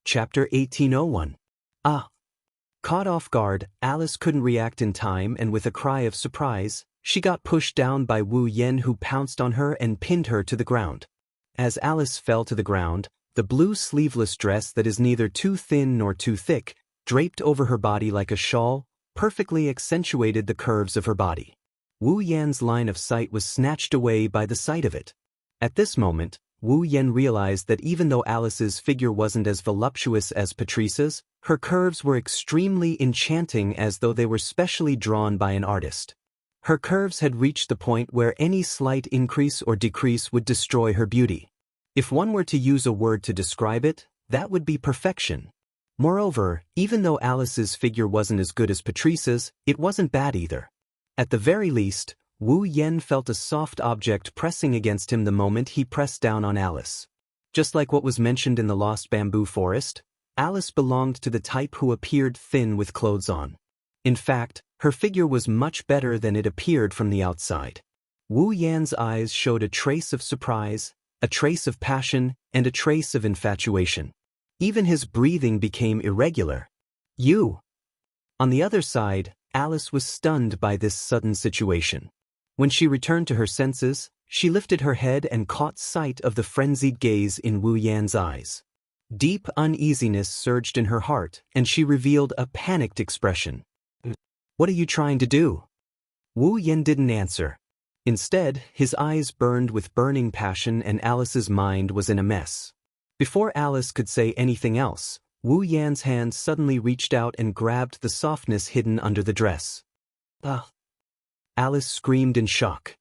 Chapter 1801. Ah! Caught off guard, Alice couldn't react in time, and with a cry of surprise, she got pushed down by Wu Yen, who pounced on her and pinned her to the ground. As Alice fell to the ground, the blue sleeveless dress that is neither too thin nor too thick, draped over her body like a shawl, perfectly accentuated the curves of her body. Wu Yan's line of sight was snatched away by the sight of it. At this moment, Wu Yan realized that even though Alice's figure wasn't as voluptuous as Patrice's, her curves were extremely enchanting, as though they were specially drawn by an artist. Her curves had reached the point where any slight increase or decrease would destroy her beauty. If one were to use a word to describe it, that would be perfection. Moreover, even though Alice's figure wasn't as good as Patrice's, it wasn't bad either. At the very least, Wu Yan felt a soft object pressing against him the moment he pressed down on Alice. Just like what was mentioned in the Lost Bamboo Forest, Alice belonged to the type who appeared thin with clothes on. In fact, her figure was much better than it appeared from the outside. Wu Yan's eyes showed a trace of surprise, a trace of passion, and a trace of infatuation. Even his breathing became irregular. You! On the other side, Alice was stunned by this sudden situation. When she returned to her senses, she lifted her head and caught sight of the frenzied gaze in Wu Yan's eyes. Deep uneasiness surged in her heart, and she revealed a panicked expression. "What are you trying to do?" Wu Yan didn't answer. Instead, his eyes burned with burning passion, and Alice's mind was in a mess. Before Alice could say anything else, Wu Yan's hand suddenly reached out and grabbed the softness hidden under the dress. "Ah!" Alice screamed in shock.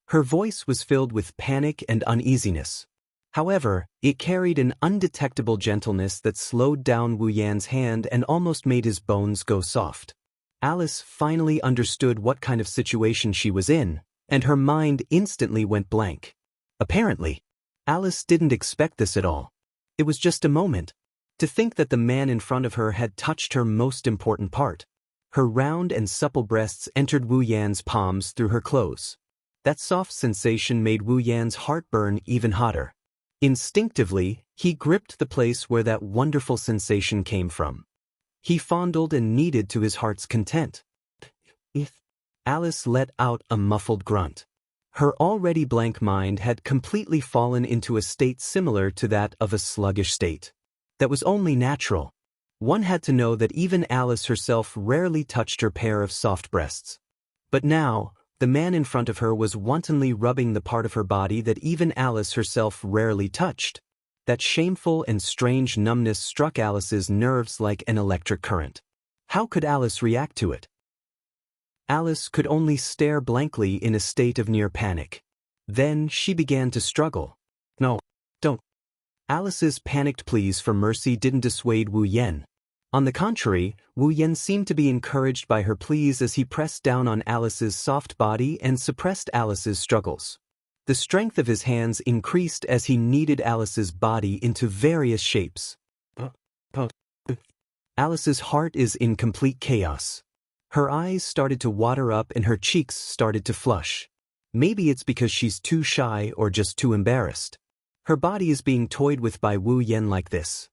Her voice was filled with panic and uneasiness. However, it carried an undetectable gentleness that slowed down Wu Yan's hand and almost made his bones go soft. Alice finally understood what kind of situation she was in, and her mind instantly went blank. Apparently, Alice didn't expect this at all. It was just a moment. To think that the man in front of her had touched her most important part. Her round and supple breasts entered Wu Yan's palms through her clothes. That soft sensation made Wu Yan's heart burn even hotter. Instinctively, he gripped the place where that wonderful sensation came from. He fondled and kneaded to his heart's content. Alice let out a muffled grunt. Her already blank mind had completely fallen into a state similar to that of a sluggish state. That was only natural. One had to know that even Alice herself rarely touched her pair of soft breasts. But now, the man in front of her was wantonly rubbing the part of her body that even Alice herself rarely touched. That shameful and strange numbness struck Alice's nerves like an electric current. How could Alice react to it? Alice could only stare blankly in a state of near panic. Then she began to struggle. "No, don't." Alice's panicked pleas for mercy didn't dissuade Wu Yan. On the contrary, Wu Yan seemed to be encouraged by her pleas as he pressed down on Alice's soft body and suppressed Alice's struggles. The strength of his hands increased as he kneaded Alice's body into various shapes. Alice's heart is in complete chaos. Her eyes started to water up and her cheeks started to flush. Maybe it's because she's too shy or just too embarrassed. Her body is being toyed with by Wu Yan like this.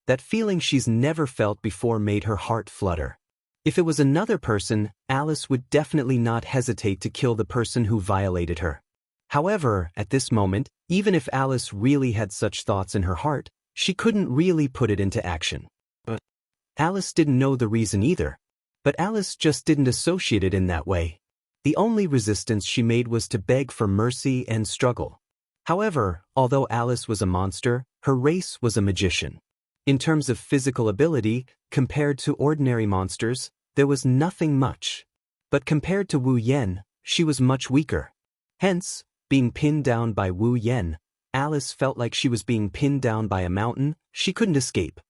That feeling she's never felt before made her heart flutter. If it was another person, Alice would definitely not hesitate to kill the person who violated her. However, at this moment, even if Alice really had such thoughts in her heart, she couldn't really put it into action. Alice didn't know the reason either. But Alice just didn't associate it in that way. The only resistance she made was to beg for mercy and struggle. However, although Alice was a monster, her race was a magician. In terms of physical ability, compared to ordinary monsters, there was nothing much. But compared to Wu Yan, she was much weaker. Hence, being pinned down by Wu Yan, Alice felt like she was being pinned down by a mountain she couldn't escape.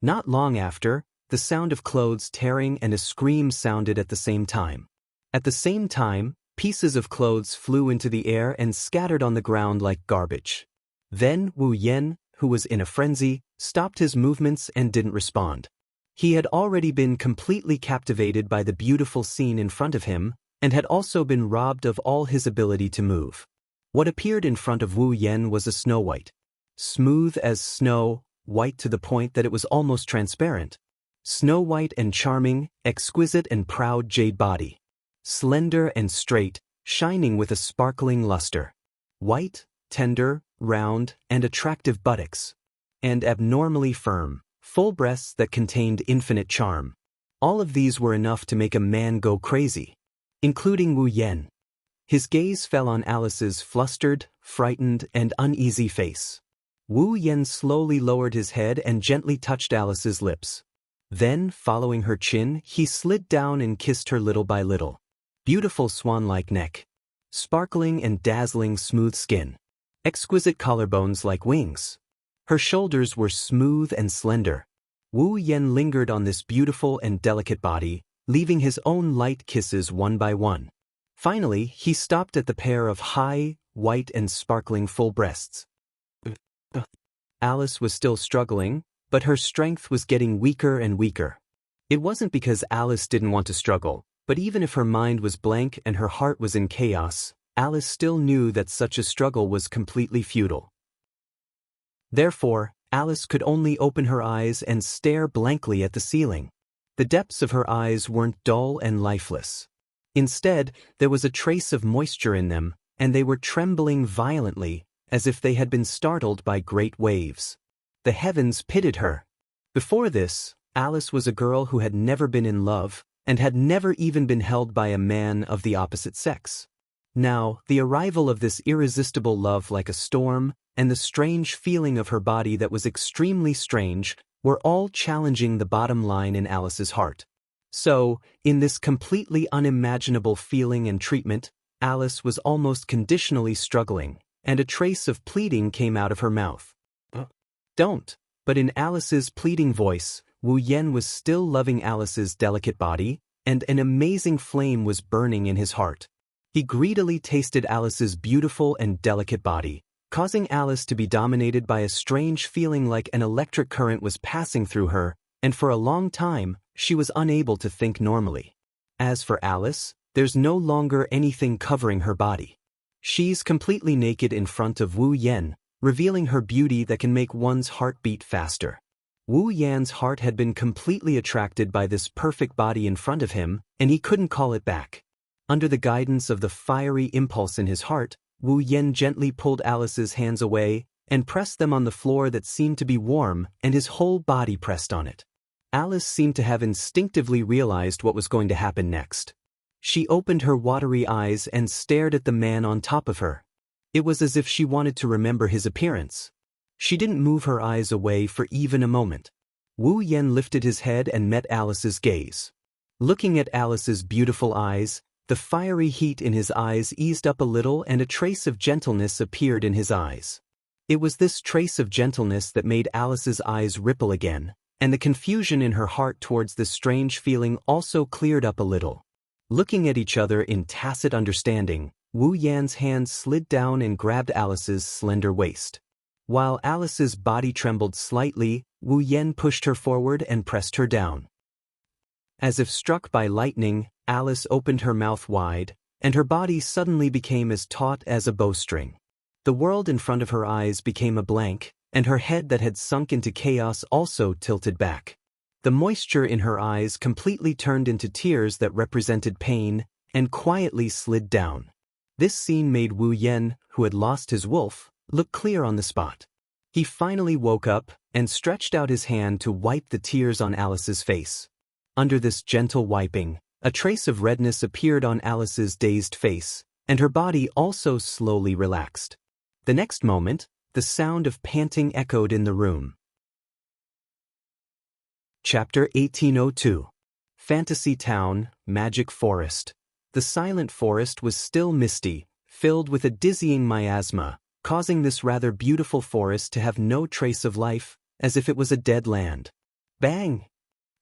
Not long after, the sound of clothes tearing and a scream sounded at the same time. At the same time, pieces of clothes flew into the air and scattered on the ground like garbage. Then Wu Yan, who was in a frenzy, stopped his movements and didn't respond. He had already been completely captivated by the beautiful scene in front of him, and had also been robbed of all his ability to move. What appeared in front of Wu Yan was a Snow White. smooth as snow, white to the point that it was almost transparent. Snow white and charming, exquisite and proud jade body. Slender and straight, shining with a sparkling luster. White, tender, round, and attractive buttocks. And abnormally firm, full breasts that contained infinite charm. All of these were enough to make a man go crazy. Including Wu Yan. His gaze fell on Alice's flustered, frightened, and uneasy face. Wu Yan slowly lowered his head and gently touched Alice's lips. Then, following her chin, he slid down and kissed her little by little. Beautiful swan-like neck. Sparkling and dazzling smooth skin. Exquisite collarbones like wings. Her shoulders were smooth and slender. Wu Yan lingered on this beautiful and delicate body, leaving his own light kisses one by one. Finally, he stopped at the pair of high, white and sparkling full breasts. Alice was still struggling, but her strength was getting weaker and weaker. It wasn't because Alice didn't want to struggle, but even if her mind was blank and her heart was in chaos, Alice still knew that such a struggle was completely futile. Therefore, Alice could only open her eyes and stare blankly at the ceiling. The depths of her eyes weren't dull and lifeless. Instead, there was a trace of moisture in them, and they were trembling violently, as if they had been startled by great waves. The heavens pitied her. Before this, Alice was a girl who had never been in love, and had never even been held by a man of the opposite sex. Now, the arrival of this irresistible love like a storm, and the strange feeling of her body that was extremely strange, were all challenging the bottom line in Alice's heart. So, in this completely unimaginable feeling and treatment, Alice was almost conditionally struggling, and a trace of pleading came out of her mouth. Don't. But in Alice's pleading voice, Wu Yan was still loving Alice's delicate body, and an amazing flame was burning in his heart. He greedily tasted Alice's beautiful and delicate body, causing Alice to be dominated by a strange feeling like an electric current was passing through her, and for a long time, she was unable to think normally. As for Alice, there's no longer anything covering her body. She's completely naked in front of Wu Yan, revealing her beauty that can make one's heart beat faster. Wu Yan's heart had been completely attracted by this perfect body in front of him, and he couldn't call it back. Under the guidance of the fiery impulse in his heart, Wu Yan gently pulled Alice's hands away and pressed them on the floor that seemed to be warm, and his whole body pressed on it. Alice seemed to have instinctively realized what was going to happen next. She opened her watery eyes and stared at the man on top of her. It was as if she wanted to remember his appearance. She didn't move her eyes away for even a moment. Wu Yan lifted his head and met Alice's gaze. Looking at Alice's beautiful eyes, the fiery heat in his eyes eased up a little and a trace of gentleness appeared in his eyes. It was this trace of gentleness that made Alice's eyes ripple again, and the confusion in her heart towards this strange feeling also cleared up a little. Looking at each other in tacit understanding, Wu Yan's hand slid down and grabbed Alice's slender waist. While Alice's body trembled slightly, Wu Yan pushed her forward and pressed her down. As if struck by lightning, Alice opened her mouth wide, and her body suddenly became as taut as a bowstring. The world in front of her eyes became a blank, and her head that had sunk into chaos also tilted back. The moisture in her eyes completely turned into tears that represented pain, and quietly slid down. This scene made Wu Yan, who had lost his wolf, look clear on the spot. He finally woke up and stretched out his hand to wipe the tears on Alice's face. Under this gentle wiping, a trace of redness appeared on Alice's dazed face, and her body also slowly relaxed. The next moment, the sound of panting echoed in the room. Chapter 1802. Fantasy Town, Magic Forest. The silent forest was still misty, filled with a dizzying miasma, causing this rather beautiful forest to have no trace of life, as if it was a dead land. Bang!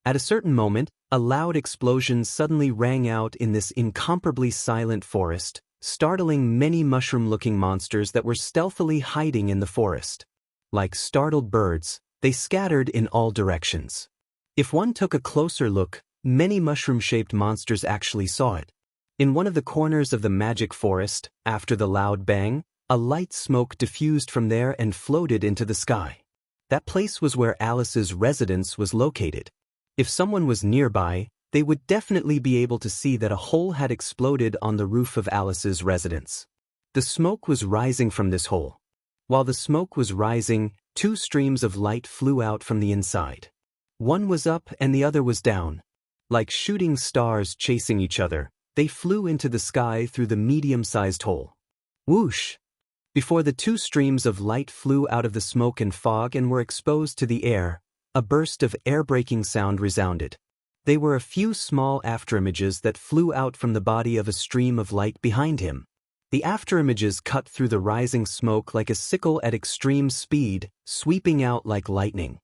At a certain moment, a loud explosion suddenly rang out in this incomparably silent forest, startling many mushroom-looking monsters that were stealthily hiding in the forest. Like startled birds, they scattered in all directions. If one took a closer look, many mushroom-shaped monsters actually saw it. In one of the corners of the magic forest, after the loud bang, A light smoke diffused from there and floated into the sky. That place was where Alice's residence was located. If someone was nearby, they would definitely be able to see that a hole had exploded on the roof of Alice's residence. The smoke was rising from this hole. While the smoke was rising, two streams of light flew out from the inside. One was up and the other was down. Like shooting stars chasing each other, they flew into the sky through the medium-sized hole. Whoosh! Before the two streams of light flew out of the smoke and fog and were exposed to the air, a burst of air-breaking sound resounded. They were a few small afterimages that flew out from the body of a stream of light behind him. The afterimages cut through the rising smoke like a sickle at extreme speed, sweeping out like lightning.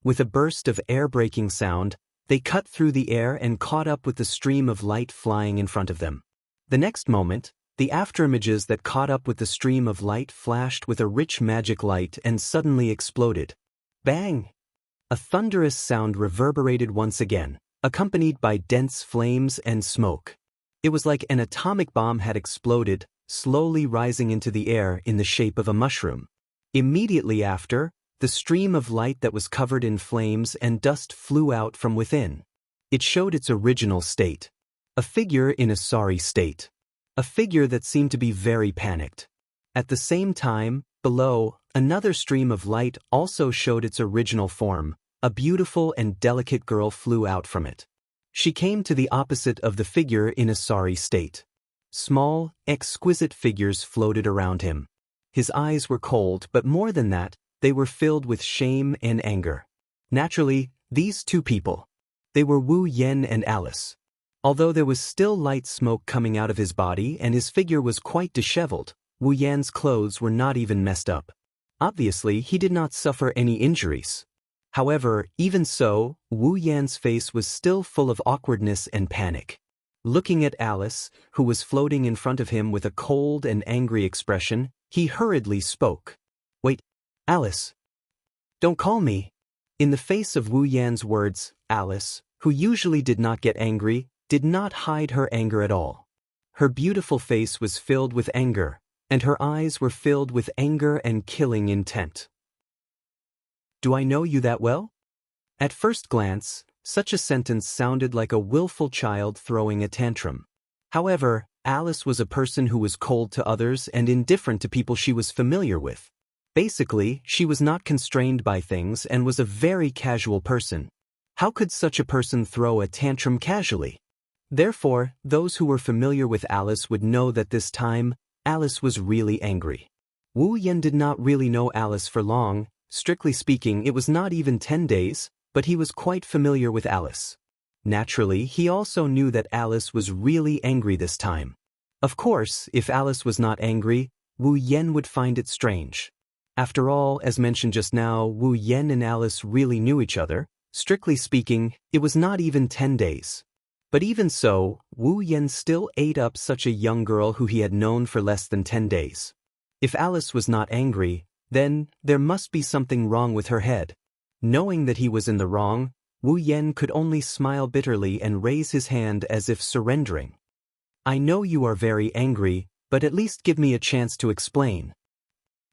With a burst of air-breaking sound, they cut through the air and caught up with the stream of light flying in front of them. The next moment, the afterimages that caught up with the stream of light flashed with a rich magic light and suddenly exploded. Bang! A thunderous sound reverberated once again, accompanied by dense flames and smoke. It was like an atomic bomb had exploded, slowly rising into the air in the shape of a mushroom. Immediately after, the stream of light that was covered in flames and dust flew out from within. It showed its original state. A figure in a sorry state. A figure that seemed to be very panicked. At the same time, below, another stream of light also showed its original form. A beautiful and delicate girl flew out from it. She came to the opposite of the figure in a sorry state. Small, exquisite figures floated around him. His eyes were cold, but more than that, they were filled with shame and anger. Naturally, these two people. They were Wu Yen and Alice. Although there was still light smoke coming out of his body and his figure was quite disheveled, Wu Yan's clothes were not even messed up. Obviously, he did not suffer any injuries. However, even so, Wu Yan's face was still full of awkwardness and panic. Looking at Alice, who was floating in front of him with a cold and angry expression, he hurriedly spoke. "Wait, Alice. Don't call me." In the face of Wu Yan's words, Alice, who usually did not get angry, did not hide her anger at all. Her beautiful face was filled with anger, and her eyes were filled with anger and killing intent. "Do I know you that well?" At first glance, such a sentence sounded like a willful child throwing a tantrum. However, Alice was a person who was cold to others and indifferent to people she was familiar with. Basically, she was not constrained by things and was a very casual person. How could such a person throw a tantrum casually? Therefore, those who were familiar with Alice would know that this time, Alice was really angry. Wu Yan did not really know Alice for long. Strictly speaking, it was not even 10 days, but he was quite familiar with Alice. Naturally, he also knew that Alice was really angry this time. Of course, if Alice was not angry, Wu Yan would find it strange. After all, as mentioned just now, Wu Yan and Alice really knew each other. Strictly speaking, it was not even 10 days. But even so, Wu Yan still ate up such a young girl who he had known for less than 10 days. If Alice was not angry, then there must be something wrong with her head. Knowing that he was in the wrong, Wu Yan could only smile bitterly and raise his hand as if surrendering. "I know you are very angry, but at least give me a chance to explain."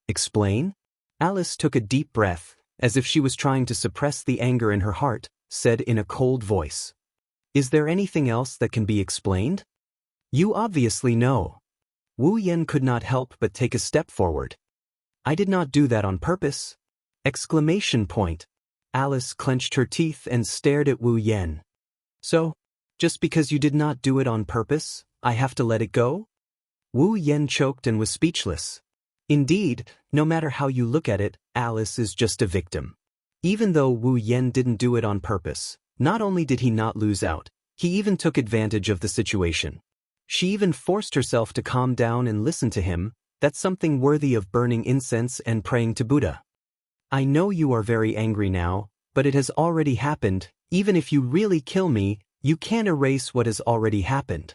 "Explain?" Alice took a deep breath, as if she was trying to suppress the anger in her heart, said in a cold voice. "Is there anything else that can be explained? You obviously know." Wu Yan could not help but take a step forward. "I did not do that on purpose." Exclamation point. Alice clenched her teeth and stared at Wu Yan. "So, just because you did not do it on purpose, I have to let it go?" Wu Yan choked and was speechless. Indeed, no matter how you look at it, Alice is just a victim. Even though Wu Yan didn't do it on purpose, not only did he not lose out, he even took advantage of the situation. She even forced herself to calm down and listen to him. That's something worthy of burning incense and praying to Buddha. "I know you are very angry now, but it has already happened. Even if you really kill me, you can't erase what has already happened."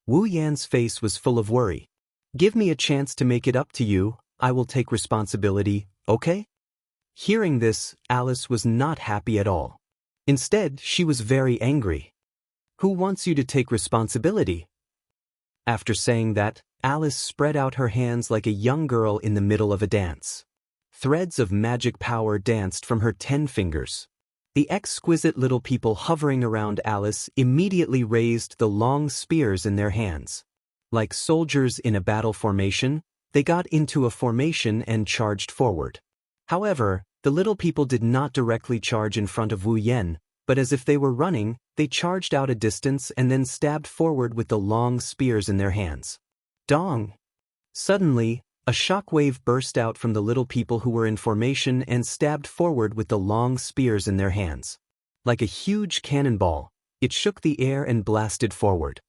Wu Yan's face was full of worry. "Give me a chance to make it up to you. I will take responsibility, okay?" Hearing this, Alice was not happy at all. Instead, she was very angry. "Who wants you to take responsibility?" After saying that, Alice spread out her hands like a young girl in the middle of a dance. Threads of magic power danced from her 10 fingers. The exquisite little people hovering around Alice immediately raised the long spears in their hands. Like soldiers in a battle formation, they got into a formation and charged forward. However, the little people did not directly charge in front of Wu Yan, but as if they were running, they charged out a distance and then stabbed forward with the long spears in their hands. Dong! Suddenly, a shockwave burst out from the little people who were in formation and stabbed forward with the long spears in their hands. Like a huge cannonball, it shook the air and blasted forward.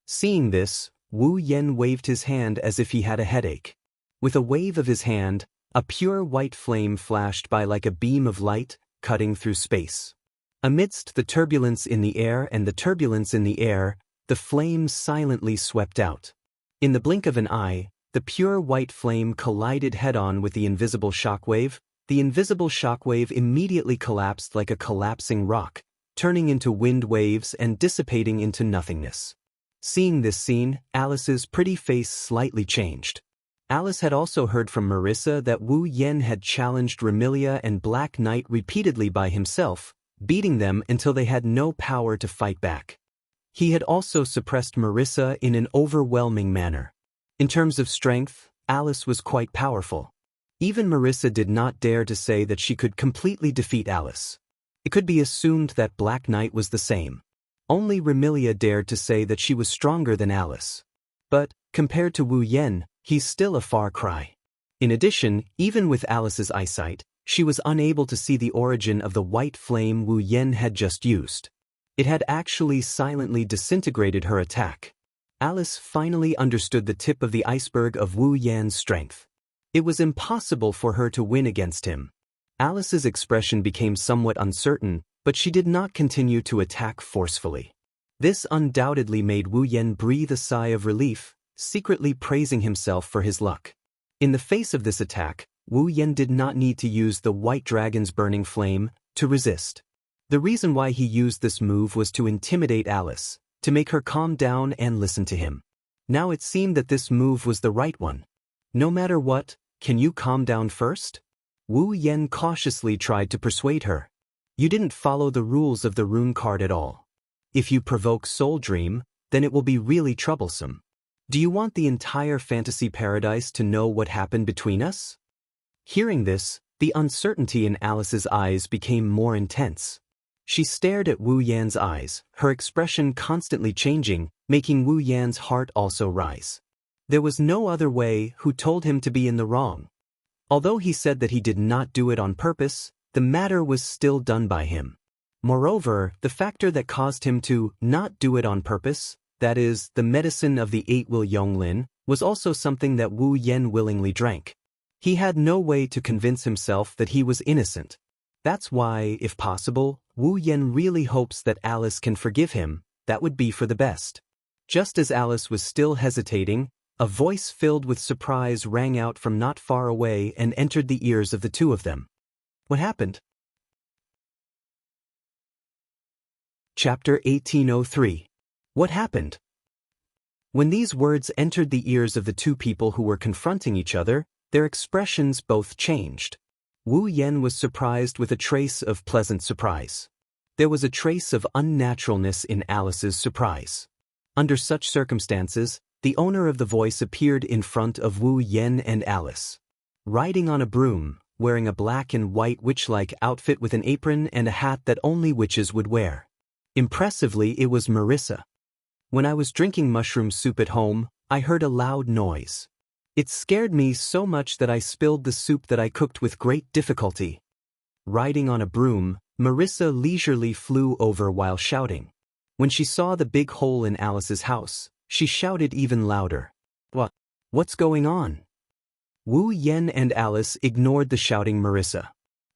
Seeing this, Wu Yan waved his hand as if he had a headache. With a wave of his hand, a pure white flame flashed by like a beam of light, cutting through space. Amidst the turbulence in the air and the turbulence in the air, the flame silently swept out. In the blink of an eye, the pure white flame collided head-on with the invisible shockwave. The invisible shockwave immediately collapsed like a collapsing rock, turning into wind waves and dissipating into nothingness. Seeing this scene, Alice's pretty face slightly changed. Alice had also heard from Marissa that Wu Yan had challenged Remilia and Black Knight repeatedly by himself, beating them until they had no power to fight back. He had also suppressed Marissa in an overwhelming manner. In terms of strength, Alice was quite powerful. Even Marissa did not dare to say that she could completely defeat Alice. It could be assumed that Black Knight was the same. Only Remilia dared to say that she was stronger than Alice. But, compared to Wu Yan, he's still a far cry. In addition, even with Alice's eyesight, she was unable to see the origin of the white flame Wu Yan had just used. It had actually silently disintegrated her attack. Alice finally understood the tip of the iceberg of Wu Yan's strength. It was impossible for her to win against him. Alice's expression became somewhat uncertain, but she did not continue to attack forcefully. This undoubtedly made Wu Yan breathe a sigh of relief, secretly praising himself for his luck. In the face of this attack, Wu Yan did not need to use the white dragon's burning flame to resist. The reason why he used this move was to intimidate Alice, to make her calm down and listen to him. Now it seemed that this move was the right one. No matter what, can you calm down first? Wu Yan cautiously tried to persuade her. You didn't follow the rules of the rune card at all. If you provoke Soul Dream, then it will be really troublesome. Do you want the entire fantasy paradise to know what happened between us? Hearing this, the uncertainty in Alice's eyes became more intense. She stared at Wu Yan's eyes, her expression constantly changing, making Wu Yan's heart also rise. There was no other way who told him to be in the wrong. Although he said that he did not do it on purpose, the matter was still done by him. Moreover, the factor that caused him to not do it on purpose, that is, the medicine of the 8 Will Yonglin, was also something that Wu Yan willingly drank. He had no way to convince himself that he was innocent. That's why, if possible, Wu Yan really hopes that Alice can forgive him. That would be for the best. Just as Alice was still hesitating, a voice filled with surprise rang out from not far away and entered the ears of the two of them. What happened? Chapter 1803. What happened? When these words entered the ears of the two people who were confronting each other, their expressions both changed. Wu Yan was surprised with a trace of pleasant surprise. There was a trace of unnaturalness in Alice's surprise. Under such circumstances, the owner of the voice appeared in front of Wu Yan and Alice. Riding on a broom, wearing a black and white witch-like outfit with an apron and a hat that only witches would wear. Impressively, it was Marissa. When I was drinking mushroom soup at home, I heard a loud noise. It scared me so much that I spilled the soup that I cooked with great difficulty. Riding on a broom, Marissa leisurely flew over while shouting. When she saw the big hole in Alice's house, she shouted even louder. What's going on? Wu Yan and Alice ignored the shouting Marissa.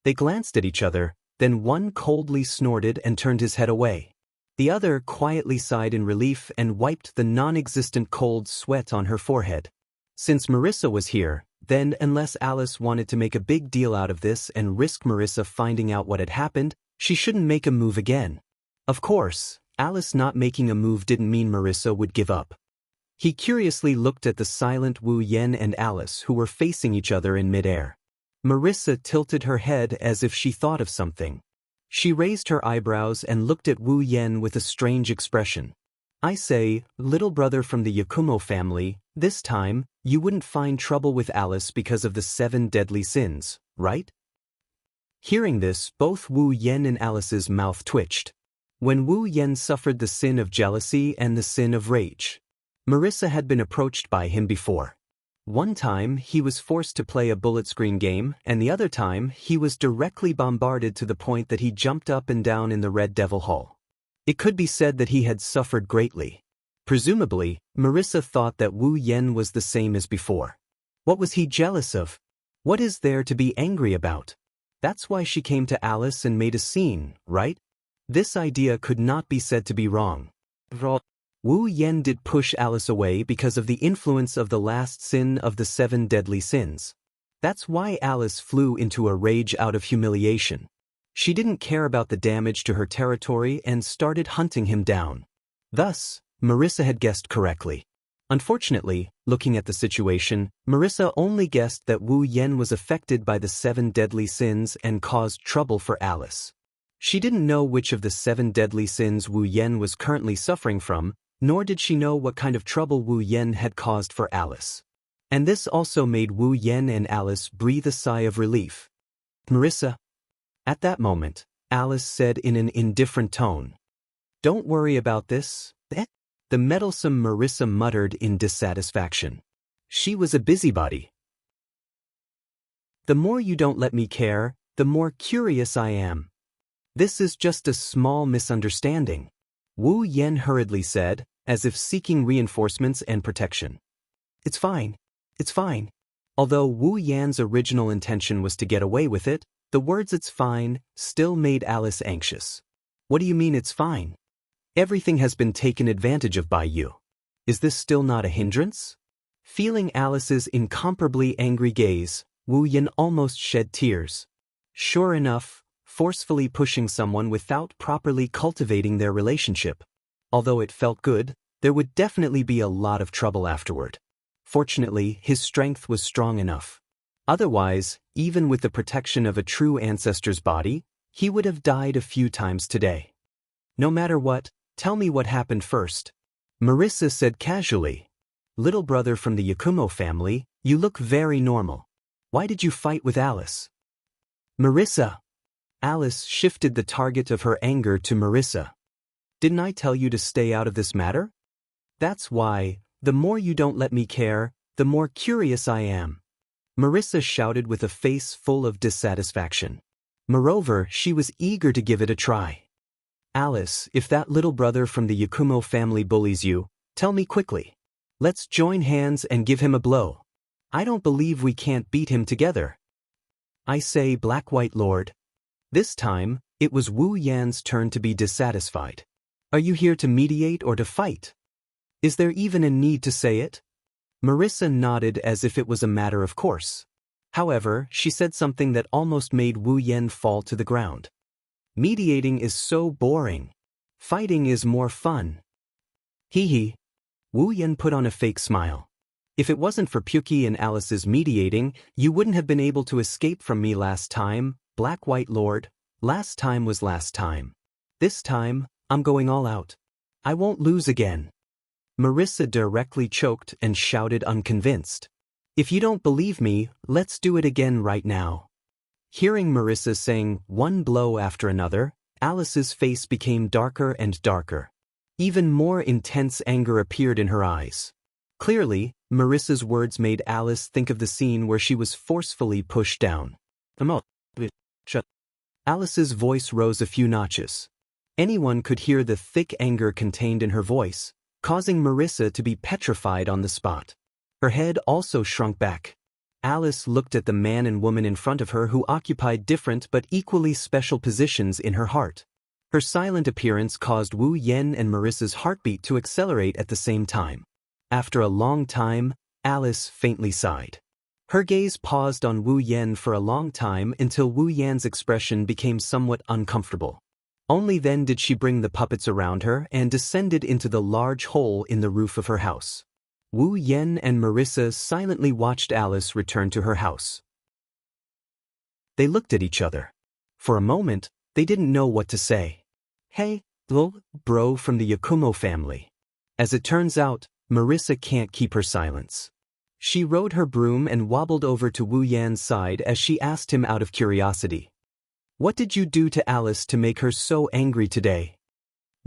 They glanced at each other, then one coldly snorted and turned his head away. The other quietly sighed in relief and wiped the non-existent cold sweat on her forehead. Since Marissa was here, then unless Alice wanted to make a big deal out of this and risk Marissa finding out what had happened, she shouldn't make a move again. Of course, Alice not making a move didn't mean Marissa would give up. He curiously looked at the silent Wu Yen and Alice who were facing each other in midair. Marissa tilted her head as if she thought of something. She raised her eyebrows and looked at Wu Yen with a strange expression. I say, little brother from the Yakumo family, this time, you wouldn't find trouble with Alice because of the 7 deadly sins, right? Hearing this, both Wu Yen and Alice's mouth twitched. When Wu Yen suffered the sin of jealousy and the sin of rage, Marissa had been approached by him before. One time, he was forced to play a bullet screen game, and the other time, he was directly bombarded to the point that he jumped up and down in the Red Devil Hall. It could be said that he had suffered greatly. Presumably, Marissa thought that Wu Yen was the same as before. What was he jealous of? What is there to be angry about? That's why she came to Alice and made a scene, right? This idea could not be said to be wrong. Wu Yen did push Alice away because of the influence of the last sin of the 7 deadly sins. That's why Alice flew into a rage out of humiliation. She didn't care about the damage to her territory and started hunting him down. Thus, Marissa had guessed correctly. Unfortunately, looking at the situation, Marissa only guessed that Wu Yen was affected by the 7 deadly sins and caused trouble for Alice. She didn't know which of the 7 deadly sins Wu Yen was currently suffering from, nor did she know what kind of trouble Wu Yen had caused for Alice. And this also made Wu Yen and Alice breathe a sigh of relief. Marissa. At that moment, Alice said in an indifferent tone. Don't worry about this. The meddlesome Marissa muttered in dissatisfaction. She was a busybody. The more you don't let me care, the more curious I am. This is just a small misunderstanding, Wu Yen hurriedly said, as if seeking reinforcements and protection. It's fine. It's fine. Although Wu Yan's original intention was to get away with it, the words "it's fine" still made Alice anxious. What do you mean it's fine? Everything has been taken advantage of by you. Is this still not a hindrance? Feeling Alice's incomparably angry gaze, Wu Yan almost shed tears. Sure enough, forcefully pushing someone without properly cultivating their relationship. Although it felt good, there would definitely be a lot of trouble afterward. Fortunately, his strength was strong enough. Otherwise, even with the protection of a true ancestor's body, he would have died a few times today. No matter what, tell me what happened first. Marissa said casually. Little brother from the Yakumo family, you look very normal. Why did you fight with Alice? Marissa. Alice shifted the target of her anger to Marissa. Didn't I tell you to stay out of this matter? That's why, the more you don't let me care, the more curious I am. Marissa shouted with a face full of dissatisfaction. Moreover, she was eager to give it a try. Alice, if that little brother from the Yakumo family bullies you, tell me quickly. Let's join hands and give him a blow. I don't believe we can't beat him together. I say, Black-White Lord. This time, it was Wu Yan's turn to be dissatisfied. Are you here to mediate or to fight? Is there even a need to say it? Marissa nodded as if it was a matter of course. However, she said something that almost made Wu Yan fall to the ground. Mediating is so boring. Fighting is more fun. Hee hee. Wu Yan put on a fake smile. If it wasn't for Puki and Alice's mediating, you wouldn't have been able to escape from me last time, Black-White Lord. Last time was last time. This time, I'm going all out. I won't lose again. Marissa directly choked and shouted unconvinced. If you don't believe me, let's do it again right now. Hearing Marissa saying one blow after another, Alice's face became darker and darker. Even more intense anger appeared in her eyes. Clearly, Marissa's words made Alice think of the scene where she was forcefully pushed down. Alice's voice rose a few notches. Anyone could hear the thick anger contained in her voice, causing Marissa to be petrified on the spot. Her head also shrunk back. Alice looked at the man and woman in front of her who occupied different but equally special positions in her heart. Her silent appearance caused Wu Yan and Marissa's heartbeat to accelerate at the same time. After a long time, Alice faintly sighed. Her gaze paused on Wu Yan for a long time until Wu Yan's expression became somewhat uncomfortable. Only then did she bring the puppets around her and descended into the large hole in the roof of her house. Wu Yen and Marissa silently watched Alice return to her house. They looked at each other. For a moment, they didn't know what to say. Hey, little bro from the Yakumo family. As it turns out, Marissa can't keep her silence. She rode her broom and wobbled over to Wu Yan's side as she asked him out of curiosity. What did you do to Alice to make her so angry today?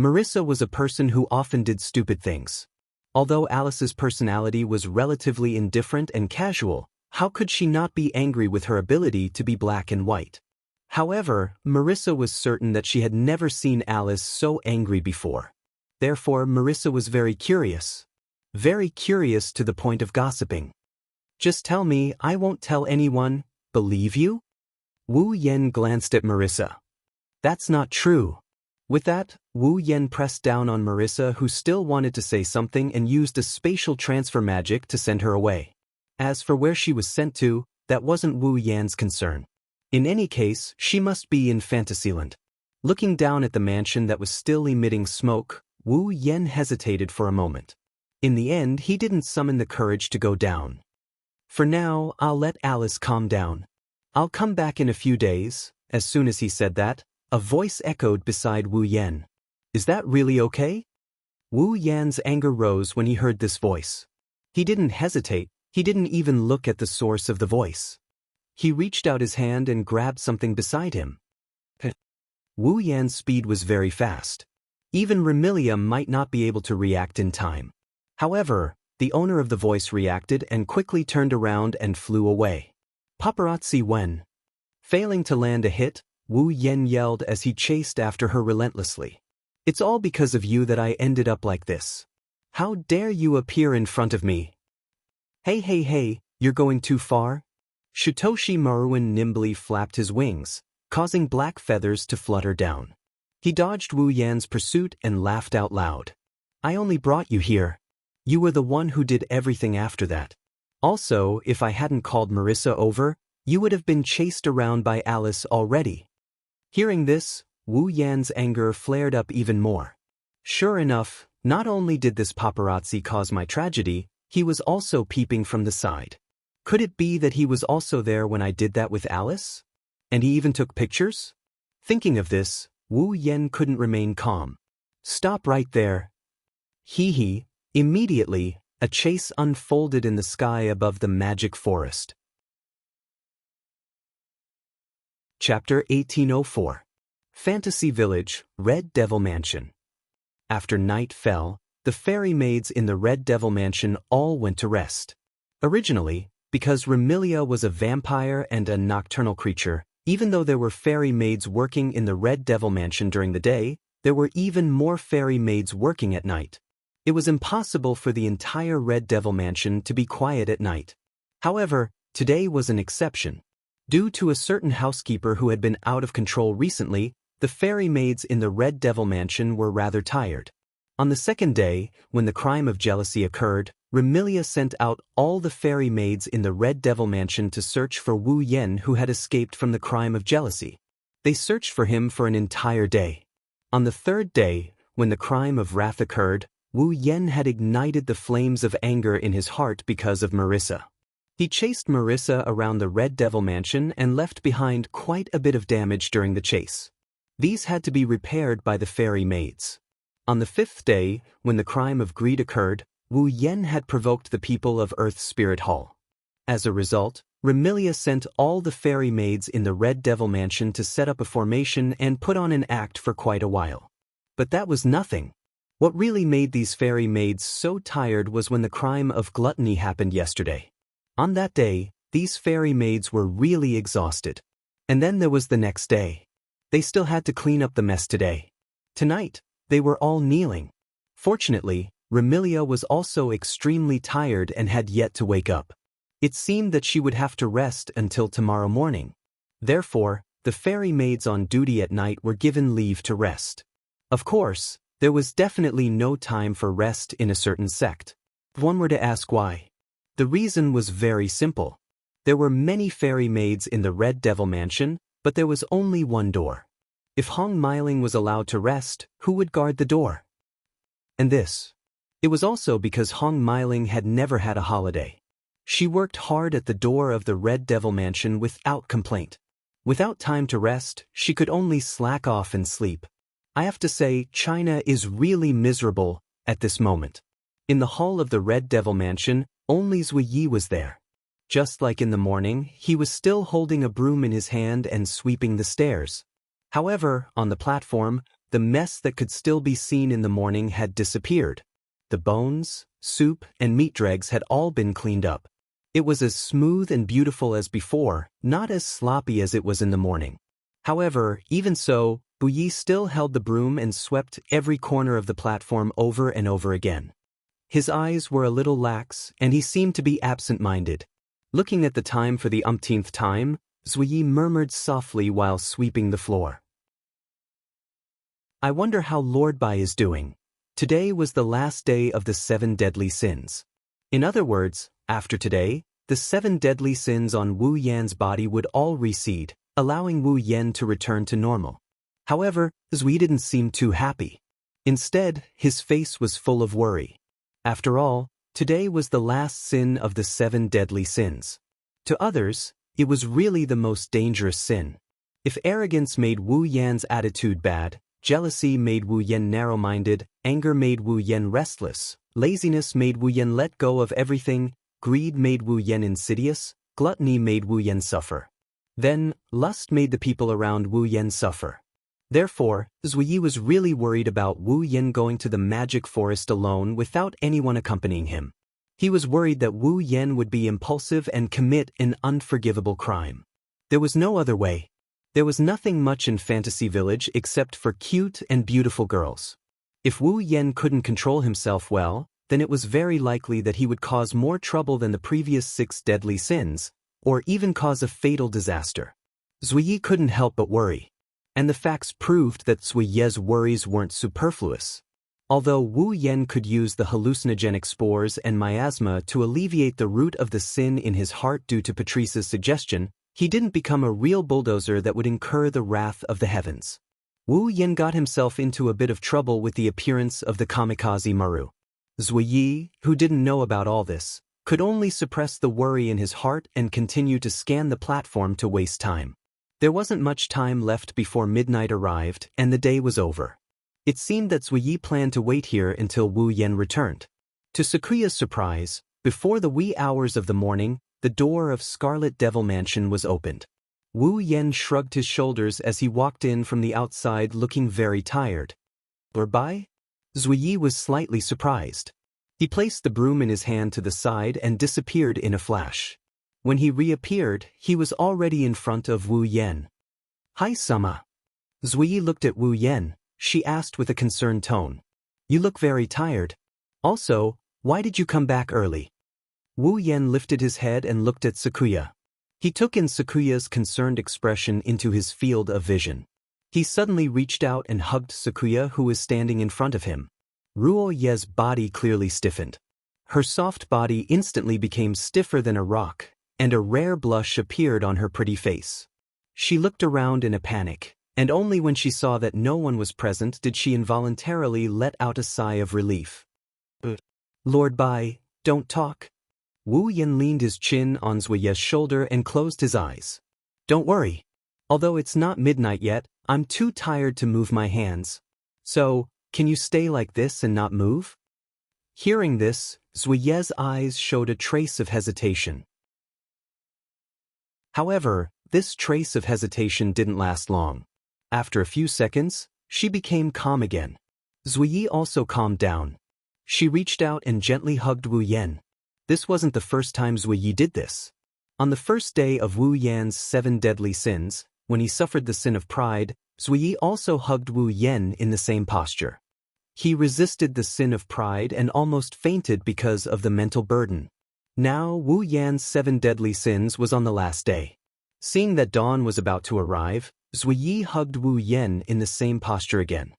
Marissa was a person who often did stupid things. Although Alice's personality was relatively indifferent and casual, how could she not be angry with her ability to be black and white? However, Marissa was certain that she had never seen Alice so angry before. Therefore, Marissa was very curious. Very curious to the point of gossiping. Just tell me, I won't tell anyone, believe you? Wu Yen glanced at Marissa. That's not true. With that, Wu Yen pressed down on Marissa, who still wanted to say something, and used a spatial transfer magic to send her away. As for where she was sent to, that wasn't Wu Yan's concern. In any case, she must be in Fantasyland. Looking down at the mansion that was still emitting smoke, Wu Yen hesitated for a moment. In the end, he didn't summon the courage to go down. For now, I'll let Alice calm down. I'll come back in a few days. As soon as he said that, a voice echoed beside Wu Yen. Is that really okay? Wu Yan's anger rose when he heard this voice. He didn't hesitate, he didn't even look at the source of the voice. He reached out his hand and grabbed something beside him. Wu Yan's speed was very fast. Even Remilia might not be able to react in time. However, the owner of the voice reacted and quickly turned around and flew away. Paparazzi when? Failing to land a hit, Wu Yen yelled as he chased after her relentlessly. It's all because of you that I ended up like this. How dare you appear in front of me? Hey, you're going too far? Shutoshi Maruin nimbly flapped his wings, causing black feathers to flutter down. He dodged Wu Yan's pursuit and laughed out loud. I only brought you here. You were the one who did everything after that. Also, if I hadn't called Marissa over, you would have been chased around by Alice already. Hearing this, Wu Yan's anger flared up even more. Sure enough, not only did this paparazzi cause my tragedy, he was also peeping from the side. Could it be that he was also there when I did that with Alice? And he even took pictures? Thinking of this, Wu Yen couldn't remain calm. Stop right there. Hee. Immediately, a chase unfolded in the sky above the magic forest. Chapter 1804. Fantasy Village, Red Devil Mansion. After night fell, the fairy maids in the Red Devil Mansion all went to rest. Originally, because Remilia was a vampire and a nocturnal creature, even though there were fairy maids working in the Red Devil Mansion during the day, there were even more fairy maids working at night. It was impossible for the entire Red Devil Mansion to be quiet at night. However, today was an exception. Due to a certain housekeeper who had been out of control recently, the fairy maids in the Red Devil Mansion were rather tired. On the second day, when the crime of jealousy occurred, Remilia sent out all the fairy maids in the Red Devil Mansion to search for Wu Yen, who had escaped from the crime of jealousy. They searched for him for an entire day. On the third day, when the crime of wrath occurred, Wu Yen had ignited the flames of anger in his heart because of Marissa. He chased Marissa around the Red Devil Mansion and left behind quite a bit of damage during the chase. These had to be repaired by the fairy maids. On the fifth day, when the crime of greed occurred, Wu Yen had provoked the people of Earth Spirit Hall. As a result, Remilia sent all the fairy maids in the Red Devil Mansion to set up a formation and put on an act for quite a while. But that was nothing. What really made these fairy maids so tired was when the crime of gluttony happened yesterday. On that day, these fairy maids were really exhausted. And then there was the next day. They still had to clean up the mess today. Tonight, they were all kneeling. Fortunately, Remilia was also extremely tired and had yet to wake up. It seemed that she would have to rest until tomorrow morning. Therefore, the fairy maids on duty at night were given leave to rest. Of course, there was definitely no time for rest in a certain sect. If one were to ask why, the reason was very simple. There were many fairy maids in the Red Devil Mansion, but there was only one door. If Hong Miling was allowed to rest, who would guard the door? And this It was also because Hong Meiling had never had a holiday. She worked hard at the door of the Red Devil Mansion without complaint. Without time to rest, she could only slack off and sleep. I have to say, China is really miserable at this moment. In the hall of the Red Devil Mansion, only Zui Yi was there. Just like in the morning, he was still holding a broom in his hand and sweeping the stairs. However, on the platform, the mess that could still be seen in the morning had disappeared. The bones, soup, and meat dregs had all been cleaned up. It was as smooth and beautiful as before, not as sloppy as it was in the morning. However, even so, Bu Yi still held the broom and swept every corner of the platform over and over again. His eyes were a little lax, and he seemed to be absent-minded. Looking at the time for the umpteenth time, Zui Yi murmured softly while sweeping the floor. I wonder how Lord Bai is doing. Today was the last day of the 7 deadly sins. In other words, after today, the 7 deadly sins on Wu Yan's body would all recede, allowing Wu Yan to return to normal. However, Zui didn't seem too happy. Instead, his face was full of worry. After all, today was the last sin of the 7 deadly sins. To others, it was really the most dangerous sin. If arrogance made Wu Yan's attitude bad, jealousy made Wu Yan narrow-minded, anger made Wu Yan restless, laziness made Wu Yan let go of everything, greed made Wu Yan insidious, gluttony made Wu Yan suffer. Then, lust made the people around Wu Yan suffer. Therefore, Zui Yi was really worried about Wu Yan going to the magic forest alone without anyone accompanying him. He was worried that Wu Yan would be impulsive and commit an unforgivable crime. There was no other way. There was nothing much in Fantasy Village except for cute and beautiful girls. If Wu Yan couldn't control himself well, then it was very likely that he would cause more trouble than the previous 6 deadly sins, or even cause a fatal disaster. Zui Yi couldn't help but worry. And the facts proved that Zui Yi's worries weren't superfluous. Although Wu Yan could use the hallucinogenic spores and miasma to alleviate the root of the sin in his heart due to Patrice's suggestion, he didn't become a real bulldozer that would incur the wrath of the heavens. Wu Yan got himself into a bit of trouble with the appearance of the kamikaze Maru. Zui Yi, who didn't know about all this, could only suppress the worry in his heart and continue to scan the platform to waste time. There wasn't much time left before midnight arrived, and the day was over. It seemed that Zui Yi planned to wait here until Wu Yan returned. To Sakuya's surprise, before the wee hours of the morning, the door of Scarlet Devil Mansion was opened. Wu Yan shrugged his shoulders as he walked in from the outside looking very tired. Lord Bai? Zui Yi was slightly surprised. He placed the broom in his hand to the side and disappeared in a flash. When he reappeared, he was already in front of Wu Yan. Hi, Sama. Zui Yi looked at Wu Yan. She asked with a concerned tone. You look very tired. Also, why did you come back early? Wu Yan lifted his head and looked at Sakuya. He took in Sakuya's concerned expression into his field of vision. He suddenly reached out and hugged Sakuya, who was standing in front of him. Ruo Ye's body clearly stiffened. Her soft body instantly became stiffer than a rock, and a rare blush appeared on her pretty face. She looked around in a panic, and only when she saw that no one was present did she involuntarily let out a sigh of relief. Lord Bai, don't talk. Wu Yan leaned his chin on Zui Yi's shoulder and closed his eyes. Don't worry. Although it's not midnight yet, I'm too tired to move my hands. So, can you stay like this and not move? Hearing this, Zui Yi's eyes showed a trace of hesitation. However, this trace of hesitation didn't last long. After a few seconds, she became calm again. Zui Yi also calmed down. She reached out and gently hugged Wu Yan. This wasn't the first time Zui Yi did this. On the first day of Wu Yan's 7 deadly sins, when he suffered the sin of pride, Zui Yi also hugged Wu Yan in the same posture. He resisted the sin of pride and almost fainted because of the mental burden. Now Wu Yan's 7 deadly sins was on the last day. Seeing that dawn was about to arrive, Zui Yi hugged Wu Yan in the same posture again.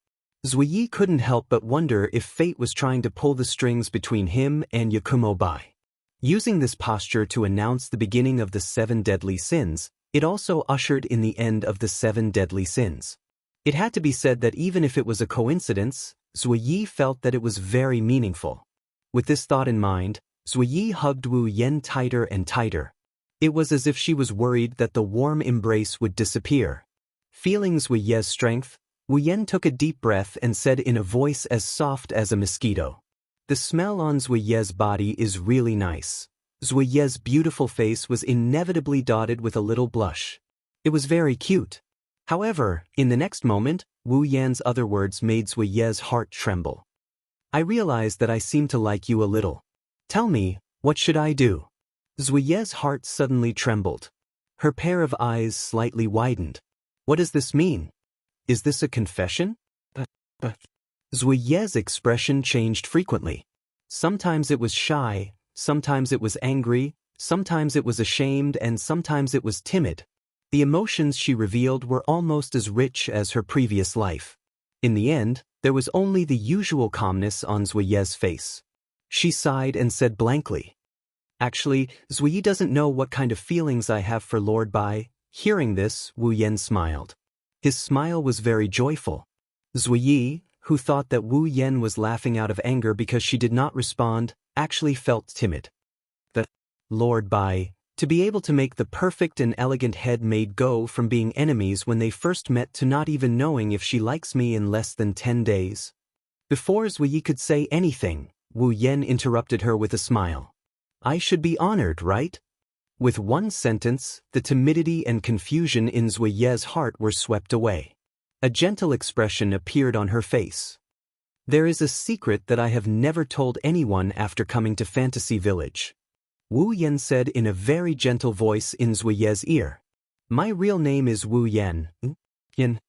Zui Yi couldn't help but wonder if fate was trying to pull the strings between him and Yakumo Bai. Using this posture to announce the beginning of the 7 deadly sins, it also ushered in the end of the 7 deadly sins. It had to be said that even if it was a coincidence, Zui Yi felt that it was very meaningful. With this thought in mind, Zuyi hugged Wu Yen tighter and tighter. It was as if she was worried that the warm embrace would disappear. Feeling Zuyi's strength, Wu Yen took a deep breath and said in a voice as soft as a mosquito, "The smell on Zuyi's body is really nice." Zuyi's beautiful face was inevitably dotted with a little blush. It was very cute. However, in the next moment, Wu Yan's other words made Zuyi's heart tremble. "I realize that I seem to like you a little. Tell me, what should I do?" Zuyi's heart suddenly trembled. Her pair of eyes slightly widened. "What does this mean? Is this a confession?" But. Zuyi's expression changed frequently. Sometimes it was shy, sometimes it was angry, sometimes it was ashamed, and sometimes it was timid. The emotions she revealed were almost as rich as her previous life. In the end, there was only the usual calmness on Zuyi's face. She sighed and said blankly, "Actually, Zuyi doesn't know what kind of feelings I have for Lord Bai." Hearing this, Wu Yen smiled. His smile was very joyful. Zuyi, who thought that Wu Yen was laughing out of anger because she did not respond, actually felt timid. The Lord Bai, to be able to make the perfect and elegant head-maid go from being enemies when they first met to not even knowing if she likes me in less than 10 days. Before Zuyi could say anything, Wu Yen interrupted her with a smile. "I should be honored, right?" With one sentence, the timidity and confusion in Zuyi's heart were swept away. A gentle expression appeared on her face. "There is a secret that I have never told anyone after coming to Fantasy Village," Wu Yen said in a very gentle voice in Zuyi's ear. "My real name is Wu Yen." Yen.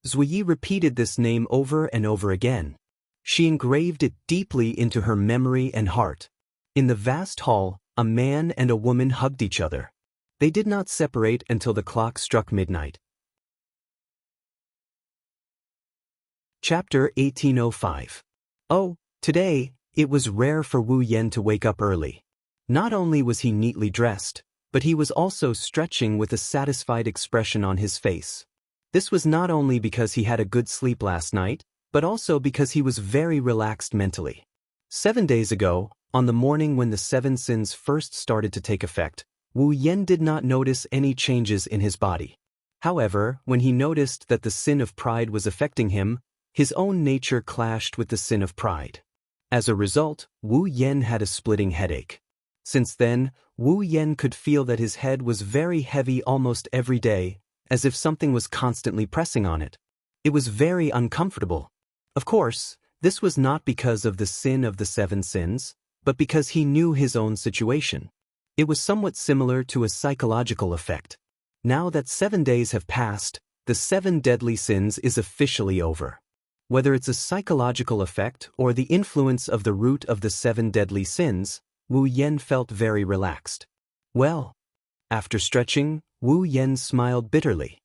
Zuyi repeated this name over and over again. She engraved it deeply into her memory and heart. In the vast hall, a man and a woman hugged each other. They did not separate until the clock struck midnight. Chapter 1805. Oh, today, it was rare for Wu Yen to wake up early. Not only was he neatly dressed, but he was also stretching with a satisfied expression on his face. This was not only because he had a good sleep last night, but also because he was very relaxed mentally. 7 days ago, on the morning when the 7 sins first started to take effect, Wu Yen did not notice any changes in his body. However, when he noticed that the sin of pride was affecting him, his own nature clashed with the sin of pride. As a result, Wu Yen had a splitting headache. Since then, Wu Yen could feel that his head was very heavy almost every day, as if something was constantly pressing on it. It was very uncomfortable. Of course, this was not because of the sin of the 7 sins, but because he knew his own situation. It was somewhat similar to a psychological effect. Now that 7 days have passed, the 7 deadly sins is officially over. Whether it's a psychological effect or the influence of the root of the 7 deadly sins, Wu Yen felt very relaxed. Well, after stretching, Wu Yen smiled bitterly.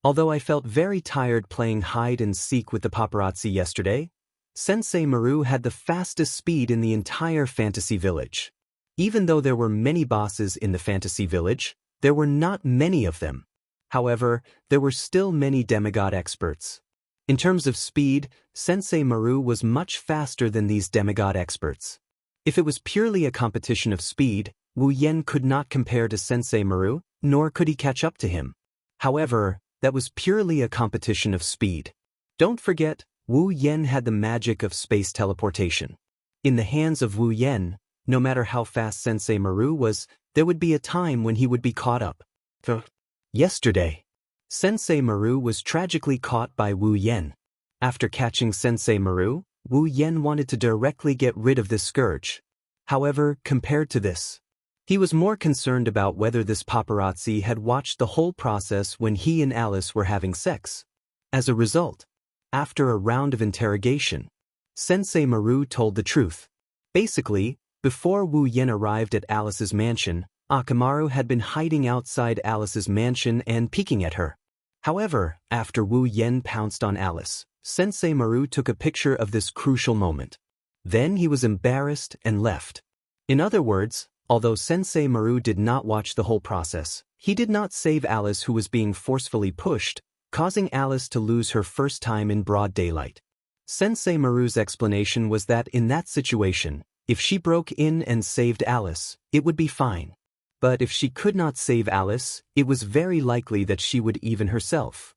"Although I felt very tired playing hide and seek with the paparazzi yesterday, Sensei Maru had the fastest speed in the entire Fantasy Village. Even though there were many bosses in the Fantasy Village, there were not many of them. However, there were still many demigod experts. In terms of speed, Sensei Maru was much faster than these demigod experts. If it was purely a competition of speed, Wu Yen could not compare to Sensei Maru, nor could he catch up to him. However, that was purely a competition of speed. Don't forget, Wu Yen had the magic of space teleportation. In the hands of Wu Yen, no matter how fast Sensei Maru was, there would be a time when he would be caught up. Yesterday, Sensei Maru was tragically caught by Wu Yen. After catching Sensei Maru, Wu Yen wanted to directly get rid of this scourge. However, compared to this, he was more concerned about whether this paparazzi had watched the whole process when he and Alice were having sex. As a result, after a round of interrogation, Sensei Maru told the truth. Basically, before Wu Yen arrived at Alice's mansion, Akamaru had been hiding outside Alice's mansion and peeking at her. However, after Wu Yen pounced on Alice, Sensei Maru took a picture of this crucial moment. Then he was embarrassed and left. In other words, although Sensei Maru did not watch the whole process, he did not save Alice, who was being forcefully pushed, causing Alice to lose her first time in broad daylight. Sensei Maru's explanation was that in that situation, If she broke in and saved Alice, it would be fine. But if she could not save Alice, it was very likely that she would even herself.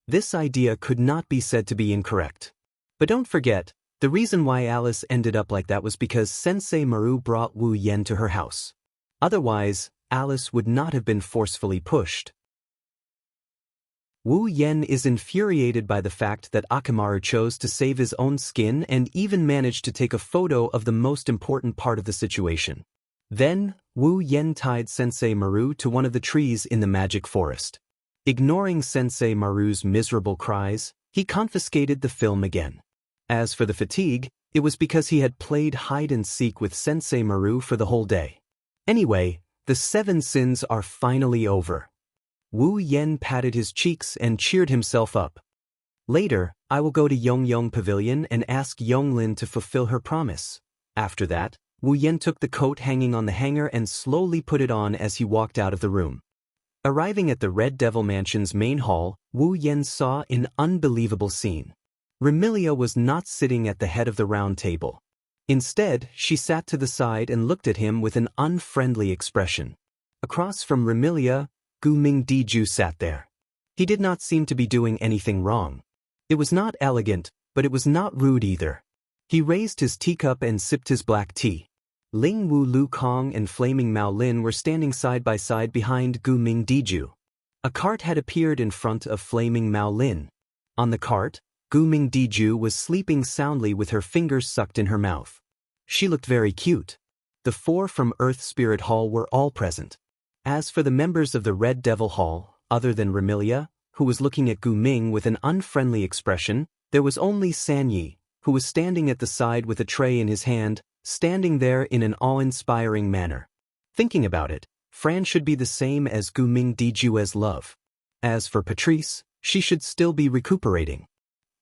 This idea could not be said to be incorrect. But don't forget, the reason why Alice ended up like that was because Sensei Maru brought Wu Yen to her house. Otherwise, Alice would not have been forcefully pushed. Wu Yen is infuriated by the fact that Akamaru chose to save his own skin and even managed to take a photo of the most important part of the situation. Then, Wu Yen tied Sensei Maru to one of the trees in the magic forest. Ignoring Sensei Maru's miserable cries, he confiscated the film again. As for the fatigue, it was because he had played hide-and-seek with Sensei Maru for the whole day. Anyway, the 7 sins are finally over. Wu Yen patted his cheeks and cheered himself up. Later, I will go to Yongyong Pavilion and ask Yonglin to fulfill her promise. After that, Wu Yen took the coat hanging on the hanger and slowly put it on as he walked out of the room. Arriving at the Red Devil Mansion's main hall, Wu Yen saw an unbelievable scene. Remilia was not sitting at the head of the round table. Instead, she sat to the side and looked at him with an unfriendly expression. Across from Remilia, Guming Diju sat there. He did not seem to be doing anything wrong. It was not elegant, but it was not rude either. He raised his teacup and sipped his black tea. Ling Wu Lu Kong and Flaming Mao Lin were standing side by side behind Guming Diju. A cart had appeared in front of Flaming Mao Lin. On the cart, Guming Diju was sleeping soundly with her fingers sucked in her mouth. She looked very cute. The 4 from Earth Spirit Hall were all present. As for the members of the Red Devil Hall, other than Remilia, who was looking at Guming with an unfriendly expression, there was only Sanyi, who was standing at the side with a tray in his hand, standing there in an awe-inspiring manner. Thinking about it, Fran should be the same as Guming Diju as love. As for Patrice, she should still be recuperating.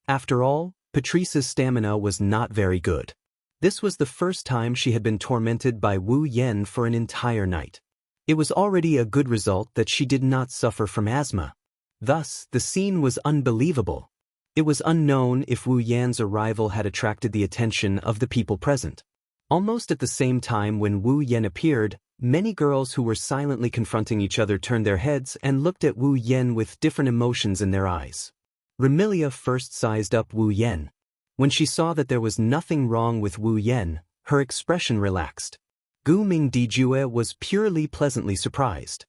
After all, Patrice's stamina was not very good. This was the first time she had been tormented by Wu Yen for an entire night. It was already a good result that she did not suffer from asthma. Thus, the scene was unbelievable. It was unknown if Wu Yan's arrival had attracted the attention of the people present. Almost at the same time when Wu Yen appeared, many girls who were silently confronting each other turned their heads and looked at Wu Yen with different emotions in their eyes. Remilia first sized up Wu Yen. When she saw that there was nothing wrong with Wu Yen, her expression relaxed. Guming Dijue was purely pleasantly surprised.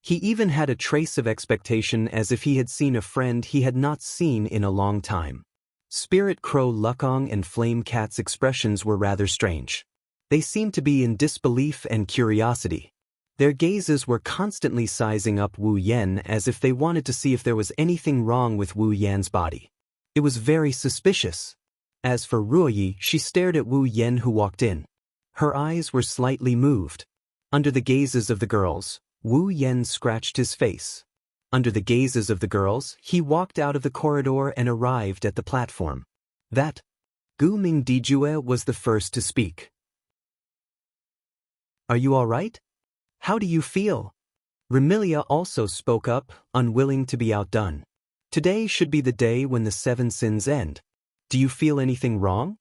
He even had a trace of expectation as if he had seen a friend he had not seen in a long time. Spirit Crow Lukong and Flame Cat's expressions were rather strange. They seemed to be in disbelief and curiosity. Their gazes were constantly sizing up Wu Yen as if they wanted to see if there was anything wrong with Wu Yan's body. It was very suspicious. As for Ruoyi, she stared at Wu Yen who walked in. Her eyes were slightly moved. Under the gazes of the girls, Wu Yen scratched his face. Under the gazes of the girls, he walked out of the corridor and arrived at the platform. That Guming Dijue was the first to speak. "Are you all right? How do you feel?" Remilia also spoke up, unwilling to be outdone. "Today should be the day when the 7 sins end. Do you feel anything wrong?"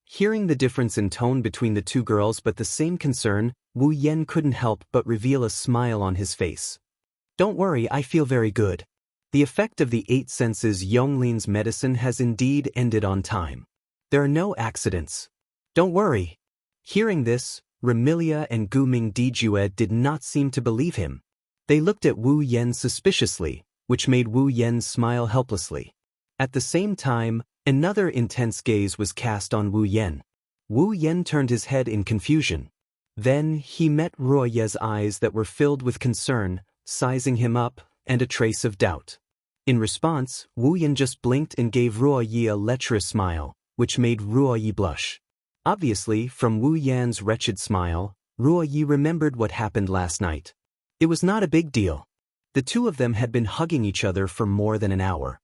Hearing the difference in tone between the two girls but the same concern, Wu Yen couldn't help but reveal a smile on his face. "Don't worry, I feel very good. The effect of the 8 senses Yonglin's medicine has indeed ended on time. There are no accidents. Don't worry." Hearing this, Remilia and Guming Dijue did not seem to believe him. They looked at Wu Yen suspiciously, which made Wu Yen smile helplessly. At the same time, another intense gaze was cast on Wu Yen. Wu Yen turned his head in confusion. Then he met Ruoye's eyes that were filled with concern, sizing him up, and a trace of doubt. In response, Wu Yen just blinked and gave Ruoye a lecherous smile, which made Ruoye blush. Obviously, from Wu Yan's wretched smile, Ruoye remembered what happened last night. It was not a big deal. The two of them had been hugging each other for more than an hour.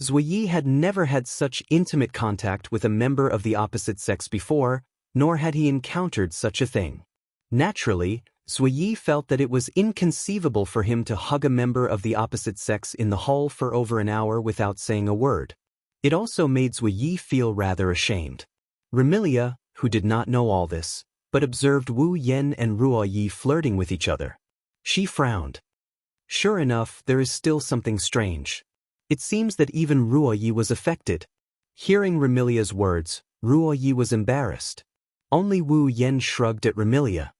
Zuoyi had never had such intimate contact with a member of the opposite sex before, nor had he encountered such a thing. Naturally, Zuoyi felt that it was inconceivable for him to hug a member of the opposite sex in the hall for over an hour without saying a word. It also made Zuoyi feel rather ashamed. Remilia, who did not know all this, but observed Wu Yen and Ruo Yi flirting with each other. She frowned. Sure enough, there is still something strange. It seems that even Ruo Yi was affected. Hearing Remilia's words, Ruo Yi was embarrassed. Only Wu Yen shrugged at Remilia.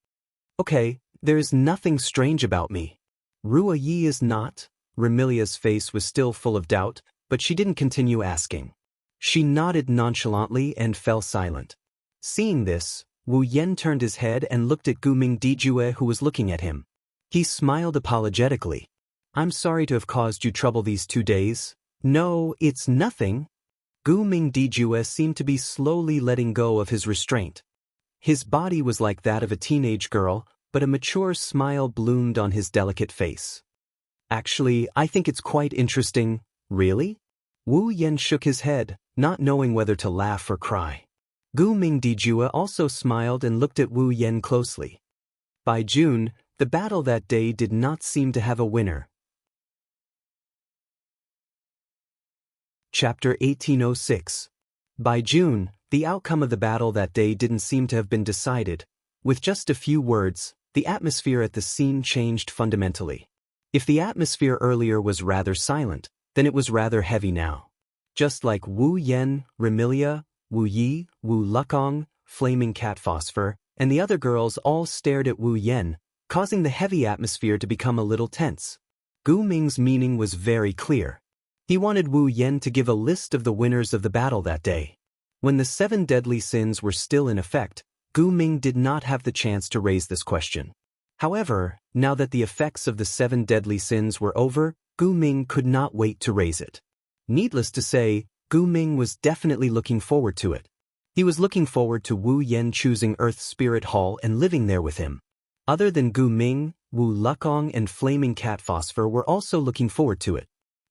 Okay, there is nothing strange about me. Ruo Yi is not. Remilia's face was still full of doubt, but she didn't continue asking. She nodded nonchalantly and fell silent. Seeing this, Wu Yen turned his head and looked at Guming Dijue, who was looking at him. He smiled apologetically. I'm sorry to have caused you trouble these 2 days. No, it's nothing. Guming Dijue seemed to be slowly letting go of his restraint. His body was like that of a teenage girl, but a mature smile bloomed on his delicate face. Actually, I think it's quite interesting. Really? Wu Yen shook his head, not knowing whether to laugh or cry. Guming Dijue also smiled and looked at Wu Yen closely. By June, the battle that day did not seem to have a winner. Chapter 1806. By June, the outcome of the battle that day didn't seem to have been decided. With just a few words, the atmosphere at the scene changed fundamentally. If the atmosphere earlier was rather silent, then it was rather heavy now. Just like Wu Yen, Remilia, Wu Yi, Wu Lukong, Flaming Cat Phosphor, and the other girls all stared at Wu Yen, causing the heavy atmosphere to become a little tense. Gu Ming's meaning was very clear. He wanted Wu Yen to give a list of the winners of the battle that day. When the 7 deadly sins were still in effect, Gu Ming did not have the chance to raise this question. However, now that the effects of the 7 deadly sins were over, Gu Ming could not wait to raise it. Needless to say, Gu Ming was definitely looking forward to it. He was looking forward to Wu Yen choosing Earth Spirit Hall and living there with him. Other than Gu Ming, Wu Lukong and Flaming Cat Phosphor were also looking forward to it.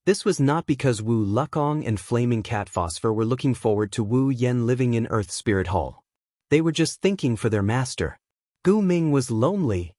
This was not because Wu Lukong and Flaming Cat Phosphor were looking forward to Wu Yen living in Earth Spirit Hall. They were just thinking for their master. Gu Ming was lonely.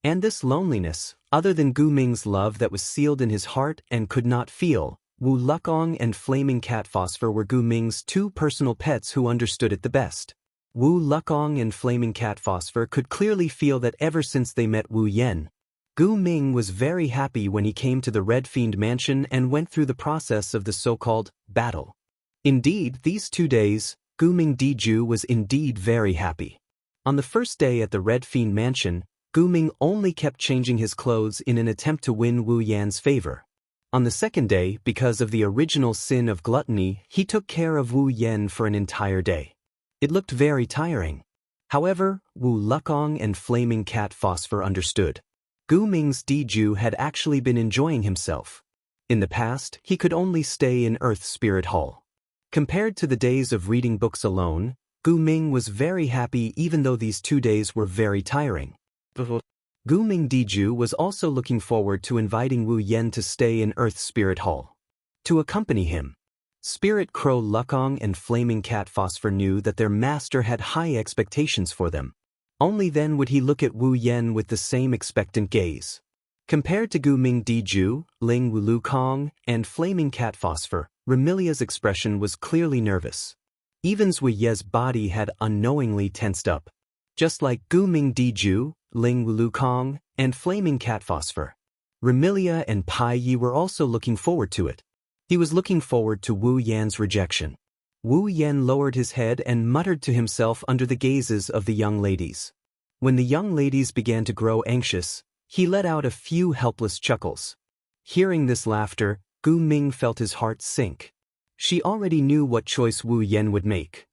And this loneliness, other than Gu Ming's love that was sealed in his heart and could not feel, Wu Lukong and Flaming Cat Phosphor were Gu Ming's 2 personal pets who understood it the best. Wu Lukong and Flaming Cat Phosphor could clearly feel that ever since they met Wu Yen. Gu Ming was very happy when he came to the Red Fiend Mansion and went through the process of the so-called battle. Indeed, these 2 days, Guming Diju was indeed very happy. On the first day at the Red Fiend Mansion, Gu Ming only kept changing his clothes in an attempt to win Wu Yan's favor. On the second day, because of the original sin of gluttony, he took care of Wu Yen for an entire day. It looked very tiring. However, Wu Lukong and Flaming Cat Phosphor understood. Gu Ming's Diju had actually been enjoying himself. In the past, he could only stay in Earth Spirit Hall. Compared to the days of reading books alone, Gu Ming was very happy even though these 2 days were very tiring. Gu Ming Diju was also looking forward to inviting Wu Yen to stay in Earth Spirit Hall. To accompany him. Spirit Crow Lukong and Flaming Cat Phosphor knew that their master had high expectations for them. Only then would he look at Wu Yen with the same expectant gaze. Compared to Gu Ming Diju, Ling Wu Lukong, and Flaming Cat Phosphor, Remilia's expression was clearly nervous. Even Zui Ye's body had unknowingly tensed up. Just like Gu Ming Diju, Ling Wu Lukong, and Flaming Cat Phosphor. Remilia and Pai Yi were also looking forward to it. He was looking forward to Wu Yan's rejection. Wu Yan lowered his head and muttered to himself under the gazes of the young ladies. When the young ladies began to grow anxious, he let out a few helpless chuckles. Hearing this laughter, Gu Ming felt his heart sink. She already knew what choice Wu Yan would make.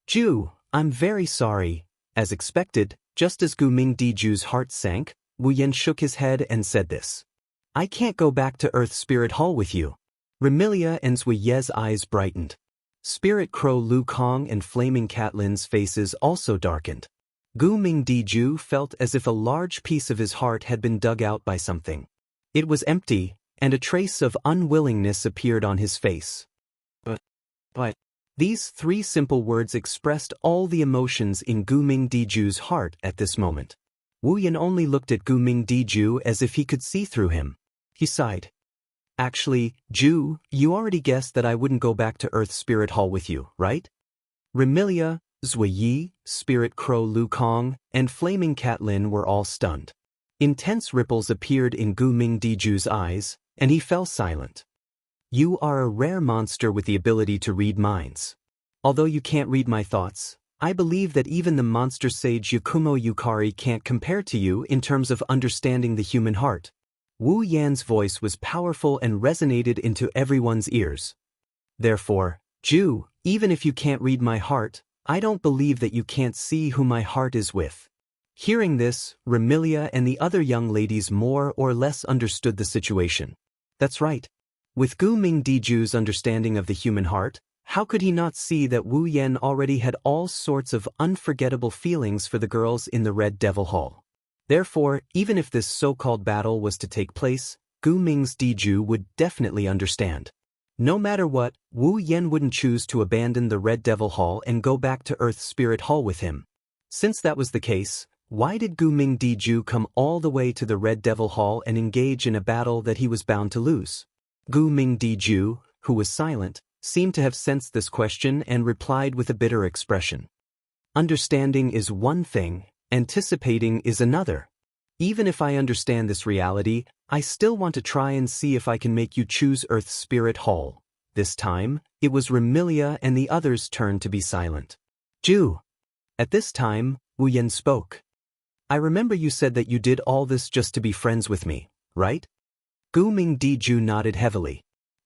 Ju, I'm very sorry. As expected, just as Gu Ming Diju's heart sank, Wu Yan shook his head and said this. I can't go back to Earth Spirit Hall with you. Remilia and Zui Ye's eyes brightened. Spirit Crow Lu Kong and Flaming Cat Lin's faces also darkened. Gu Ming Diju felt as if a large piece of his heart had been dug out by something. It was empty, and a trace of unwillingness appeared on his face. But, these 3 simple words expressed all the emotions in Gu Ming Diju's heart at this moment. Wu Yan only looked at Gu Ming Diju as if he could see through him. He sighed. Actually, Ju, you already guessed that I wouldn't go back to Earth Spirit Hall with you, right? Remilia, Zui, Spirit Crow Lu Kong, and Flaming Cat Lin were all stunned. Intense ripples appeared in Gu Mingdiju's eyes, and he fell silent. You are a rare monster with the ability to read minds. Although you can't read my thoughts, I believe that even the monster sage Yakumo Yukari can't compare to you in terms of understanding the human heart. Wu Yan's voice was powerful and resonated into everyone's ears. Therefore, Ju, even if you can't read my heart, I don't believe that you can't see who my heart is with. Hearing this, Remilia and the other young ladies more or less understood the situation. That's right. With Gu Mingdiju's understanding of the human heart, how could he not see that Wu Yan already had all sorts of unforgettable feelings for the girls in the Red Devil Hall? Therefore, even if this so-called battle was to take place, Gu Mingdiju would definitely understand. No matter what, Wu Yan wouldn't choose to abandon the Red Devil Hall and go back to Earth Spirit Hall with him. Since that was the case, why did Gu Mingdiju come all the way to the Red Devil Hall and engage in a battle that he was bound to lose? Gu Mingdiju, who was silent, seemed to have sensed this question and replied with a bitter expression. Understanding is one thing, anticipating is another. Even if I understand this reality, I still want to try and see if I can make you choose Earth Spirit Hall. This time, it was Remilia and the others' turn to be silent. Ju. At this time, Wu Yan spoke. I remember you said that you did all this just to be friends with me, right? Gu Mingdiju nodded heavily.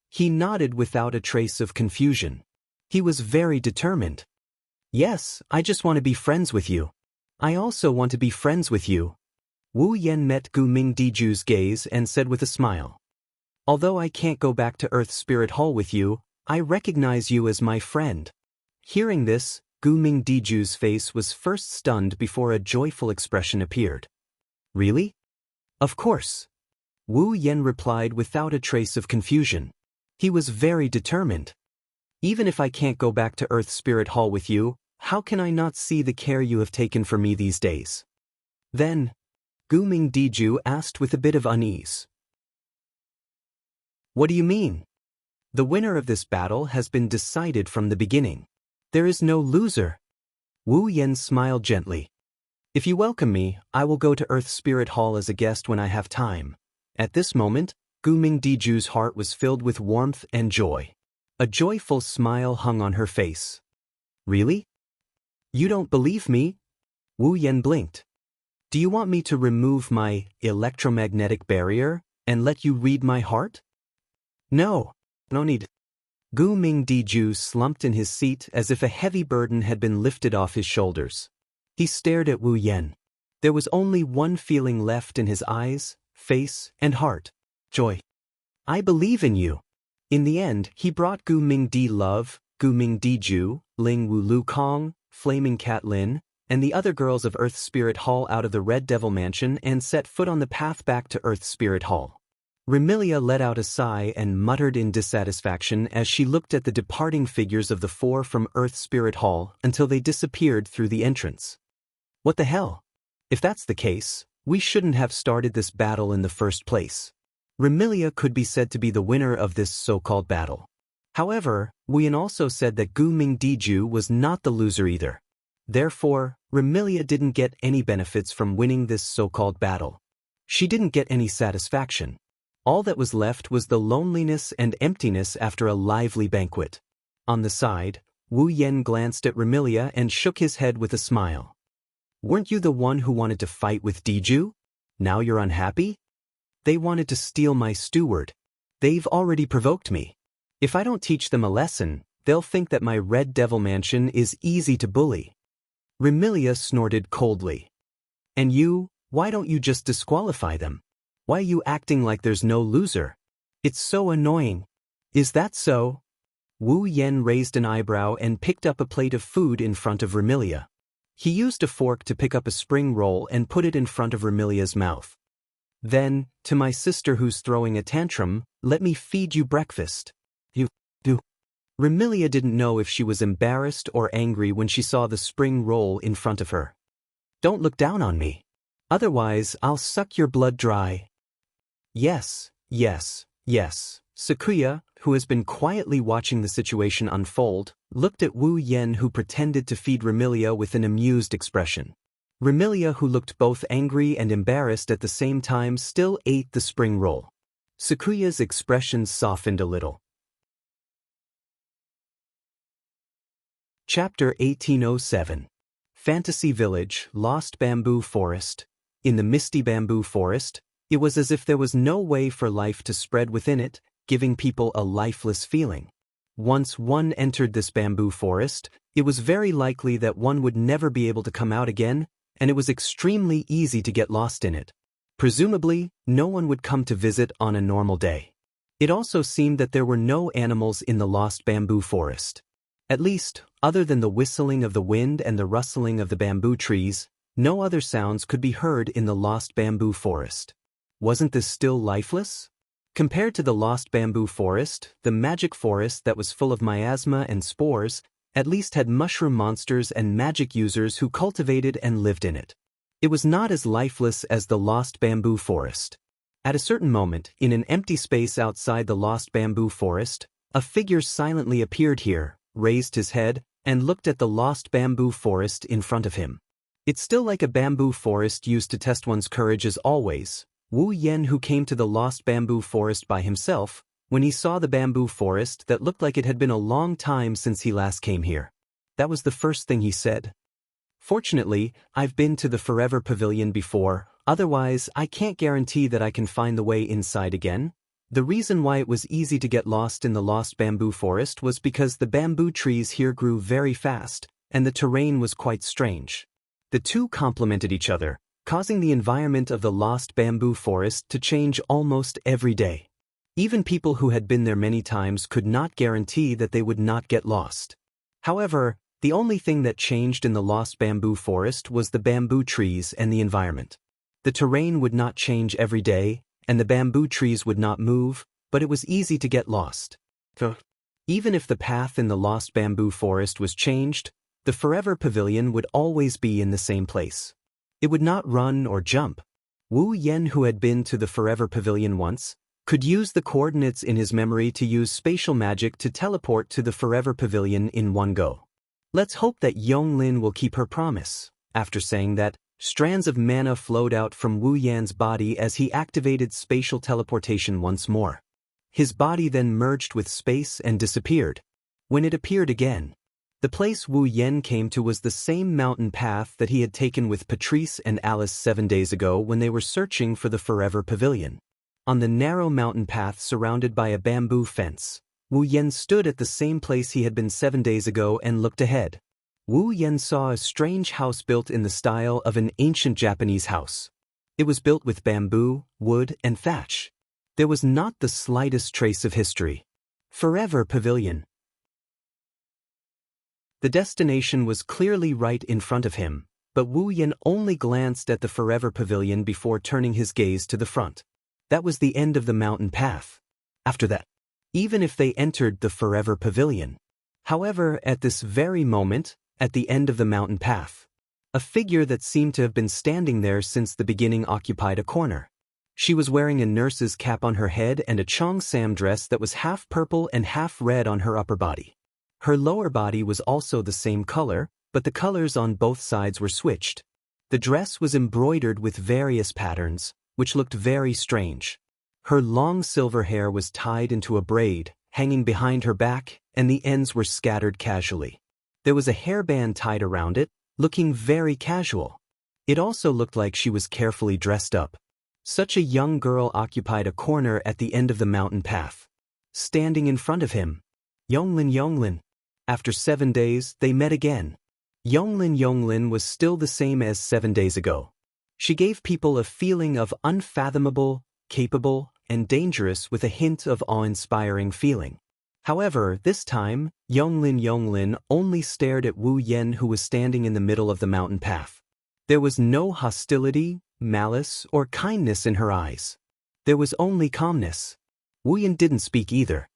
He nodded without a trace of confusion. He was very determined. Yes, I just want to be friends with you. I also want to be friends with you. Wu Yan met Gu Mingdiju's gaze and said with a smile. Although I can't go back to Earth Spirit Hall with you, I recognize you as my friend. Hearing this, Gu Mingdiju's face was first stunned before a joyful expression appeared. Really? Of course. Wu Yan replied without a trace of confusion. He was very determined. Even if I can't go back to Earth Spirit Hall with you, how can I not see the care you have taken for me these days? Then, Gu Mingdiju asked with a bit of unease. What do you mean? The winner of this battle has been decided from the beginning. There is no loser. Wu Yan smiled gently. If you welcome me, I will go to Earth Spirit Hall as a guest when I have time. At this moment, Gu Mingdiju's heart was filled with warmth and joy. A joyful smile hung on her face. Really? You don't believe me? Wu Yan blinked. Do you want me to remove my electromagnetic barrier and let you read my heart? No need. Gu Mingdiju slumped in his seat as if a heavy burden had been lifted off his shoulders. He stared at Wu Yan. There was only one feeling left in his eyes, face, and heart. Joy. I believe in you. In the end, he brought Gu Mingdiju, Ling Wu Lu Kong, Flaming Cat Lin, and the other girls of Earth Spirit Hall out of the Red Devil Mansion and set foot on the path back to Earth Spirit Hall. Remilia let out a sigh and muttered in dissatisfaction as she looked at the departing figures of the four from Earth Spirit Hall until they disappeared through the entrance. What the hell? If that's the case, we shouldn't have started this battle in the first place. Remilia could be said to be the winner of this so-called battle. However, Wu Yan also said that Gu Mingdiju was not the loser either. Therefore, Remilia didn't get any benefits from winning this so-called battle. She didn't get any satisfaction. All that was left was the loneliness and emptiness after a lively banquet. On the side, Wu Yan glanced at Remilia and shook his head with a smile. Weren't you the one who wanted to fight with Diju? Now you're unhappy? They wanted to steal my steward. They've already provoked me. If I don't teach them a lesson, they'll think that my Red Devil Mansion is easy to bully. Remilia snorted coldly. And you, why don't you just disqualify them? Why are you acting like there's no loser? It's so annoying. Is that so? Wu Yan raised an eyebrow and picked up a plate of food in front of Remilia. He used a fork to pick up a spring roll and put it in front of Remilia's mouth. Then, to my sister who's throwing a tantrum, let me feed you breakfast. You do. Remilia didn't know if she was embarrassed or angry when she saw the spring roll in front of her. Don't look down on me. Otherwise, I'll suck your blood dry. Yes, yes, yes. Sakuya, who has been quietly watching the situation unfold, looked at Wu Yen, who pretended to feed Remilia with an amused expression. Remilia, who looked both angry and embarrassed at the same time, still ate the spring roll. Sakuya's expression softened a little. Chapter 1807. Fantasy Village, Lost Bamboo Forest. In the misty bamboo forest, it was as if there was no way for life to spread within it, giving people a lifeless feeling. Once one entered this bamboo forest, it was very likely that one would never be able to come out again, and it was extremely easy to get lost in it. Presumably, no one would come to visit on a normal day. It also seemed that there were no animals in the lost bamboo forest. At least, other than the whistling of the wind and the rustling of the bamboo trees, no other sounds could be heard in the lost bamboo forest. Wasn't this still lifeless? Compared to the lost bamboo forest, the magic forest that was full of miasma and spores at least had mushroom monsters and magic users who cultivated and lived in it. It was not as lifeless as the lost bamboo forest. At a certain moment, in an empty space outside the lost bamboo forest, a figure silently appeared here, raised his head, and looked at the lost bamboo forest in front of him. It's still like a bamboo forest used to test one's courage as always. Wu Yen, who came to the lost bamboo forest by himself, when he saw the bamboo forest that looked like it had been a long time since he last came here. That was the first thing he said. Fortunately, I've been to the Forever Pavilion before, otherwise I can't guarantee that I can find the way inside again. The reason why it was easy to get lost in the lost bamboo forest was because the bamboo trees here grew very fast, and the terrain was quite strange. The two complemented each other, causing the environment of the lost bamboo forest to change almost every day. Even people who had been there many times could not guarantee that they would not get lost. However, the only thing that changed in the lost bamboo forest was the bamboo trees and the environment. The terrain would not change every day, and the bamboo trees would not move, but it was easy to get lost. Even if the path in the lost bamboo forest was changed, the Forever Pavilion would always be in the same place. It would not run or jump. Wu Yen, who had been to the Forever Pavilion once, could use the coordinates in his memory to use spatial magic to teleport to the Forever Pavilion in one go. Let's hope that Yonglin will keep her promise. After saying that, strands of mana flowed out from Wu Yan's body as he activated spatial teleportation once more. His body then merged with space and disappeared. When it appeared again, the place Wu Yen came to was the same mountain path that he had taken with Patrice and Alice 7 days ago when they were searching for the Forever Pavilion. On the narrow mountain path surrounded by a bamboo fence, Wu Yen stood at the same place he had been 7 days ago and looked ahead. Wu Yen saw a strange house built in the style of an ancient Japanese house. It was built with bamboo, wood, and thatch. There was not the slightest trace of history. Forever Pavilion. The destination was clearly right in front of him, but Wu Yen only glanced at the Forever Pavilion before turning his gaze to the front. That was the end of the mountain path. After that, even if they entered the Forever Pavilion. However, at this very moment, at the end of the mountain path, a figure that seemed to have been standing there since the beginning occupied a corner. She was wearing a nurse's cap on her head and a cheongsam dress that was half purple and half red on her upper body. Her lower body was also the same color, but the colors on both sides were switched. The dress was embroidered with various patterns, which looked very strange. Her long silver hair was tied into a braid, hanging behind her back, and the ends were scattered casually. There was a hairband tied around it, looking very casual. It also looked like she was carefully dressed up. Such a young girl occupied a corner at the end of the mountain path. Standing in front of him, Yonglin. After 7 days, they met again. Yonglin was still the same as 7 days ago. She gave people a feeling of unfathomable, capable, and dangerous with a hint of awe-inspiring feeling. However, this time, Yonglin only stared at Wu Yen, who was standing in the middle of the mountain path. There was no hostility, malice, or kindness in her eyes. There was only calmness. Wu Yen didn't speak either.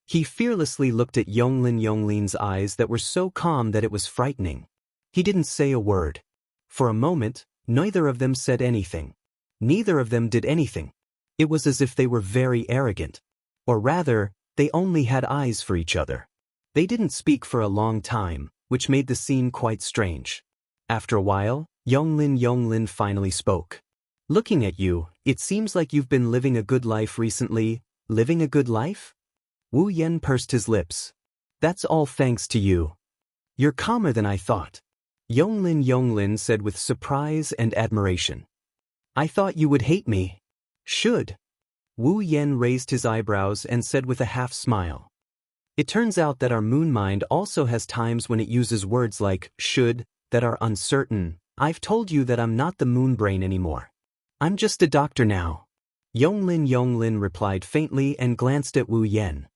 He fearlessly looked at Yonglin's eyes that were so calm that it was frightening. He didn't say a word. For a moment, neither of them said anything. Neither of them did anything. It was as if they were very arrogant. Or rather, They only had eyes for each other. They didn't speak for a long time, which made the scene quite strange. After a while, Yonglin finally spoke. Looking at you, it seems like you've been living a good life recently. Living a good life? Wu Yen pursed his lips. That's all thanks to you. You're calmer than I thought. Yonglin said with surprise and admiration. I thought you would hate me. Should? Wu Yen raised his eyebrows and said with a half-smile. It turns out that our moon mind also has times when it uses words like should that are uncertain. I've told you that I'm not the moon brain anymore. I'm just a doctor now. Yonglin replied faintly and glanced at Wu Yen.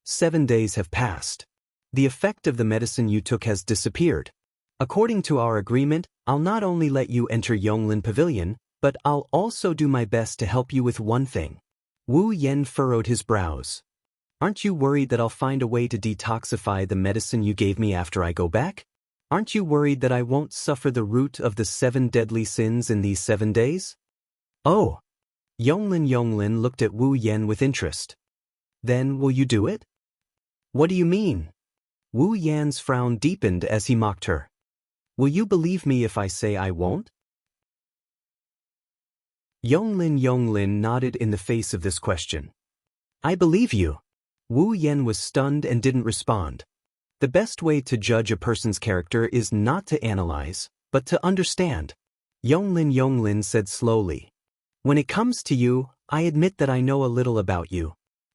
7 days have passed. The effect of the medicine you took has disappeared. According to our agreement, I'll not only let you enter Yonglin Pavilion, but I'll also do my best to help you with one thing. Wu Yen furrowed his brows. Aren't you worried that I'll find a way to detoxify the medicine you gave me after I go back? Aren't you worried that I won't suffer the root of the 7 deadly sins in these 7 days? Oh. Yonglin looked at Wu Yen with interest. Then will you do it? What do you mean? Wu Yan's frown deepened as he mocked her. Will you believe me if I say I won't? Yonglin nodded in the face of this question. I believe you. Wu Yen was stunned and didn't respond. The best way to judge a person's character is not to analyze, but to understand. Yonglin said slowly. When it comes to you, I admit that I know a little about you.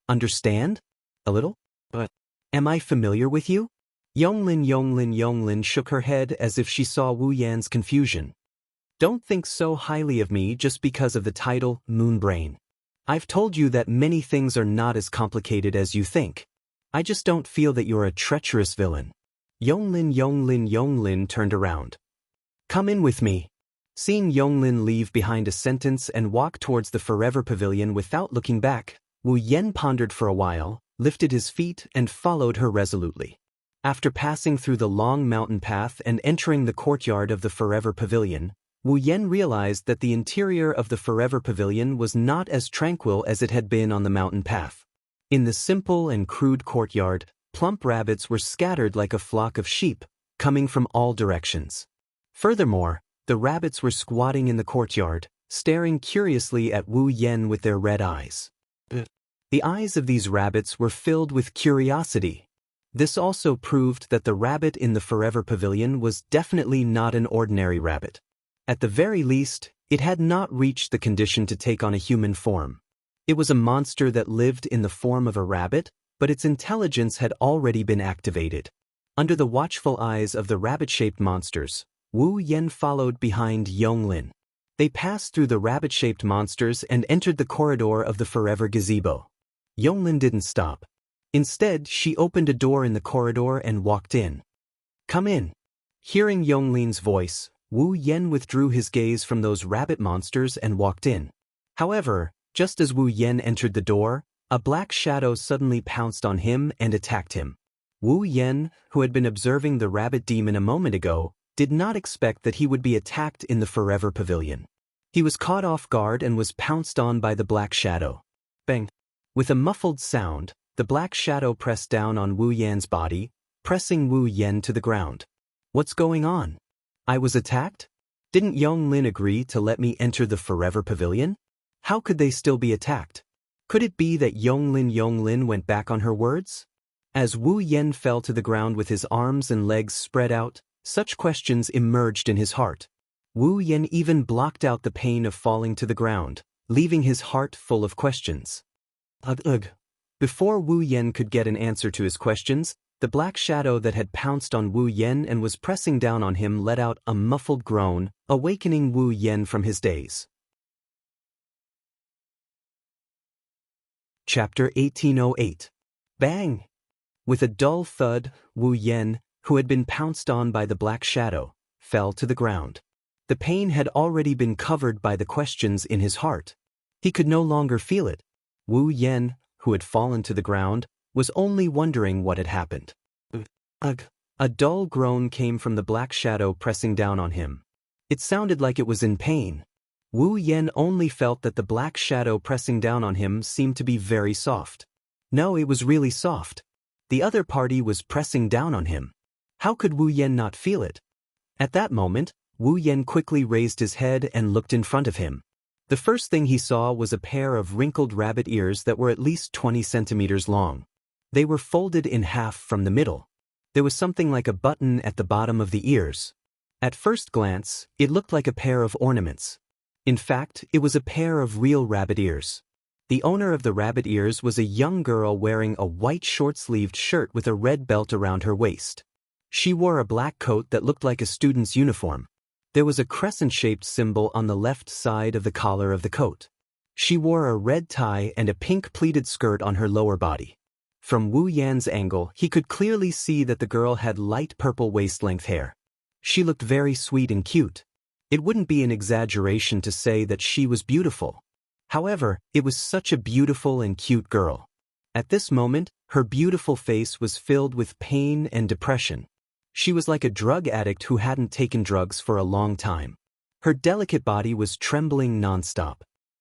Understand? A little? But am I familiar with you? Yonglin shook her head as if she saw Wu Yan's confusion. Don't think so highly of me just because of the title Moon Brain. I've told you that many things are not as complicated as you think. I just don't feel that you're a treacherous villain. Yonglin turned around. Come in with me. Seeing Yonglin leave behind a sentence and walk towards the Forever Pavilion without looking back, Wu Yen pondered for a while, lifted his feet and followed her resolutely. After passing through the long mountain path and entering the courtyard of the Forever Pavilion, Wu Yen realized that the interior of the Forever Pavilion was not as tranquil as it had been on the mountain path. In the simple and crude courtyard, plump rabbits were scattered like a flock of sheep, coming from all directions. Furthermore, the rabbits were squatting in the courtyard, staring curiously at Wu Yen with their red eyes. The eyes of these rabbits were filled with curiosity. This also proved that the rabbit in the Forever Pavilion was definitely not an ordinary rabbit. At the very least, it had not reached the condition to take on a human form. It was a monster that lived in the form of a rabbit, but its intelligence had already been activated. Under the watchful eyes of the rabbit-shaped monsters, Wu Yen followed behind Yonglin. They passed through the rabbit-shaped monsters and entered the corridor of the Forever Gazebo. Yonglin didn't stop. Instead, she opened a door in the corridor and walked in. Come in. Hearing Yonglin's voice, Wu Yen withdrew his gaze from those rabbit monsters and walked in. However, just as Wu Yen entered the door, a black shadow suddenly pounced on him and attacked him. Wu Yen, who had been observing the rabbit demon a moment ago, did not expect that he would be attacked in the Forever Pavilion. He was caught off guard and was pounced on by the black shadow. Bang! With a muffled sound, the black shadow pressed down on Wu Yan's body, pressing Wu Yen to the ground. What's going on? I was attacked? Didn't Yonglin agree to let me enter the Forever Pavilion? How could they still be attacked? Could it be that Yonglin went back on her words? As Wu Yen fell to the ground with his arms and legs spread out, such questions emerged in his heart. Wu Yen even blocked out the pain of falling to the ground, leaving his heart full of questions. Ugh. Before Wu Yen could get an answer to his questions, the black shadow that had pounced on Wu Yen and was pressing down on him let out a muffled groan, awakening Wu Yen from his daze. Chapter 1808. Bang! With a dull thud, Wu Yen, who had been pounced on by the black shadow, fell to the ground. The pain had already been covered by the questions in his heart. He could no longer feel it. Wu Yen, who had fallen to the ground, was only wondering what had happened. Ugh! A dull groan came from the black shadow pressing down on him. It sounded like it was in pain. Wu Yen only felt that the black shadow pressing down on him seemed to be very soft. No, it was really soft. The other party was pressing down on him. How could Wu Yan not feel it? At that moment, Wu Yan quickly raised his head and looked in front of him. The first thing he saw was a pair of wrinkled rabbit ears that were at least 20 centimeters long. They were folded in half from the middle. There was something like a button at the bottom of the ears. At first glance, it looked like a pair of ornaments. In fact, it was a pair of real rabbit ears. The owner of the rabbit ears was a young girl wearing a white short-sleeved shirt with a red belt around her waist. She wore a black coat that looked like a student's uniform. There was a crescent-shaped symbol on the left side of the collar of the coat. She wore a red tie and a pink pleated skirt on her lower body. From Wu Yan's angle, he could clearly see that the girl had light purple waist-length hair. She looked very sweet and cute. It wouldn't be an exaggeration to say that she was beautiful. However, it was such a beautiful and cute girl. At this moment, her beautiful face was filled with pain and depression. She was like a drug addict who hadn't taken drugs for a long time. Her delicate body was trembling nonstop.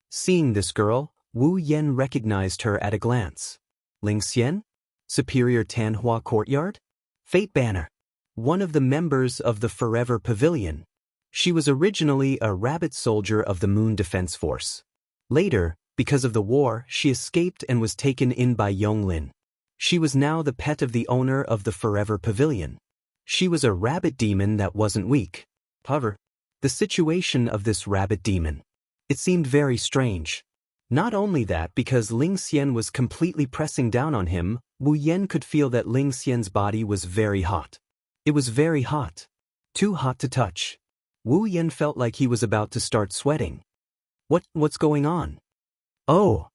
Seeing this girl, Wu Yan recognized her at a glance. Ling Xian? Superior Tanhua Courtyard? Fate Banner. One of the members of the Forever Pavilion. She was originally a rabbit soldier of the Moon Defense Force. Later, because of the war, she escaped and was taken in by Yonglin. She was now the pet of the owner of the Forever Pavilion. She was a rabbit demon that wasn't weak. However, the situation of this rabbit demon. It seemed very strange. Not only that, because Ling Xian was completely pressing down on him, Wu Yan could feel that Ling Xian's body was very hot. It was very hot. Too hot to touch. Wu Yan felt like he was about to start sweating. What's going on? Oh!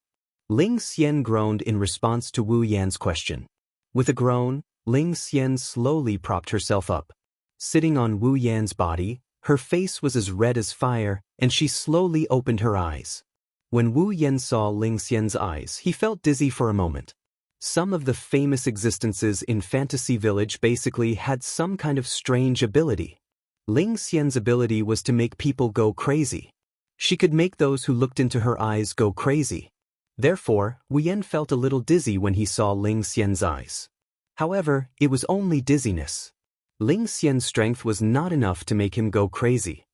Ling Xian groaned in response to Wu Yan's question. With a groan, Ling Xian slowly propped herself up. Sitting on Wu Yan's body, her face was as red as fire, and she slowly opened her eyes. When Wu Yan saw Ling Xian's eyes, he felt dizzy for a moment. Some of the famous existences in Fantasy Village basically had some kind of strange ability. Ling Xian's ability was to make people go crazy. She could make those who looked into her eyes go crazy. Therefore, Wu Yan felt a little dizzy when he saw Ling Xian's eyes. However, it was only dizziness. Ling Xian's strength was not enough to make him go crazy.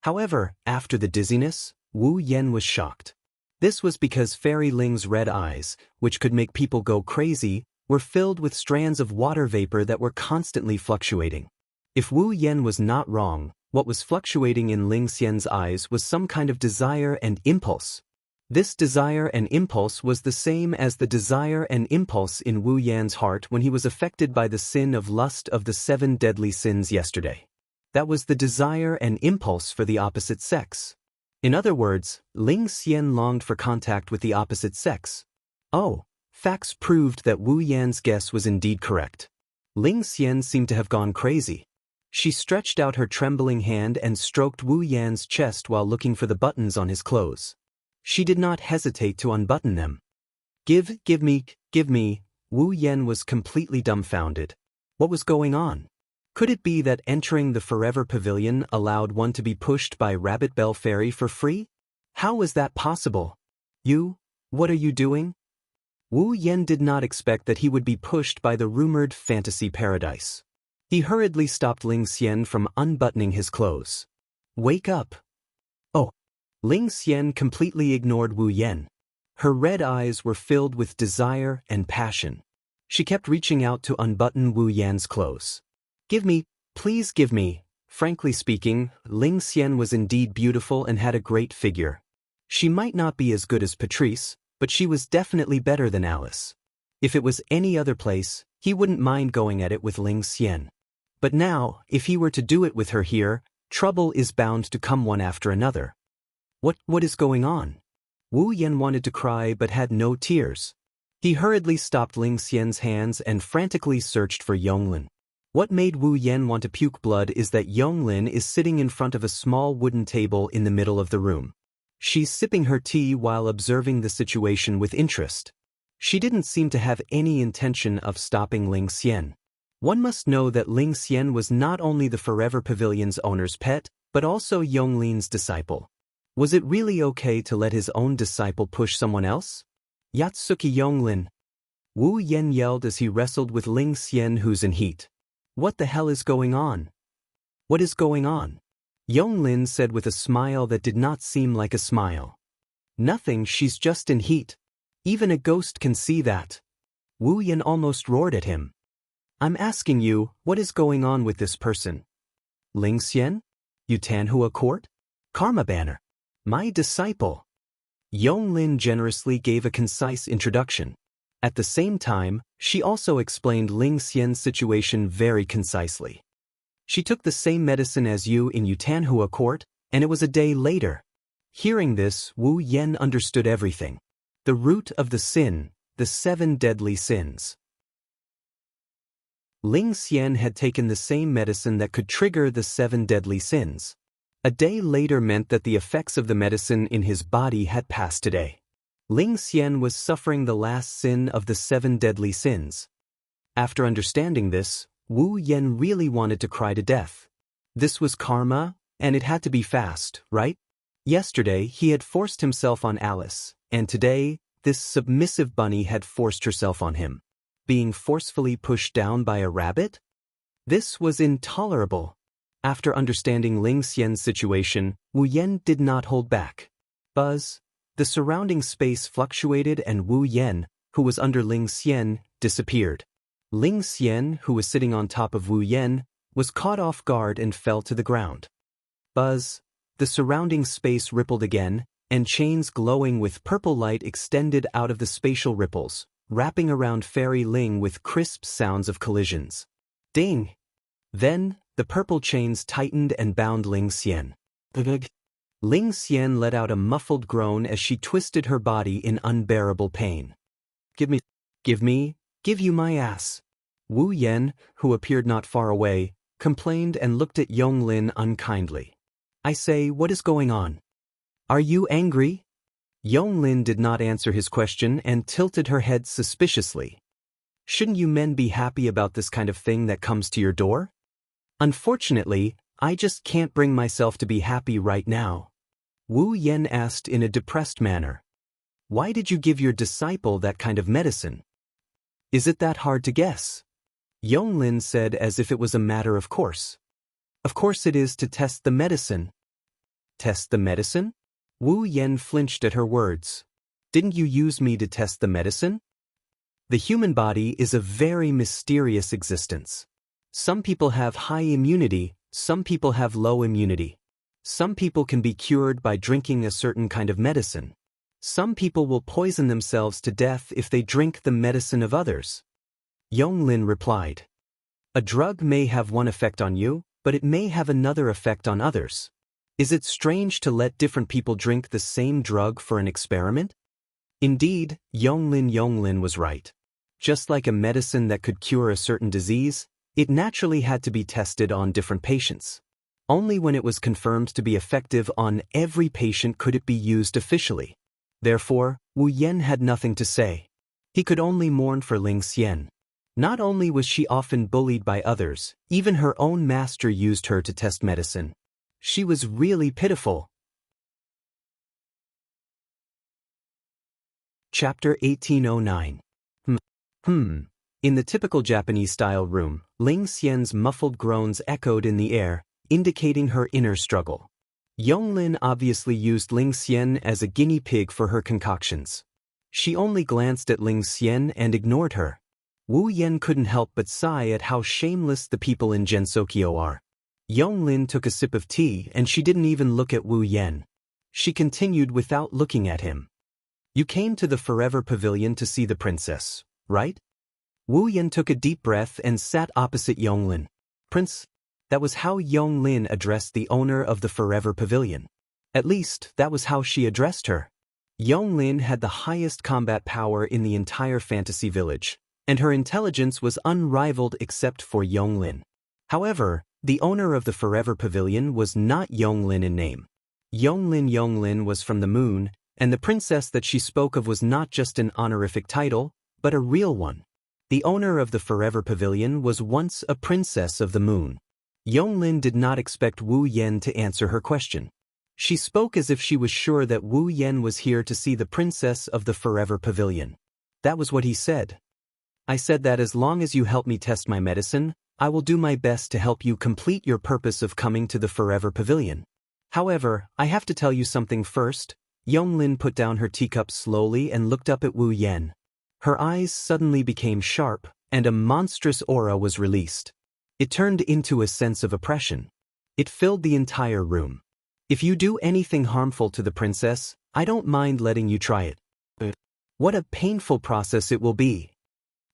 However, after the dizziness, Wu Yan was shocked. This was because Fairy Ling's red eyes, which could make people go crazy, were filled with strands of water vapor that were constantly fluctuating. If Wu Yan was not wrong, what was fluctuating in Ling Xian's eyes was some kind of desire and impulse. This desire and impulse was the same as the desire and impulse in Wu Yan's heart when he was affected by the sin of lust of the 7 deadly sins yesterday. That was the desire and impulse for the opposite sex. In other words, Ling Xian longed for contact with the opposite sex. Oh, facts proved that Wu Yan's guess was indeed correct. Ling Xian seemed to have gone crazy. She stretched out her trembling hand and stroked Wu Yan's chest while looking for the buttons on his clothes. She did not hesitate to unbutton them. Give me. Wu Yan was completely dumbfounded. What was going on? Could it be that entering the Forever Pavilion allowed one to be pushed by Rabbit Bell Fairy for free? How was that possible? What are you doing? Wu Yan did not expect that he would be pushed by the rumored fantasy paradise. He hurriedly stopped Ling Xian from unbuttoning his clothes. Wake up! Oh! Ling Xian completely ignored Wu Yan. Her red eyes were filled with desire and passion. She kept reaching out to unbutton Wu Yan's clothes. Give me, please give me. Frankly speaking, Ling Xian was indeed beautiful and had a great figure. She might not be as good as Patrice, but she was definitely better than Alice. If it was any other place, he wouldn't mind going at it with Ling Xian. But now, if he were to do it with her here, trouble is bound to come one after another. What is going on? Wu Yan wanted to cry but had no tears. He hurriedly stopped Ling Xian's hands and frantically searched for Yonglin. What made Wu Yan want to puke blood is that Yonglin is sitting in front of a small wooden table in the middle of the room. She's sipping her tea while observing the situation with interest. She didn't seem to have any intention of stopping Ling Xian. One must know that Ling Xian was not only the Forever Pavilion's owner's pet, but also Yonglin's disciple. Was it really okay to let his own disciple push someone else? Yatsuki Yonglin. Wu Yan yelled as he wrestled with Ling Xian, who's in heat. What the hell is going on? What is going on? Yonglin said with a smile that did not seem like a smile. Nothing, she's just in heat. Even a ghost can see that. Wu Yan almost roared at him. I'm asking you, what is going on with this person? Ling Xian? Yutanhua Court? Karma Banner. My disciple. Yonglin generously gave a concise introduction. At the same time, she also explained Ling Xian's situation very concisely. She took the same medicine as you in Yutanhua Court, and it was a day later. Hearing this, Wu Yan understood everything. The root of the sin, the 7 deadly sins. Ling Xian had taken the same medicine that could trigger the 7 deadly sins. A day later meant that the effects of the medicine in his body had passed today. Ling Xian was suffering the last sin of the 7 deadly sins. After understanding this, Wu Yan really wanted to cry to death. This was karma, and it had to be fast, right? Yesterday, he had forced himself on Alice, and today, this submissive bunny had forced herself on him. Being forcefully pushed down by a rabbit? This was intolerable. After understanding Ling Xian's situation, Wu Yan did not hold back. Buzz. The surrounding space fluctuated and Wu Yan, who was under Ling Xian, disappeared. Ling Xian, who was sitting on top of Wu Yan, was caught off guard and fell to the ground. Buzz. The surrounding space rippled again, and chains glowing with purple light extended out of the spatial ripples, wrapping around Fairy Ling with crisp sounds of collisions. Ding! Then, the purple chains tightened and bound Ling Xian. Ling Xian let out a muffled groan as she twisted her body in unbearable pain. Give you my ass. Wu Yan, who appeared not far away, complained and looked at Yonglin unkindly. I say, what is going on? Are you angry? Yonglin did not answer his question and tilted her head suspiciously. Shouldn't you men be happy about this kind of thing that comes to your door? Unfortunately, I just can't bring myself to be happy right now. Wu Yan asked in a depressed manner. Why did you give your disciple that kind of medicine? Is it that hard to guess? Yonglin said as if it was a matter of course. Of course it is to test the medicine. Test the medicine? Wu Yan flinched at her words. Didn't you use me to test the medicine? The human body is a very mysterious existence. Some people have high immunity, some people have low immunity. Some people can be cured by drinking a certain kind of medicine. Some people will poison themselves to death if they drink the medicine of others. Yonglin replied. A drug may have one effect on you, but it may have another effect on others. Is it strange to let different people drink the same drug for an experiment? Indeed, Yonglin was right. Just like a medicine that could cure a certain disease, it naturally had to be tested on different patients. Only when it was confirmed to be effective on every patient could it be used officially. Therefore, Wu Yan had nothing to say. He could only mourn for Ling Xian. Not only was she often bullied by others, even her own master used her to test medicine. She was really pitiful. Chapter 1809. In the typical Japanese-style room, Ling Xian's muffled groans echoed in the air, indicating her inner struggle. Yonglin obviously used Ling Xian as a guinea pig for her concoctions. She only glanced at Ling Xian and ignored her. Wu Yan couldn't help but sigh at how shameless the people in Gensokyo are. Yonglin took a sip of tea and she didn't even look at Wu Yan. She continued without looking at him. You came to the Forever Pavilion to see the princess, right? Wu Yan took a deep breath and sat opposite Yonglin. Prince? That was how Yonglin addressed the owner of the Forever Pavilion. At least, that was how she addressed her. Yonglin had the highest combat power in the entire fantasy village, and her intelligence was unrivaled except for Yonglin. However, the owner of the Forever Pavilion was not Yonglin in name. Yonglin was from the moon, and the princess that she spoke of was not just an honorific title, but a real one. The owner of the Forever Pavilion was once a princess of the moon. Yonglin did not expect Wu Yan to answer her question. She spoke as if she was sure that Wu Yen was here to see the princess of the Forever Pavilion. That was what he said. I said that as long as you help me test my medicine, I will do my best to help you complete your purpose of coming to the Forever Pavilion. However, I have to tell you something first. Yonglin put down her teacup slowly and looked up at Wu Yen. Her eyes suddenly became sharp, and a monstrous aura was released. It turned into a sense of oppression. It filled the entire room. If you do anything harmful to the princess, I don't mind letting you try it. But what a painful process it will be.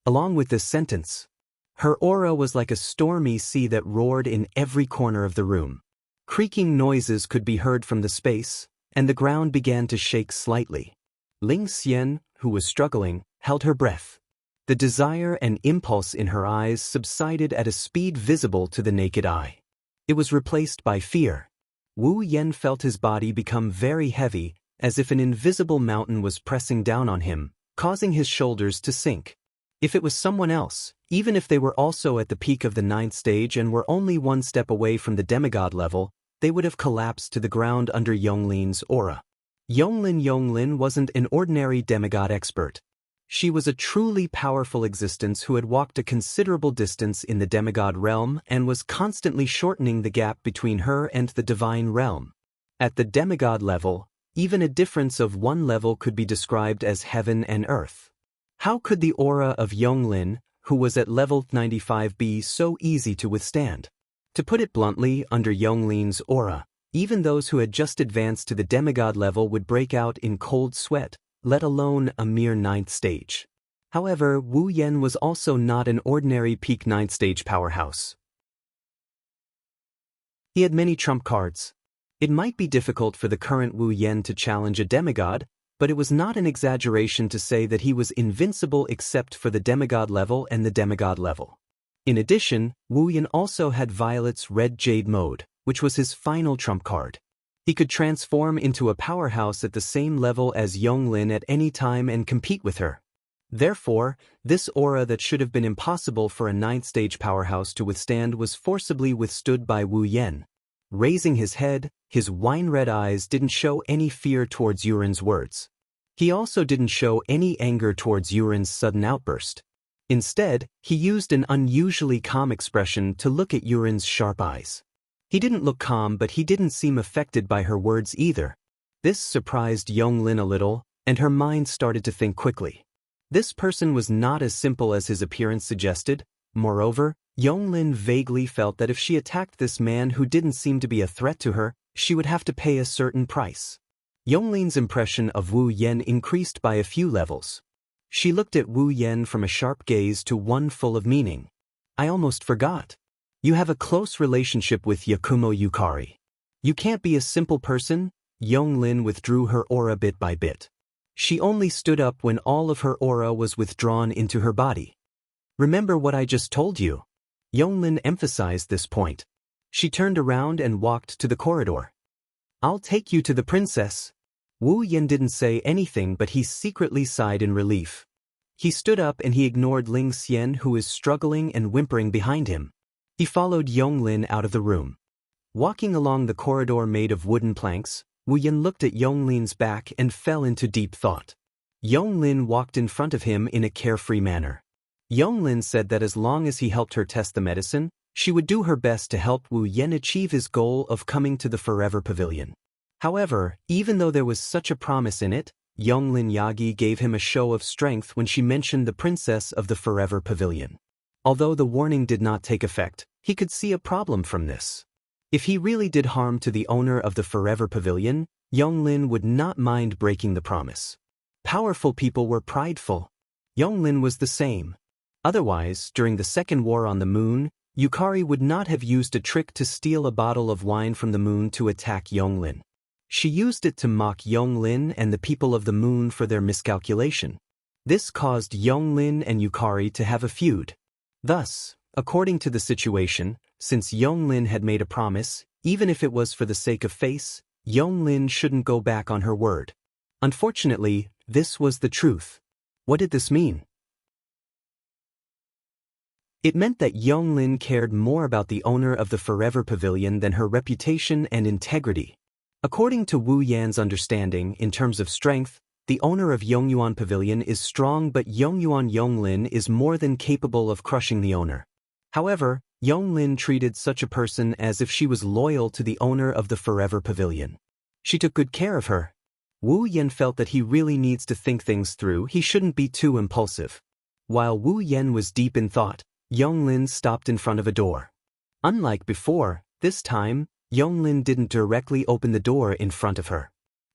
Along with this sentence, her aura was like a stormy sea that roared in every corner of the room. Creaking noises could be heard from the space, and the ground began to shake slightly. Ling Xian, who was struggling, held her breath. The desire and impulse in her eyes subsided at a speed visible to the naked eye. It was replaced by fear. Wu Yen felt his body become very heavy, as if an invisible mountain was pressing down on him, causing his shoulders to sink. If it was someone else, even if they were also at the peak of the 9th stage and were only one step away from the demigod level, they would have collapsed to the ground under Yonglin's aura. Yonglin wasn't an ordinary demigod expert. She was a truly powerful existence who had walked a considerable distance in the demigod realm and was constantly shortening the gap between her and the divine realm. At the demigod level, even a difference of one level could be described as heaven and earth. How could the aura of Yonglin, who was at level 95, be so easy to withstand? To put it bluntly, under Yonglin's aura, even those who had just advanced to the demigod level would break out in cold sweat, let alone a mere 9th stage. However, Wu Yen was also not an ordinary peak 9th stage powerhouse. He had many trump cards. It might be difficult for the current Wu Yen to challenge a demigod, but it was not an exaggeration to say that he was invincible except for the demigod level and the demigod level. In addition, Wu Yen also had Violet's Red Jade mode, which was his final trump card. He could transform into a powerhouse at the same level as Yonglin at any time and compete with her. Therefore, this aura that should have been impossible for a 9th stage powerhouse to withstand was forcibly withstood by Wu Yen. Raising his head, his wine-red eyes didn't show any fear towards Yuren's words. He also didn't show any anger towards Yuren's sudden outburst. Instead, he used an unusually calm expression to look at Yuren's sharp eyes. He didn't look calm, but he didn't seem affected by her words either. This surprised Yonglin a little, and her mind started to think quickly. This person was not as simple as his appearance suggested. Moreover, Yonglin vaguely felt that if she attacked this man who didn't seem to be a threat to her, she would have to pay a certain price. Yonglin's impression of Wu Yen increased by a few levels. She looked at Wu Yen from a sharp gaze to one full of meaning. I almost forgot. You have a close relationship with Yakumo Yukari. You can't be a simple person. Yonglin withdrew her aura bit by bit. She only stood up when all of her aura was withdrawn into her body. Remember what I just told you. Yonglin emphasized this point. She turned around and walked to the corridor. I'll take you to the princess. Wu Yen didn't say anything, but he secretly sighed in relief. He stood up and he ignored Ling Xian, who was struggling and whimpering behind him. He followed Yonglin out of the room. Walking along the corridor made of wooden planks, Wu Yen looked at Yonglin's back and fell into deep thought. Yonglin walked in front of him in a carefree manner. Yonglin said that as long as he helped her test the medicine, she would do her best to help Wu Yen achieve his goal of coming to the Forever Pavilion. However, even though there was such a promise in it, Yonglin Yagi gave him a show of strength when she mentioned the princess of the Forever Pavilion. Although the warning did not take effect, he could see a problem from this. If he really did harm to the owner of the Forever Pavilion, Yonglin would not mind breaking the promise. Powerful people were prideful. Yonglin was the same. Otherwise, during the Second War on the Moon, Yukari would not have used a trick to steal a bottle of wine from the moon to attack Yonglin. She used it to mock Yonglin and the people of the moon for their miscalculation. This caused Yonglin and Yukari to have a feud. Thus, according to the situation, since Yonglin had made a promise, even if it was for the sake of face, Yonglin shouldn't go back on her word. Unfortunately, this was the truth. What did this mean? It meant that Yonglin cared more about the owner of the Forever Pavilion than her reputation and integrity. According to Wu Yan's understanding, in terms of strength, the owner of Yongyuan Pavilion is strong, but Yongyuan Yonglin is more than capable of crushing the owner. However, Yonglin treated such a person as if she was loyal to the owner of the Forever Pavilion. She took good care of her. Wu Yan felt that he really needs to think things through. He shouldn't be too impulsive. While Wu Yan was deep in thought, Yonglin stopped in front of a door. Unlike before, this time, Yonglin didn't directly open the door in front of her.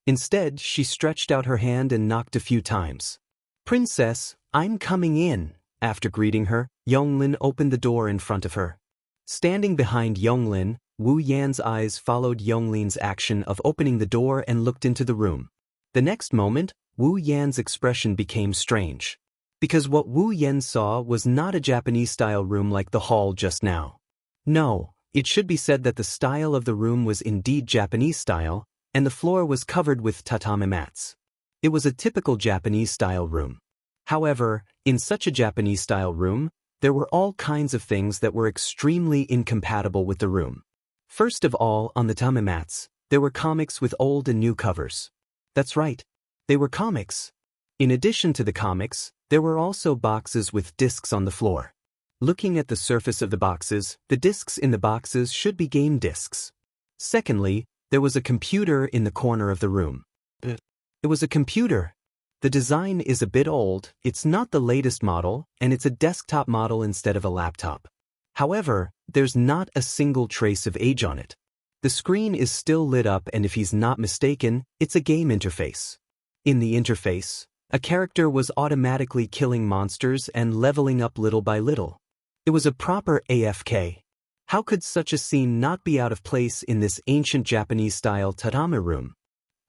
Instead, she stretched out her hand and knocked a few times. "Princess, I'm coming in." After greeting her, Yonglin opened the door in front of her. Standing behind Yonglin, Wu Yan's eyes followed Yonglin's action of opening the door and looked into the room. The next moment, Wu Yan's expression became strange. Because what Wu Yan saw was not a Japanese-style room like the hall just now. No, it should be said that the style of the room was indeed Japanese style, and the floor was covered with tatami mats. It was a typical Japanese-style room. However, in such a Japanese-style room, there were all kinds of things that were extremely incompatible with the room. First of all, on the tatami mats, there were comics with old and new covers. That's right, they were comics. In addition to the comics, there were also boxes with discs on the floor. Looking at the surface of the boxes, the discs in the boxes should be game discs. Secondly, there was a computer in the corner of the room. It was a computer. The design is a bit old, it's not the latest model, and it's a desktop model instead of a laptop. However, there's not a single trace of age on it. The screen is still lit up, and if he's not mistaken, it's a game interface. In the interface, a character was automatically killing monsters and leveling up little by little. It was a proper AFK. How could such a scene not be out of place in this ancient Japanese-style tatami room?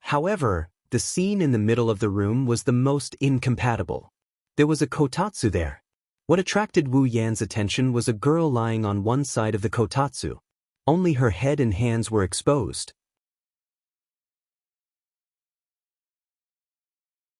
However, the scene in the middle of the room was the most incompatible. There was a kotatsu there. What attracted Wu Yan's attention was a girl lying on one side of the kotatsu. Only her head and hands were exposed.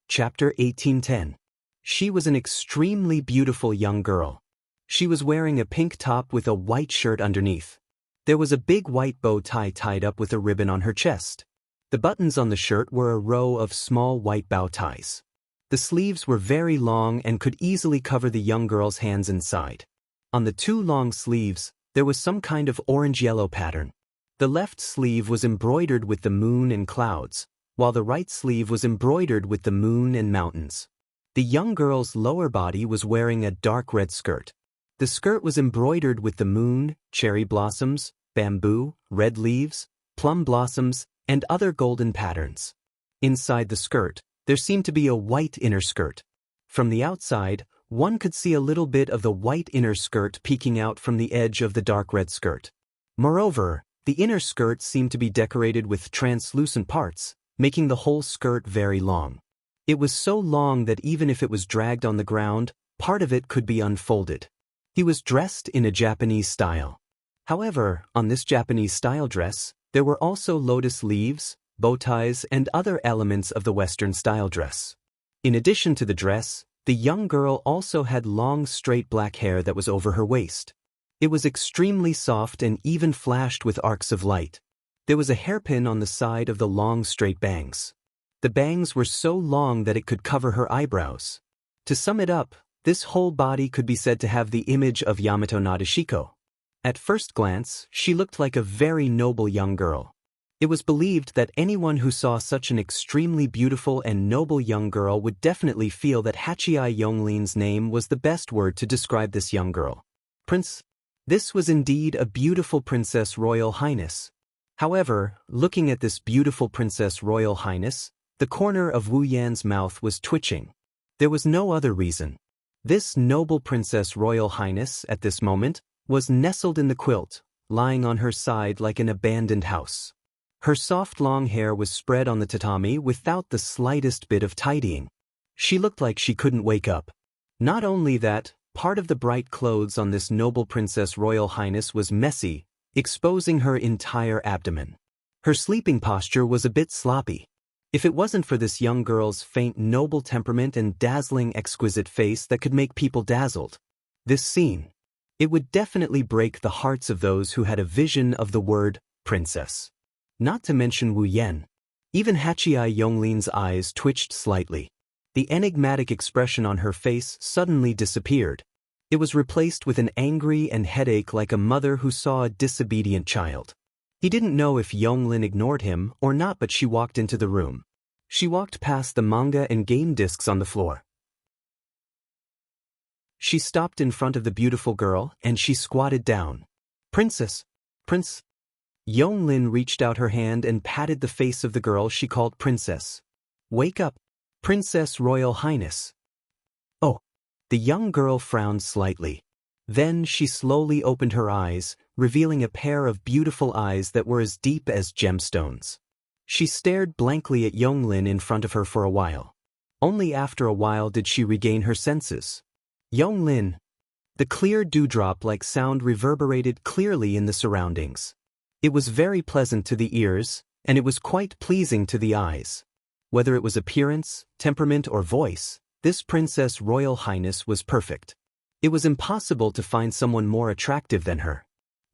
Chapter 1810. She was an extremely beautiful young girl. She was wearing a pink top with a white shirt underneath. There was a big white bow tie tied up with a ribbon on her chest. The buttons on the shirt were a row of small white bow ties. The sleeves were very long and could easily cover the young girl's hands inside. On the two long sleeves, there was some kind of orange-yellow pattern. The left sleeve was embroidered with the moon and clouds, while the right sleeve was embroidered with the moon and mountains. The young girl's lower body was wearing a dark red skirt. The skirt was embroidered with the moon, cherry blossoms, bamboo, red leaves, plum blossoms, and other golden patterns. Inside the skirt, there seemed to be a white inner skirt. From the outside, one could see a little bit of the white inner skirt peeking out from the edge of the dark red skirt. Moreover, the inner skirt seemed to be decorated with translucent parts, making the whole skirt very long. It was so long that even if it was dragged on the ground, part of it could be unfolded. He was dressed in a Japanese style. However, on this Japanese style dress, there were also lotus leaves, bow ties, and other elements of the Western style dress. In addition to the dress, the young girl also had long straight black hair that was over her waist. It was extremely soft and even flashed with arcs of light. There was a hairpin on the side of the long straight bangs. The bangs were so long that it could cover her eyebrows. To sum it up, this whole body could be said to have the image of Yamato Nadeshiko. At first glance, she looked like a very noble young girl. It was believed that anyone who saw such an extremely beautiful and noble young girl would definitely feel that Hachiai Yonglin's name was the best word to describe this young girl. Prince. This was indeed a beautiful Princess Royal Highness. However, looking at this beautiful Princess Royal Highness, the corner of Wu Yan's mouth was twitching. There was no other reason. This noble Princess Royal Highness, at this moment, was nestled in the quilt, lying on her side like an abandoned house. Her soft long hair was spread on the tatami without the slightest bit of tidying. She looked like she couldn't wake up. Not only that, part of the bright clothes on this noble Princess Royal Highness was messy, exposing her entire abdomen. Her sleeping posture was a bit sloppy. If it wasn't for this young girl's faint noble temperament and dazzling exquisite face that could make people dazzled, this scene, it would definitely break the hearts of those who had a vision of the word princess. not to mention Wu Yan. Even Hachii Yonglin's eyes twitched slightly. The enigmatic expression on her face suddenly disappeared. It was replaced with an angry and headache like a mother who saw a disobedient child. He didn't know if Yonglin ignored him or not, but she walked into the room. She walked past the manga and game discs on the floor. She stopped in front of the beautiful girl and she squatted down. Princess! Prince! Yonglin reached out her hand and patted the face of the girl she called Princess. Wake up, Princess Royal Highness. Oh. The young girl frowned slightly. Then she slowly opened her eyes, revealing a pair of beautiful eyes that were as deep as gemstones. She stared blankly at Yonglin in front of her for a while. Only after a while did she regain her senses. Yonglin! The clear dewdrop-like sound reverberated clearly in the surroundings. It was very pleasant to the ears, and it was quite pleasing to the eyes. Whether it was appearance, temperament, or voice, this Princess Royal Highness was perfect. It was impossible to find someone more attractive than her.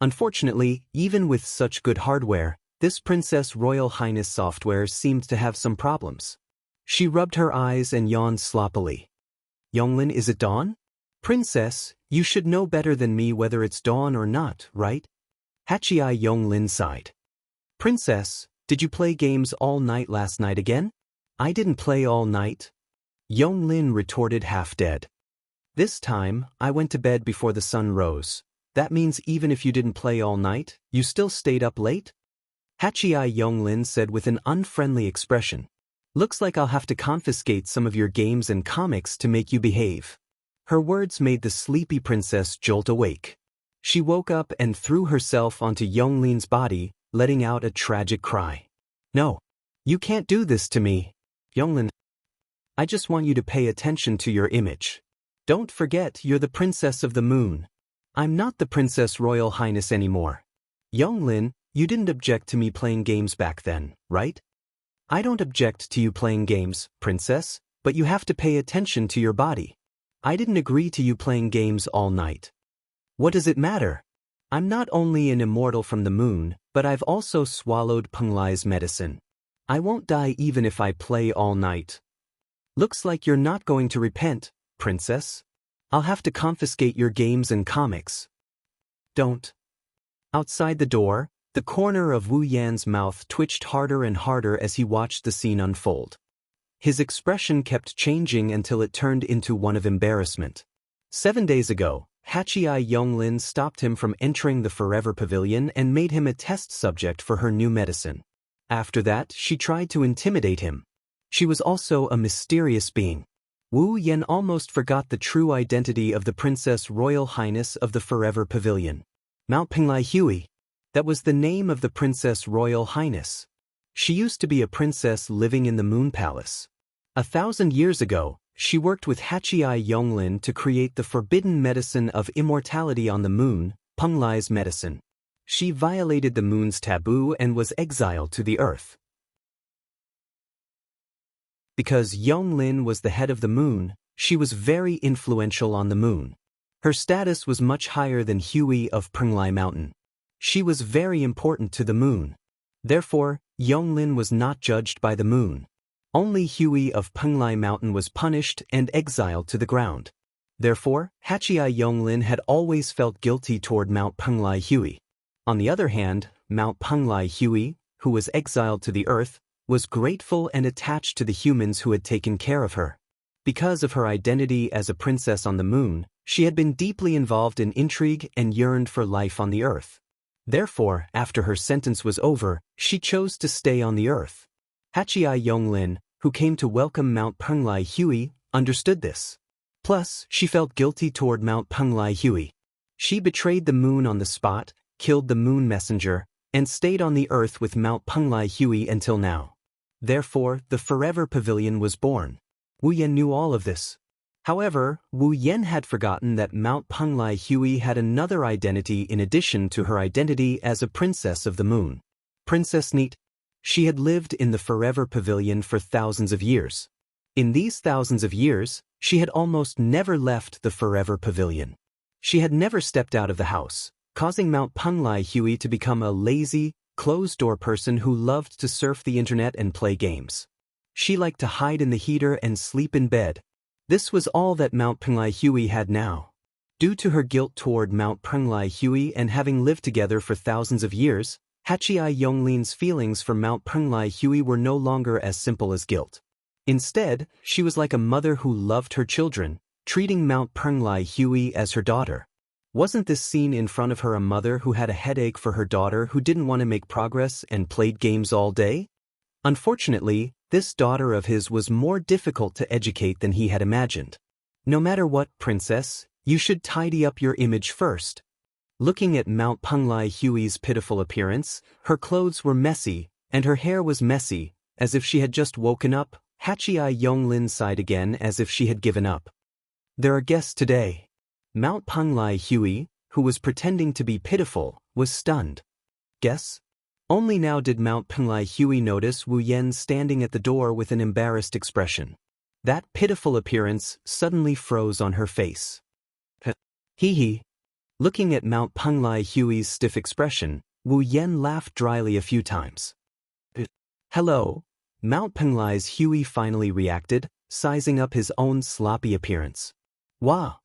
Unfortunately, even with such good hardware, this Princess Royal Highness software seemed to have some problems. She rubbed her eyes and yawned sloppily. Yonglin, is it dawn? Princess, you should know better than me whether it's dawn or not, right? Hachii Yonglin sighed. Princess, did you play games all night last night again? I didn't play all night. Yonglin retorted half-dead. This time, I went to bed before the sun rose. That means even if you didn't play all night, you still stayed up late? Hachii Yonglin said with an unfriendly expression. Looks like I'll have to confiscate some of your games and comics to make you behave. Her words made the sleepy princess jolt awake. She woke up and threw herself onto Yonglin's body, letting out a tragic cry. No, you can't do this to me. Yonglin, I just want you to pay attention to your image. Don't forget you're the Princess of the Moon. I'm not the Princess Royal Highness anymore. Yonglin, you didn't object to me playing games back then, right? I don't object to you playing games, Princess, but you have to pay attention to your body. I didn't agree to you playing games all night. What does it matter? I'm not only an immortal from the moon, but I've also swallowed Penglai's medicine. I won't die even if I play all night. Looks like you're not going to repent, Princess. I'll have to confiscate your games and comics. Don't. Outside the door, the corner of Wu Yan's mouth twitched harder and harder as he watched the scene unfold. His expression kept changing until it turned into one of embarrassment. 7 days ago, Hachii Yonglin stopped him from entering the Forever Pavilion and made him a test subject for her new medicine. After that, she tried to intimidate him. She was also a mysterious being. Wu Yan almost forgot the true identity of the Princess Royal Highness of the Forever Pavilion. Mount Penglai Hui. That was the name of the Princess Royal Highness. She used to be a princess living in the Moon Palace. 1,000 years ago, she worked with Hachii Yonglin to create the forbidden medicine of immortality on the moon, Penglai's medicine. She violated the moon's taboo and was exiled to the earth. Because Yonglin was the head of the moon, she was very influential on the moon. Her status was much higher than Hui of Penglai Mountain. She was very important to the moon. Therefore, Yonglin was not judged by the moon. Only Hui of Penglai Mountain was punished and exiled to the ground. Therefore, Hachii Yonglin had always felt guilty toward Mount Penglai Hui. On the other hand, Mount Penglai Hui, who was exiled to the earth, was grateful and attached to the humans who had taken care of her. Because of her identity as a princess on the moon, she had been deeply involved in intrigue and yearned for life on the earth. Therefore, after her sentence was over, she chose to stay on the earth. Hachii Yonglin, who came to welcome Mount Penglai Hui, understood this. Plus, she felt guilty toward Mount Penglai Hui. She betrayed the moon on the spot, killed the moon messenger, and stayed on the earth with Mount Penglai Hui until now. Therefore, the Forever Pavilion was born. Wu Yan knew all of this. However, Wu Yan had forgotten that Mount Penglai Hui had another identity in addition to her identity as a princess of the moon. Princess Neat. She had lived in the Forever Pavilion for thousands of years. In these thousands of years, she had almost never left the Forever Pavilion. She had never stepped out of the house, causing Mount Penglai Hui to become a lazy, closed-door person who loved to surf the internet and play games. She liked to hide in the heater and sleep in bed. This was all that Mount Penglai Hui had now. Due to her guilt toward Mount Penglai Hui and having lived together for thousands of years, Hachii Yonglin's feelings for Mount Penglai Hui were no longer as simple as guilt. Instead, she was like a mother who loved her children, treating Mount Penglai Hui as her daughter. Wasn't this scene in front of her a mother who had a headache for her daughter who didn't want to make progress and played games all day? Unfortunately, this daughter of his was more difficult to educate than he had imagined. No matter what, princess, you should tidy up your image first. Looking at Mount Penglai Hui's pitiful appearance, her clothes were messy, and her hair was messy, as if she had just woken up. Hachii Yonglin sighed again as if she had given up. There are guests today. Mount Penglai Hui, who was pretending to be pitiful, was stunned. Guests? Only now did Mount Penglai Hui notice Wu Yan standing at the door with an embarrassed expression. That pitiful appearance suddenly froze on her face. Hee. Looking at Mount Penglai Hui's stiff expression, Wu Yan laughed dryly a few times. Hello? Mount Penglai's Hui finally reacted, sizing up his own sloppy appearance. Wah!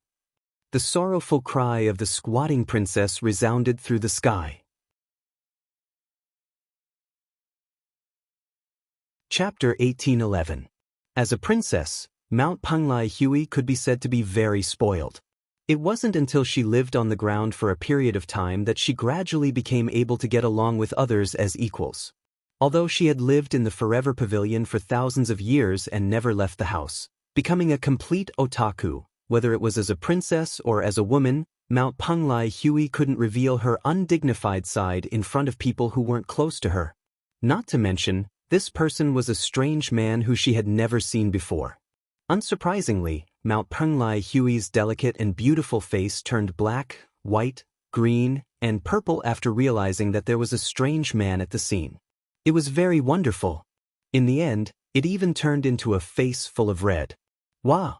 The sorrowful cry of the squatting princess resounded through the sky. Chapter 1811. As a princess, Mount Penglai Hui could be said to be very spoiled. It wasn't until she lived on the ground for a period of time that she gradually became able to get along with others as equals. Although she had lived in the Forever Pavilion for thousands of years and never left the house, becoming a complete otaku, whether it was as a princess or as a woman, Mount Penglai Hui couldn't reveal her undignified side in front of people who weren't close to her. Not to mention, this person was a strange man who she had never seen before. Unsurprisingly, Mount Penglai Hui's delicate and beautiful face turned black, white, green, and purple after realizing that there was a strange man at the scene. It was very wonderful. In the end, it even turned into a face full of red. Wow!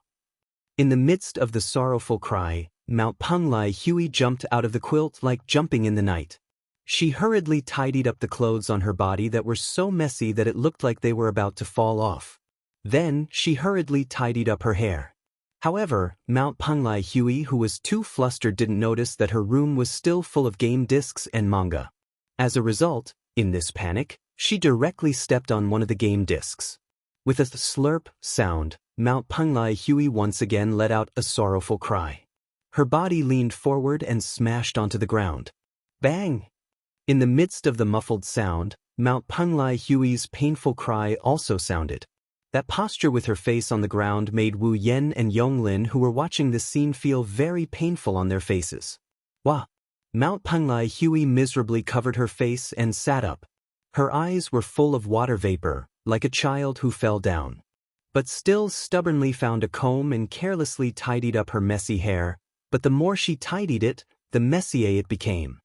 In the midst of the sorrowful cry, Mount Penglai Hui jumped out of the quilt like jumping in the night. She hurriedly tidied up the clothes on her body that were so messy that it looked like they were about to fall off. Then, she hurriedly tidied up her hair. However, Mount Penglai Hui, who was too flustered, didn't notice that her room was still full of game discs and manga. As a result, in this panic, she directly stepped on one of the game discs. With a slurp sound, Mount Penglai Hui once again let out a sorrowful cry. Her body leaned forward and smashed onto the ground. Bang! In the midst of the muffled sound, Mount Penglai Hui's painful cry also sounded. That posture with her face on the ground made Wu Yan and Yonglin, who were watching this scene, feel very painful on their faces. Wah! Mount Penglai Hui miserably covered her face and sat up. Her eyes were full of water vapor, like a child who fell down. But still stubbornly found a comb and carelessly tidied up her messy hair, but the more she tidied it, the messier it became.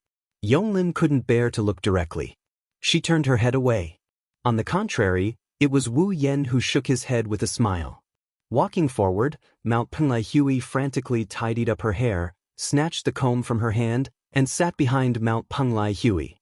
Yonglin couldn't bear to look directly. She turned her head away. On the contrary, it was Wu Yan who shook his head with a smile. Walking forward, Mount Penglai Hui frantically tidied up her hair, snatched the comb from her hand, and sat behind Mount Penglai Hui.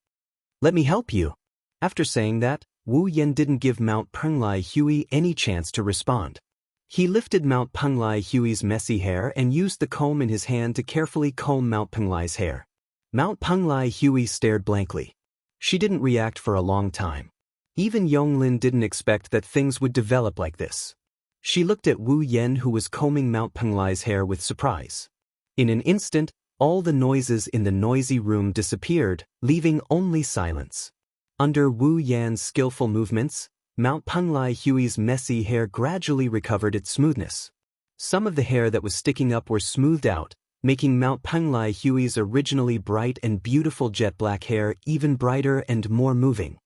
Let me help you. After saying that, Wu Yan didn't give Mount Penglai Hui any chance to respond. He lifted Mount Penglai Hui's messy hair and used the comb in his hand to carefully comb Mount Penglai's hair. Mount Penglai Hui stared blankly. She didn't react for a long time. Even Yonglin didn't expect that things would develop like this. She looked at Wu Yan, who was combing Mount Penglai's hair, with surprise. In an instant, all the noises in the noisy room disappeared, leaving only silence. Under Wu Yan's skillful movements, Mount Penglai Hui's messy hair gradually recovered its smoothness. Some of the hair that was sticking up were smoothed out, making Mount Penglai Hui's originally bright and beautiful jet black hair even brighter and more moving.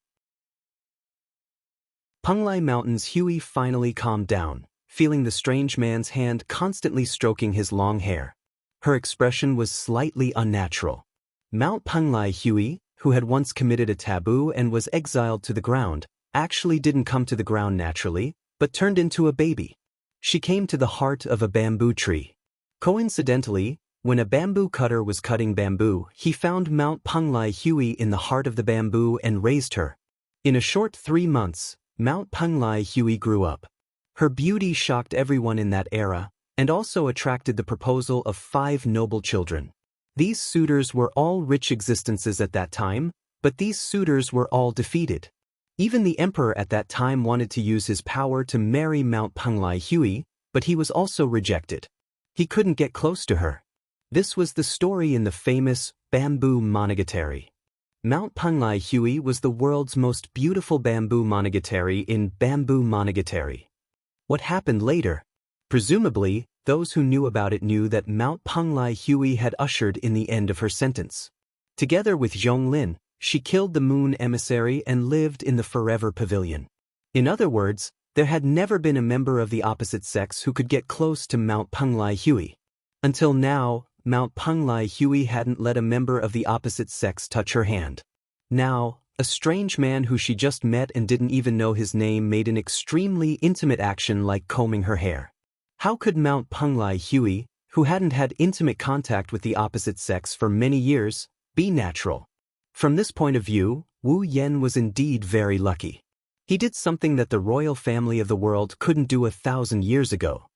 Penglai Mountain's Hui finally calmed down, feeling the strange man's hand constantly stroking his long hair. Her expression was slightly unnatural. Mount Penglai Hui, who had once committed a taboo and was exiled to the ground, actually didn't come to the ground naturally, but turned into a baby. She came to the heart of a bamboo tree. Coincidentally, When a bamboo cutter was cutting bamboo, he found Mount Penglai Hui in the heart of the bamboo and raised her. In a short 3 months, Mount Penglai Hui grew up. Her beauty shocked everyone in that era, and also attracted the proposal of 5 noble children. These suitors were all rich existences at that time, but these suitors were all defeated. Even the emperor at that time wanted to use his power to marry Mount Penglai Hui, but he was also rejected. He couldn't get close to her. This was the story in the famous Bamboo Monogatari. Mount Penglai Hui was the world's most beautiful bamboo monogatari in Bamboo Monogatari. What happened later? Presumably, those who knew about it knew that Mount Penglai Hui had ushered in the end of her sentence. Together with Zhonglin, she killed the moon emissary and lived in the Forever Pavilion. In other words, there had never been a member of the opposite sex who could get close to Mount Penglai Hui. Until now, Mount Penglai Hui hadn't let a member of the opposite sex touch her hand. Now, a strange man who she just met and didn't even know his name made an extremely intimate action like combing her hair. How could Mount Penglai Hui, who hadn't had intimate contact with the opposite sex for many years, be natural? From this point of view, Wu Yan was indeed very lucky. He did something that the royal family of the world couldn't do 1,000 years ago.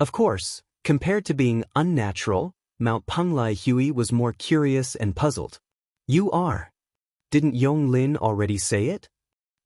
Of course, compared to being unnatural, Mount Penglai Hui was more curious and puzzled. You are. Didn't Yonglin already say it?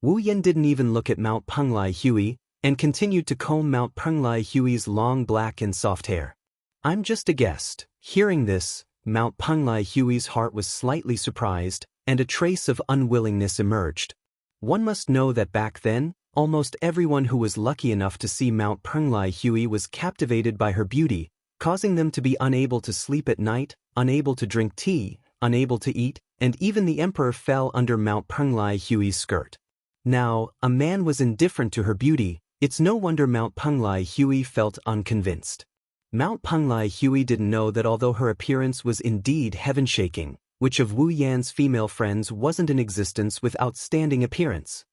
Wu Yan didn't even look at Mount Penglai Hui, and continued to comb Mount Penglai Hui's long black and soft hair. I'm just a guest. Hearing this, Mount Penglai Hui's heart was slightly surprised, and a trace of unwillingness emerged. One must know that back then, almost everyone who was lucky enough to see Mount Penglai Hui was captivated by her beauty, causing them to be unable to sleep at night, unable to drink tea, unable to eat, and even the emperor fell under Mount Penglai Hui's skirt. Now, a man was indifferent to her beauty. It's no wonder Mount Penglai Hui felt unconvinced. Mount Penglai Hui didn't know that although her appearance was indeed heaven-shaking, which of Wu Yan's female friends wasn't in existence with outstanding appearance?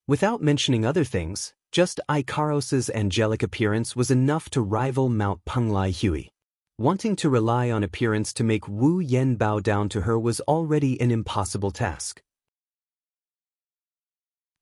Without mentioning other things, just Ikaros's angelic appearance was enough to rival Mount Penglai Hui. Wanting to rely on appearance to make Wu Yan bow down to her was already an impossible task.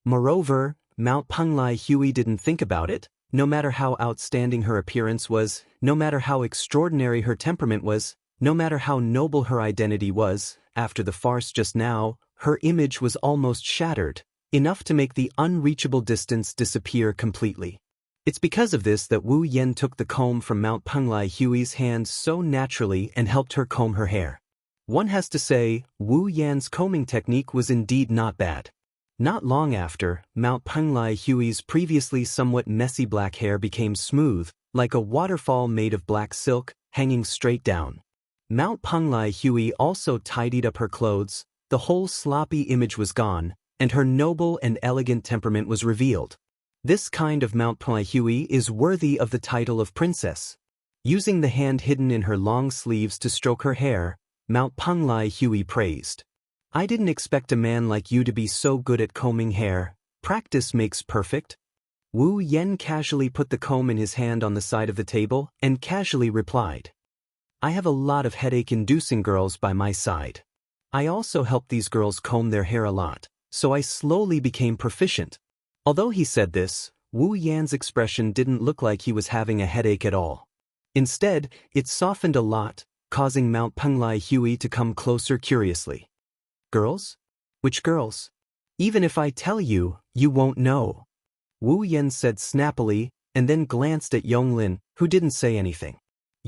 Moreover, Mount Penglai Hui didn't think about it. No matter how outstanding her appearance was, no matter how extraordinary her temperament was, no matter how noble her identity was, after the farce just now, her image was almost shattered, enough to make the unreachable distance disappear completely. It's because of this that Wu Yan took the comb from Mount Penglai Hui's hand so naturally and helped her comb her hair. One has to say, Wu Yan's combing technique was indeed not bad. Not long after, Mount Penglai Hui's previously somewhat messy black hair became smooth, like a waterfall made of black silk, hanging straight down. Mount Penglai Hui also tidied up her clothes, the whole sloppy image was gone, and her noble and elegant temperament was revealed. This kind of Mount Penglai Hui is worthy of the title of princess. Using the hand hidden in her long sleeves to stroke her hair, Mount Penglai Hui praised. I didn't expect a man like you to be so good at combing hair. Practice makes perfect. Wu Yan casually put the comb in his hand on the side of the table and casually replied. I have a lot of headache-inducing girls by my side. I also help these girls comb their hair a lot, so I slowly became proficient. Although he said this, Wu Yan's expression didn't look like he was having a headache at all. Instead, it softened a lot, causing Mount Penglai Hui to come closer curiously. Girls? Which girls? Even if I tell you, you won't know. Wu Yan said snappily, and then glanced at Yonglin, who didn't say anything.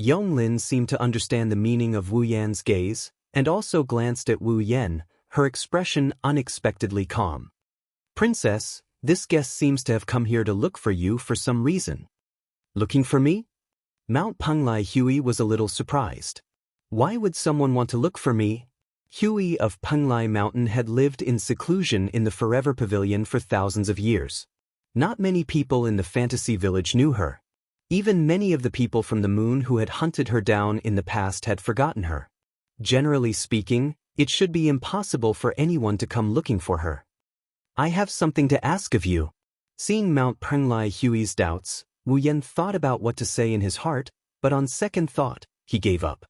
Yonglin seemed to understand the meaning of Wu Yan's gaze, and also glanced at Wu Yan, her expression unexpectedly calm. Princess, this guest seems to have come here to look for you for some reason. Looking for me? Mount Penglai Hui was a little surprised. Why would someone want to look for me? Hui of Penglai Mountain had lived in seclusion in the Forever Pavilion for thousands of years. Not many people in the fantasy village knew her. Even many of the people from the moon who had hunted her down in the past had forgotten her. Generally speaking, it should be impossible for anyone to come looking for her. I have something to ask of you. Seeing Mount Penglai Hui's doubts, Wu Yan thought about what to say in his heart, but on second thought, he gave up.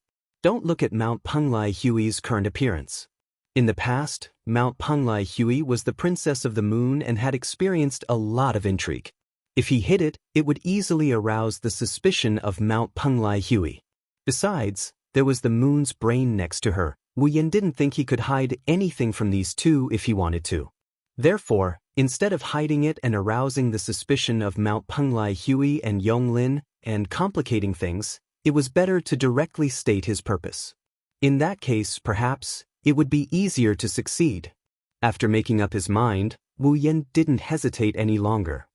Don't look at Mount Penglai Hui's current appearance. In the past, Mount Penglai Hui was the princess of the moon and had experienced a lot of intrigue. If he hid it, it would easily arouse the suspicion of Mount Penglai Hui. Besides, there was the moon's brain next to her. Wu Yan didn't think he could hide anything from these two if he wanted to. Therefore, instead of hiding it and arousing the suspicion of Mount Penglai Hui and Yonglin and complicating things, it was better to directly state his purpose. In that case, perhaps, it would be easier to succeed. After making up his mind, Wu Yan didn't hesitate any longer.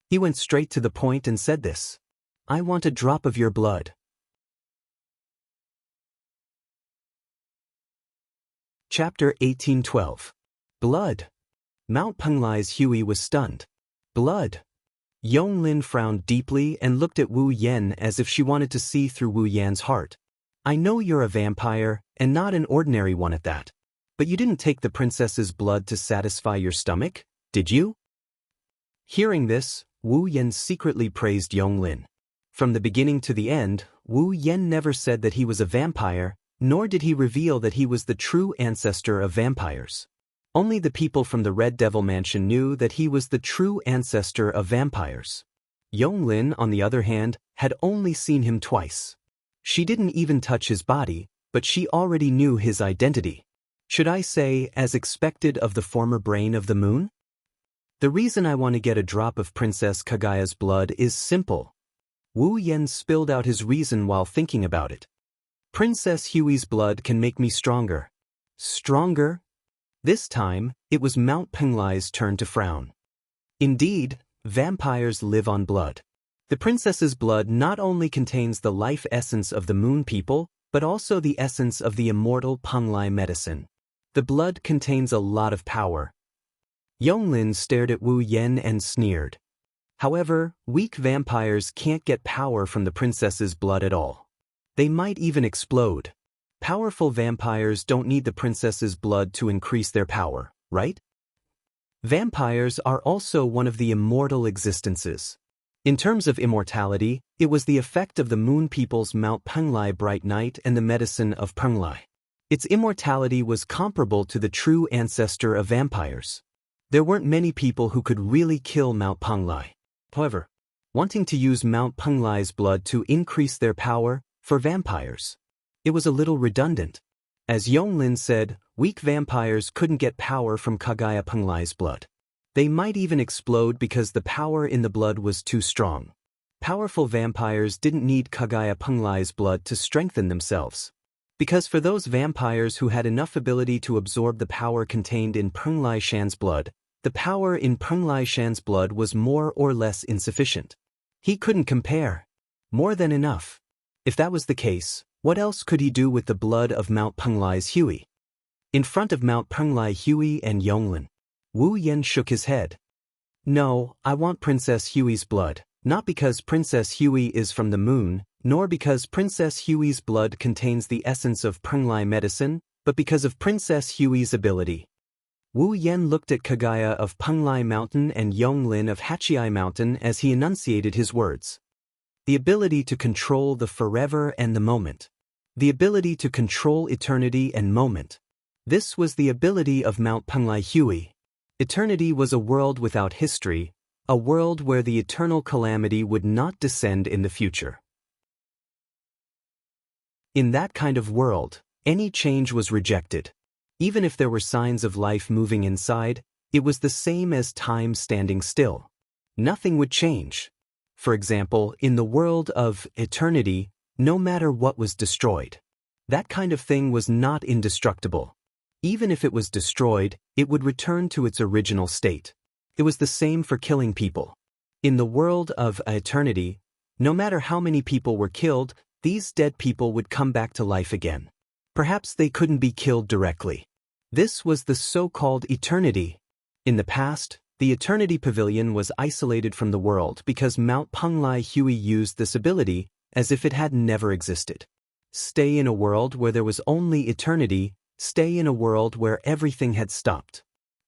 He went straight to the point and said this. I want a drop of your blood. Chapter 1812. Blood. Mount Penglai's Hui was stunned. Blood. Yonglin frowned deeply and looked at Wu Yan as if she wanted to see through Wu Yan's heart. I know you're a vampire, and not an ordinary one at that. But you didn't take the princess's blood to satisfy your stomach, did you? Hearing this, Wu Yan secretly praised Yonglin. From the beginning to the end, Wu Yan never said that he was a vampire, nor did he reveal that he was the true ancestor of vampires. Only the people from the Red Devil Mansion knew that he was the true ancestor of vampires. Yonglin, on the other hand, had only seen him twice. She didn't even touch his body, but she already knew his identity. Should I say, as expected of the former brain of the moon? The reason I want to get a drop of Princess Kagaya's blood is simple. Wu Yan spilled out his reason while thinking about it. Princess Hui's blood can make me stronger. Stronger? This time, it was Mount Penglai's turn to frown. Indeed, vampires live on blood. The princess's blood not only contains the life essence of the moon people, but also the essence of the immortal Penglai medicine. The blood contains a lot of power. Yonglin stared at Wu Yan and sneered. However, weak vampires can't get power from the princess's blood at all. They might even explode. Powerful vampires don't need the princess's blood to increase their power, right? Vampires are also one of the immortal existences. In terms of immortality, it was the effect of the moon people's Mount Penglai Bright Night and the medicine of Penglai. Its immortality was comparable to the true ancestor of vampires. There weren't many people who could really kill Mount Penglai. However, wanting to use Mount Penglai's blood to increase their power, for vampires, it was a little redundant. As Yonglin said, weak vampires couldn't get power from Kagaya Penglai's blood. They might even explode because the power in the blood was too strong. Powerful vampires didn't need Kagaya Penglai's blood to strengthen themselves. Because for those vampires who had enough ability to absorb the power contained in Penglai Shan's blood, the power in Penglai Shan's blood was more or less insufficient. He couldn't compare. More than enough. If that was the case, what else could he do with the blood of Mount Penglai's Hui? In front of Mount Penglai Hui and Yonglin, Wu Yan shook his head. No, I want Princess Hui's blood, not because Princess Hui is from the moon, nor because Princess Hui's blood contains the essence of Penglai medicine, but because of Princess Hui's ability. Wu Yan looked at Kagaya of Penglai Mountain and Yonglin of Hachiai Mountain as he enunciated his words. The ability to control the forever and the moment. The ability to control eternity and moment. This was the ability of Mount Penglai Hui. Eternity was a world without history, a world where the eternal calamity would not descend in the future. In that kind of world, any change was rejected. Even if there were signs of life moving inside, it was the same as time standing still. Nothing would change. For example, in the world of eternity, no matter what was destroyed, that kind of thing was not indestructible. Even if it was destroyed, it would return to its original state. It was the same for killing people. In the world of eternity, no matter how many people were killed, these dead people would come back to life again. Perhaps they couldn't be killed directly. This was the so-called eternity. In the past, the Eternity Pavilion was isolated from the world because Mount Penglai Hui used this ability as if it had never existed. Stay in a world where there was only eternity, stay in a world where everything had stopped.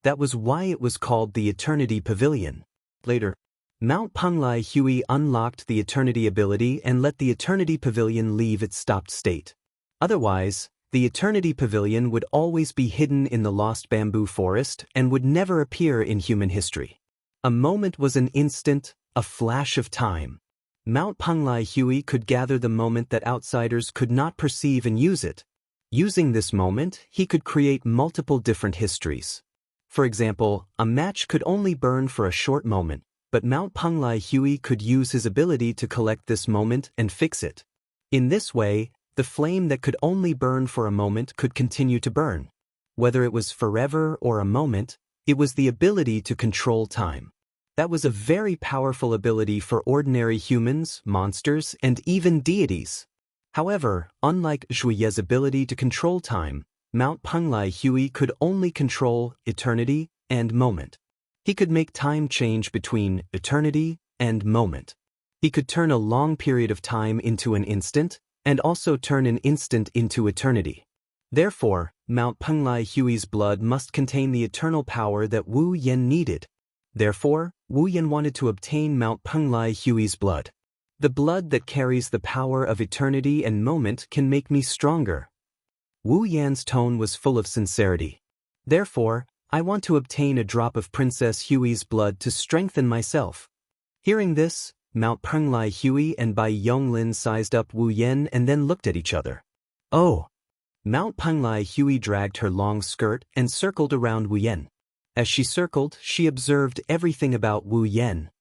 That was why it was called the Eternity Pavilion. Later, Mount Penglai Hui unlocked the Eternity ability and let the Eternity Pavilion leave its stopped state. Otherwise, the Eternity Pavilion would always be hidden in the lost bamboo forest and would never appear in human history. A moment was an instant, a flash of time. Mount Penglai Hui could gather the moment that outsiders could not perceive and use it. Using this moment, he could create multiple different histories. For example, a match could only burn for a short moment, but Mount Penglai Hui could use his ability to collect this moment and fix it. In this way, the flame that could only burn for a moment could continue to burn. Whether it was forever or a moment, it was the ability to control time. That was a very powerful ability for ordinary humans, monsters, and even deities. However, unlike Zhuye's ability to control time, Mount Penglai Hui could only control eternity and moment. He could make time change between eternity and moment. He could turn a long period of time into an instant, and also turn an instant into eternity. Therefore, Mount Penglai Hui's blood must contain the eternal power that Wu Yan needed. Therefore, Wu Yan wanted to obtain Mount Penglai Hui's blood. The blood that carries the power of eternity and moment can make me stronger. Wu Yan's tone was full of sincerity. Therefore, I want to obtain a drop of Princess Hui's blood to strengthen myself. Hearing this, Mount Penglai Hui and Bai Yonglin sized up Wu Yan and then looked at each other. Oh! Mount Penglai Hui dragged her long skirt and circled around Wu Yan. As she circled, she observed everything about Wu Yan.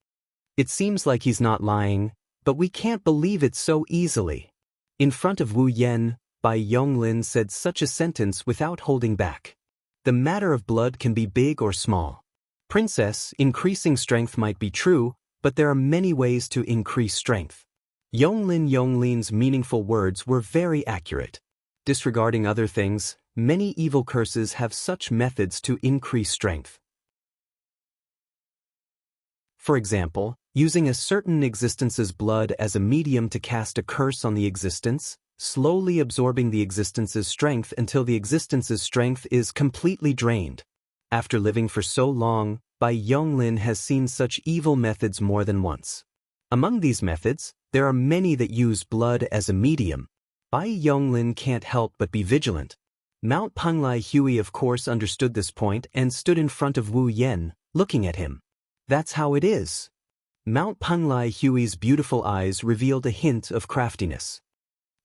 It seems like he's not lying, but we can't believe it so easily. In front of Wu Yan, Bai Yonglin said such a sentence without holding back. The matter of blood can be big or small. Princess, increasing strength might be true, but there are many ways to increase strength. Yonglin's meaningful words were very accurate. Disregarding other things, many evil curses have such methods to increase strength. For example, using a certain existence's blood as a medium to cast a curse on the existence, slowly absorbing the existence's strength until the existence's strength is completely drained. After living for so long, Bai Yonglin has seen such evil methods more than once. Among these methods, there are many that use blood as a medium. Bai Yonglin can't help but be vigilant. Mount Penglai Hui of course understood this point and stood in front of Wu Yan, looking at him. That's how it is. Mount Penglai Hui's beautiful eyes revealed a hint of craftiness.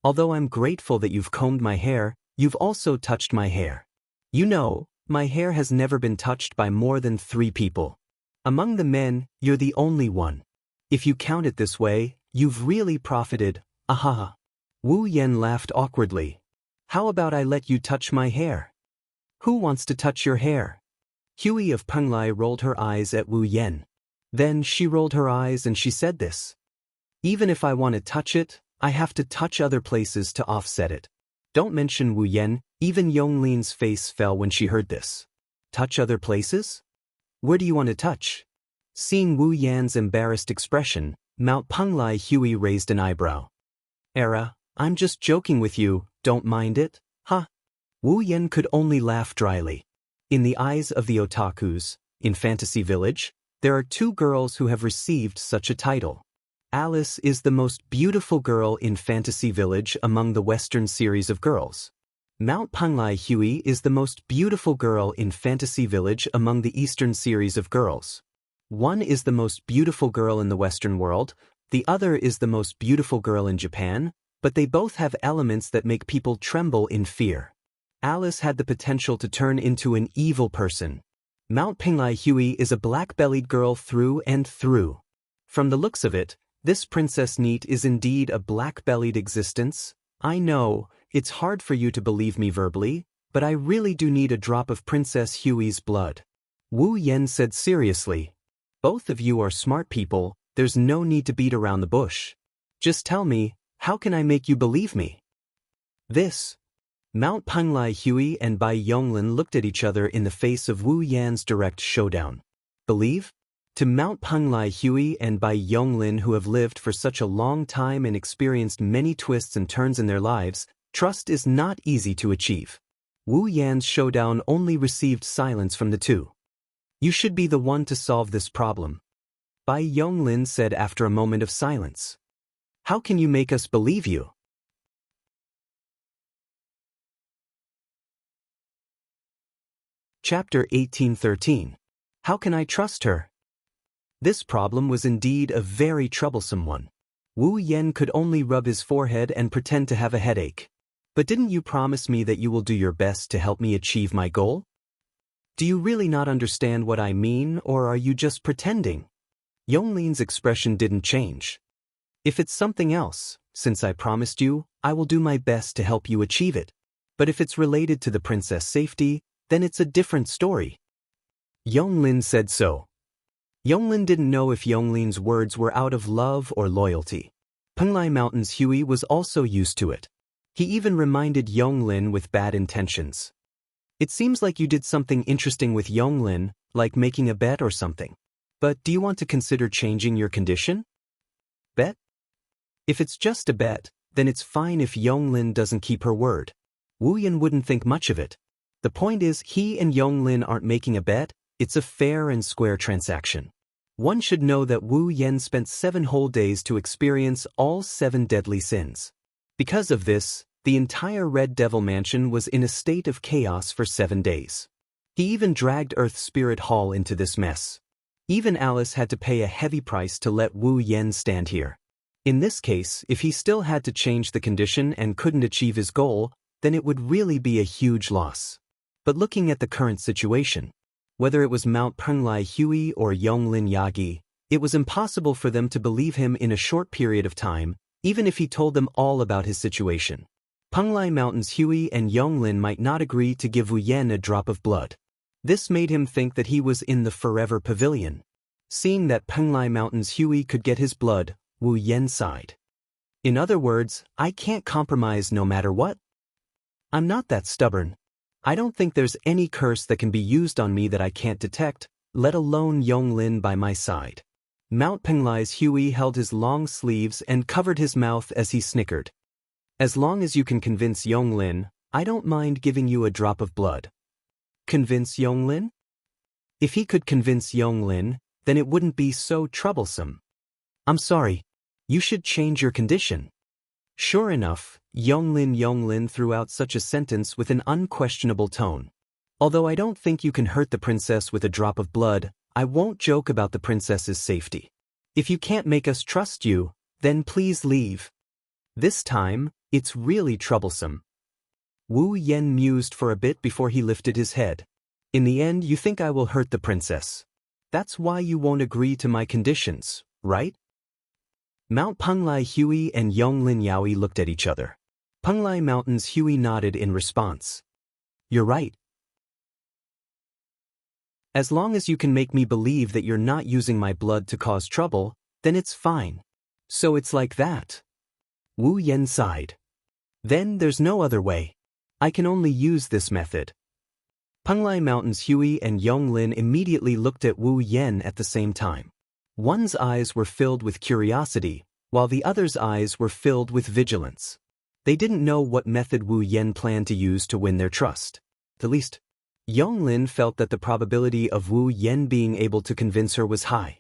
Although I'm grateful that you've combed my hair, you've also touched my hair. You know, my hair has never been touched by more than 3 people. Among the men, you're the only one. If you count it this way, you've really profited, ahaha. Wu Yan laughed awkwardly. How about I let you touch my hair? Who wants to touch your hair? Hui of Penglai rolled her eyes at Wu Yan. Then she rolled her eyes and she said this. Even if I want to touch it, I have to touch other places to offset it. Don't mention Wu Yan, even Yonglin's face fell when she heard this. Touch other places? Where do you want to touch? Seeing Wu Yan's embarrassed expression, Mount Penglai Hui raised an eyebrow. Era, I'm just joking with you, don't mind it, huh? Wu Yan could only laugh dryly. In the eyes of the otakus, in Fantasy Village, there are 2 girls who have received such a title. Alice is the most beautiful girl in Fantasy Village among the Western series of girls. Mount Penglai Hui is the most beautiful girl in Fantasy Village among the Eastern series of girls. One is the most beautiful girl in the Western world, the other is the most beautiful girl in Japan, but they both have elements that make people tremble in fear. Alice had the potential to turn into an evil person. Mount Penglai Hui is a black-bellied girl through and through. From the looks of it, this Princess Neat is indeed a black-bellied existence. I know, it's hard for you to believe me verbally, but I really do need a drop of Princess Hui's blood. Wu Yan said seriously. Both of you are smart people, there's no need to beat around the bush. Just tell me, how can I make you believe me? This. Mount Penglai Hui and Bai Yonglin looked at each other in the face of Wu Yan's direct showdown. Believe? To Mount Penglai Hui and Bai Yonglin who have lived for such a long time and experienced many twists and turns in their lives, trust is not easy to achieve. Wu Yan's showdown only received silence from the 2. You should be the one to solve this problem. Bai Yonglin said after a moment of silence. How can you make us believe you? Chapter 1813. How can I trust her? This problem was indeed a very troublesome one. Wu Yen could only rub his forehead and pretend to have a headache. But didn't you promise me that you will do your best to help me achieve my goal? Do you really not understand what I mean, or are you just pretending? Yonglin's expression didn't change. If it's something else, since I promised you, I will do my best to help you achieve it. But if it's related to the princess' safety, then it's a different story. Yonglin said so. Yonglin didn't know if Yonglin's words were out of love or loyalty. Penglai Mountain's Huey was also used to it. He even reminded Yonglin with bad intentions. It seems like you did something interesting with Yonglin, like making a bet or something. But do you want to consider changing your condition? Bet? If it's just a bet, then it's fine if Yonglin doesn't keep her word. Wu Yan wouldn't think much of it. The point is, he and Yonglin aren't making a bet, it's a fair and square transaction. One should know that Wu Yan spent 7 whole days to experience all 7 deadly sins. Because of this, the entire Red Devil Mansion was in a state of chaos for 7 days. He even dragged Earth Spirit Hall into this mess. Even Alice had to pay a heavy price to let Wu Yan stand here. In this case, if he still had to change the condition and couldn't achieve his goal, then it would really be a huge loss. But looking at the current situation, whether it was Mount Penglai Huey or Yonglin Yagi, it was impossible for them to believe him in a short period of time, even if he told them all about his situation. Penglai Mountain's Huey and Yonglin might not agree to give Wu Yan a drop of blood. This made him think that he was in the Forever Pavilion. Seeing that Penglai Mountain's Huey could get his blood, Wu Yan sighed. In other words, I can't compromise no matter what. I'm not that stubborn. I don't think there's any curse that can be used on me that I can't detect, let alone Yonglin by my side. Mount Penglai's Huey held his long sleeves and covered his mouth as he snickered. As long as you can convince Yonglin, I don't mind giving you a drop of blood. Convince Yonglin? If he could convince Yonglin, then it wouldn't be so troublesome. I'm sorry, you should change your condition. Sure enough, Yonglin threw out such a sentence with an unquestionable tone. Although I don't think you can hurt the princess with a drop of blood, I won't joke about the princess's safety. If you can't make us trust you, then please leave. This time, it's really troublesome. Wu Yan mused for a bit before he lifted his head. In the end, you think I will hurt the princess. That's why you won't agree to my conditions, right? Mount Penglai Huey and Yonglin Yaoi looked at each other. Penglai Mountain's Huey nodded in response. You're right. As long as you can make me believe that you're not using my blood to cause trouble, then it's fine. So it's like that. Wu Yan sighed. Then there's no other way. I can only use this method. Penglai Mountain's Huey and Yonglin immediately looked at Wu Yan at the same time. One's eyes were filled with curiosity, while the other's eyes were filled with vigilance. They didn't know what method Wu Yan planned to use to win their trust. At least, Yonglin felt that the probability of Wu Yan being able to convince her was high.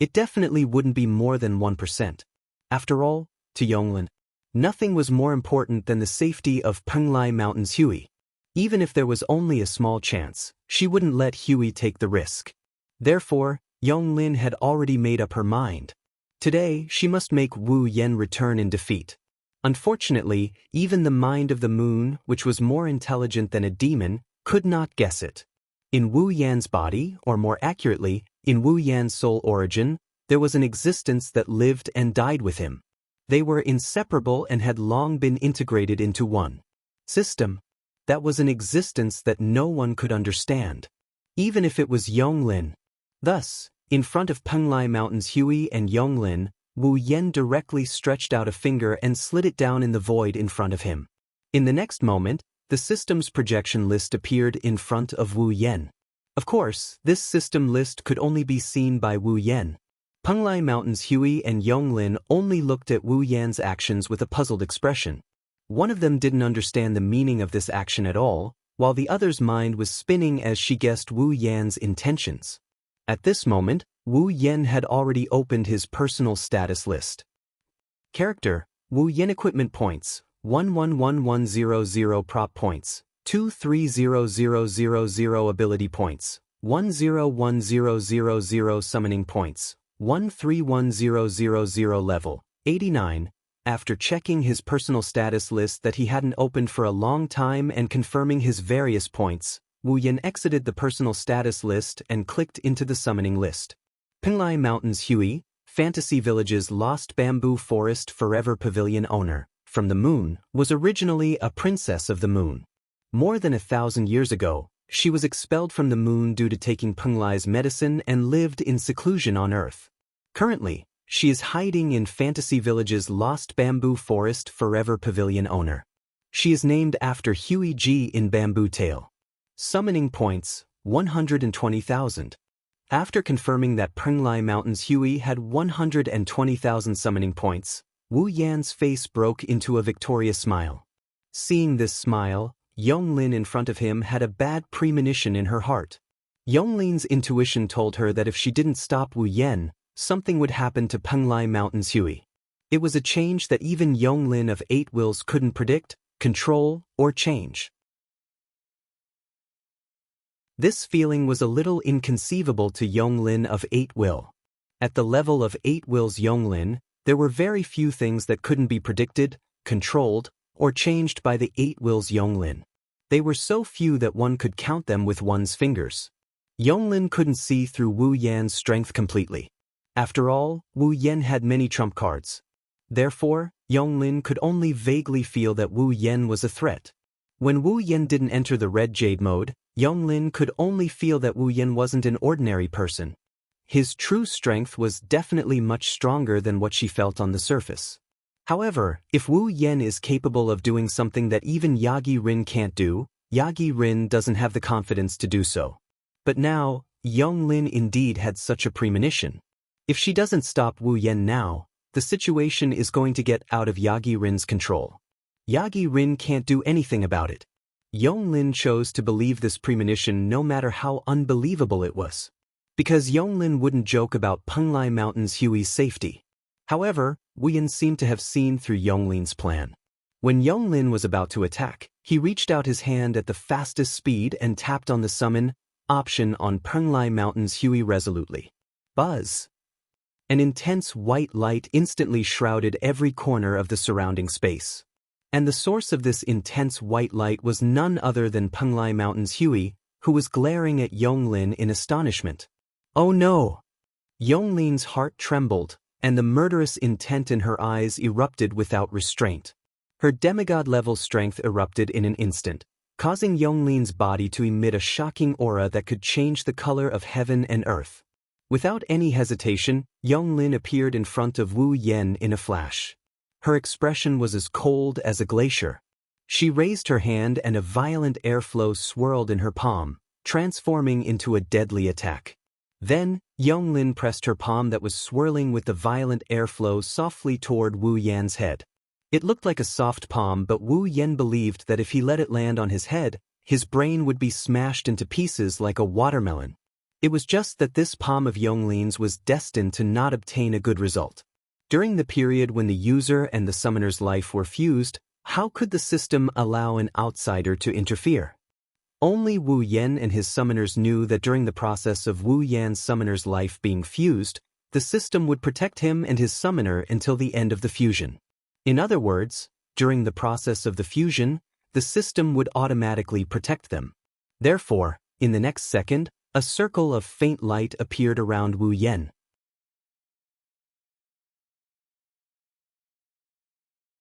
It definitely wouldn't be more than 1%. After all, to Yonglin, nothing was more important than the safety of Penglai Mountain's Huey. Even if there was only a small chance, she wouldn't let Huey take the risk. Therefore, Yonglin had already made up her mind. Today, she must make Wu Yan return in defeat. Unfortunately, even the mind of the moon, which was more intelligent than a demon, could not guess it. In Wu Yan's body, or more accurately, in Wu Yan's soul origin, there was an existence that lived and died with him. They were inseparable and had long been integrated into one system. That was an existence that no one could understand, even if it was Yonglin. Thus, in front of Penglai Mountain's Huey and Yonglin, Wu Yan directly stretched out a finger and slid it down in the void in front of him. In the next moment, the system's projection list appeared in front of Wu Yan. Of course, this system list could only be seen by Wu Yan. Penglai Mountain's Huey and Yonglin only looked at Wu Yan's actions with a puzzled expression. One of them didn't understand the meaning of this action at all, while the other's mind was spinning as she guessed Wu Yan's intentions. At this moment, Wu Yen had already opened his personal status list. Character: Wu Yen. Equipment points: 111100. Prop points: 230000. Ability points: 101000. Summoning points: 131000. Level: 89. After checking his personal status list that he hadn't opened for a long time and confirming his various points, Wu Yen exited the personal status list and clicked into the summoning list. Penglai Mountains Hui, Fantasy Village's Lost Bamboo Forest Forever Pavilion owner, from the moon, was originally a princess of the moon. More than 1,000 years ago, she was expelled from the moon due to taking Penglai's medicine and lived in seclusion on Earth. Currently, she is hiding in Fantasy Village's Lost Bamboo Forest Forever Pavilion owner. She is named after Hui Ji in Bamboo Tale. Summoning points: 120,000. After confirming that Penglai Mountains Hui had 120,000 summoning points, Wu Yan's face broke into a victorious smile. Seeing this smile, Yonglin in front of him had a bad premonition in her heart. Yonglin's intuition told her that if she didn't stop Wu Yan, something would happen to Penglai Mountains Hui. It was a change that even Yonglin of 8 wills couldn't predict, control, or change. This feeling was a little inconceivable to Yonglin of 8 will. At the level of 8 wills Yonglin, there were very few things that couldn't be predicted, controlled, or changed by the 8 wills Yonglin. They were so few that one could count them with one's fingers. Yonglin couldn't see through Wu Yan's strength completely. After all, Wu Yan had many trump cards. Therefore, Yonglin could only vaguely feel that Wu Yan was a threat. When Wu Yan didn't enter the red jade mode, Yonglin could only feel that Wu Yan wasn't an ordinary person. His true strength was definitely much stronger than what she felt on the surface. However, if Wu Yan is capable of doing something that even Yagi Rin can't do, Yagi Rin doesn't have the confidence to do so. But now, Yonglin indeed had such a premonition. If she doesn't stop Wu Yan now, the situation is going to get out of Yagi Rin's control. Yagi Rin can't do anything about it. Yonglin chose to believe this premonition no matter how unbelievable it was. Because Yonglin wouldn't joke about Penglai Mountains Hui's safety. However, Wu Yan seemed to have seen through Yonglin's plan. When Yonglin was about to attack, he reached out his hand at the fastest speed and tapped on the summon option on Penglai Mountains Hui resolutely. Buzz! An intense white light instantly shrouded every corner of the surrounding space. And the source of this intense white light was none other than Penglai Mountains Hui, who was glaring at Yonglin in astonishment. Oh no! Yonglin's heart trembled, and the murderous intent in her eyes erupted without restraint. Her demigod-level strength erupted in an instant, causing Yonglin's body to emit a shocking aura that could change the color of heaven and earth. Without any hesitation, Yonglin appeared in front of Wu Yan in a flash. Her expression was as cold as a glacier. She raised her hand and a violent airflow swirled in her palm, transforming into a deadly attack. Then, Yonglin pressed her palm that was swirling with the violent airflow softly toward Wu Yan's head. It looked like a soft palm, but Wu Yan believed that if he let it land on his head, his brain would be smashed into pieces like a watermelon. It was just that this palm of Yonglin's was destined to not obtain a good result. During the period when the user and the summoner's life were fused, how could the system allow an outsider to interfere? Only Wu Yan and his summoners knew that during the process of Wu Yan's summoner's life being fused, the system would protect him and his summoner until the end of the fusion. In other words, during the process of the fusion, the system would automatically protect them. Therefore, in the next second, a circle of faint light appeared around Wu Yan.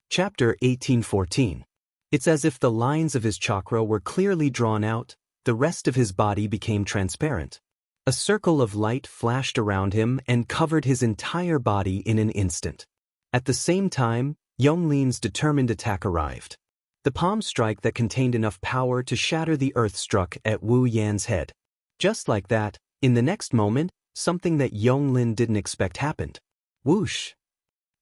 Chapter 1814. It's as if the lines of his chakra were clearly drawn out, the rest of his body became transparent. A circle of light flashed around him and covered his entire body in an instant. At the same time, Yonglin's determined attack arrived. The palm strike that contained enough power to shatter the earth struck at Wu Yan's head. Just like that, in the next moment, something that Yonglin didn't expect happened. Whoosh!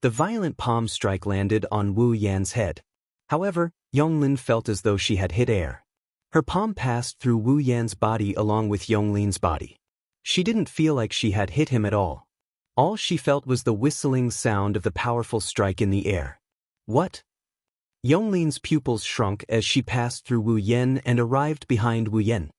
The violent palm strike landed on Wu Yan's head. However, Yonglin felt as though she had hit air. Her palm passed through Wu Yan's body along with Yonglin's body. She didn't feel like she had hit him at all. All she felt was the whistling sound of the powerful strike in the air. What? Yonglin's pupils shrunk as she passed through Wu Yan and arrived behind Wu Yan.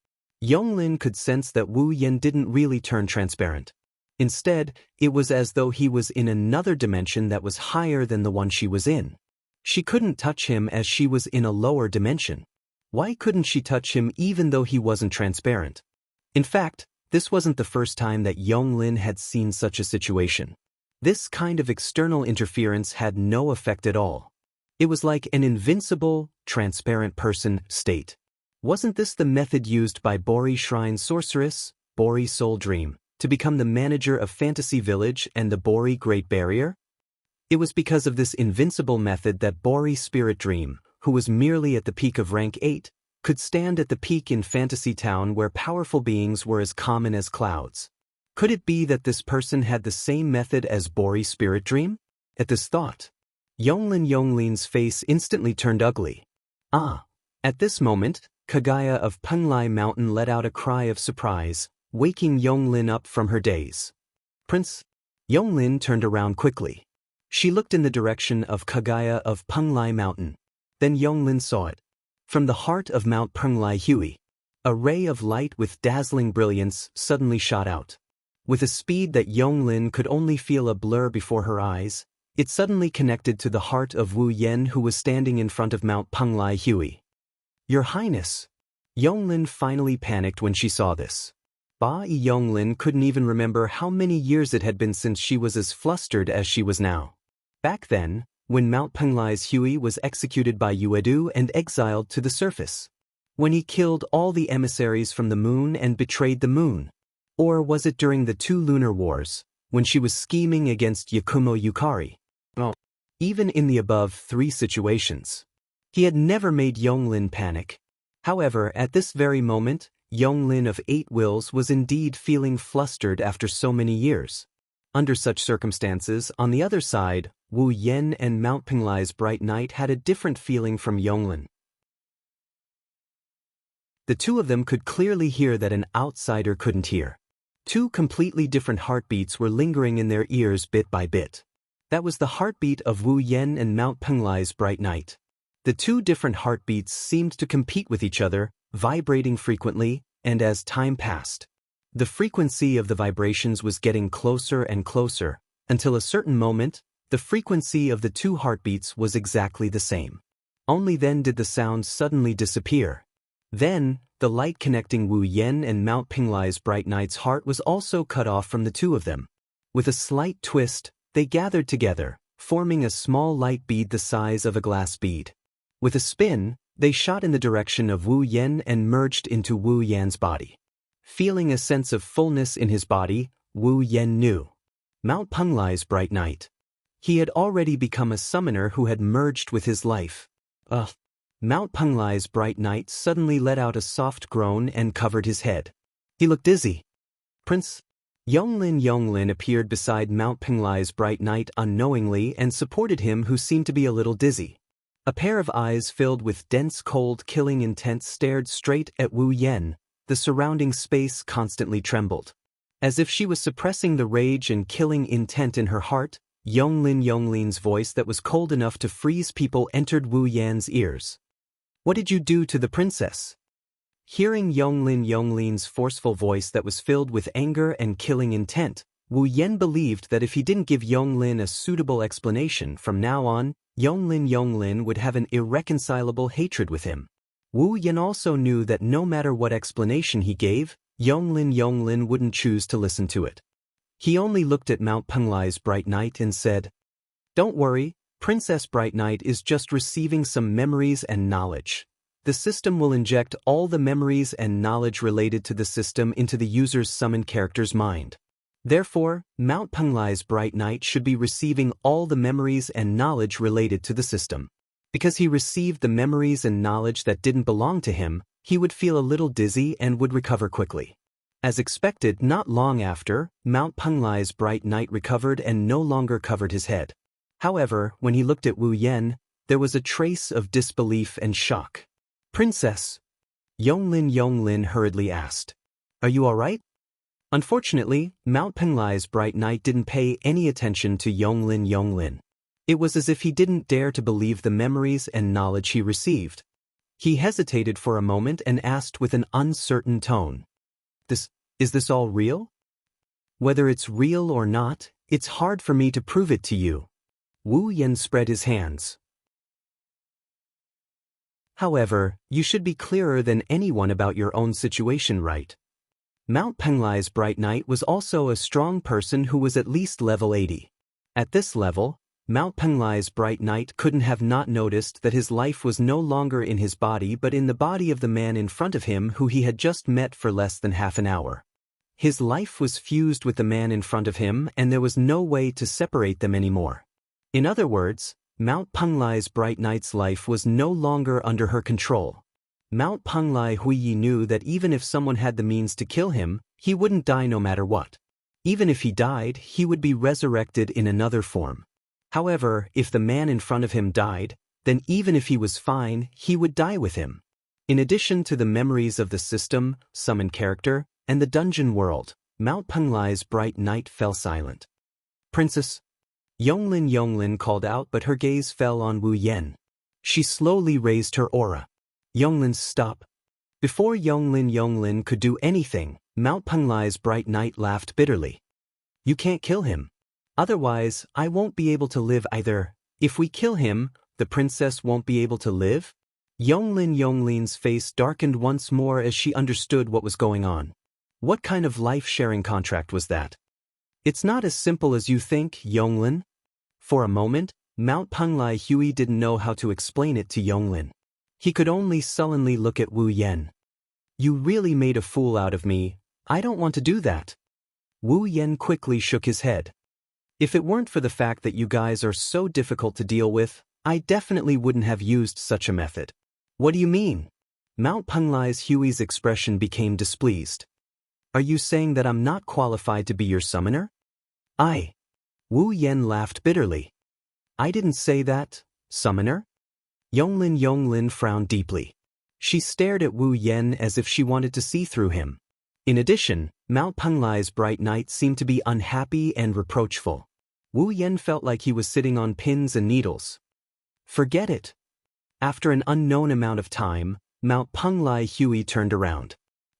Yonglin could sense that Wu Yan didn't really turn transparent. Instead, it was as though he was in another dimension that was higher than the one she was in. She couldn't touch him as she was in a lower dimension. Why couldn't she touch him even though he wasn't transparent? In fact, this wasn't the first time that Yonglin had seen such a situation. This kind of external interference had no effect at all. It was like an invincible, transparent person state. Wasn't this the method used by Bori Shrine Sorceress, Bori Soul Dream, to become the manager of Fantasy Village and the Bori Great Barrier? It was because of this invincible method that Bori Spirit Dream, who was merely at the peak of rank 8, could stand at the peak in Fantasy Town where powerful beings were as common as clouds. Could it be that this person had the same method as Bori Spirit Dream? At this thought, Yonglin's face instantly turned ugly. Ah! At this moment, Kagaya of Penglai Mountain let out a cry of surprise, waking Yonglin up from her daze. Prince? Yonglin turned around quickly. She looked in the direction of Kagaya of Penglai Mountain. Then Yonglin saw it. From the heart of Mount Penglai Hui, a ray of light with dazzling brilliance suddenly shot out. With a speed that Yonglin could only feel a blur before her eyes, it suddenly connected to the heart of Wu Yan, who was standing in front of Mount Penglai Hui. Your Highness! Yonglin finally panicked when she saw this. Yonglin couldn't even remember how many years it had been since she was as flustered as she was now. Back then, when Mount Penglai's Hui was executed by Yuedu and exiled to the surface. When he killed all the emissaries from the moon and betrayed the moon. Or was it during the 2 lunar wars, when she was scheming against Yakumo Yukari? Well, even in the above 3 situations, he had never made Yonglin panic. However, at this very moment, Yonglin of 8 wills was indeed feeling flustered after so many years. Under such circumstances, on the other side, Wu Yan and Mount Penglai's Bright Knight had a different feeling from Yonglin. The two of them could clearly hear that an outsider couldn't hear. 2 completely different heartbeats were lingering in their ears bit by bit. That was the heartbeat of Wu Yan and Mount Penglai's Bright Knight. The 2 different heartbeats seemed to compete with each other, vibrating frequently, and as time passed, the frequency of the vibrations was getting closer and closer, until a certain moment, the frequency of the 2 heartbeats was exactly the same. Only then did the sound suddenly disappear. Then, the light connecting Wu Yan and Mount Penglai's Bright Knight's heart was also cut off from the 2 of them. With a slight twist, they gathered together, forming a small light bead the size of a glass bead. With a spin, they shot in the direction of Wu Yan and merged into Wu Yan's body. Feeling a sense of fullness in his body, Wu Yan knew. Mount Penglai's Bright Knight. He had already become a summoner who had merged with his life. Mount Penglai's Bright Knight suddenly let out a soft groan and covered his head. He looked dizzy. Prince? Yonglin appeared beside Mount Penglai's Bright Knight unknowingly and supported him, who seemed to be a little dizzy. A pair of eyes filled with dense cold killing intent stared straight at Wu Yan. The surrounding space constantly trembled. As if she was suppressing the rage and killing intent in her heart, Yonglin's voice that was cold enough to freeze people entered Wu Yan's ears. What did you do to the princess? Hearing Yonglin's forceful voice that was filled with anger and killing intent, Wu Yan believed that if he didn't give Yonglin a suitable explanation from now on, Yonglin would have an irreconcilable hatred with him. Wu Yan also knew that no matter what explanation he gave, Yonglin wouldn't choose to listen to it. He only looked at Mount Penglai's Bright Knight and said, "Don't worry, Princess Bright Knight is just receiving some memories and knowledge. The system will inject all the memories and knowledge related to the system into the user's summoned character's mind. Therefore, Mount Penglai's Bright Knight should be receiving all the memories and knowledge related to the system. Because he received the memories and knowledge that didn't belong to him, he would feel a little dizzy and would recover quickly." As expected, not long after, Mount Penglai's Bright Knight recovered and no longer covered his head. However, when he looked at Wu Yan, there was a trace of disbelief and shock. "Princess?" Yonglin hurriedly asked. "Are you all right?" Unfortunately, Mount Penglai's bright knight didn't pay any attention to Yonglin. It was as if he didn't dare to believe the memories and knowledge he received. He hesitated for a moment and asked with an uncertain tone. Is this all real? Whether it's real or not, it's hard for me to prove it to you. Wu Yan spread his hands. However, you should be clearer than anyone about your own situation, right? Mount Penglai's bright knight was also a strong person who was at least level 80. At this level, Mount Penglai's bright knight couldn't have not noticed that his life was no longer in his body but in the body of the man in front of him who he had just met for less than half an hour. His life was fused with the man in front of him and there was no way to separate them anymore. In other words, Mount Penglai's bright knight's life was no longer under her control. Mount Penglai Huiyi knew that even if someone had the means to kill him, he wouldn't die no matter what. Even if he died, he would be resurrected in another form. However, if the man in front of him died, then even if he was fine, he would die with him. In addition to the memories of the system, summon character, and the dungeon world, Mount Penglai's bright knight fell silent. Princess? Yonglin called out, but her gaze fell on Wu Yan. She slowly raised her aura. Yonglin, stop. Before Yonglin could do anything, Mount Penglai's bright knight laughed bitterly. You can't kill him. Otherwise, I won't be able to live either. If we kill him, the princess won't be able to live? Yonglin's face darkened once more as she understood what was going on. What kind of life-sharing contract was that? It's not as simple as you think, Yonglin. For a moment, Mount Penglai Huey didn't know how to explain it to Yonglin. He could only sullenly look at Wu Yan. You really made a fool out of me. I don't want to do that. Wu Yan quickly shook his head. If it weren't for the fact that you guys are so difficult to deal with, I definitely wouldn't have used such a method. What do you mean? Mount Penglai's Huey's expression became displeased. Are you saying that I'm not qualified to be your summoner? Wu Yan laughed bitterly. I didn't say that, summoner. Yonglin frowned deeply. She stared at Wu Yan as if she wanted to see through him. In addition, Mount Penglai's bright knight seemed to be unhappy and reproachful. Wu Yan felt like he was sitting on pins and needles. Forget it. After an unknown amount of time, Mount Penglai Huey turned around.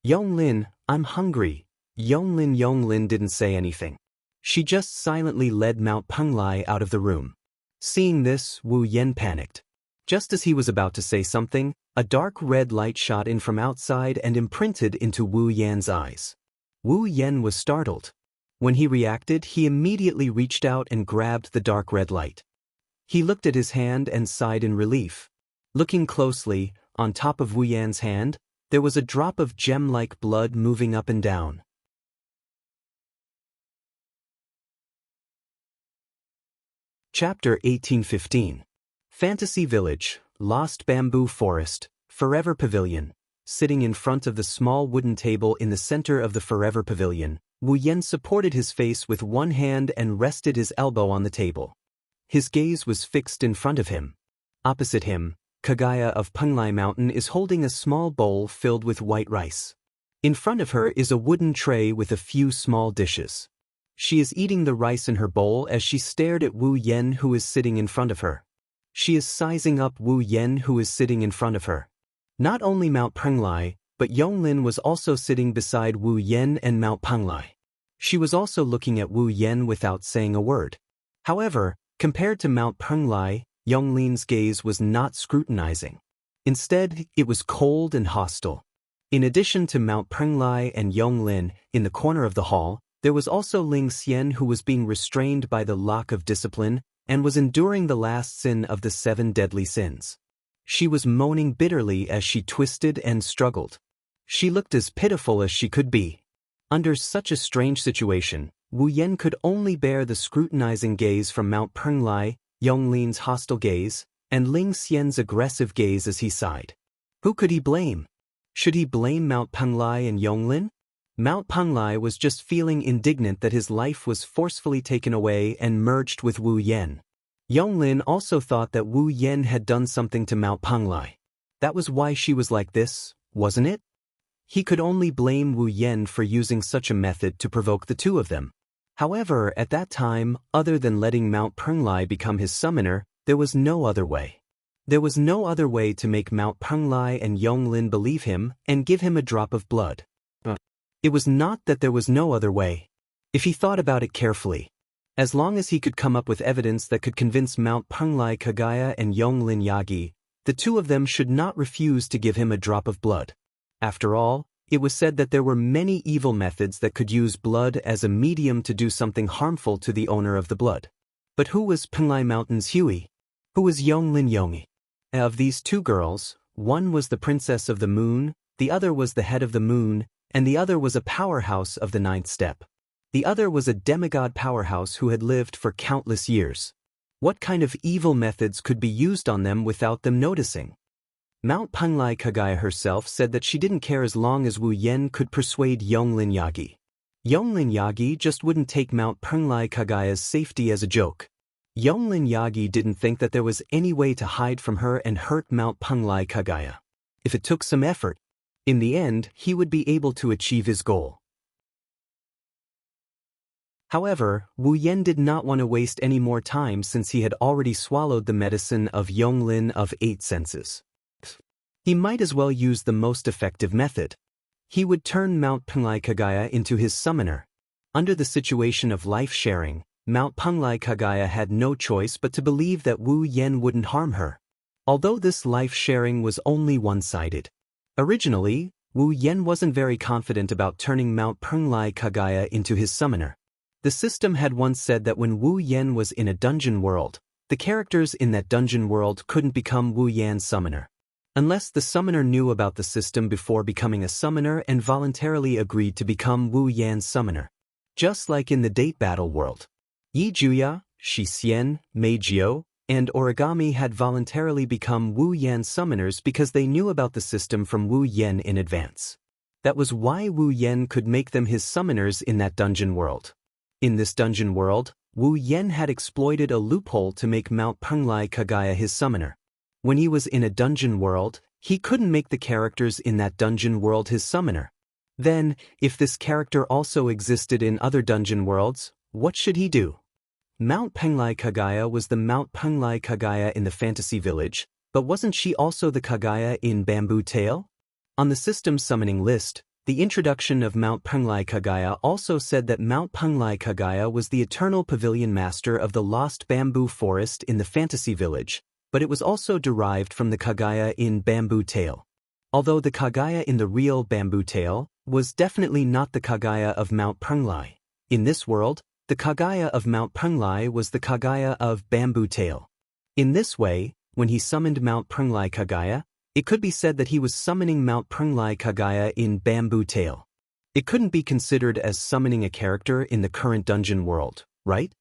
Yonglin, I'm hungry. Yonglin didn't say anything. She just silently led Mount Penglai out of the room. Seeing this, Wu Yan panicked. Just as he was about to say something, a dark red light shot in from outside and imprinted into Wu Yan's eyes. Wu Yan was startled. When he reacted, he immediately reached out and grabbed the dark red light. He looked at his hand and sighed in relief. Looking closely, on top of Wu Yan's hand, there was a drop of gem-like blood moving up and down. Chapter 1815. Fantasy Village, Lost Bamboo Forest, Forever Pavilion. Sitting in front of the small wooden table in the center of the Forever Pavilion, Wu Yan supported his face with one hand and rested his elbow on the table. His gaze was fixed in front of him. Opposite him, Kagaya of Penglai Mountain is holding a small bowl filled with white rice. In front of her is a wooden tray with a few small dishes. She is eating the rice in her bowl as she stared at Wu Yan, who is sitting in front of her. She is sizing up Wu Yan, who is sitting in front of her. Not only Mount Penglai, but Yonglin was also sitting beside Wu Yan and Mount Penglai. She was also looking at Wu Yan without saying a word. However, compared to Mount Penglai, Yonglin's gaze was not scrutinizing. Instead, it was cold and hostile. In addition to Mount Penglai and Yonglin, in the corner of the hall, there was also Ling Xian, who was being restrained by the lock of discipline and was enduring the last sin of the 7 deadly sins. She was moaning bitterly as she twisted and struggled. She looked as pitiful as she could be. Under such a strange situation, Wu Yan could only bear the scrutinizing gaze from Mount Penglai, Yonglin's hostile gaze, and Ling Xian's aggressive gaze as he sighed. Who could he blame? Should he blame Mount Penglai and Yonglin? Mount Penglai was just feeling indignant that his life was forcefully taken away and merged with Wu Yan. Yonglin also thought that Wu Yan had done something to Mount Penglai. That was why she was like this, wasn't it? he could only blame Wu Yan for using such a method to provoke the two of them. However, at that time, other than letting Mount Penglai become his summoner, there was no other way. There was no other way to make Mount Penglai and Yonglin believe him and give him a drop of blood. It was not that there was no other way. If he thought about it carefully, as long as he could come up with evidence that could convince Mount Penglai Kagaya and Yonglin Yagi, the two of them should not refuse to give him a drop of blood. After all, it was said that there were many evil methods that could use blood as a medium to do something harmful to the owner of the blood. But who was Penglai Mountain's Huey? Who was Yonglin Yongi? Of these two girls, one was the princess of the moon, the other was the head of the moon, and the other was a powerhouse of the ninth step. The other was a demigod powerhouse who had lived for countless years. What kind of evil methods could be used on them without them noticing? Mount Penglai Kagaya herself said that she didn't care as long as Wu Yan could persuade Yonglin Yagi. Yonglin Yagi just wouldn't take Mount Penglai Kagaya's safety as a joke. Yonglin Yagi didn't think that there was any way to hide from her and hurt Mount Penglai Kagaya. If it took some effort, in the end, he would be able to achieve his goal. However, Wu Yan did not want to waste any more time since he had already swallowed the medicine of Yonglin of 8 senses. He might as well use the most effective method. He would turn Mount Penglai Kagaya into his summoner. Under the situation of life-sharing, Mount Penglai Kagaya had no choice but to believe that Wu Yan wouldn't harm her. Although this life-sharing was only one-sided. Originally, Wu Yan wasn't very confident about turning Mount Penglai Kagaya into his summoner. The system had once said that when Wu Yan was in a dungeon world, the characters in that dungeon world couldn't become Wu Yan's summoner. Unless the summoner knew about the system before becoming a summoner and voluntarily agreed to become Wu Yan's summoner. Just like in the date battle world. Yi Juya, Shi Xian, Mei Jiu, and Origami had voluntarily become Wu Yan's summoners because they knew about the system from Wu Yan in advance. That was why Wu Yan could make them his summoners in that dungeon world. In this dungeon world, Wu Yan had exploited a loophole to make Mount Penglai Kagaya his summoner. When he was in a dungeon world, he couldn't make the characters in that dungeon world his summoner. Then, if this character also existed in other dungeon worlds, what should he do? Mount Penglai Kagaya was the Mount Penglai Kagaya in the fantasy village, but wasn't she also the Kagaya in Bamboo Tale? On the system summoning list, the introduction of Mount Penglai Kagaya also said that Mount Penglai Kagaya was the eternal pavilion master of the lost bamboo forest in the fantasy village, but it was also derived from the Kagaya in Bamboo Tale. Although the Kagaya in the real Bamboo Tale was definitely not the Kagaya of Mount Penglai. In this world, the Kagaya of Mount Penglai was the Kagaya of Bamboo Tale. In this way, when he summoned Mount Penglai Kagaya, it could be said that he was summoning Mount Penglai Kagaya in Bamboo Tale. It couldn't be considered as summoning a character in the current dungeon world, right?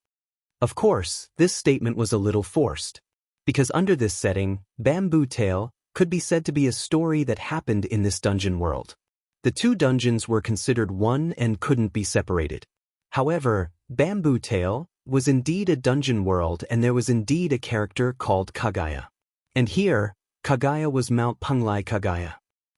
Of course, this statement was a little forced. Because under this setting, Bamboo Tale could be said to be a story that happened in this dungeon world. The two dungeons were considered one and couldn't be separated. However, Bamboo Tale was indeed a dungeon world and there was indeed a character called Kagaya. And here, Kagaya was Mount Penglai Kagaya.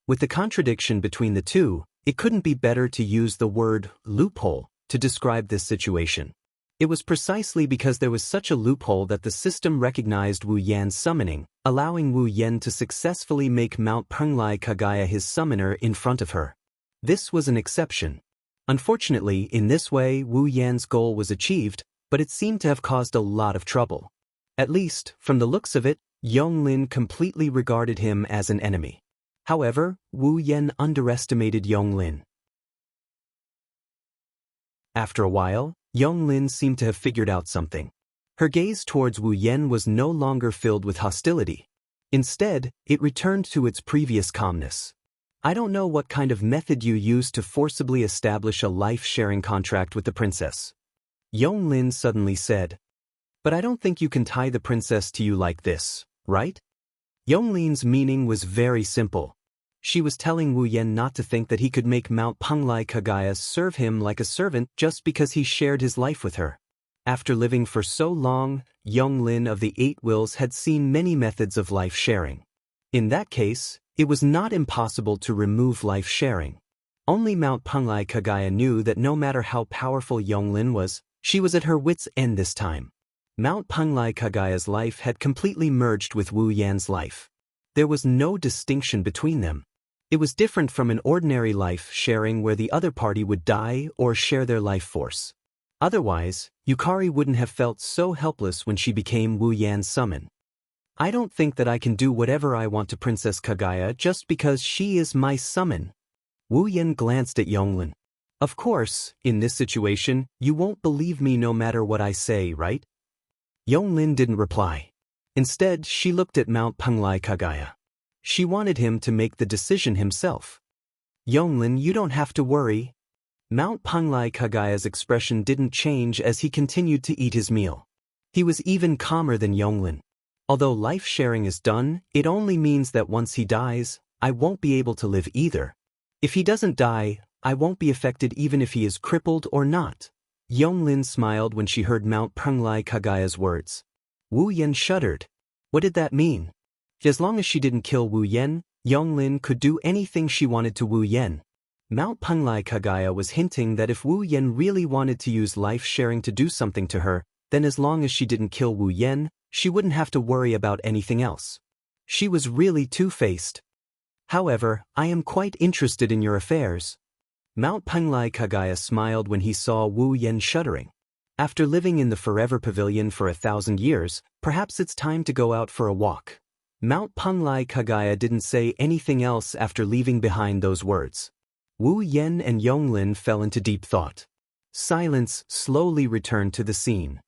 With the contradiction between the two, it couldn't be better to use the word loophole to describe this situation. It was precisely because there was such a loophole that the system recognized Wu Yan's summoning, allowing Wu Yan to successfully make Mount Penglai Kagaya his summoner in front of her. This was an exception. Unfortunately, in this way, Wu Yan's goal was achieved, but it seemed to have caused a lot of trouble. At least, from the looks of it, Yonglin completely regarded him as an enemy. However, Wu Yan underestimated Yonglin. After a while, Yonglin seemed to have figured out something. Her gaze towards Wu Yan was no longer filled with hostility. Instead, it returned to its previous calmness. I don't know what kind of method you used to forcibly establish a life-sharing contract with the princess. Yonglin suddenly said. But I don't think you can tie the princess to you like this, right? Yonglin's meaning was very simple. She was telling Wu Yan not to think that he could make Mount Penglai Kagaya serve him like a servant just because he shared his life with her. After living for so long, Yonglin of the 8 Wills had seen many methods of life sharing. In that case, It was not impossible to remove life sharing. Only Mount Penglai Kagaya knew that no matter how powerful Yonglin was, she was at her wits' end this time. Mount Penglai Kagaya's life had completely merged with Wu Yan's life. There was no distinction between them. It was different from an ordinary life sharing where the other party would die or share their life force. Otherwise, Yukari wouldn't have felt so helpless when she became Wu Yan's summon. I don't think that I can do whatever I want to Princess Kagaya just because she is my summon. Wu Yan glanced at Yonglin. Of course, in this situation, you won't believe me no matter what I say, right? Yonglin didn't reply. Instead, she looked at Mount Penglai Kagaya. She wanted him to make the decision himself. Yonglin, you don't have to worry. Mount Penglai Kagaya's expression didn't change as he continued to eat his meal. He was even calmer than Yonglin. Although life sharing is done, it only means that once he dies, I won't be able to live either. If he doesn't die, I won't be affected even if he is crippled or not. Yonglin smiled when she heard Mount Penglai Kagaya's words. Wu Yan shuddered. What did that mean? As long as she didn't kill Wu Yan, Yonglin could do anything she wanted to Wu Yan. Mount Penglai Kagaya was hinting that if Wu Yan really wanted to use life sharing to do something to her, then as long as she didn't kill Wu Yan, she wouldn't have to worry about anything else. She was really two-faced. However, I am quite interested in your affairs. Mount Penglai Kagaya smiled when he saw Wu Yan shuddering. After living in the Forever Pavilion for 1,000 years, perhaps it's time to go out for a walk. Mount Penglai Kagaya didn't say anything else after leaving behind those words. Wu Yan and Yonglin fell into deep thought. Silence slowly returned to the scene.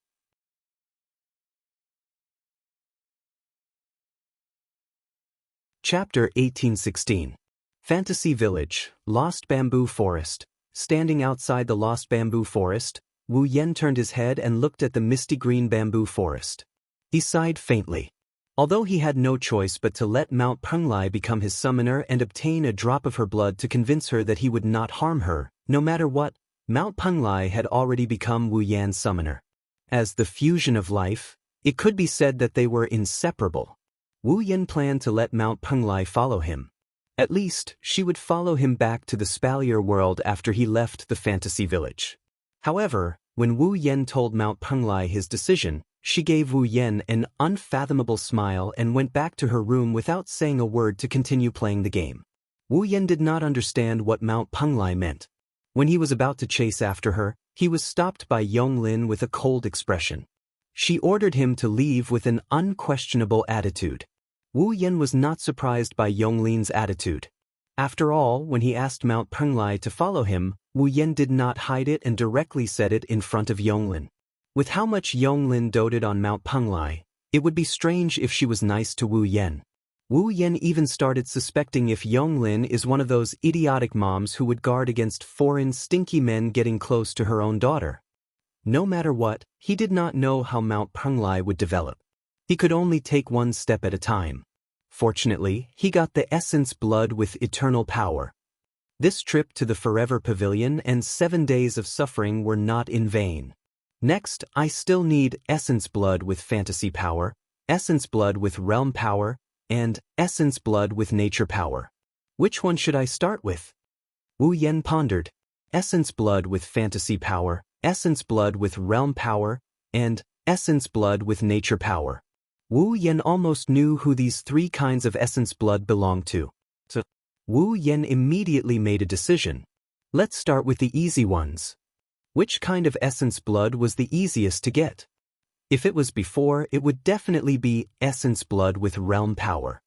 Chapter 1816. Fantasy Village, Lost Bamboo Forest. Standing outside the Lost Bamboo Forest, Wu Yan turned his head and looked at the misty green bamboo forest. He sighed faintly. Although he had no choice but to let Mount Penglai become his summoner and obtain a drop of her blood to convince her that he would not harm her, no matter what, Mount Penglai had already become Wu Yan's summoner. As the fusion of life, it could be said that they were inseparable. Wu Yan planned to let Mount Penglai follow him. At least, she would follow him back to the Spalier world after he left the fantasy village. However, when Wu Yan told Mount Penglai his decision, she gave Wu Yan an unfathomable smile and went back to her room without saying a word to continue playing the game. Wu Yan did not understand what Mount Penglai meant. When he was about to chase after her, he was stopped by Yonglin with a cold expression. She ordered him to leave with an unquestionable attitude. Wu Yan was not surprised by Yonglin's attitude. After all, when he asked Mount Penglai to follow him, Wu Yan did not hide it and directly said it in front of Yonglin. With how much Yonglin doted on Mount Penglai, it would be strange if she was nice to Wu Yan. Wu Yan even started suspecting if Yonglin is one of those idiotic moms who would guard against foreign stinky men getting close to her own daughter. No matter what, he did not know how Mount Penglai would develop. He could only take one step at a time. Fortunately, he got the essence blood with eternal power. This trip to the Forever Pavilion and 7 days of suffering were not in vain. Next, I still need essence blood with fantasy power, essence blood with realm power, and essence blood with nature power. Which one should I start with? Wu Yan pondered. Essence blood with fantasy power, essence blood with realm power, and essence blood with nature power. Wu Yan almost knew who these 3 kinds of essence blood belonged to. So, Wu Yan immediately made a decision. Let's start with the easy ones. Which kind of essence blood was the easiest to get? If it was before, it would definitely be essence blood with realm power.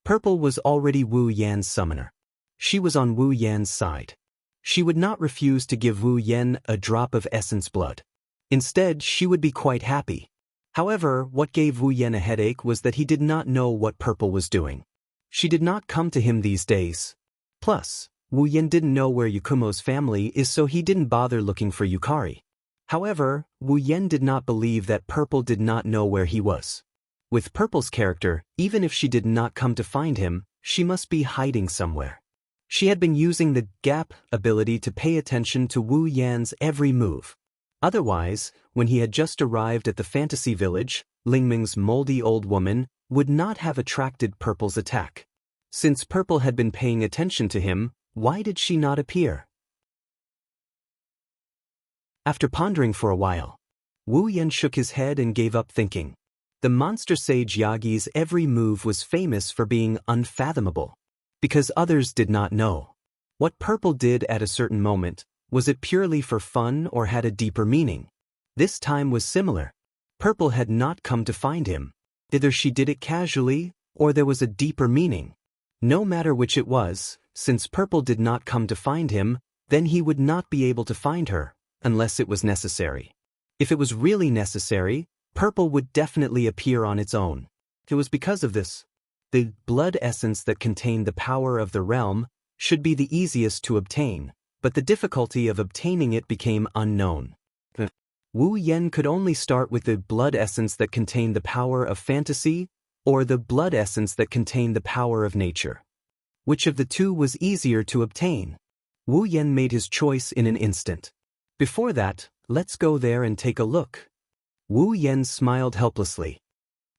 Purple was already Wu Yan's summoner. She was on Wu Yan's side. She would not refuse to give Wu Yan a drop of essence blood. Instead, she would be quite happy. However, what gave Wu Yan a headache was that he did not know what Purple was doing. She did not come to him these days. Plus, Wu Yan didn't know where Yakumo's family is, so he didn't bother looking for Yukari. However, Wu Yan did not believe that Purple did not know where he was. With Purple's character, even if she did not come to find him, she must be hiding somewhere. She had been using the gap ability to pay attention to Wu Yan's every move. Otherwise, when he had just arrived at the fantasy village, Lingming's moldy old woman would not have attracted Purple's attack. Since Purple had been paying attention to him, why did she not appear? After pondering for a while, Wu Yen shook his head and gave up thinking. The monster sage Yagi's every move was famous for being unfathomable, because others did not know. What Purple did at a certain moment, was it purely for fun or had a deeper meaning? This time was similar. Purple had not come to find him. Either she did it casually, or there was a deeper meaning. No matter which it was, since Purple did not come to find him, then he would not be able to find her, unless it was necessary. If it was really necessary, Purple would definitely appear on its own. It was because of this. The blood essence that contained the power of the realm should be the easiest to obtain, but the difficulty of obtaining it became unknown. Wu Yen could only start with the blood essence that contained the power of fantasy, or the blood essence that contained the power of nature. Which of the two was easier to obtain? Wu Yen made his choice in an instant. Before that, let's go there and take a look. Wu Yen smiled helplessly.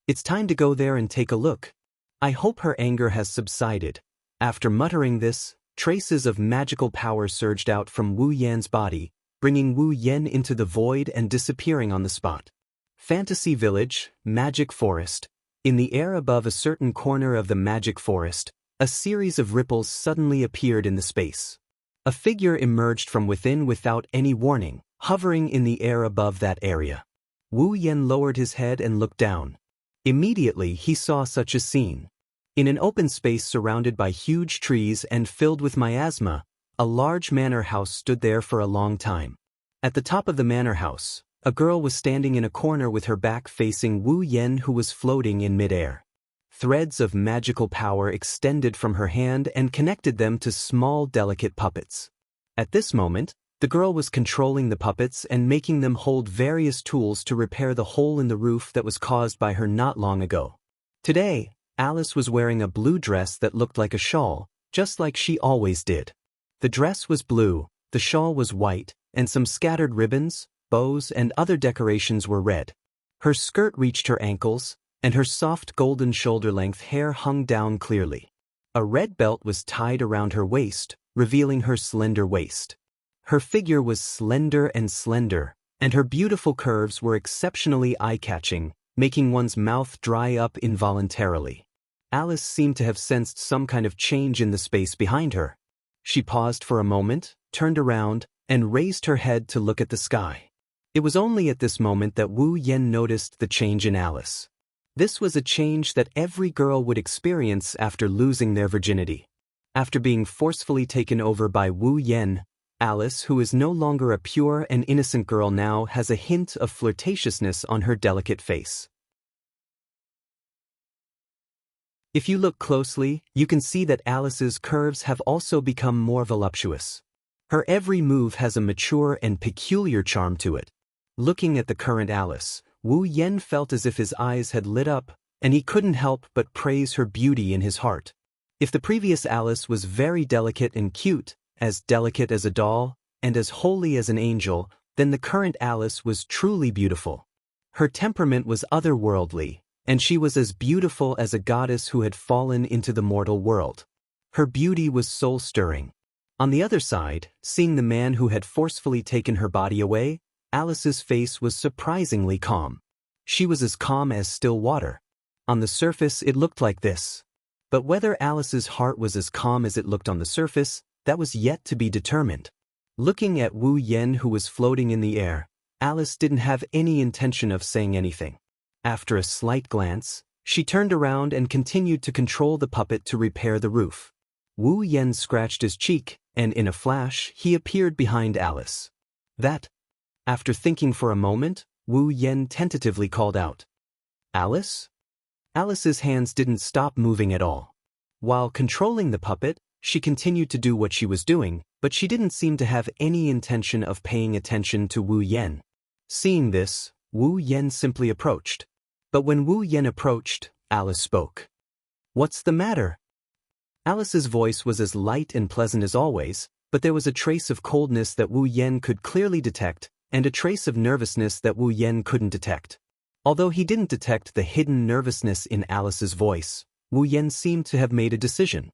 It's time to go there and take a look. I hope her anger has subsided. After muttering this, traces of magical power surged out from Wu Yan's body, bringing Wu Yen into the void and disappearing on the spot. Fantasy Village, Magic Forest. In the air above a certain corner of the magic forest, a series of ripples suddenly appeared in the space. A figure emerged from within without any warning, hovering in the air above that area. Wu Yen lowered his head and looked down. Immediately he saw such a scene. In an open space surrounded by huge trees and filled with miasma, a large manor house stood there for a long time. At the top of the manor house, a girl was standing in a corner with her back facing Wu Yen, who was floating in midair. Threads of magical power extended from her hand and connected them to small delicate puppets. At this moment, the girl was controlling the puppets and making them hold various tools to repair the hole in the roof that was caused by her not long ago. Today, Alice was wearing a blue dress that looked like a shawl, just like she always did. The dress was blue, the shawl was white, and some scattered ribbons, bows, and other decorations were red. Her skirt reached her ankles, and her soft golden shoulder-length hair hung down clearly. A red belt was tied around her waist, revealing her slender waist. Her figure was slender, and her beautiful curves were exceptionally eye-catching, making one's mouth dry up involuntarily. Alice seemed to have sensed some kind of change in the space behind her. She paused for a moment, turned around, and raised her head to look at the sky. It was only at this moment that Wu Yen noticed the change in Alice. This was a change that every girl would experience after losing their virginity. After being forcefully taken over by Wu Yen, Alice, who is no longer a pure and innocent girl now, has a hint of flirtatiousness on her delicate face. If you look closely, you can see that Alice's curves have also become more voluptuous. Her every move has a mature and peculiar charm to it. Looking at the current Alice, Wu Yen felt as if his eyes had lit up, and he couldn't help but praise her beauty in his heart. If the previous Alice was very delicate and cute, as delicate as a doll, and as holy as an angel, then the current Alice was truly beautiful. Her temperament was otherworldly, and she was as beautiful as a goddess who had fallen into the mortal world. Her beauty was soul-stirring. On the other side, seeing the man who had forcefully taken her body away, Alice's face was surprisingly calm. She was as calm as still water. On the surface it looked like this. But whether Alice's heart was as calm as it looked on the surface, that was yet to be determined. Looking at Wu Yen, who was floating in the air, Alice didn't have any intention of saying anything. After a slight glance, she turned around and continued to control the puppet to repair the roof. Wu Yen scratched his cheek, and in a flash, he appeared behind Alice. That. After thinking for a moment, Wu Yen tentatively called out, "Alice?" Alice's hands didn't stop moving at all. While controlling the puppet, she continued to do what she was doing, but she didn't seem to have any intention of paying attention to Wu Yen. Seeing this, Wu Yen simply approached. But when Wu Yen approached, Alice spoke. "What's the matter?" Alice's voice was as light and pleasant as always, but there was a trace of coldness that Wu Yen could clearly detect, and a trace of nervousness that Wu Yen couldn't detect. Although he didn't detect the hidden nervousness in Alice's voice, Wu Yen seemed to have made a decision.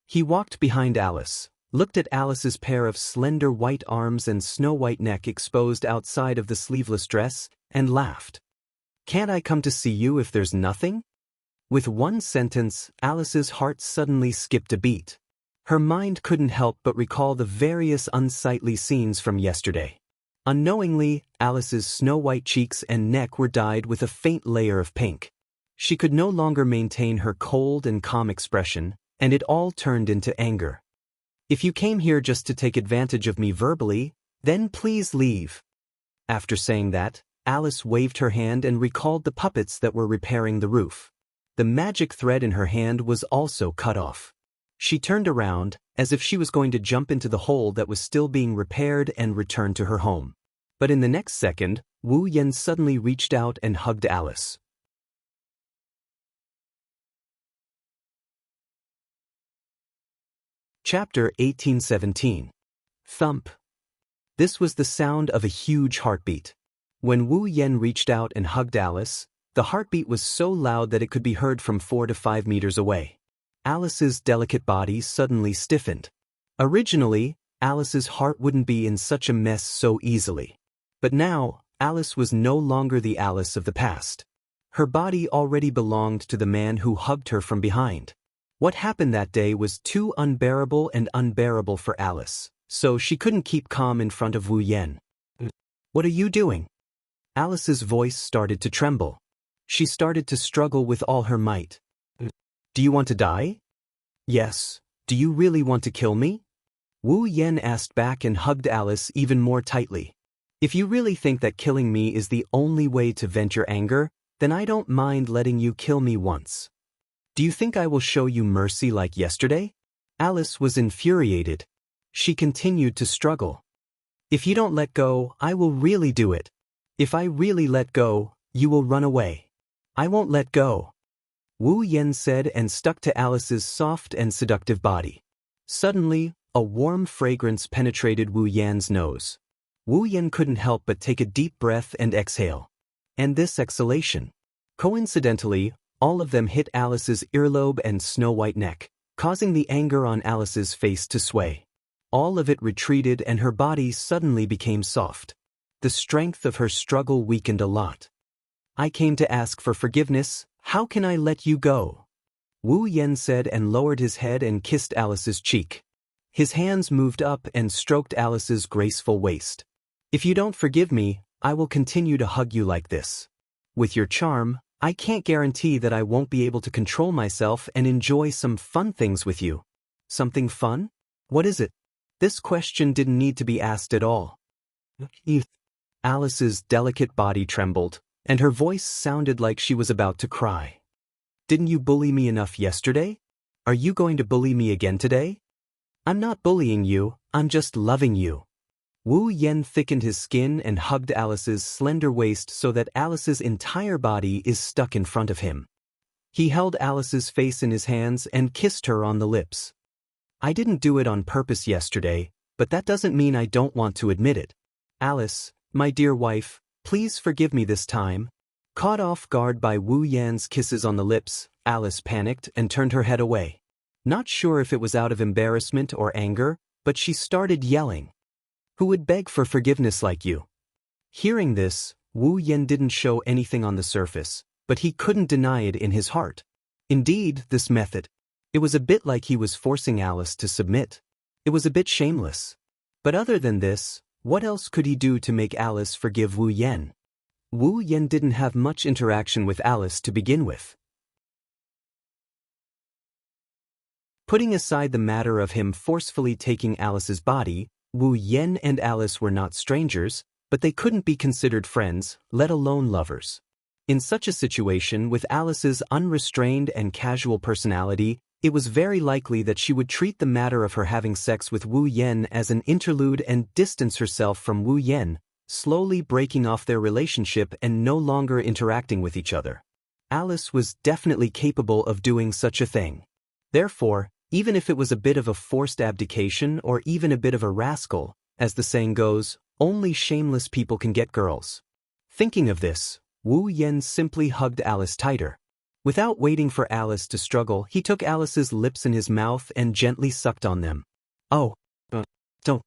He walked behind Alice, looked at Alice's pair of slender white arms and snow-white neck exposed outside of the sleeveless dress, and laughed. "Can't I come to see you if there's nothing?" With one sentence, Alice's heart suddenly skipped a beat. Her mind couldn't help but recall the various unsightly scenes from yesterday. Unknowingly, Alice's snow-white cheeks and neck were dyed with a faint layer of pink. She could no longer maintain her cold and calm expression, and it all turned into anger. "If you came here just to take advantage of me verbally, then please leave." After saying that, Alice waved her hand and recalled the puppets that were repairing the roof. The magic thread in her hand was also cut off. She turned around, as if she was going to jump into the hole that was still being repaired and return to her home. But in the next second, Wu Yen suddenly reached out and hugged Alice. Chapter 1817. Thump. This was the sound of a huge heartbeat. When Wu Yen reached out and hugged Alice, the heartbeat was so loud that it could be heard from 4 to 5 meters away. Alice's delicate body suddenly stiffened. Originally, Alice's heart wouldn't be in such a mess so easily. But now, Alice was no longer the Alice of the past. Her body already belonged to the man who hugged her from behind. What happened that day was too unbearable for Alice, so she couldn't keep calm in front of Wu Yen. "What are you doing?" Alice's voice started to tremble. She started to struggle with all her might. "Do you want to die?" "Yes. Do you really want to kill me?" Wu Yen asked back and hugged Alice even more tightly. "If you really think that killing me is the only way to vent your anger, then I don't mind letting you kill me once. Do you think I will show you mercy like yesterday?" Alice was infuriated. She continued to struggle. "If you don't let go, I will really do it. If I really let go, you will run away. I won't let go," Wu Yen said and stuck to Alice's soft and seductive body. Suddenly, a warm fragrance penetrated Wu Yan's nose. Wu Yen couldn't help but take a deep breath and exhale. And this exhalation, coincidentally, all of them hit Alice's earlobe and snow-white neck, causing the anger on Alice's face to sway. All of it retreated and her body suddenly became soft. The strength of her struggle weakened a lot. "I came to ask for forgiveness. How can I let you go?" Wu Yen said and lowered his head and kissed Alice's cheek. His hands moved up and stroked Alice's graceful waist. "If you don't forgive me, I will continue to hug you like this. With your charm, I can't guarantee that I won't be able to control myself and enjoy some fun things with you." "Something fun? What is it?" This question didn't need to be asked at all. Alice's delicate body trembled, and her voice sounded like she was about to cry. "Didn't you bully me enough yesterday? Are you going to bully me again today?" "I'm not bullying you, I'm just loving you." Wu Yen thickened his skin and hugged Alice's slender waist so that Alice's entire body is stuck in front of him. He held Alice's face in his hands and kissed her on the lips. "I didn't do it on purpose yesterday, but that doesn't mean I don't want to admit it. Alice, my dear wife, please forgive me this time." Caught off guard by Wu Yan's kisses on the lips, Alice panicked and turned her head away. Not sure if it was out of embarrassment or anger, but she started yelling. "Who would beg for forgiveness like you?" Hearing this, Wu Yen didn't show anything on the surface, but he couldn't deny it in his heart. Indeed, this method, it was a bit like he was forcing Alice to submit. It was a bit shameless. But other than this, what else could he do to make Alice forgive Wu Yen? Wu Yen didn't have much interaction with Alice to begin with. Putting aside the matter of him forcefully taking Alice's body, Wu Yen and Alice were not strangers, but they couldn't be considered friends, let alone lovers. In such a situation, with Alice's unrestrained and casual personality, it was very likely that she would treat the matter of her having sex with Wu Yen as an interlude and distance herself from Wu Yen, slowly breaking off their relationship and no longer interacting with each other. Alice was definitely capable of doing such a thing. Therefore, even if it was a bit of a forced abdication or even a bit of a rascal, as the saying goes, only shameless people can get girls. Thinking of this, Wu Yen simply hugged Alice tighter. Without waiting for Alice to struggle, he took Alice's lips in his mouth and gently sucked on them. Oh, don't.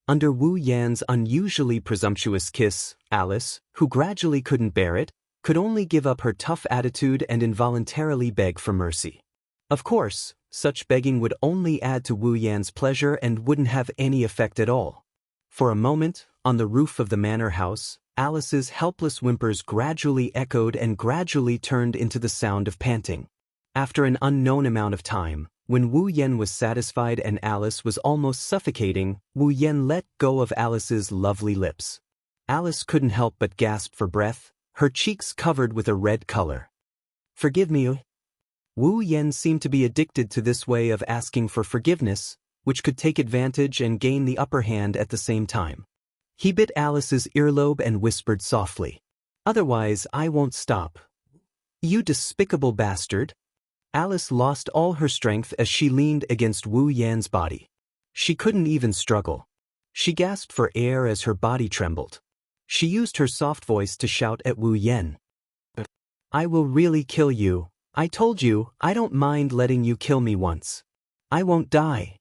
Under Wu Yan's unusually presumptuous kiss, Alice, who gradually couldn't bear it, could only give up her tough attitude and involuntarily beg for mercy. Of course, such begging would only add to Wu Yan's pleasure and wouldn't have any effect at all. For a moment, on the roof of the manor house, Alice's helpless whimpers gradually echoed and gradually turned into the sound of panting. After an unknown amount of time, when Wu Yan was satisfied and Alice was almost suffocating, Wu Yan let go of Alice's lovely lips. Alice couldn't help but gasp for breath, her cheeks covered with a red color. Forgive me. Wu Yan seemed to be addicted to this way of asking for forgiveness, which could take advantage and gain the upper hand at the same time. He bit Alice's earlobe and whispered softly, "Otherwise, I won't stop." "You despicable bastard." Alice lost all her strength as she leaned against Wu Yan's body. She couldn't even struggle. She gasped for air as her body trembled. She used her soft voice to shout at Wu Yan. "I will really kill you. I told you, I don't mind letting you kill me once. I won't die."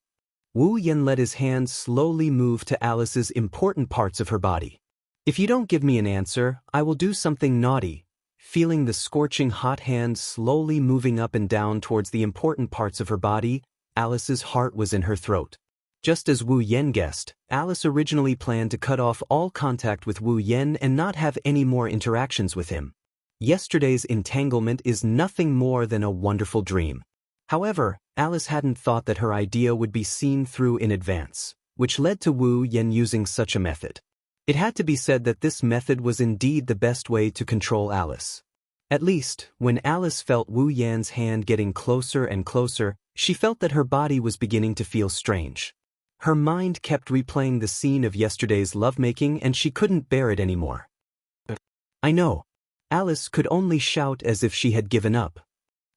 Wu Yan let his hands slowly move to Alice's important parts of her body. "If you don't give me an answer, I will do something naughty." Feeling the scorching hot hands slowly moving up and down towards the important parts of her body, Alice's heart was in her throat. Just as Wu Yan guessed, Alice originally planned to cut off all contact with Wu Yan and not have any more interactions with him. Yesterday's entanglement is nothing more than a wonderful dream. However, Alice hadn't thought that her idea would be seen through in advance, which led to Wu Yan using such a method. It had to be said that this method was indeed the best way to control Alice. At least, when Alice felt Wu Yan's hand getting closer and closer, she felt that her body was beginning to feel strange. Her mind kept replaying the scene of yesterday's lovemaking and she couldn't bear it anymore. "I know." Alice could only shout as if she had given up.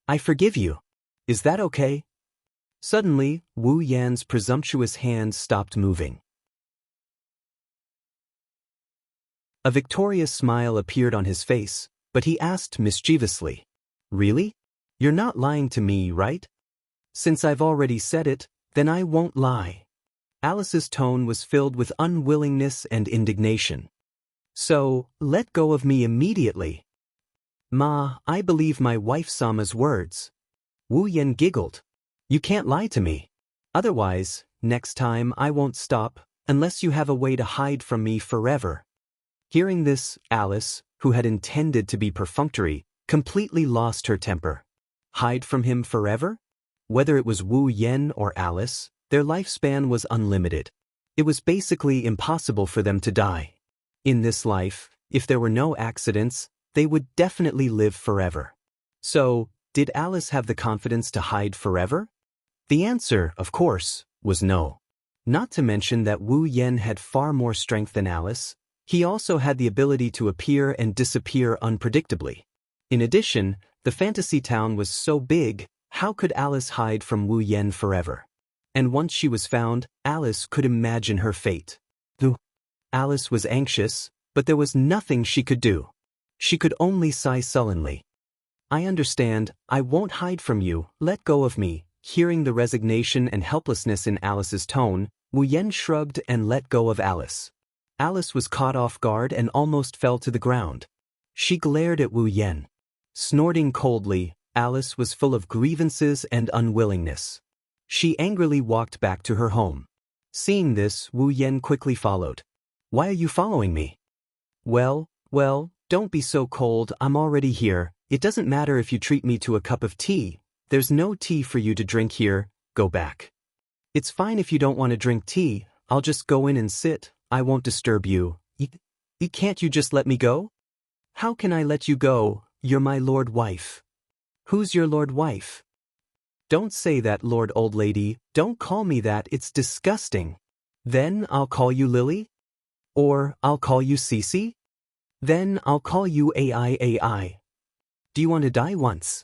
"I forgive you. Is that okay?" Suddenly, Wu Yan's presumptuous hand stopped moving. A victorious smile appeared on his face, but he asked mischievously, "Really? You're not lying to me, right?" "Since I've already said it, then I won't lie." Alice's tone was filled with unwillingness and indignation. "So, let go of me immediately." "Ma, I believe my wife Sama's words." Wu Yan giggled. "You can't lie to me. Otherwise, next time I won't stop, unless you have a way to hide from me forever." Hearing this, Alice, who had intended to be perfunctory, completely lost her temper. Hide from him forever? Whether it was Wu Yan or Alice, their lifespan was unlimited. It was basically impossible for them to die. In this life, if there were no accidents, they would definitely live forever. So, did Alice have the confidence to hide forever? The answer, of course, was no. Not to mention that Wu Yan had far more strength than Alice. He also had the ability to appear and disappear unpredictably. In addition, the fantasy town was so big, how could Alice hide from Wu Yan forever? And once she was found, Alice could imagine her fate. Alice was anxious, but there was nothing she could do. She could only sigh sullenly. "I understand, I won't hide from you, let go of me." Hearing the resignation and helplessness in Alice's tone, Wu Yan shrugged and let go of Alice. Alice was caught off guard and almost fell to the ground. She glared at Wu Yan. Snorting coldly, Alice was full of grievances and unwillingness. She angrily walked back to her home. Seeing this, Wu Yan quickly followed. "Why are you following me?" Well, don't be so cold, I'm already here. It doesn't matter if you treat me to a cup of tea. There's no tea for you to drink here, go back." "It's fine if you don't want to drink tea, I'll just go in and sit. I won't disturb you. Can't you just let me go?" "How can I let you go? You're my lord wife." "Who's your lord wife?" "Don't say that, Lord old lady, don't call me that, it's disgusting." "Then I'll call you Lily? Or I'll call you Cece? Then I'll call you AI. Do you want to die once?"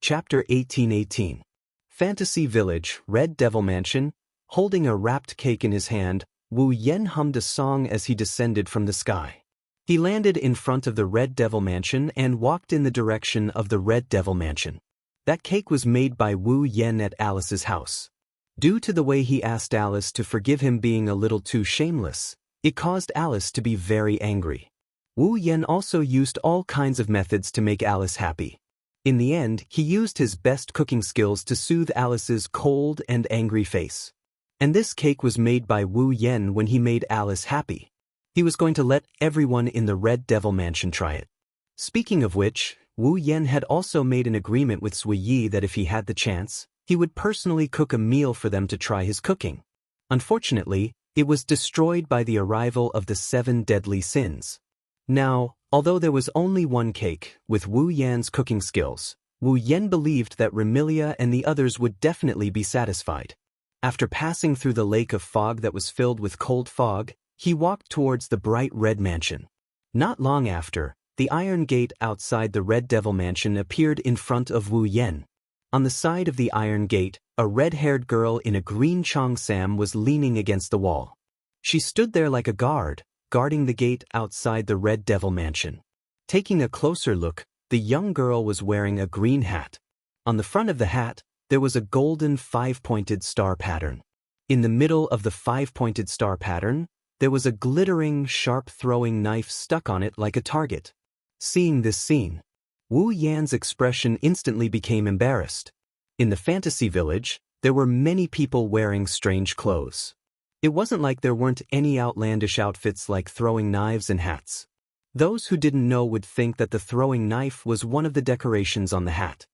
Chapter 1818. Fantasy Village, Red Devil Mansion. Holding a wrapped cake in his hand, Wu Yen hummed a song as he descended from the sky. He landed in front of the Red Devil Mansion and walked in the direction of the Red Devil Mansion. That cake was made by Wu Yen at Alice's house. Due to the way he asked Alice to forgive him being a little too shameless, it caused Alice to be very angry. Wu Yen also used all kinds of methods to make Alice happy. In the end, he used his best cooking skills to soothe Alice's cold and angry face. And this cake was made by Wu Yen when he made Alice happy. He was going to let everyone in the Red Devil Mansion try it. Speaking of which, Wu Yen had also made an agreement with Sui Yi that if he had the chance, he would personally cook a meal for them to try his cooking. Unfortunately, it was destroyed by the arrival of the 7 deadly sins. Now, although there was only one cake, with Wu Yan's cooking skills, Wu Yen believed that Remilia and the others would definitely be satisfied. After passing through the lake of fog that was filled with cold fog, he walked towards the bright red mansion. Not long after, the iron gate outside the Red Devil Mansion appeared in front of Wu Yen. On the side of the iron gate, a red-haired girl in a green cheongsam was leaning against the wall. She stood there like a guard, guarding the gate outside the Red Devil Mansion. Taking a closer look, the young girl was wearing a green hat. On the front of the hat, there was a golden 5-pointed star pattern. In the middle of the 5-pointed star pattern, there was a glittering, sharp throwing knife stuck on it like a target. Seeing this scene, Wu Yan's expression instantly became embarrassed. In the fantasy village, there were many people wearing strange clothes. It wasn't like there weren't any outlandish outfits like throwing knives and hats. Those who didn't know would think that the throwing knife was one of the decorations on the hat.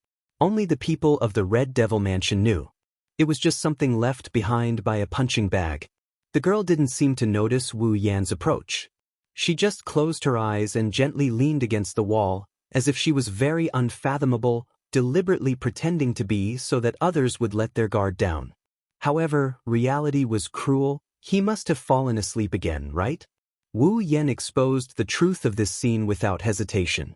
Only the people of the Red Devil Mansion knew. It was just something left behind by a punching bag. The girl didn't seem to notice Wu Yan's approach. She just closed her eyes and gently leaned against the wall, as if she was very unfathomable, deliberately pretending to be so that others would let their guard down. However, reality was cruel. He must have fallen asleep again, right? Wu Yen exposed the truth of this scene without hesitation.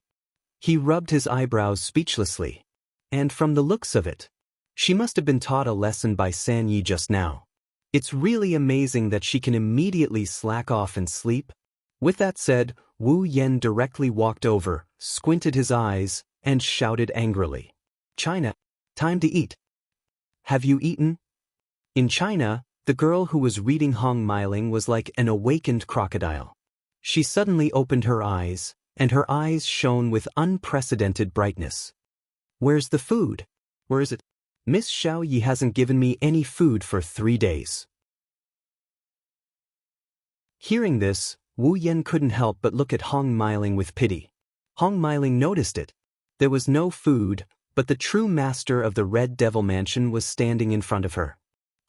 He rubbed his eyebrows speechlessly. And from the looks of it, she must have been taught a lesson by San Yi just now. It's really amazing that she can immediately slack off and sleep. With that said, Wu Yen directly walked over, squinted his eyes, and shouted angrily. "China, time to eat. Have you eaten?" In China, the girl who was reading Hong Meiling was like an awakened crocodile. She suddenly opened her eyes, and her eyes shone with unprecedented brightness. "Where's the food? Where is it? Miss Xiao Yi hasn't given me any food for 3 days." Hearing this, Wu Yen couldn't help but look at Hong Meiling with pity. Hong Meiling noticed it. There was no food, but the true master of the Red Devil Mansion was standing in front of her.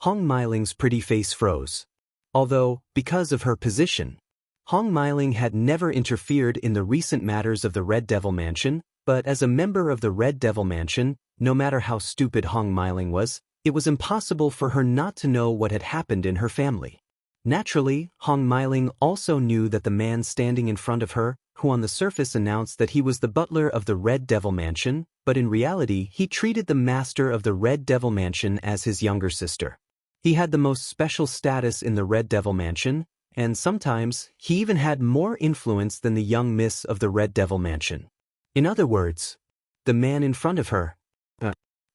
Hong Meiling's pretty face froze. Although, because of her position, Hong Meiling had never interfered in the recent matters of the Red Devil Mansion, but as a member of the Red Devil Mansion, no matter how stupid Hong Meiling was, it was impossible for her not to know what had happened in her family. Naturally, Hong Meiling also knew that the man standing in front of her, who on the surface announced that he was the butler of the Red Devil Mansion, but in reality he treated the master of the Red Devil Mansion as his younger sister. He had the most special status in the Red Devil Mansion, and sometimes he even had more influence than the young miss of the Red Devil Mansion. In other words, the man in front of her,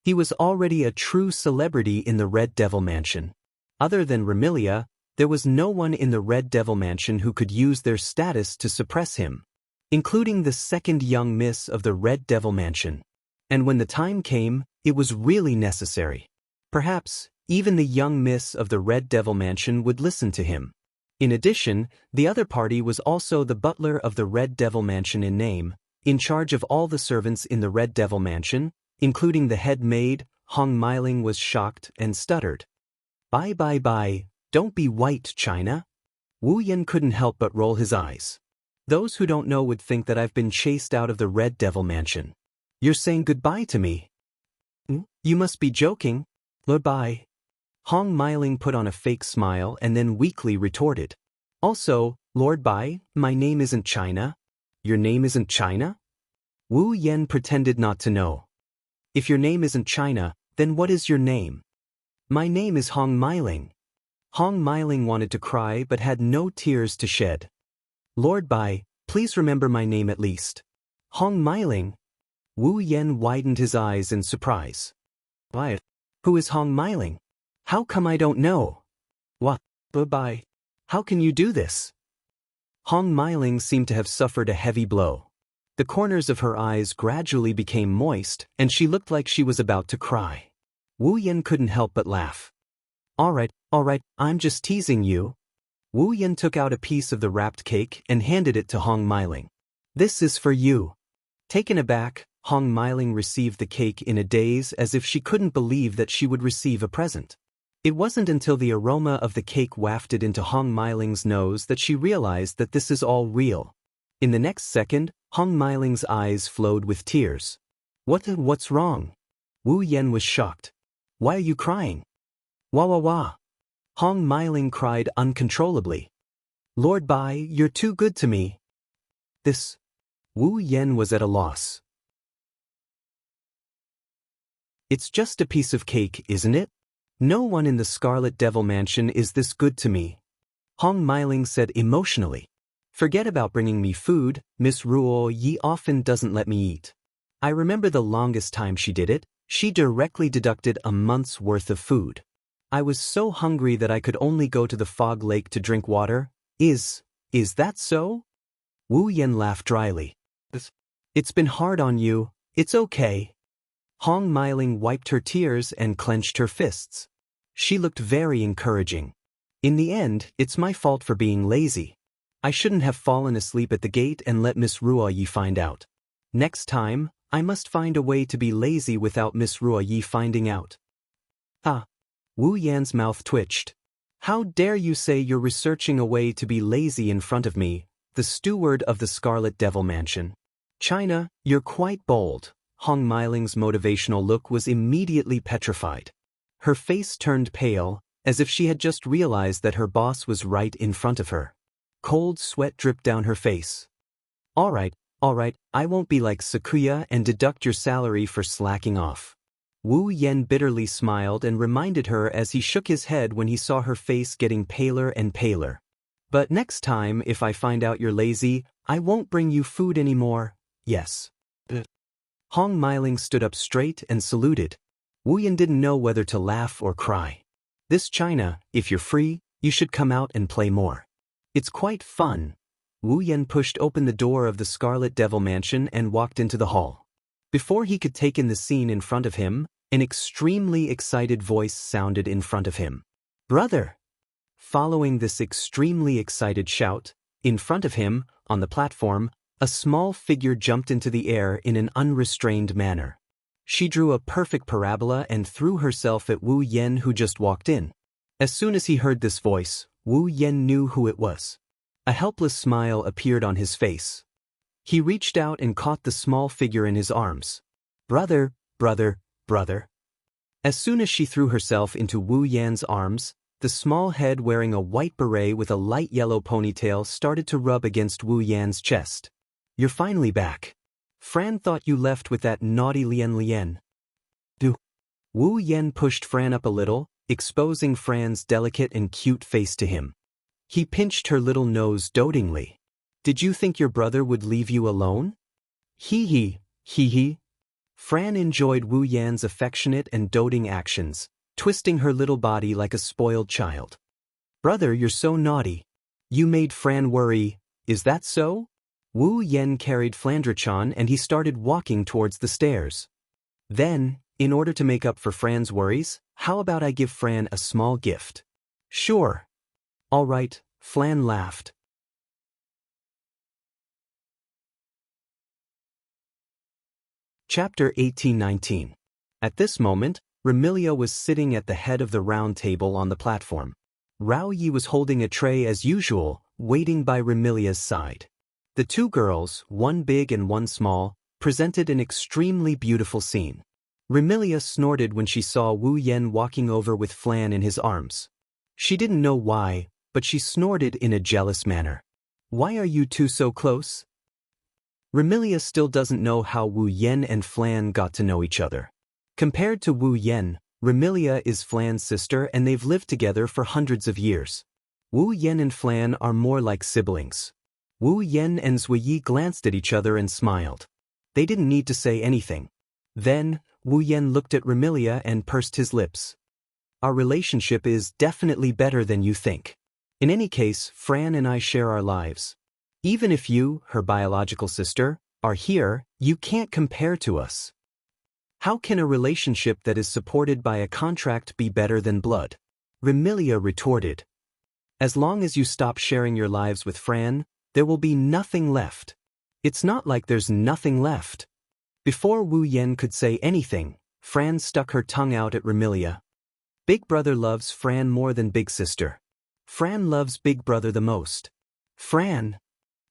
he was already a true celebrity in the Red Devil Mansion. Other than Remilia, there was no one in the Red Devil Mansion who could use their status to suppress him, including the second young miss of the Red Devil Mansion. And when the time came, it was really necessary. Perhaps, even the young miss of the Red Devil Mansion would listen to him. In addition, the other party was also the butler of the Red Devil Mansion in name, in charge of all the servants in the Red Devil Mansion, including the head maid. Hong Meiling was shocked and stuttered. Bye, don't be white, China." Wu Yen couldn't help but roll his eyes. "Those who don't know would think that I've been chased out of the Red Devil Mansion. You're saying goodbye to me?" "You must be joking." "Goodbye." Hong Meiling put on a fake smile and then weakly retorted. "Also, Lord Bai, my name isn't China." "Your name isn't China?" Wu Yen pretended not to know. "If your name isn't China, then what is your name?" "My name is Hong Meiling." Hong Meiling wanted to cry but had no tears to shed. Lord Bai, please remember my name at least. Hong Meiling? Wu Yan widened his eyes in surprise. Why? Who is Hong Meiling? How come I don't know? What? Bai? How can you do this? Hong Meiling seemed to have suffered a heavy blow. The corners of her eyes gradually became moist, and she looked like she was about to cry. Wu Yan couldn't help but laugh. All right, I'm just teasing you. Wu Yan took out a piece of the wrapped cake and handed it to Hong Meiling. This is for you. Taken aback, Hong Meiling received the cake in a daze as if she couldn't believe that she would receive a present. It wasn't until the aroma of the cake wafted into Hong Meiling's nose that she realized that this is all real. In the next second, Hong Meiling's eyes flowed with tears. What's wrong? Wu Yan was shocked. Why are you crying? Wah. Hong Meiling cried uncontrollably. Lord Bai, you're too good to me. This. Wu Yan was at a loss. It's just a piece of cake, isn't it? No one in the Scarlet Devil Mansion is this good to me. Hong Meiling said emotionally. Forget about bringing me food, Miss Ruo Yi often doesn't let me eat. I remember the longest time she did it, she directly deducted a month's worth of food. I was so hungry that I could only go to the fog lake to drink water. Is that so? Wu Yan laughed dryly. It's been hard on you, it's okay. Hong Meiling wiped her tears and clenched her fists. She looked very encouraging. In the end, it's my fault for being lazy. I shouldn't have fallen asleep at the gate and let Miss Ruo Yi find out. Next time, I must find a way to be lazy without Miss Ruo Yi finding out. Ah. Wu Yan's mouth twitched. How dare you say you're researching a way to be lazy in front of me, the steward of the Scarlet Devil Mansion. China, you're quite bold. Hong Meiling's motivational look was immediately petrified. Her face turned pale, as if she had just realized that her boss was right in front of her. Cold sweat dripped down her face. All right, I won't be like Sakuya and deduct your salary for slacking off. Wu Yan bitterly smiled and reminded her as he shook his head when he saw her face getting paler and paler. But next time, if I find out you're lazy, I won't bring you food anymore. Yes. Hong Meiling stood up straight and saluted. Wu Yan didn't know whether to laugh or cry. This China, if you're free, you should come out and play more. It's quite fun. Wu Yan pushed open the door of the Scarlet Devil Mansion and walked into the hall. Before he could take in the scene in front of him, an extremely excited voice sounded in front of him. Brother! Following this extremely excited shout, in front of him, on the platform, a small figure jumped into the air in an unrestrained manner. She drew a perfect parabola and threw herself at Wu Yan, who just walked in. As soon as he heard this voice, Wu Yan knew who it was. A helpless smile appeared on his face. He reached out and caught the small figure in his arms. Brother. As soon as she threw herself into Wu Yan's arms, the small head wearing a white beret with a light yellow ponytail started to rub against Wu Yan's chest. You're finally back. Fran thought you left with that naughty Lian. Wu Yan pushed Fran up a little, exposing Fran's delicate and cute face to him. He pinched her little nose dotingly. Did you think your brother would leave you alone? Hee. Fran enjoyed Wu Yan's affectionate and doting actions, twisting her little body like a spoiled child. Brother, you're so naughty. You made Fran worry, is that so? Wu Yan carried Flandrechan and he started walking towards the stairs. Then, in order to make up for Fran's worries, how about I give Fran a small gift? Sure. All right, Flan laughed. Chapter 18-19. At this moment, Remilia was sitting at the head of the round table on the platform. Rao Yi was holding a tray as usual, waiting by Remilia's side. The two girls, one big and one small, presented an extremely beautiful scene. Remilia snorted when she saw Wu Yan walking over with Flan in his arms. She didn't know why, but she snorted in a jealous manner. Why are you two so close? Remilia still doesn't know how Wu Yan and Flan got to know each other. Compared to Wu Yan, Remilia is Flan's sister and they've lived together for hundreds of years. Wu Yen and Flan are more like siblings. Wu Yen and Zuiyi glanced at each other and smiled. They didn't need to say anything. Then, Wu Yen looked at Remilia and pursed his lips. Our relationship is definitely better than you think. In any case, Fran and I share our lives. Even if you, her biological sister, are here, you can't compare to us. How can a relationship that is supported by a contract be better than blood? Remilia retorted. As long as you stop sharing your lives with Fran, there will be nothing left. It's not like there's nothing left. Before Wu Yen could say anything, Fran stuck her tongue out at Remilia. Big brother loves Fran more than big sister. Fran loves big brother the most. Fran!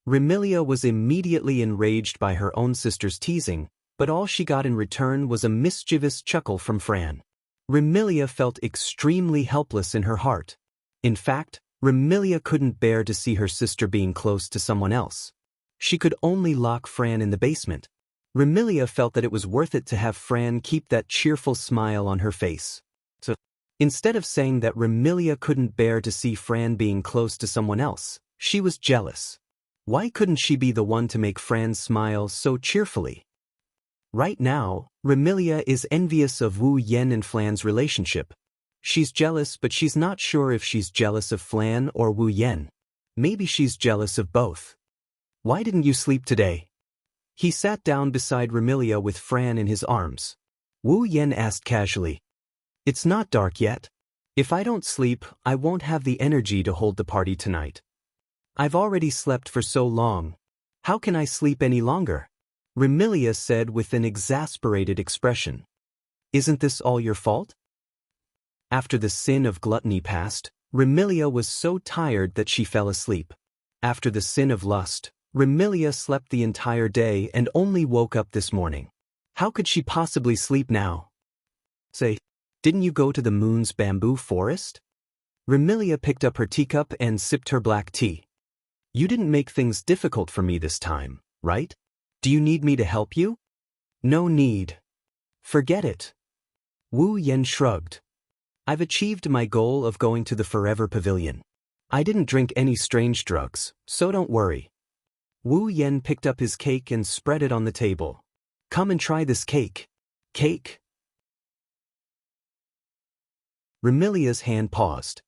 Remilia was immediately enraged by her own sister's teasing, but all she got in return was a mischievous chuckle from Fran. Remilia felt extremely helpless in her heart. In fact, Remilia couldn't bear to see her sister being close to someone else. She could only lock Fran in the basement. Remilia felt that it was worth it to have Fran keep that cheerful smile on her face. So, instead of saying that Remilia couldn't bear to see Fran being close to someone else, she was jealous. Why couldn't she be the one to make Fran smile so cheerfully? Right now, Remilia is envious of Wu Yen and Flan's relationship. She's jealous, but she's not sure if she's jealous of Flan or Wu Yen. Maybe she's jealous of both. Why didn't you sleep today? He sat down beside Remilia with Fran in his arms. Wu Yen asked casually. It's not dark yet. If I don't sleep, I won't have the energy to hold the party tonight. I've already slept for so long. How can I sleep any longer? Remilia said with an exasperated expression. Isn't this all your fault? After the sin of gluttony passed, Remilia was so tired that she fell asleep. After the sin of lust, Remilia slept the entire day and only woke up this morning. How could she possibly sleep now? Say, didn't you go to the moon's bamboo forest? Remilia picked up her teacup and sipped her black tea. You didn't make things difficult for me this time, right? Do you need me to help you? No need. Forget it. Wu Yen shrugged. I've achieved my goal of going to the Forever Pavilion. I didn't drink any strange drugs, so don't worry. Wu Yen picked up his cake and spread it on the table. Come and try this cake. Cake? Remilia's hand paused.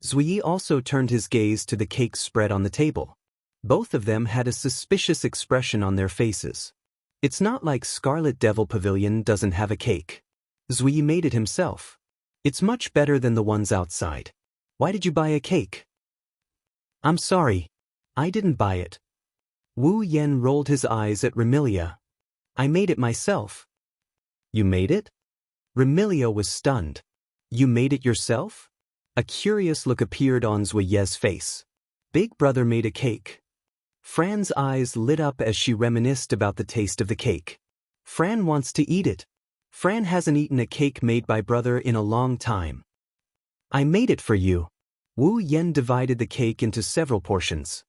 Zuiyi also turned his gaze to the cake spread on the table. Both of them had a suspicious expression on their faces. It's not like Scarlet Devil Pavilion doesn't have a cake. Zuiyi made it himself. It's much better than the ones outside. Why did you buy a cake? I'm sorry. I didn't buy it. Wu Yen rolled his eyes at Remilia. I made it myself. You made it? Remilia was stunned. You made it yourself? A curious look appeared on Zuiyi's face. Big brother made a cake. Fran's eyes lit up as she reminisced about the taste of the cake. Fran wants to eat it. Fran hasn't eaten a cake made by brother in a long time. I made it for you. Wu Yen divided the cake into several portions.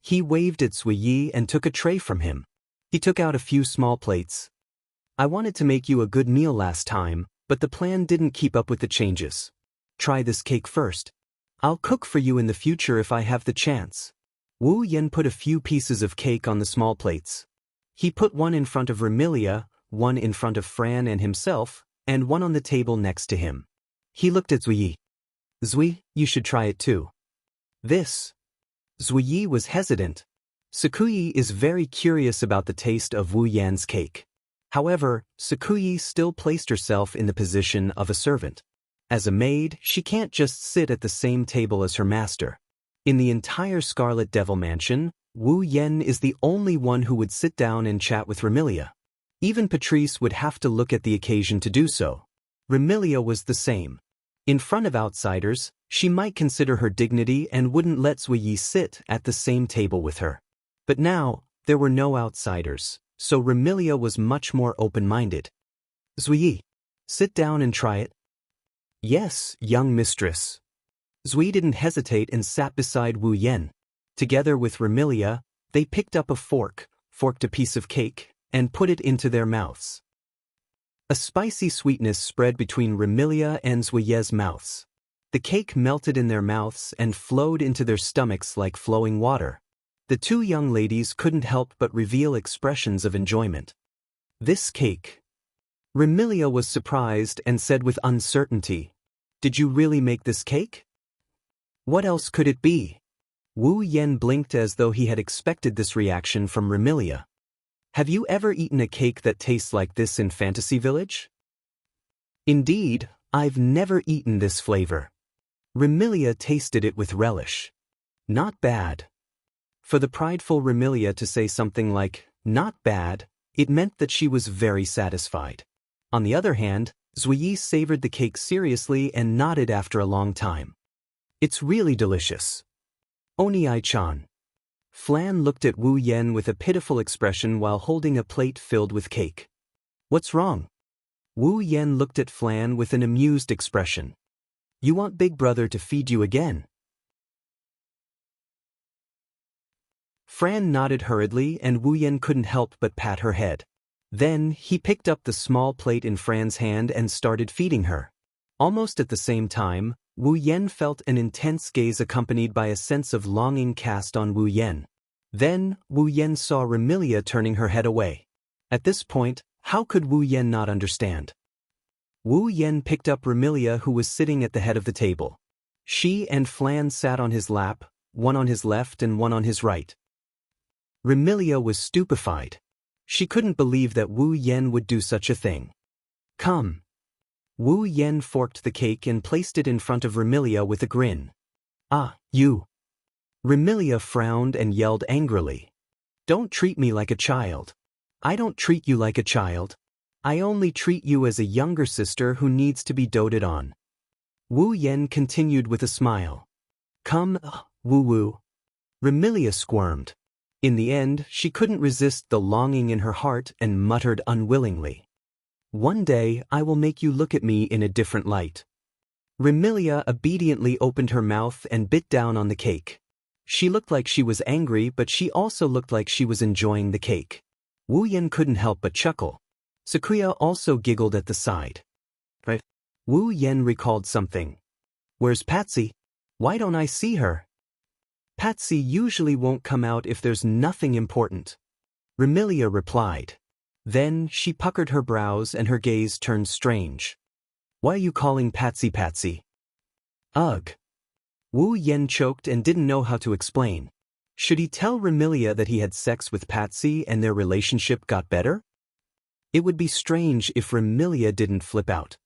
He waved at Zuiyi and took a tray from him. He took out a few small plates. I wanted to make you a good meal last time, but the plan didn't keep up with the changes. Try this cake first. I'll cook for you in the future if I have the chance. Wu Yen put a few pieces of cake on the small plates. He put one in front of Remilia, one in front of Fran and himself, and one on the table next to him. He looked at Zuiyi. Zui, you should try it too. This. Zuiyi was hesitant. Sukuyi is very curious about the taste of Wu Yan's cake. However, Sukuyi still placed herself in the position of a servant. As a maid, she can't just sit at the same table as her master. In the entire Scarlet Devil Mansion, Wu Yen is the only one who would sit down and chat with Remilia. Even Patrice would have to look at the occasion to do so. Remilia was the same. In front of outsiders, she might consider her dignity and wouldn't let Zuiyi sit at the same table with her. But now, there were no outsiders, so Remilia was much more open-minded. Zuiyi, sit down and try it. Yes, young mistress. Zui didn't hesitate and sat beside Wu Yen. Together with Remilia, they picked up a fork, forked a piece of cake, and put it into their mouths. A spicy sweetness spread between Remilia and Zhuye's mouths. The cake melted in their mouths and flowed into their stomachs like flowing water. The two young ladies couldn't help but reveal expressions of enjoyment. This cake. Remilia was surprised and said with uncertainty, "Did you really make this cake?" "What else could it be?" Wu Yan blinked as though he had expected this reaction from Remilia. "Have you ever eaten a cake that tastes like this in Fantasy Village?" "Indeed, I've never eaten this flavor." Remilia tasted it with relish. "Not bad." For the prideful Remilia to say something like, "not bad," it meant that she was very satisfied. On the other hand, Zhuyi savored the cake seriously and nodded after a long time. "It's really delicious." "Oni-chan." Flan looked at Wu Yan with a pitiful expression while holding a plate filled with cake. "What's wrong?" Wu Yan looked at Flan with an amused expression. "You want Big Brother to feed you again?" Fran nodded hurriedly and Wu Yan couldn't help but pat her head. Then, he picked up the small plate in Fran's hand and started feeding her. Almost at the same time, Wu Yan felt an intense gaze accompanied by a sense of longing cast on Wu Yan. Then, Wu Yan saw Remilia turning her head away. At this point, how could Wu Yan not understand? Wu Yan picked up Remilia, who was sitting at the head of the table. She and Flan sat on his lap, one on his left and one on his right. Remilia was stupefied. She couldn't believe that Wu Yan would do such a thing. "Come." Wu Yan forked the cake and placed it in front of Remilia with a grin. "Ah, you." Remilia frowned and yelled angrily. "Don't treat me like a child." "I don't treat you like a child. I only treat you as a younger sister who needs to be doted on." Wu Yan continued with a smile. "Come, Wu." Remilia squirmed. In the end, she couldn't resist the longing in her heart and muttered unwillingly, "One day I will make you look at me in a different light." Remilia obediently opened her mouth and bit down on the cake. She looked like she was angry, but she also looked like she was enjoying the cake. Wu Yan couldn't help but chuckle. Sakuya also giggled at the side. Wu Yan recalled something. "Where's Patsy? Why don't I see her?" "Patsy usually won't come out if there's nothing important," Remilia replied. Then she puckered her brows and her gaze turned strange. "Why are you calling Patsy Patsy?" "Ugh." Wu Yan choked and didn't know how to explain. Should he tell Remilia that he had sex with Patsy and their relationship got better? It would be strange if Remilia didn't flip out.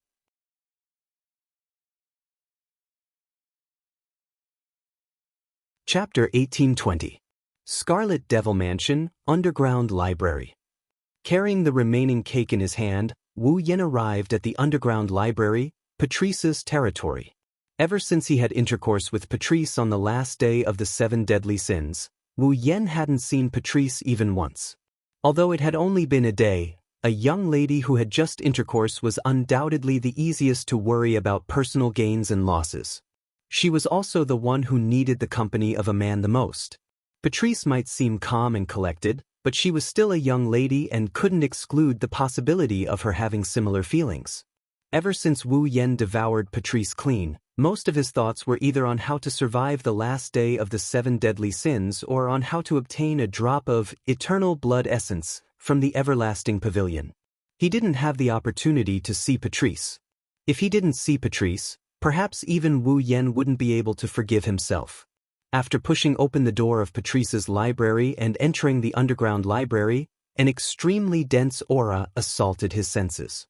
Chapter 1820. Scarlet Devil Mansion, Underground Library. Carrying the remaining cake in his hand, Wu Yan arrived at the underground library, Patrice's territory. Ever since he had intercourse with Patrice on the last day of the 7 deadly sins, Wu Yan hadn't seen Patrice even once. Although it had only been a day, a young lady who had just intercourse was undoubtedly the easiest to worry about personal gains and losses. She was also the one who needed the company of a man the most. Patrice might seem calm and collected, but she was still a young lady and couldn't exclude the possibility of her having similar feelings. Ever since Wu Yan devoured Patrice clean, most of his thoughts were either on how to survive the last day of the 7 deadly sins or on how to obtain a drop of eternal blood essence from the everlasting pavilion. He didn't have the opportunity to see Patrice. If he didn't see Patrice, perhaps even Wu Yan wouldn't be able to forgive himself. After pushing open the door of Patrice's library and entering the underground library, an extremely dense aura assaulted his senses.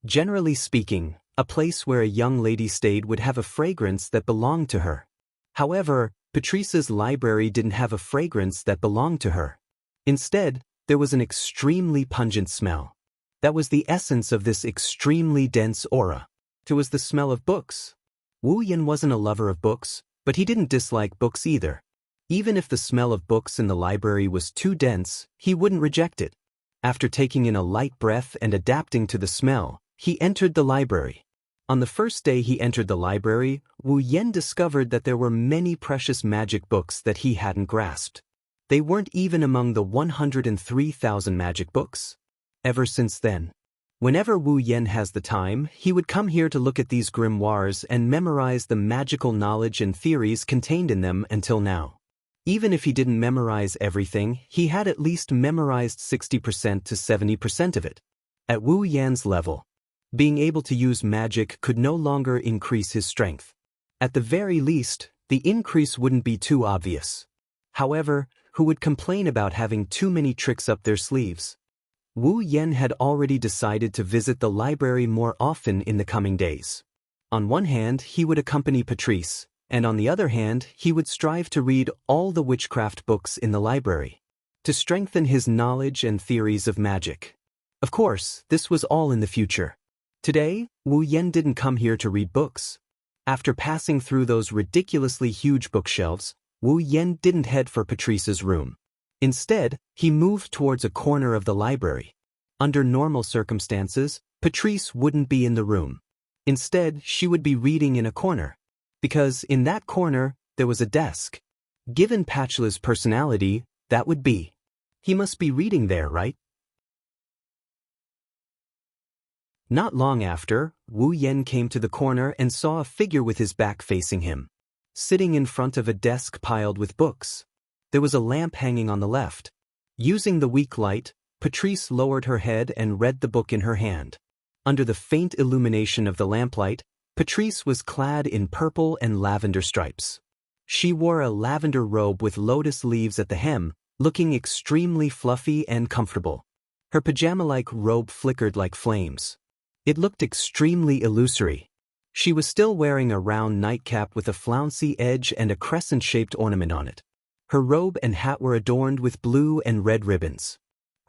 Generally speaking, a place where a young lady stayed would have a fragrance that belonged to her. However, Patrice's library didn't have a fragrance that belonged to her. Instead, there was an extremely pungent smell. That was the essence of this extremely dense aura. It was the smell of books. Wu Yan wasn't a lover of books, but he didn't dislike books either. Even if the smell of books in the library was too dense, he wouldn't reject it. After taking in a light breath and adapting to the smell, he entered the library. On the first day he entered the library, Wu Yan discovered that there were many precious magic books that he hadn't grasped. They weren't even among the 103,000 magic books. Ever since then, Whenever Wu Yen has the time, he would come here to look at these grimoires and memorize the magical knowledge and theories contained in them until now. Even if he didn't memorize everything, he had at least memorized 60% to 70% of it. At Wu Yan's level, being able to use magic could no longer increase his strength. At the very least, the increase wouldn't be too obvious. However, who would complain about having too many tricks up their sleeves? Wu Yen had already decided to visit the library more often in the coming days. On one hand, he would accompany Patrice, and on the other hand, he would strive to read all the witchcraft books in the library, to strengthen his knowledge and theories of magic. Of course, this was all in the future. Today, Wu Yen didn't come here to read books. After passing through those ridiculously huge bookshelves, Wu Yen didn't head for Patrice's room. Instead, he moved towards a corner of the library. Under normal circumstances, Patrice wouldn't be in the room. Instead, she would be reading in a corner, because in that corner, there was a desk. Given Patchla's personality, that would be. He must be reading there, right? Not long after, Wu Yen came to the corner and saw a figure with his back facing him, sitting in front of a desk piled with books. There was a lamp hanging on the left. Using the weak light, Patrice lowered her head and read the book in her hand. Under the faint illumination of the lamplight, Patrice was clad in purple and lavender stripes. She wore a lavender robe with lotus leaves at the hem, looking extremely fluffy and comfortable. Her pajama-like robe flickered like flames. It looked extremely illusory. She was still wearing a round nightcap with a flouncy edge and a crescent-shaped ornament on it. Her robe and hat were adorned with blue and red ribbons.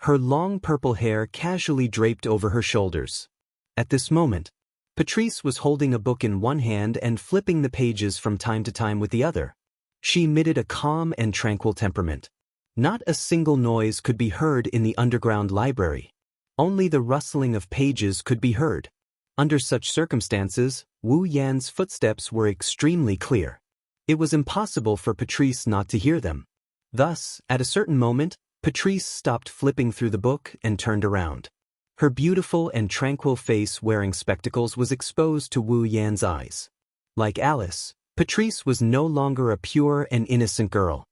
Her long purple hair casually draped over her shoulders. At this moment, Patrice was holding a book in one hand and flipping the pages from time to time with the other. She emitted a calm and tranquil temperament. Not a single noise could be heard in the underground library. Only the rustling of pages could be heard. Under such circumstances, Wu Yan's footsteps were extremely clear. It was impossible for Patrice not to hear them. Thus, at a certain moment, Patrice stopped flipping through the book and turned around. Her beautiful and tranquil face wearing spectacles was exposed to Wu Yan's eyes. Like Alice, Patrice was no longer a pure and innocent girl.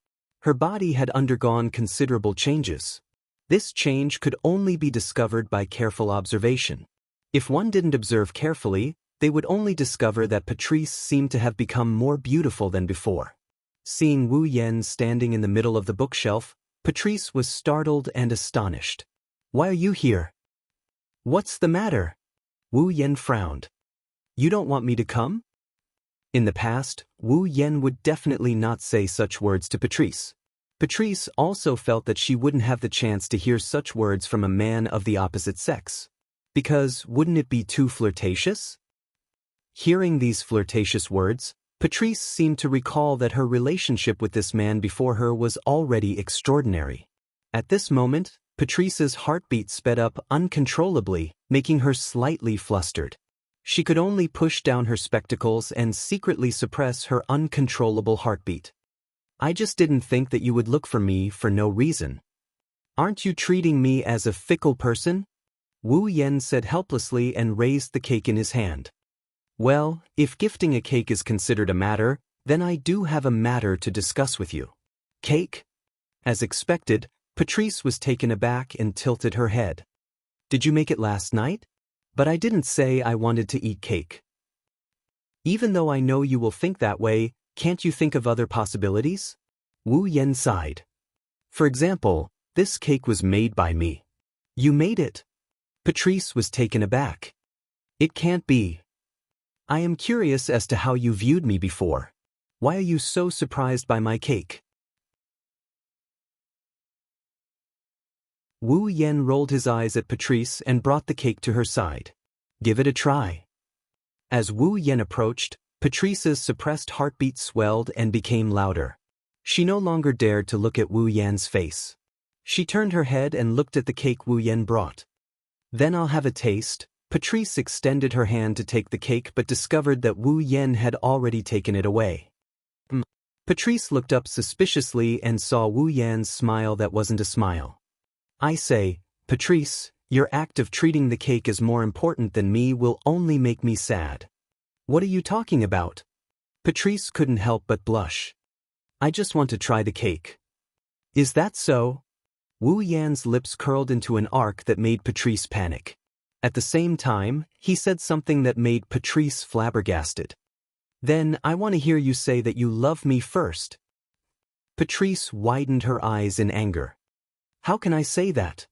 Her body had undergone considerable changes. This change could only be discovered by careful observation. If one didn't observe carefully, they would only discover that Patrice seemed to have become more beautiful than before. Seeing Wu Yen standing in the middle of the bookshelf, Patrice was startled and astonished. "Why are you here?" "What's the matter?" Wu Yen frowned. "You don't want me to come?" In the past, Wu Yen would definitely not say such words to Patrice. Patrice also felt that she wouldn't have the chance to hear such words from a man of the opposite sex. Because wouldn't it be too flirtatious? Hearing these flirtatious words, Patrice seemed to recall that her relationship with this man before her was already extraordinary. At this moment, Patrice's heartbeat sped up uncontrollably, making her slightly flustered. She could only push down her spectacles and secretly suppress her uncontrollable heartbeat. "I just didn't think that you would look for me for no reason. Aren't you treating me as a fickle person?" Wu Yen said helplessly and raised the cake in his hand. "Well, if gifting a cake is considered a matter, then I do have a matter to discuss with you." "Cake?" As expected, Patrice was taken aback and tilted her head. "Did you make it last night? But I didn't say I wanted to eat cake." "Even though I know you will think that way, can't you think of other possibilities?" Wu Yen sighed. "For example, this cake was made by me." "You made it?" Patrice was taken aback. "It can't be. I am curious as to how you viewed me before. Why are you so surprised by my cake?" Wu Yen rolled his eyes at Patrice and brought the cake to her side. "Give it a try." As Wu Yen approached, Patrice's suppressed heartbeat swelled and became louder. She no longer dared to look at Wu Yan's face. She turned her head and looked at the cake Wu Yen brought. "Then I'll have a taste." Patrice extended her hand to take the cake but discovered that Wu Yen had already taken it away. Patrice looked up suspiciously and saw Wu Yan's smile that wasn't a smile. "I say, Patrice, Your act of treating the cake as more important than me will only make me sad. What are you talking about? Patrice couldn't help but blush. I just want to try the cake. Is that so? Wu Yan's lips curled into an arc that made Patrice panic. At the same time, he said something that made Patrice flabbergasted. Then I want to hear you say that you love me first. Patrice widened her eyes in anger. How can I say that?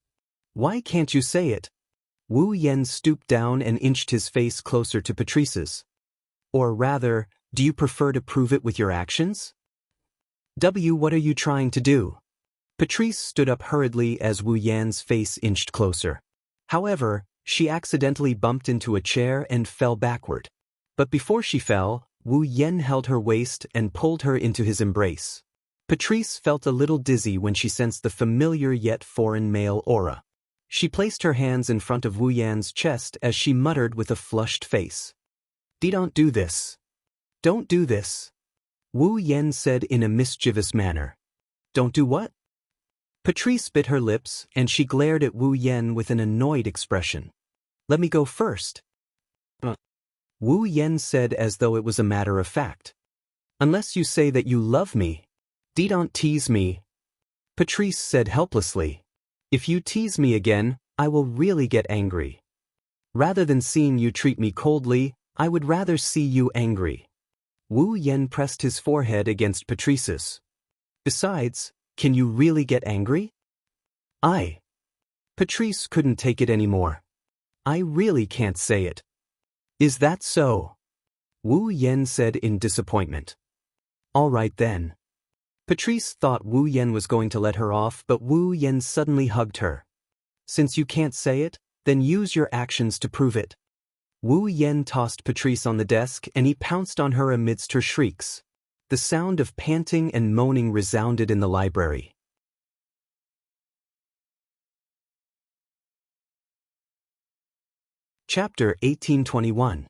Why can't you say it? Wu Yan stooped down and inched his face closer to Patrice's. Or rather, do you prefer to prove it with your actions? What are you trying to do? Patrice stood up hurriedly as Wu Yan's face inched closer. However, she accidentally bumped into a chair and fell backward. But before she fell, Wu Yan held her waist and pulled her into his embrace. Patrice felt a little dizzy when she sensed the familiar yet foreign male aura. She placed her hands in front of Wu Yan's chest as she muttered with a flushed face. Don't do this. Don't do this. Wu Yan said in a mischievous manner. Don't do what? Patrice bit her lips and she glared at Wu Yan with an annoyed expression. Let me go first. Wu Yan said as though it was a matter of fact. Unless you say that you love me. Don't tease me. Patrice said helplessly. If you tease me again, I will really get angry. Rather than seeing you treat me coldly, I would rather see you angry. Wu Yan pressed his forehead against Patrice's. Besides, can you really get angry? Patrice couldn't take it anymore. I really can't say it. Is that so? Wu Yan said in disappointment. All right then. Patrice thought Wu Yan was going to let her off, but Wu Yan suddenly hugged her. Since you can't say it, then use your actions to prove it. Wu Yan tossed Patrice on the desk and he pounced on her amidst her shrieks. The sound of panting and moaning resounded in the library. Chapter 1821.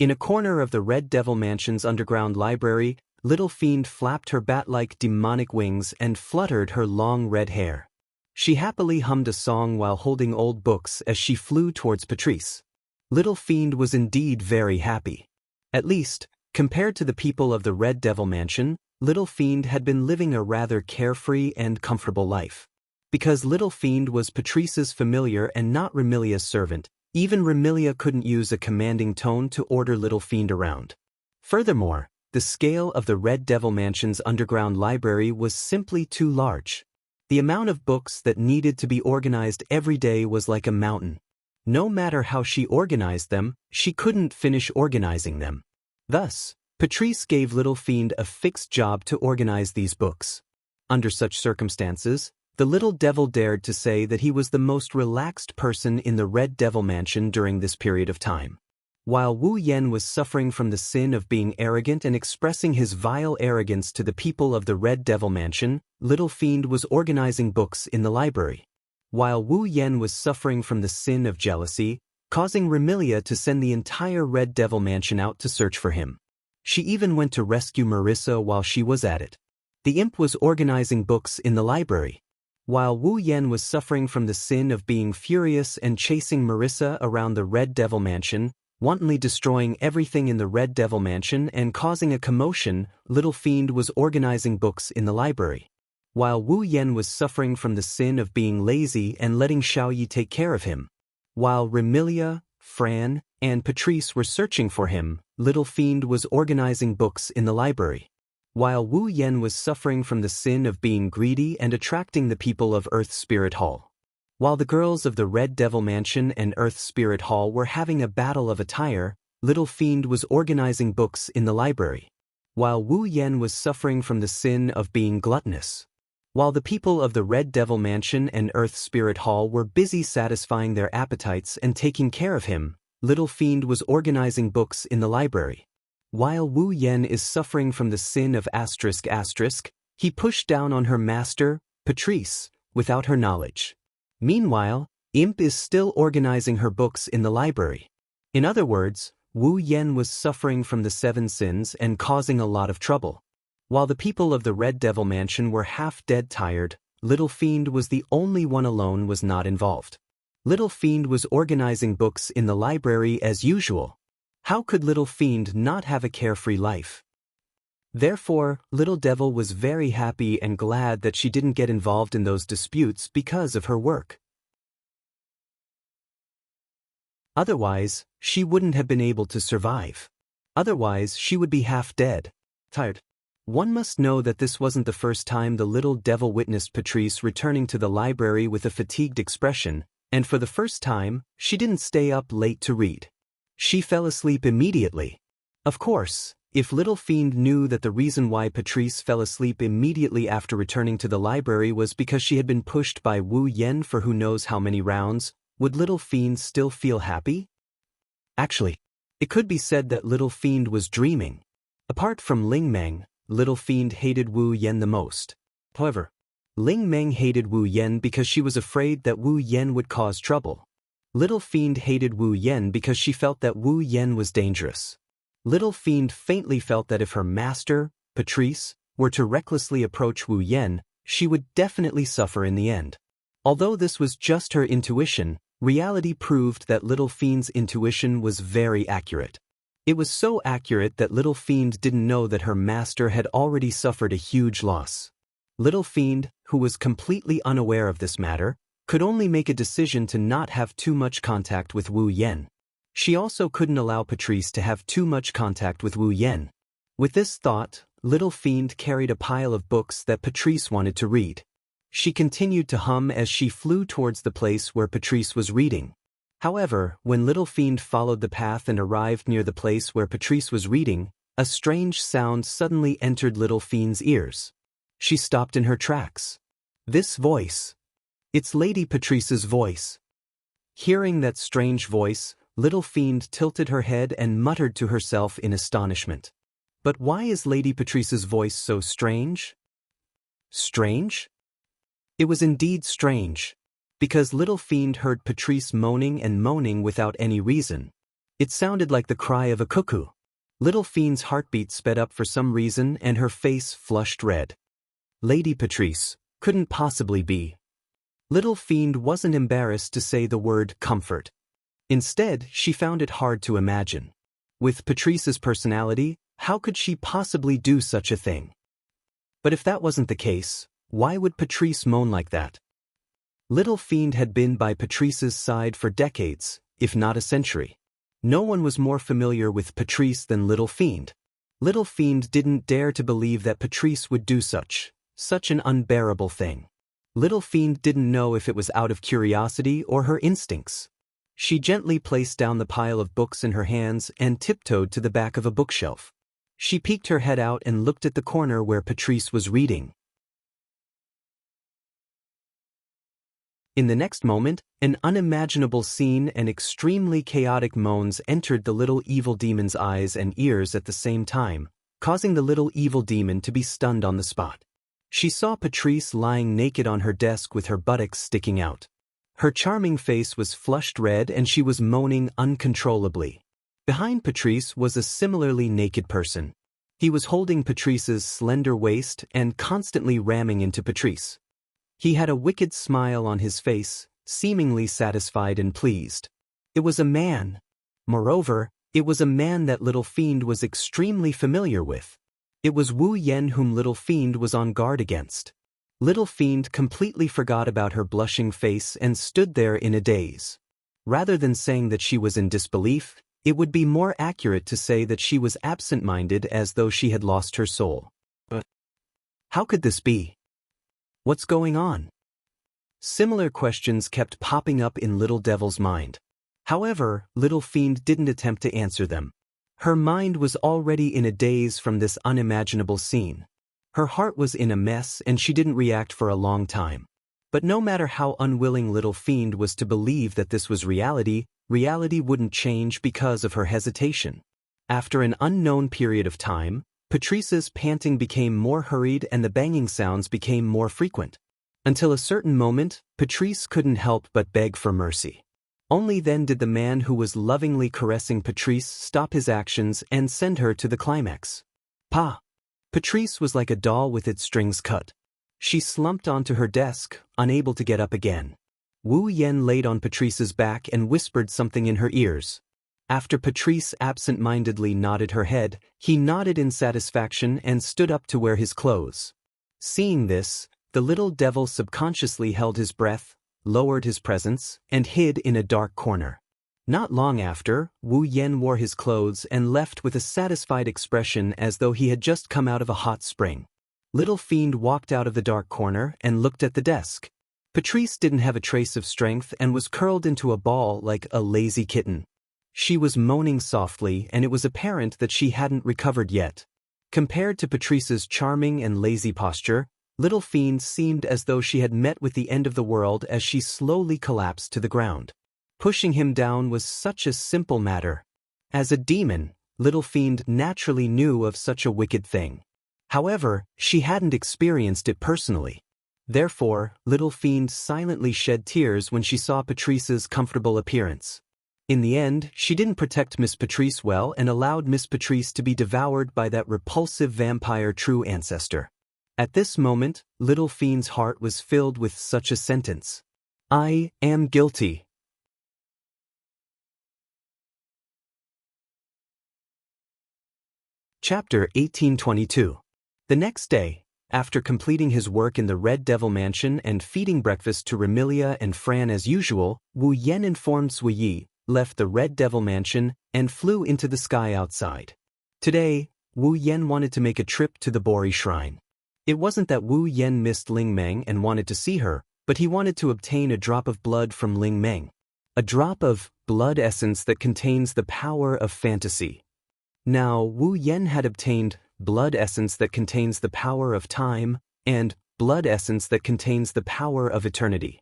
In a corner of the Red Devil Mansion's underground library, Little Fiend flapped her bat-like demonic wings and fluttered her long red hair. She happily hummed a song while holding old books as she flew towards Patrice. Little Fiend was indeed very happy. At least, compared to the people of the Red Devil Mansion, Little Fiend had been living a rather carefree and comfortable life. Because Little Fiend was Patrice's familiar and not Remilia's servant, even Remilia couldn't use a commanding tone to order Little Fiend around. Furthermore, the scale of the Red Devil Mansion's underground library was simply too large. The amount of books that needed to be organized every day was like a mountain. No matter how she organized them, she couldn't finish organizing them. Thus, Patrice gave Little Fiend a fixed job to organize these books. Under such circumstances, the little devil dared to say that he was the most relaxed person in the Red Devil Mansion during this period of time. While Wu Yan was suffering from the sin of being arrogant and expressing his vile arrogance to the people of the Red Devil Mansion, Little Fiend was organizing books in the library. While Wu Yan was suffering from the sin of jealousy, causing Remilia to send the entire Red Devil Mansion out to search for him. She even went to rescue Marissa while she was at it. The imp was organizing books in the library. While Wu Yan was suffering from the sin of being furious and chasing Marissa around the Red Devil Mansion, wantonly destroying everything in the Red Devil Mansion and causing a commotion, Little Fiend was organizing books in the library. While Wu Yan was suffering from the sin of being lazy and letting Xiaoyi take care of him. While Remilia, Fran, and Patrice were searching for him, Little Fiend was organizing books in the library. While Wu Yan was suffering from the sin of being greedy and attracting the people of Earth Spirit Hall. While the girls of the Red Devil Mansion and Earth Spirit Hall were having a battle of attire, Little Fiend was organizing books in the library. While Wu Yan was suffering from the sin of being gluttonous. While the people of the Red Devil Mansion and Earth Spirit Hall were busy satisfying their appetites and taking care of him, Little Fiend was organizing books in the library. While Wu Yan is suffering from the sin of ***, he pushed down on her master, Patrice, without her knowledge. Meanwhile, Imp is still organizing her books in the library. In other words, Wu Yan was suffering from the 7 sins and causing a lot of trouble. While the people of the Red Devil Mansion were half dead tired, Little Fiend was the only one alone was not involved. Little Fiend was organizing books in the library as usual. How could Little Fiend not have a carefree life? Therefore, Little Devil was very happy and glad that she didn't get involved in those disputes because of her work. Otherwise, she wouldn't have been able to survive. Otherwise, she would be half dead. Tired. One must know that this wasn't the first time the Little Devil witnessed Patrice returning to the library with a fatigued expression, and for the first time, she didn't stay up late to read. She fell asleep immediately. Of course, if Little Fiend knew that the reason why Patrice fell asleep immediately after returning to the library was because she had been pushed by Wu Yen for who knows how many rounds, would Little Fiend still feel happy? Actually, it could be said that Little Fiend was dreaming. Apart from Ling Meng, Little Fiend hated Wu Yen the most. However, Ling Meng hated Wu Yen because she was afraid that Wu Yen would cause trouble. Little Fiend hated Wu Yen because she felt that Wu Yen was dangerous. Little Fiend faintly felt that if her master, Patrice, were to recklessly approach Wu Yen, she would definitely suffer in the end. Although this was just her intuition, reality proved that Little Fiend's intuition was very accurate. It was so accurate that Little Fiend didn't know that her master had already suffered a huge loss. Little Fiend, who was completely unaware of this matter, could only make a decision to not have too much contact with Wu Yen. She also couldn't allow Patrice to have too much contact with Wu Yen. With this thought, Little Fiend carried a pile of books that Patrice wanted to read. She continued to hum as she flew towards the place where Patrice was reading. However, when Little Fiend followed the path and arrived near the place where Patrice was reading, a strange sound suddenly entered Little Fiend's ears. She stopped in her tracks. This voice. It's Lady Patrice's voice. Hearing that strange voice, Little Fiend tilted her head and muttered to herself in astonishment. But why is Lady Patrice's voice so strange? Strange? It was indeed strange. Because Little Fiend heard Patrice moaning and moaning without any reason. It sounded like the cry of a cuckoo. Little Fiend's heartbeat sped up for some reason and her face flushed red. Lady Patrice couldn't possibly be. Little Fiend wasn't embarrassed to say the word comfort. Instead, she found it hard to imagine. With Patrice's personality, how could she possibly do such a thing? But if that wasn't the case, why would Patrice moan like that? Little Fiend had been by Patrice's side for decades, if not a century. No one was more familiar with Patrice than Little Fiend. Little Fiend didn't dare to believe that Patrice would do such an unbearable thing. Little Fiend didn't know if it was out of curiosity or her instincts. She gently placed down the pile of books in her hands and tiptoed to the back of a bookshelf. She peeked her head out and looked at the corner where Patrice was reading. In the next moment, an unimaginable scene and extremely chaotic moans entered the little evil demon's eyes and ears at the same time, causing the little evil demon to be stunned on the spot. She saw Patrice lying naked on her desk with her buttocks sticking out. Her charming face was flushed red and she was moaning uncontrollably. Behind Patrice was a similarly naked person. He was holding Patrice's slender waist and constantly ramming into Patrice. He had a wicked smile on his face, seemingly satisfied and pleased. It was a man. Moreover, it was a man that Little Fiend was extremely familiar with. It was Wu Yen whom Little Fiend was on guard against. Little Fiend completely forgot about her blushing face and stood there in a daze. Rather than saying that she was in disbelief, it would be more accurate to say that she was absent-minded as though she had lost her soul. But how could this be? What's going on? Similar questions kept popping up in Little Devil's mind. However, Little Fiend didn't attempt to answer them. Her mind was already in a daze from this unimaginable scene. Her heart was in a mess and she didn't react for a long time. But no matter how unwilling Little Fiend was to believe that this was reality, reality wouldn't change because of her hesitation. After an unknown period of time, Patrice's panting became more hurried and the banging sounds became more frequent. Until a certain moment, Patrice couldn't help but beg for mercy. Only then did the man who was lovingly caressing Patrice stop his actions and send her to the climax. Pa! Patrice was like a doll with its strings cut. She slumped onto her desk, unable to get up again. Wu Yen laid on Patrice's back and whispered something in her ears. After Patrice absent-mindedly nodded her head, he nodded in satisfaction and stood up to wear his clothes. Seeing this, the little devil subconsciously held his breath, lowered his presence, and hid in a dark corner. Not long after, Wu Yen wore his clothes and left with a satisfied expression as though he had just come out of a hot spring. Little Fiend walked out of the dark corner and looked at the desk. Patrice didn't have a trace of strength and was curled into a ball like a lazy kitten. She was moaning softly, and it was apparent that she hadn't recovered yet. Compared to Patrice's charming and lazy posture, Little Fiend seemed as though she had met with the end of the world as she slowly collapsed to the ground. Pushing him down was such a simple matter. As a demon, Little Fiend naturally knew of such a wicked thing. However, she hadn't experienced it personally. Therefore, Little Fiend silently shed tears when she saw Patrice's comfortable appearance. In the end, she didn't protect Miss Patrice well and allowed Miss Patrice to be devoured by that repulsive vampire true ancestor. At this moment, Little Fiend's heart was filled with such a sentence. I am guilty. Chapter 1822. The next day, after completing his work in the Red Devil Mansion and feeding breakfast to Remilia and Fran as usual, Wu Yen informed Suiyi, left the Red Devil Mansion, and flew into the sky outside. Today, Wu Yen wanted to make a trip to the Bori Shrine. It wasn't that Wu Yen missed Ling Meng and wanted to see her, but he wanted to obtain a drop of blood from Ling Meng. A drop of blood essence that contains the power of fantasy. Now, Wu Yen had obtained blood essence that contains the power of time, and blood essence that contains the power of eternity.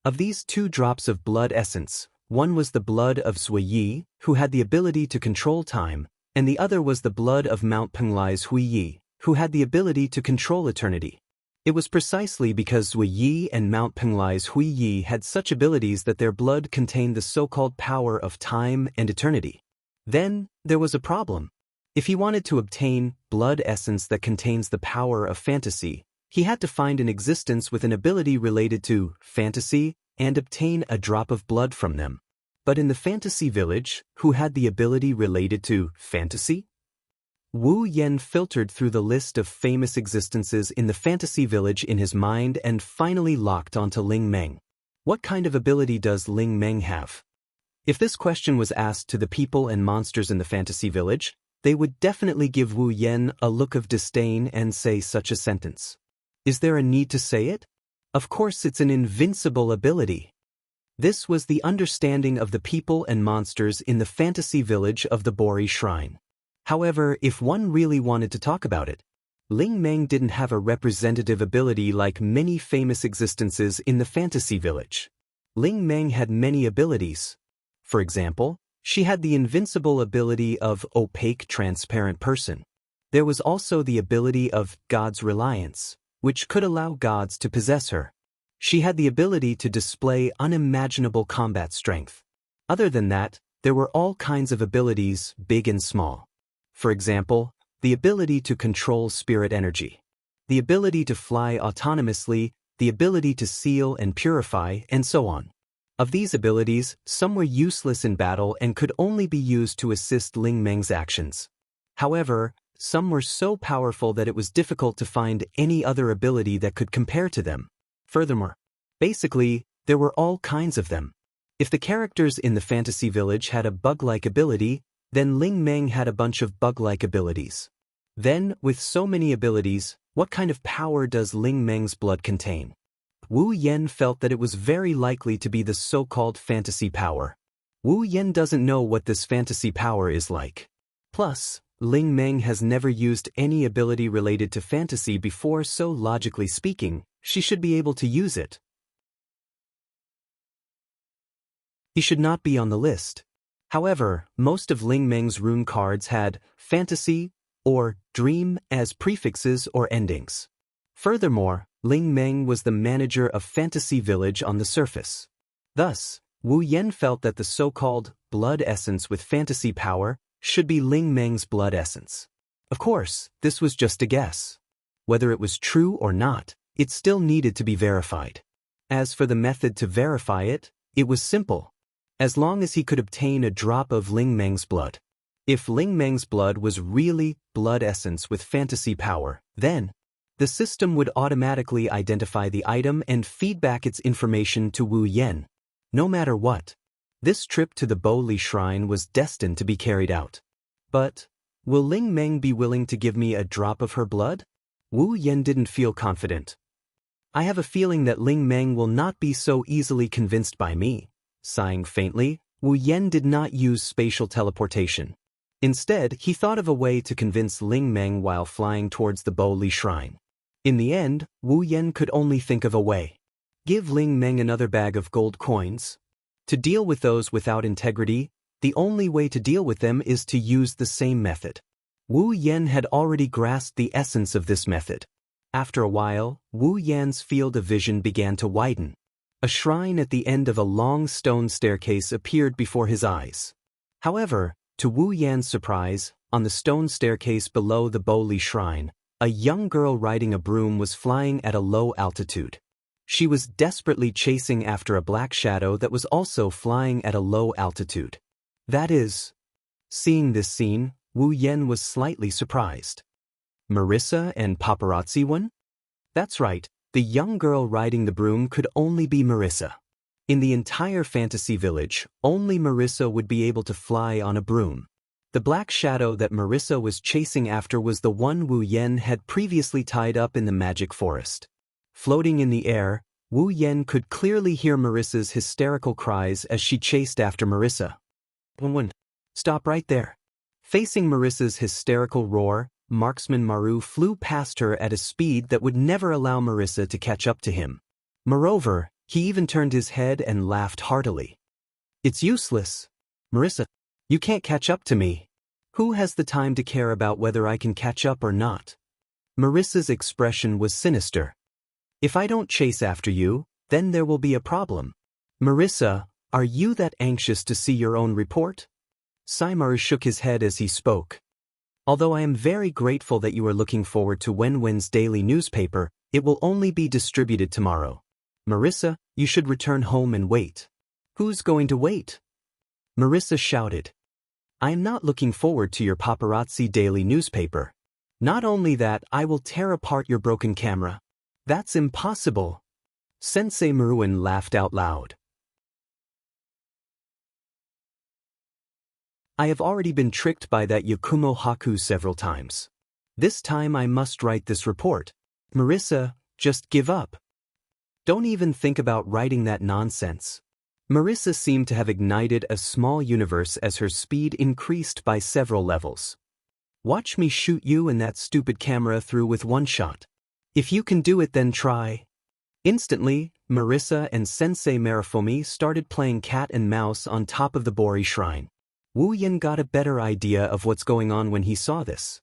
Of these two drops of blood essence, one was the blood of Suiyi, who had the ability to control time, and the other was the blood of Mount Penglai's Huiyi, who had the ability to control eternity. It was precisely because Suiyi and Mount Penglai's Huiyi had such abilities that their blood contained the so-called power of time and eternity. Then, there was a problem. If he wanted to obtain blood essence that contains the power of fantasy, he had to find an existence with an ability related to fantasy and obtain a drop of blood from them. But in the fantasy village, who had the ability related to fantasy? Wu Yen filtered through the list of famous existences in the fantasy village in his mind and finally locked onto Ling Meng. What kind of ability does Ling Meng have? If this question was asked to the people and monsters in the fantasy village, they would definitely give Wu Yen a look of disdain and say such a sentence. Is there a need to say it? Of course it's an invincible ability. This was the understanding of the people and monsters in the fantasy village of the Bori Shrine. However, if one really wanted to talk about it, Ling Meng didn't have a representative ability like many famous existences in the fantasy village. Ling Meng had many abilities. For example, she had the invincible ability of opaque transparent person. There was also the ability of God's reliance, which could allow gods to possess her. She had the ability to display unimaginable combat strength. Other than that, there were all kinds of abilities, big and small. For example, the ability to control spirit energy, the ability to fly autonomously, the ability to seal and purify, and so on. Of these abilities, some were useless in battle and could only be used to assist Ling Meng's actions. However, some were so powerful that it was difficult to find any other ability that could compare to them. Furthermore, basically, there were all kinds of them. If the characters in the fantasy village had a bug-like ability, then Ling Meng had a bunch of bug-like abilities. Then, with so many abilities, what kind of power does Ling Meng's blood contain? Wu Yen felt that it was very likely to be the so-called fantasy power. Wu Yen doesn't know what this fantasy power is like. Plus, Ling Meng has never used any ability related to fantasy before, so logically speaking, she should be able to use it. He should not be on the list. However, most of Ling Meng's rune cards had fantasy or dream as prefixes or endings. Furthermore, Ling Meng was the manager of Fantasy Village on the surface. Thus, Wu Yen felt that the so-called blood essence with fantasy power should be Ling Meng's blood essence. Of course, this was just a guess. Whether it was true or not, it still needed to be verified. As for the method to verify it, it was simple. As long as he could obtain a drop of Ling Meng's blood. If Ling Meng's blood was really blood essence with fantasy power, then the system would automatically identify the item and feed back its information to Wu Yan. No matter what, this trip to the Bo Li Shrine was destined to be carried out. But will Ling Meng be willing to give me a drop of her blood? Wu Yan didn't feel confident. I have a feeling that Ling Meng will not be so easily convinced by me. Sighing faintly, Wu Yan did not use spatial teleportation. Instead, he thought of a way to convince Ling Meng while flying towards the Bo Li Shrine. In the end, Wu Yan could only think of a way. Give Ling Meng another bag of gold coins. To deal with those without integrity, the only way to deal with them is to use the same method. Wu Yan had already grasped the essence of this method. After a while, Wu Yan's field of vision began to widen. A shrine at the end of a long stone staircase appeared before his eyes. However, to Wu Yan's surprise, on the stone staircase below the Bo Li Shrine, a young girl riding a broom was flying at a low altitude. She was desperately chasing after a black shadow that was also flying at a low altitude. That is, seeing this scene, Wu Yan was slightly surprised. Marissa and Paparazzi one? That's right, the young girl riding the broom could only be Marissa. In the entire fantasy village, only Marissa would be able to fly on a broom. The black shadow that Marissa was chasing after was the one Wu Yan had previously tied up in the magic forest. Floating in the air, Wu Yan could clearly hear Marissa's hysterical cries as she chased after Marissa. Stop right there. Facing Marissa's hysterical roar, Marksman Maru flew past her at a speed that would never allow Marissa to catch up to him. Moreover, he even turned his head and laughed heartily. It's useless. Marissa, you can't catch up to me. Who has the time to care about whether I can catch up or not? Marissa's expression was sinister. If I don't chase after you, then there will be a problem. Marissa, are you that anxious to see your own report? Saimaru shook his head as he spoke. Although I am very grateful that you are looking forward to Wenwen's daily newspaper, it will only be distributed tomorrow. Marissa, you should return home and wait. Who's going to wait? Marissa shouted. I am not looking forward to your paparazzi daily newspaper. Not only that, I will tear apart your broken camera. That's impossible. Sensei Maruin laughed out loud. I have already been tricked by that Yakumo Haku several times. This time I must write this report. Marissa, just give up. Don't even think about writing that nonsense. Marissa seemed to have ignited a small universe as her speed increased by several levels. Watch me shoot you and that stupid camera through with one shot. If you can do it, then try. Instantly, Marissa and Sensei Marafomi started playing cat and mouse on top of the Bori shrine. Wu Yan got a better idea of what's going on when he saw this.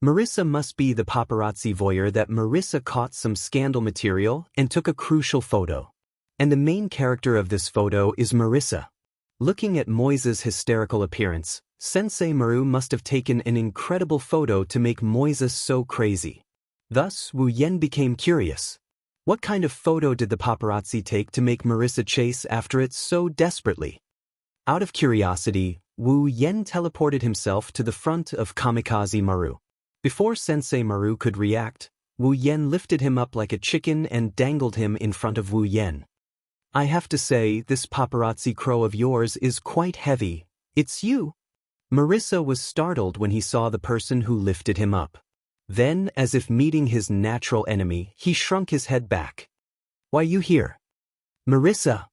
Marissa must be the paparazzi voyeur that Marissa caught some scandal material and took a crucial photo. And the main character of this photo is Marissa. Looking at Moise's hysterical appearance, Sensei Maru must have taken an incredible photo to make Moise so crazy. Thus, Wu Yan became curious. What kind of photo did the paparazzi take to make Marissa chase after it so desperately? Out of curiosity, Wu Yan teleported himself to the front of Kamikaze Maru. Before Sensei Maru could react, Wu Yan lifted him up like a chicken and dangled him in front of Wu Yan. I have to say, this paparazzi crow of yours is quite heavy. It's you. Marissa was startled when he saw the person who lifted him up. Then, as if meeting his natural enemy, he shrunk his head back. Why you here? Marissa.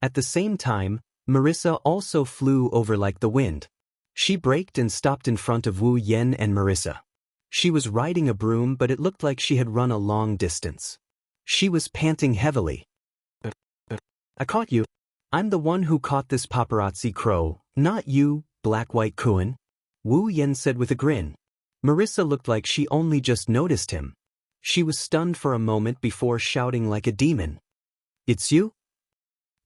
At the same time, Marissa also flew over like the wind. She braked and stopped in front of Wu Yan and Marissa. She was riding a broom, but it looked like she had run a long distance. She was panting heavily. I caught you. I'm the one who caught this paparazzi crow, not you, Black-White Kuan. Wu Yan said with a grin. Marissa looked like she only just noticed him. She was stunned for a moment before shouting like a demon. It's you?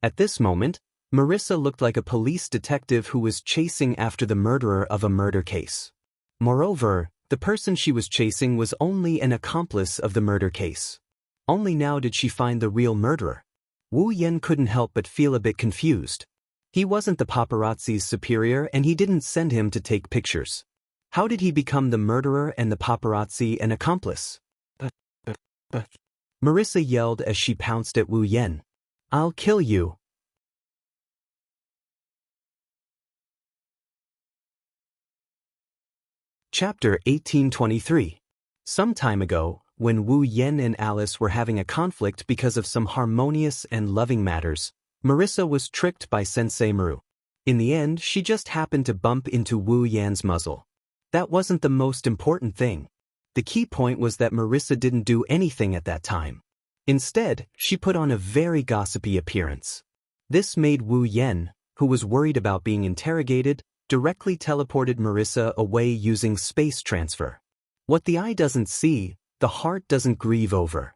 At this moment, Marissa looked like a police detective who was chasing after the murderer of a murder case. Moreover, the person she was chasing was only an accomplice of the murder case. Only now did she find the real murderer. Wu Yan couldn't help but feel a bit confused. He wasn't the paparazzi's superior and he didn't send him to take pictures. How did he become the murderer and the paparazzi an accomplice? But. Marissa yelled as she pounced at Wu Yan. I'll kill you. Chapter 1823. Some time ago, when Wu Yan and Alice were having a conflict because of some harmonious and loving matters, Marissa was tricked by Sensei Maru. In the end, she just happened to bump into Wu Yan's muzzle. That wasn't the most important thing. The key point was that Marissa didn't do anything at that time. Instead, she put on a very gossipy appearance. This made Wu Yan, who was worried about being interrogated, directly teleported Marissa away using space transfer. What the eye doesn't see, the heart doesn't grieve over.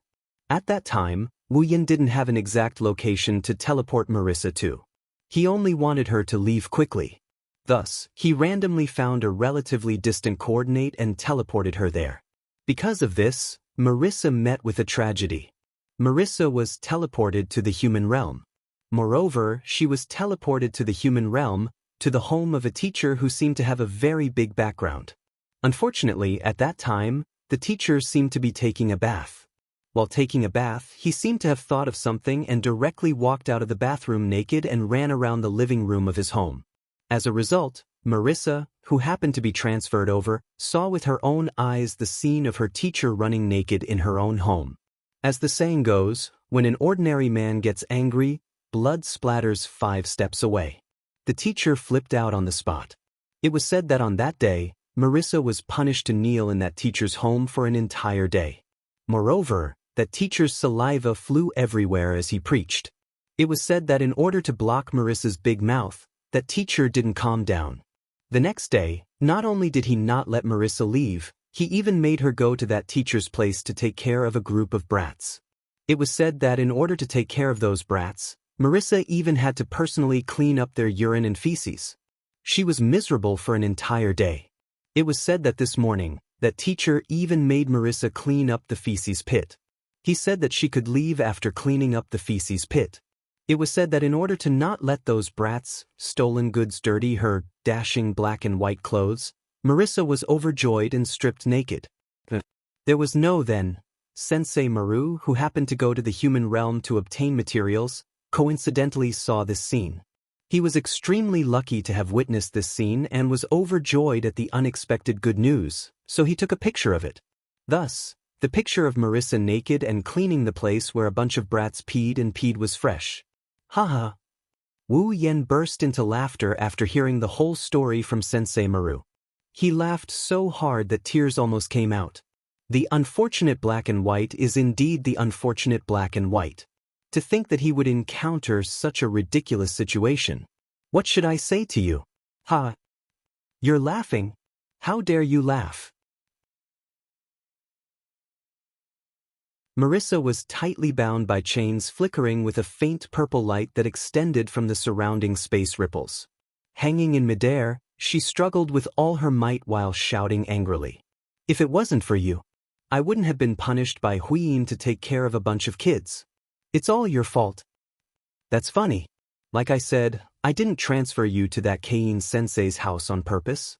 At that time, Wu Yan didn't have an exact location to teleport Marissa to. He only wanted her to leave quickly. Thus, he randomly found a relatively distant coordinate and teleported her there. Because of this, Marissa met with a tragedy. Marissa was teleported to the human realm. Moreover, she was teleported to the human realm, to the home of a teacher who seemed to have a very big background. Unfortunately, at that time, the teacher seemed to be taking a bath. While taking a bath, he seemed to have thought of something and directly walked out of the bathroom naked and ran around the living room of his home. As a result, Marissa, who happened to be transferred over, saw with her own eyes the scene of her teacher running naked in her own home. As the saying goes, when an ordinary man gets angry, blood splatters 5 steps away. The teacher flipped out on the spot. It was said that on that day, Marissa was punished to kneel in that teacher's home for an entire day. Moreover, that teacher's saliva flew everywhere as he preached. It was said that in order to block Marissa's big mouth, that teacher didn't calm down. The next day, not only did he not let Marissa leave, he even made her go to that teacher's place to take care of a group of brats. It was said that in order to take care of those brats, Marissa even had to personally clean up their urine and feces. She was miserable for an entire day. It was said that this morning, that teacher even made Marissa clean up the feces pit. He said that she could leave after cleaning up the feces pit. It was said that in order to not let those brats' stolen goods dirty her dashing black and white clothes, Marissa was overjoyed and stripped naked. There was Sensei Maru, who happened to go to the human realm to obtain materials, coincidentally saw this scene. He was extremely lucky to have witnessed this scene and was overjoyed at the unexpected good news, so he took a picture of it. Thus, the picture of Marissa naked and cleaning the place where a bunch of brats peed was fresh. Haha. Wu Yan burst into laughter after hearing the whole story from Sensei Maru. He laughed so hard that tears almost came out. The unfortunate black and white is indeed the unfortunate black and white. To think that he would encounter such a ridiculous situation. What should I say to you? Ha! You're laughing? How dare you laugh? Marissa was tightly bound by chains flickering with a faint purple light that extended from the surrounding space ripples. Hanging in midair, she struggled with all her might while shouting angrily. If it wasn't for you, I wouldn't have been punished by Huiyin to take care of a bunch of kids. It's all your fault. That's funny. Like I said, I didn't transfer you to that Keiin sensei's house on purpose.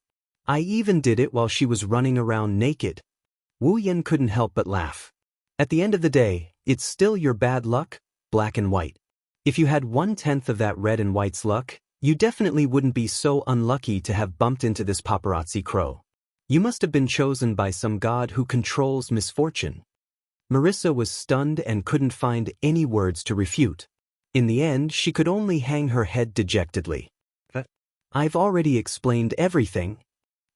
I even did it while she was running around naked. Wu Yan couldn't help but laugh. At the end of the day, it's still your bad luck, black and white. If you had 1/10 of that red and white's luck, you definitely wouldn't be so unlucky to have bumped into this paparazzi crow. You must have been chosen by some god who controls misfortune. Marissa was stunned and couldn't find any words to refute. In the end, she could only hang her head dejectedly. I've already explained everything.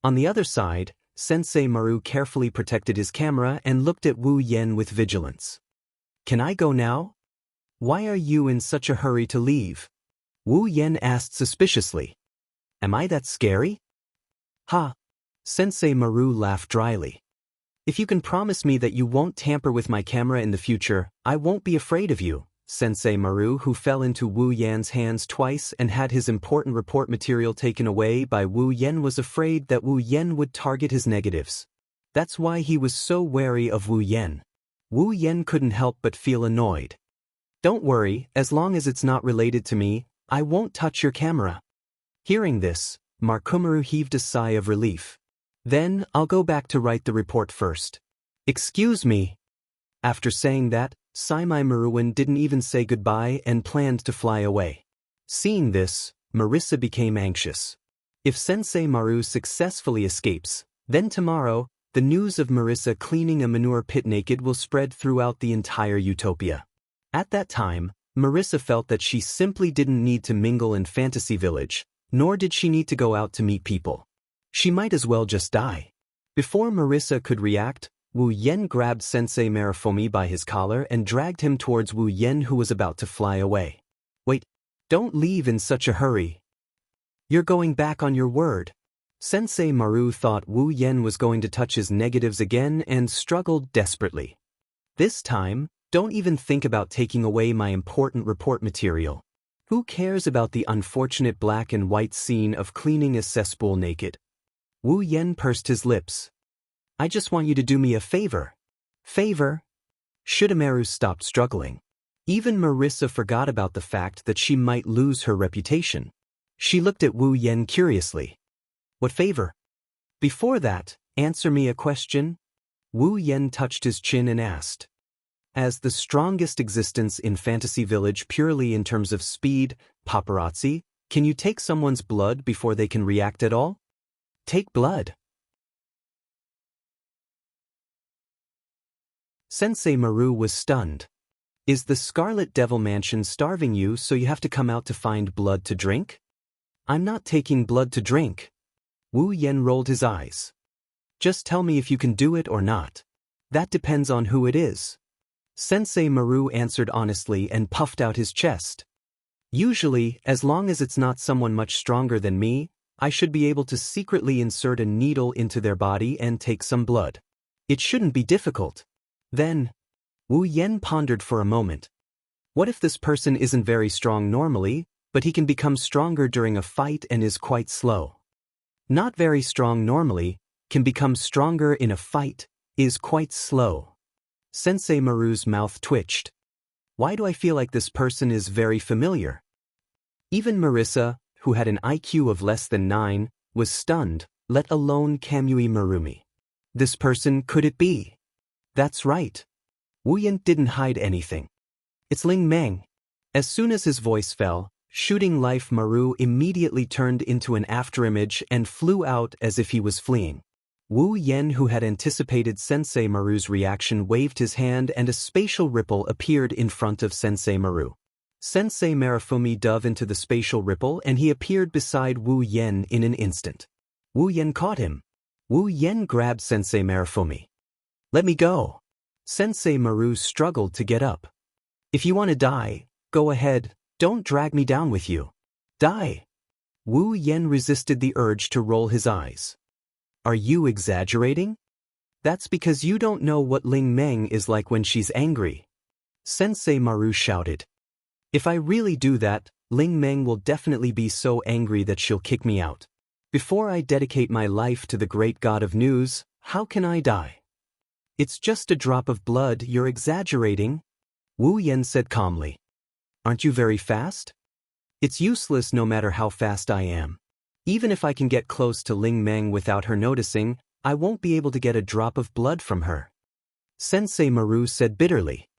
On the other side, Sensei Maru carefully protected his camera and looked at Wu Yan with vigilance. Can I go now? Why are you in such a hurry to leave? Wu Yan asked suspiciously. Am I that scary? Ha! Sensei Maru laughed dryly. If you can promise me that you won't tamper with my camera in the future, I won't be afraid of you. Sensei Maru, who fell into Wu Yan's hands twice and had his important report material taken away by Wu Yan, was afraid that Wu Yan would target his negatives. That's why he was so wary of Wu Yan. Wu Yen couldn't help but feel annoyed. Don't worry, as long as it's not related to me, I won't touch your camera. Hearing this, Markumaru heaved a sigh of relief. Then, I'll go back to write the report first. Excuse me. After saying that, Saimai Maruin didn't even say goodbye and planned to fly away. Seeing this, Marissa became anxious. If Sensei Maru successfully escapes, then tomorrow, the news of Marissa cleaning a manure pit naked will spread throughout the entire utopia. At that time, Marissa felt that she simply didn't need to mingle in Fantasy Village, nor did she need to go out to meet people. She might as well just die. Before Marissa could react, Wu Yen grabbed Sensei Marifumi by his collar and dragged him towards Wu Yen, who was about to fly away. Wait, don't leave in such a hurry. You're going back on your word. Sensei Maru thought Wu Yen was going to touch his negatives again and struggled desperately. This time, don't even think about taking away my important report material. Who cares about the unfortunate black and white scene of cleaning a cesspool naked? Wu Yen pursed his lips. I just want you to do me a favor. Favor? Shidamaru stopped struggling. Even Marissa forgot about the fact that she might lose her reputation. She looked at Wu Yen curiously. What favor? Before that, answer me a question. Wu Yen touched his chin and asked. As the strongest existence in Fantasy Village purely in terms of speed, paparazzi, can you take someone's blood before they can react at all? Take blood. Sensei Maru was stunned. Is the Scarlet Devil Mansion starving you so you have to come out to find blood to drink? I'm not taking blood to drink. Wu Yen rolled his eyes. Just tell me if you can do it or not. That depends on who it is. Sensei Maru answered honestly and puffed out his chest. Usually, as long as it's not someone much stronger than me, I should be able to secretly insert a needle into their body and take some blood. It shouldn't be difficult. Then, Wu Yen pondered for a moment. What if this person isn't very strong normally, but he can become stronger during a fight and is quite slow? Not very strong normally, can become stronger in a fight, is quite slow. Sensei Maru's mouth twitched. Why do I feel like this person is very familiar? Even Marissa, who had an IQ of less than 9, was stunned, let alone Kamui Marumi. This person, could it be? That's right. Wu Yen didn't hide anything. It's Ling Meng. As soon as his voice fell, Shooting Life Maru immediately turned into an afterimage and flew out as if he was fleeing. Wu Yen, who had anticipated Sensei Maru's reaction, waved his hand and a spatial ripple appeared in front of Sensei Maru. Sensei Marifumi dove into the spatial ripple and he appeared beside Wu Yen in an instant. Wu Yen caught him. Wu Yen grabbed Sensei Marifumi. Let me go. Sensei Maru struggled to get up. If you want to die, go ahead, don't drag me down with you. Die. Wu Yen resisted the urge to roll his eyes. Are you exaggerating? That's because you don't know what Ling Meng is like when she's angry. Sensei Maru shouted. If I really do that, Ling Meng will definitely be so angry that she'll kick me out. Before I dedicate my life to the great god of news, how can I die? It's just a drop of blood, you're exaggerating. Wu Yen said calmly. Aren't you very fast? It's useless no matter how fast I am. Even if I can get close to Ling Meng without her noticing, I won't be able to get a drop of blood from her. Sensei Maru said bitterly.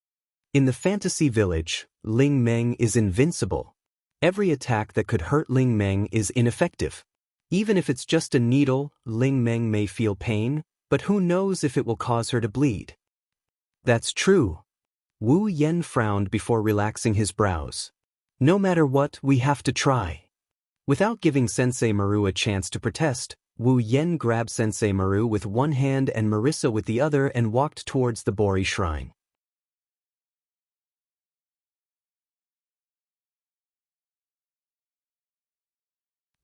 In the Fantasy Village, Ling Meng is invincible. Every attack that could hurt Ling Meng is ineffective. Even if it's just a needle, Ling Meng may feel pain, but who knows if it will cause her to bleed. That's true. Wu Yen frowned before relaxing his brows. No matter what, we have to try. Without giving Sensei Maru a chance to protest, Wu Yen grabbed Sensei Maru with one hand and Marissa with the other and walked towards the Bori shrine.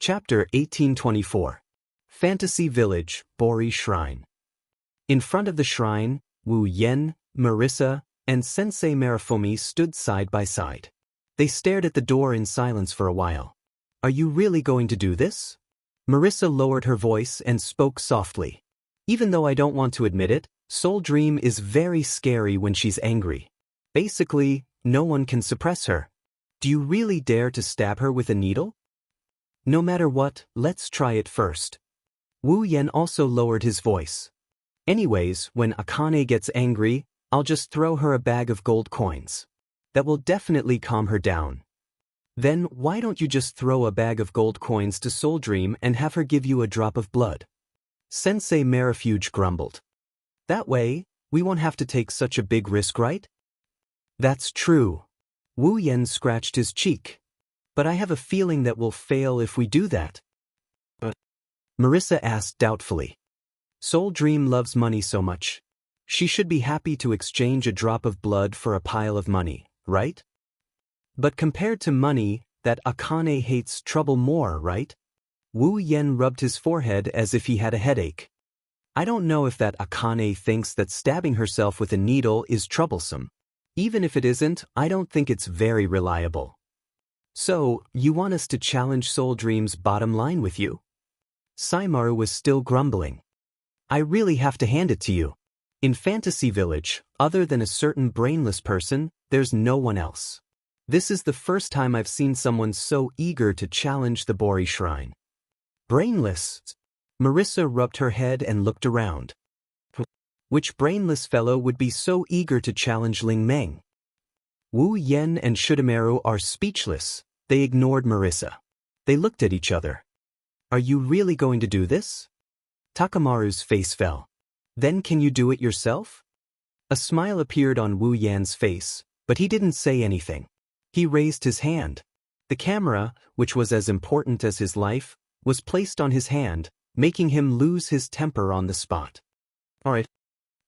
Chapter 1824. Fantasy Village, Bori Shrine. In front of the shrine, Wu Yen, Marissa, and Sensei Marifumi stood side by side. They stared at the door in silence for a while. Are you really going to do this? Marissa lowered her voice and spoke softly. Even though I don't want to admit it, Soul Dream is very scary when she's angry. Basically, no one can suppress her. Do you really dare to stab her with a needle? No matter what, let's try it first. Wu Yen also lowered his voice. Anyways, when Akane gets angry, I'll just throw her a bag of gold coins. That will definitely calm her down. Then why don't you just throw a bag of gold coins to Soul Dream and have her give you a drop of blood? Sensei Marifuge grumbled. That way, we won't have to take such a big risk, right? That's true. Wu Yen scratched his cheek. But I have a feeling that we'll fail if we do that. Marissa asked doubtfully. Soul Dream loves money so much. She should be happy to exchange a drop of blood for a pile of money, right? But compared to money, that Akane hates trouble more, right? Wu Yen rubbed his forehead as if he had a headache. I don't know if that Akane thinks that stabbing herself with a needle is troublesome. Even if it isn't, I don't think it's very reliable. So, you want us to challenge Soul Dream's bottom line with you? Saimaru was still grumbling. I really have to hand it to you. In Fantasy Village, other than a certain brainless person, there's no one else. This is the first time I've seen someone so eager to challenge the Bori Shrine. Brainless? Marissa rubbed her head and looked around. Which brainless fellow would be so eager to challenge Ling Meng? Wu Yen and Shudamaru are speechless. They ignored Marissa. They looked at each other. Are you really going to do this? Takamaru's face fell. Then can you do it yourself? A smile appeared on Wu Yan's face, but he didn't say anything. He raised his hand. The camera, which was as important as his life, was placed on his hand, making him lose his temper on the spot. All right.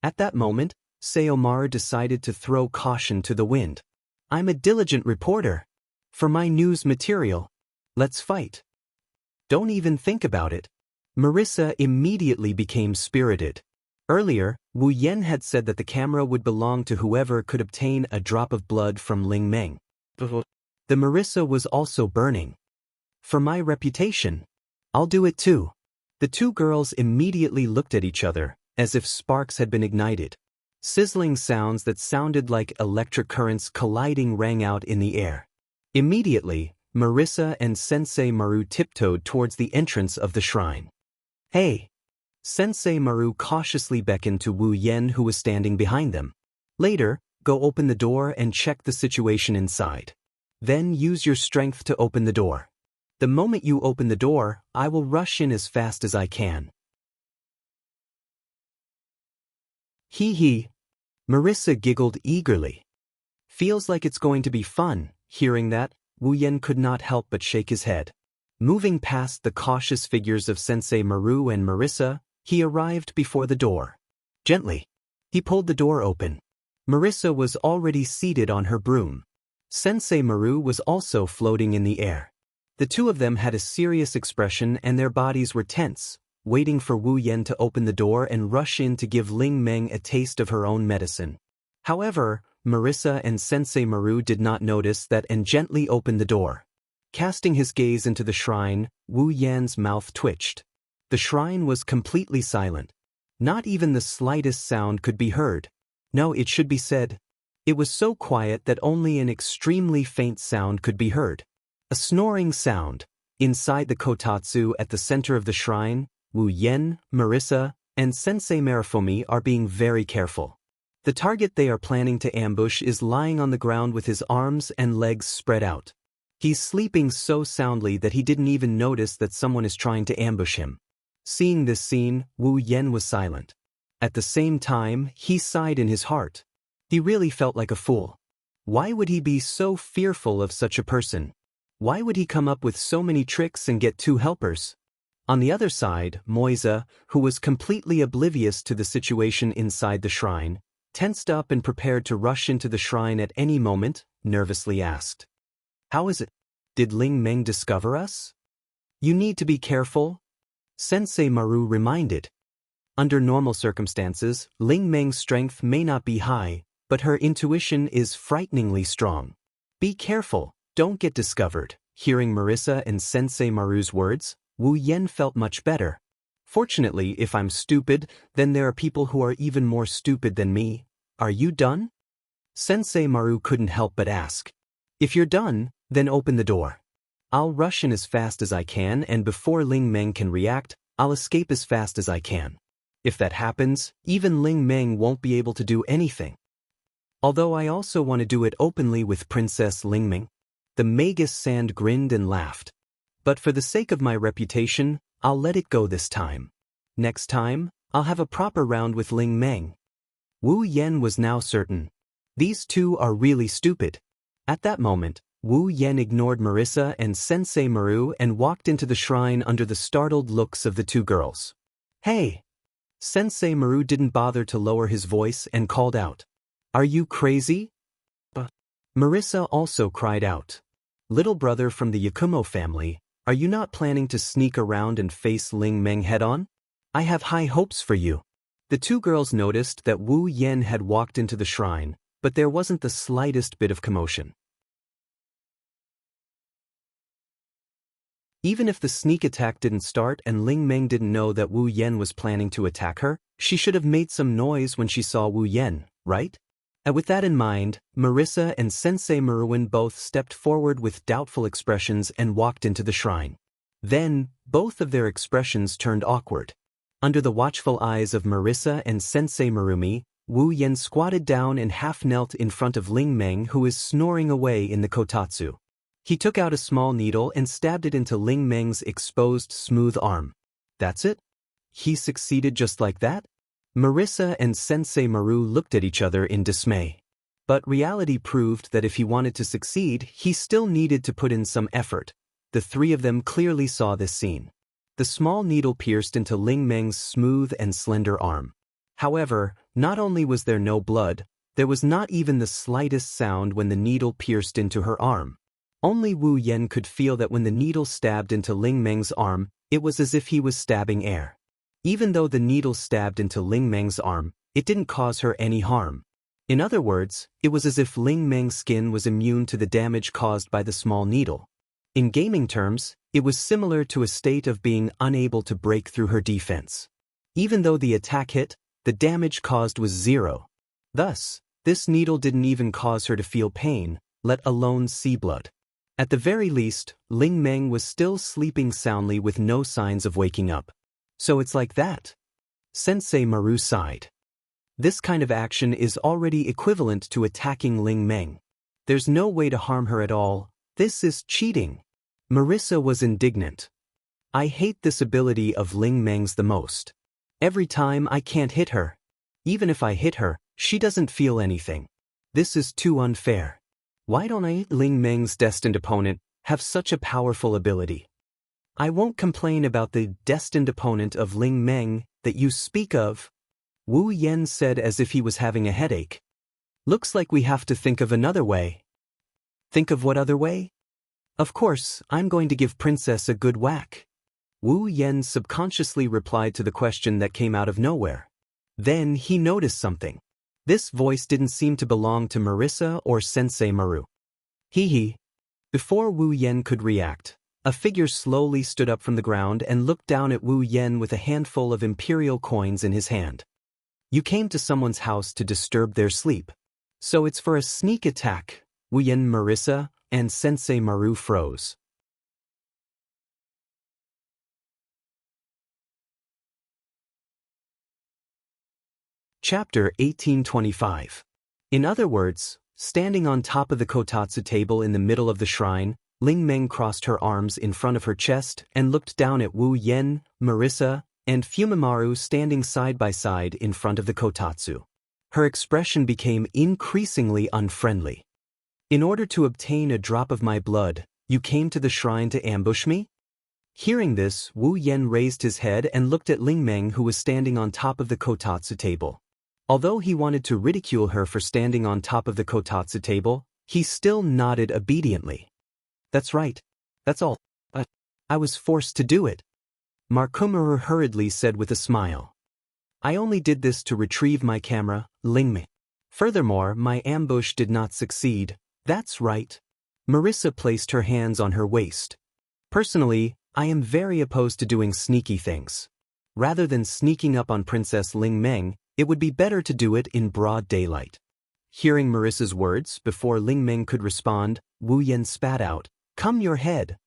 At that moment, Sayomar decided to throw caution to the wind. I'm a diligent reporter. For my news material, let's fight. Don't even think about it. Marissa immediately became spirited. Earlier, Wu Yen had said that the camera would belong to whoever could obtain a drop of blood from Ling Meng. The Marissa was also burning. For my reputation, I'll do it too. The two girls immediately looked at each other, as if sparks had been ignited. Sizzling sounds that sounded like electric currents colliding rang out in the air. Immediately, Marissa and Sensei Maru tiptoed towards the entrance of the shrine. Hey! Sensei Maru cautiously beckoned to Wu Yen, who was standing behind them. Later, go open the door and check the situation inside. Then use your strength to open the door. The moment you open the door, I will rush in as fast as I can. Hee hee. Marissa giggled eagerly. Feels like it's going to be fun. Hearing that, Wu Yen could not help but shake his head. Moving past the cautious figures of Sensei Maru and Marissa, he arrived before the door. Gently, he pulled the door open. Marissa was already seated on her broom. Sensei Maru was also floating in the air. The two of them had a serious expression and their bodies were tense, waiting for Wu Yen to open the door and rush in to give Ling Meng a taste of her own medicine. However, Marissa and Sensei Maru did not notice that and gently opened the door. Casting his gaze into the shrine, Wu Yan's mouth twitched. The shrine was completely silent. Not even the slightest sound could be heard. No, it should be said. It was so quiet that only an extremely faint sound could be heard. A snoring sound. Inside the kotatsu at the center of the shrine, Wu Yen, Marissa, and Sensei Marifumi are being very careful. The target they are planning to ambush is lying on the ground with his arms and legs spread out. He's sleeping so soundly that he didn't even notice that someone is trying to ambush him. Seeing this scene, Wu Yen was silent. At the same time, he sighed in his heart. He really felt like a fool. Why would he be so fearful of such a person? Why would he come up with so many tricks and get two helpers? On the other side, Moisa, who was completely oblivious to the situation inside the shrine, tensed up and prepared to rush into the shrine at any moment, nervously asked. How is it? Did Ling Meng discover us? You need to be careful, Sensei Maru reminded. Under normal circumstances, Ling Meng's strength may not be high, but her intuition is frighteningly strong. Be careful, don't get discovered. Hearing Marissa and Sensei Maru's words, Wu Yen felt much better. Fortunately, if I'm stupid, then there are people who are even more stupid than me. Are you done? Sensei Maru couldn't help but ask. If you're done, then open the door. I'll rush in as fast as I can, and before Ling Meng can react, I'll escape as fast as I can. If that happens, even Ling Meng won't be able to do anything. Although I also want to do it openly with Princess Ling Meng. The Magus Sand grinned and laughed. But for the sake of my reputation, I'll let it go this time. Next time, I'll have a proper round with Ling Meng. Wu Yen was now certain. These two are really stupid. At that moment, Wu Yen ignored Marissa and Sensei Maru and walked into the shrine under the startled looks of the two girls. Hey! Sensei Maru didn't bother to lower his voice and called out. Are you crazy? Marissa also cried out. Little brother from the Yakumo family, are you not planning to sneak around and face Ling Meng head-on? I have high hopes for you. The two girls noticed that Wu Yen had walked into the shrine, but there wasn't the slightest bit of commotion. Even if the sneak attack didn't start and Ling Meng didn't know that Wu Yen was planning to attack her, she should have made some noise when she saw Wu Yen, right? And with that in mind, Marissa and Sensei Maruin both stepped forward with doubtful expressions and walked into the shrine. Then, both of their expressions turned awkward. Under the watchful eyes of Marissa and Sensei Marumi, Wu Yen squatted down and half-knelt in front of Ling Meng, who is snoring away in the kotatsu. He took out a small needle and stabbed it into Ling Meng's exposed smooth arm. That's it? He succeeded just like that? Marissa and Sensei Maru looked at each other in dismay. But reality proved that if he wanted to succeed, he still needed to put in some effort. The three of them clearly saw this scene. The small needle pierced into Ling Meng's smooth and slender arm. However, not only was there no blood, there was not even the slightest sound when the needle pierced into her arm. Only Wu Yen could feel that when the needle stabbed into Ling Meng's arm, it was as if he was stabbing air. Even though the needle stabbed into Ling Meng's arm, it didn't cause her any harm. In other words, it was as if Ling Meng's skin was immune to the damage caused by the small needle. In gaming terms, it was similar to a state of being unable to break through her defense. Even though the attack hit, the damage caused was zero. Thus, this needle didn't even cause her to feel pain, let alone see blood. At the very least, Ling Meng was still sleeping soundly with no signs of waking up. So it's like that? Sensei Maru sighed. This kind of action is already equivalent to attacking Ling Meng. There's no way to harm her at all. This is cheating. Marissa was indignant. I hate this ability of Ling Meng's the most. Every time I can't hit her. Even if I hit her, she doesn't feel anything. This is too unfair. Why don't I, Ling Meng's destined opponent, have such a powerful ability? I won't complain about the destined opponent of Ling Meng that you speak of, Wu Yen said as if he was having a headache. Looks like we have to think of another way. Think of what other way? Of course, I'm going to give Princess a good whack. Wu Yen subconsciously replied to the question that came out of nowhere. Then he noticed something. This voice didn't seem to belong to Marissa or Sensei Maru. Hee. Before Wu Yen could react, a figure slowly stood up from the ground and looked down at Wu Yen with a handful of imperial coins in his hand. You came to someone's house to disturb their sleep. So it's for a sneak attack. Wu Yen, Marissa, and Sensei Maru froze. Chapter 1825. In other words, standing on top of the kotatsu table in the middle of the shrine, Ling Meng crossed her arms in front of her chest and looked down at Wu Yen, Marissa, and Fumimaru standing side by side in front of the kotatsu. Her expression became increasingly unfriendly. In order to obtain a drop of my blood, you came to the shrine to ambush me? Hearing this, Wu Yen raised his head and looked at Ling Meng, who was standing on top of the kotatsu table. Although he wanted to ridicule her for standing on top of the kotatsu table, he still nodded obediently. That's right. That's all. But I was forced to do it. Markumaru hurriedly said with a smile. I only did this to retrieve my camera, Ling Meng. Furthermore, my ambush did not succeed. That's right. Marissa placed her hands on her waist. Personally, I am very opposed to doing sneaky things. Rather than sneaking up on Princess Ling Meng, it would be better to do it in broad daylight. Hearing Marissa's words, before Ling Meng could respond, Wu Yan spat out, "Come your head.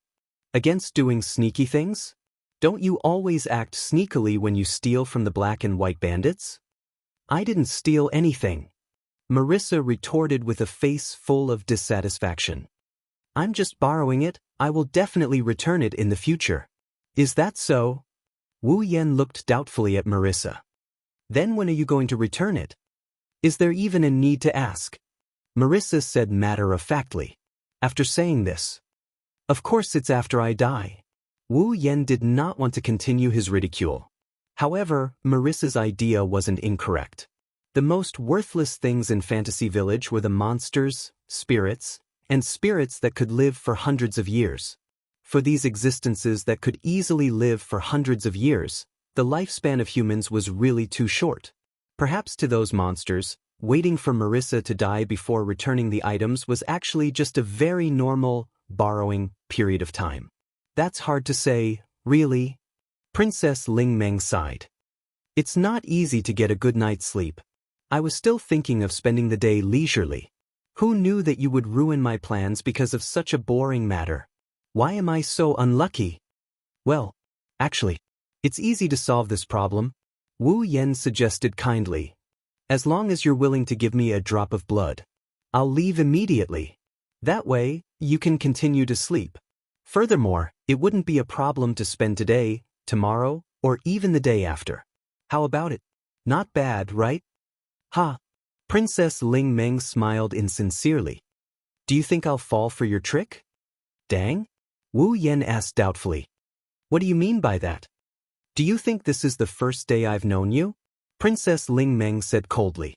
Against doing sneaky things? Don't you always act sneakily when you steal from the black and white bandits?" "I didn't steal anything," Marissa retorted with a face full of dissatisfaction. "I'm just borrowing it. I will definitely return it in the future." "Is that so?" Wu Yan looked doubtfully at Marissa. "Then when are you going to return it? Is there even a need to ask?" Marissa said matter-of-factly. After saying this, "Of course it's after I die." Wu Yan did not want to continue his ridicule. However, Marissa's idea wasn't incorrect. The most worthless things in Fantasy Village were the monsters, spirits, and spirits that could live for hundreds of years. For these existences that could easily live for hundreds of years, the lifespan of humans was really too short. Perhaps to those monsters, waiting for Marissa to die before returning the items was actually just a very normal, borrowing period of time. "That's hard to say, really." Princess Ling Meng sighed. "It's not easy to get a good night's sleep. I was still thinking of spending the day leisurely. Who knew that you would ruin my plans because of such a boring matter? Why am I so unlucky?" "Well, actually, it's easy to solve this problem," Wu Yan suggested kindly. "As long as you're willing to give me a drop of blood, I'll leave immediately. That way, you can continue to sleep. Furthermore, it wouldn't be a problem to spend today, tomorrow, or even the day after. How about it? Not bad, right?" "Ha!" Princess Ling Meng smiled insincerely. "Do you think I'll fall for your trick?" "Dang?" Wu Yan asked doubtfully. "What do you mean by that? Do you think this is the first day I've known you?" Princess Ling Meng said coldly.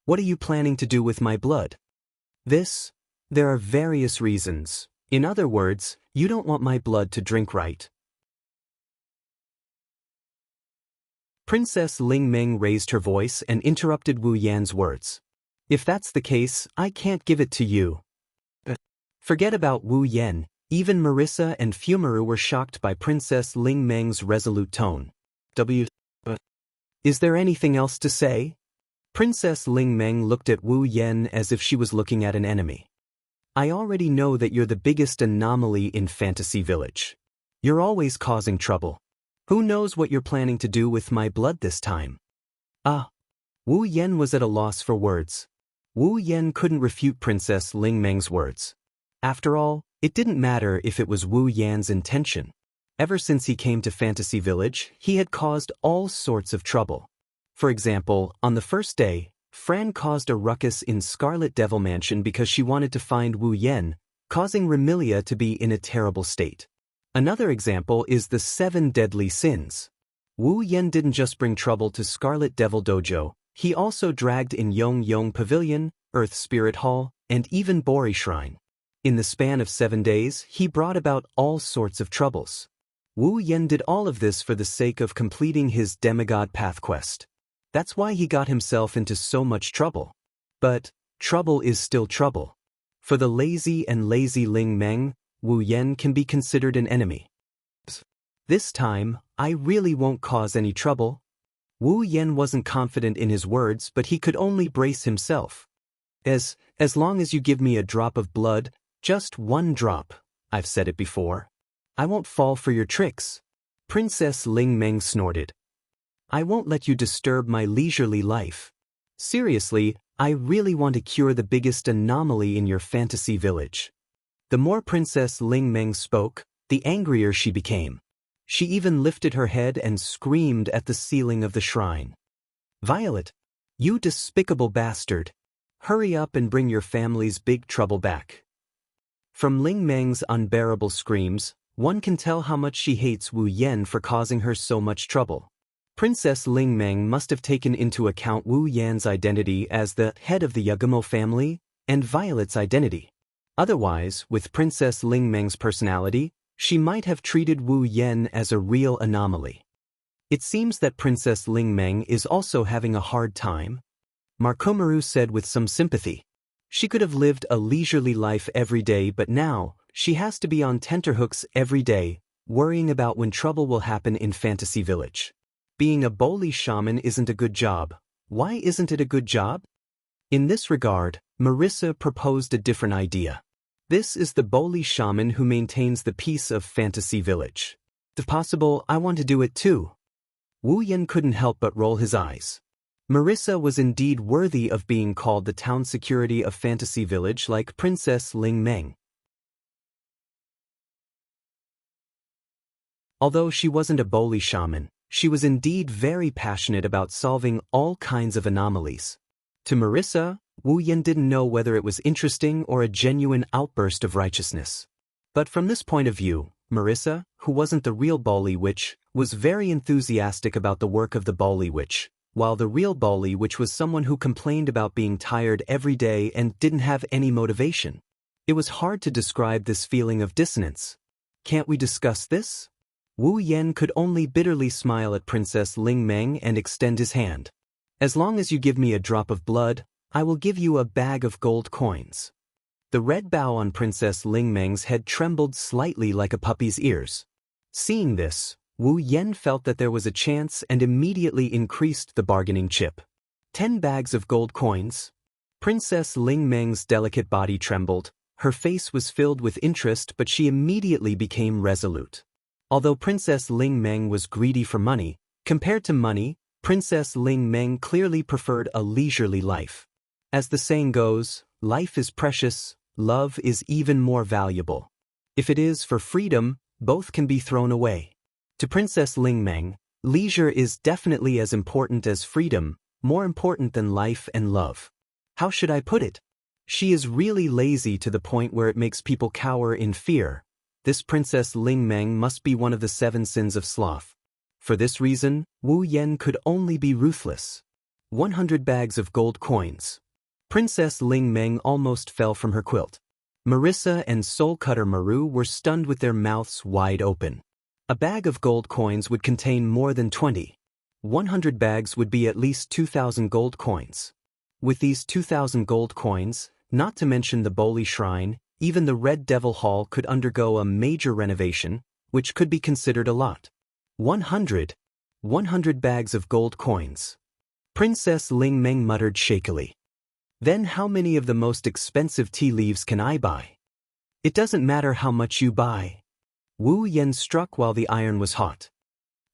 "What are you planning to do with my blood?" There are various reasons. In other words, you don't want my blood to drink, right?" Princess Ling Meng raised her voice and interrupted Wu Yan's words. "If that's the case, I can't give it to you." Forget about Wu Yan. Even Marissa and Fumaru were shocked by Princess Ling Meng's resolute tone. Is there anything else to say?" Princess Ling Meng looked at Wu Yan as if she was looking at an enemy. "I already know that you're the biggest anomaly in Fantasy Village. You're always causing trouble. Who knows what you're planning to do with my blood this time?" Wu Yan was at a loss for words. Wu Yan couldn't refute Princess Ling Meng's words. After all, it didn't matter if it was Wu Yan's intention. Ever since he came to Fantasy Village, he had caused all sorts of trouble. For example, on the first day, Fran caused a ruckus in Scarlet Devil Mansion because she wanted to find Wu Yan, causing Remilia to be in a terrible state. Another example is the 7 deadly sins. Wu Yan didn't just bring trouble to Scarlet Devil Dojo, he also dragged in Yong Yong Pavilion, Earth Spirit Hall, and even Bori Shrine. In the span of 7 days, he brought about all sorts of troubles. Wu Yan did all of this for the sake of completing his demigod path quest. That's why he got himself into so much trouble. But trouble is still trouble. For the lazy and lazy Ling Meng, Wu Yan can be considered an enemy. "This time, I really won't cause any trouble." Wu Yan wasn't confident in his words, but he could only brace himself. As long as you give me a drop of blood, just 1 drop, I've said it before, I won't fall for your tricks." Princess Ling Meng snorted. "I won't let you disturb my leisurely life. Seriously, I really want to cure the biggest anomaly in your Fantasy Village." The more Princess Ling Meng spoke, the angrier she became. She even lifted her head and screamed at the ceiling of the shrine. "Violet, you despicable bastard! Hurry up and bring your family's big trouble back." From Ling Meng's unbearable screams, one can tell how much she hates Wu Yan for causing her so much trouble. Princess Ling Meng must have taken into account Wu Yan's identity as the head of the Yagumo family and Violet's identity. Otherwise, with Princess Ling Meng's personality, she might have treated Wu Yan as a real anomaly. It seems that Princess Ling Meng is also having a hard time, Marcomaru said with some sympathy. She could have lived a leisurely life every day, but now, she has to be on tenterhooks every day, worrying about when trouble will happen in Fantasy Village. Being a Boli shaman isn't a good job. Why isn't it a good job? In this regard, Marissa proposed a different idea. This is the Boli shaman who maintains the peace of Fantasy Village. If possible, I want to do it too. Wu Yan couldn't help but roll his eyes. Marissa was indeed worthy of being called the town security of Fantasy Village like Princess Ling Meng. Although she wasn't a Boli shaman, she was indeed very passionate about solving all kinds of anomalies. To Marissa, Wu Yan didn't know whether it was interesting or a genuine outburst of righteousness. But from this point of view, Marissa, who wasn't the real Boli witch, was very enthusiastic about the work of the Boli witch, while the real Boli witch was someone who complained about being tired every day and didn't have any motivation. It was hard to describe this feeling of dissonance. Can't we discuss this? Wu Yan could only bitterly smile at Princess Ling Meng and extend his hand. As long as you give me a drop of blood, I will give you a bag of gold coins. The red bow on Princess Ling Meng's head trembled slightly like a puppy's ears. Seeing this, Wu Yan felt that there was a chance and immediately increased the bargaining chip. 10 bags of gold coins. Princess Ling Meng's delicate body trembled, her face was filled with interest, but she immediately became resolute. Although Princess Ling Meng was greedy for money, compared to money, Princess Ling Meng clearly preferred a leisurely life. As the saying goes, life is precious, love is even more valuable. If it is for freedom, both can be thrown away. To Princess Ling Meng, leisure is definitely as important as freedom, more important than life and love. How should I put it? She is really lazy to the point where it makes people cower in fear. This Princess Ling Meng must be one of the 7 sins of sloth. For this reason, Wu Yan could only be ruthless. 100 bags of gold coins. Princess Ling Meng almost fell from her quilt. Marissa and Soul Cutter Maru were stunned with their mouths wide open. A bag of gold coins would contain more than 20. 100 bags would be at least 2,000 gold coins. With these 2,000 gold coins, not to mention the Boli Shrine, even the Red Devil Hall could undergo a major renovation, which could be considered a lot. 100 bags of gold coins. Princess Ling Meng muttered shakily. Then how many of the most expensive tea leaves can I buy? It doesn't matter how much you buy. Wu Yan struck while the iron was hot.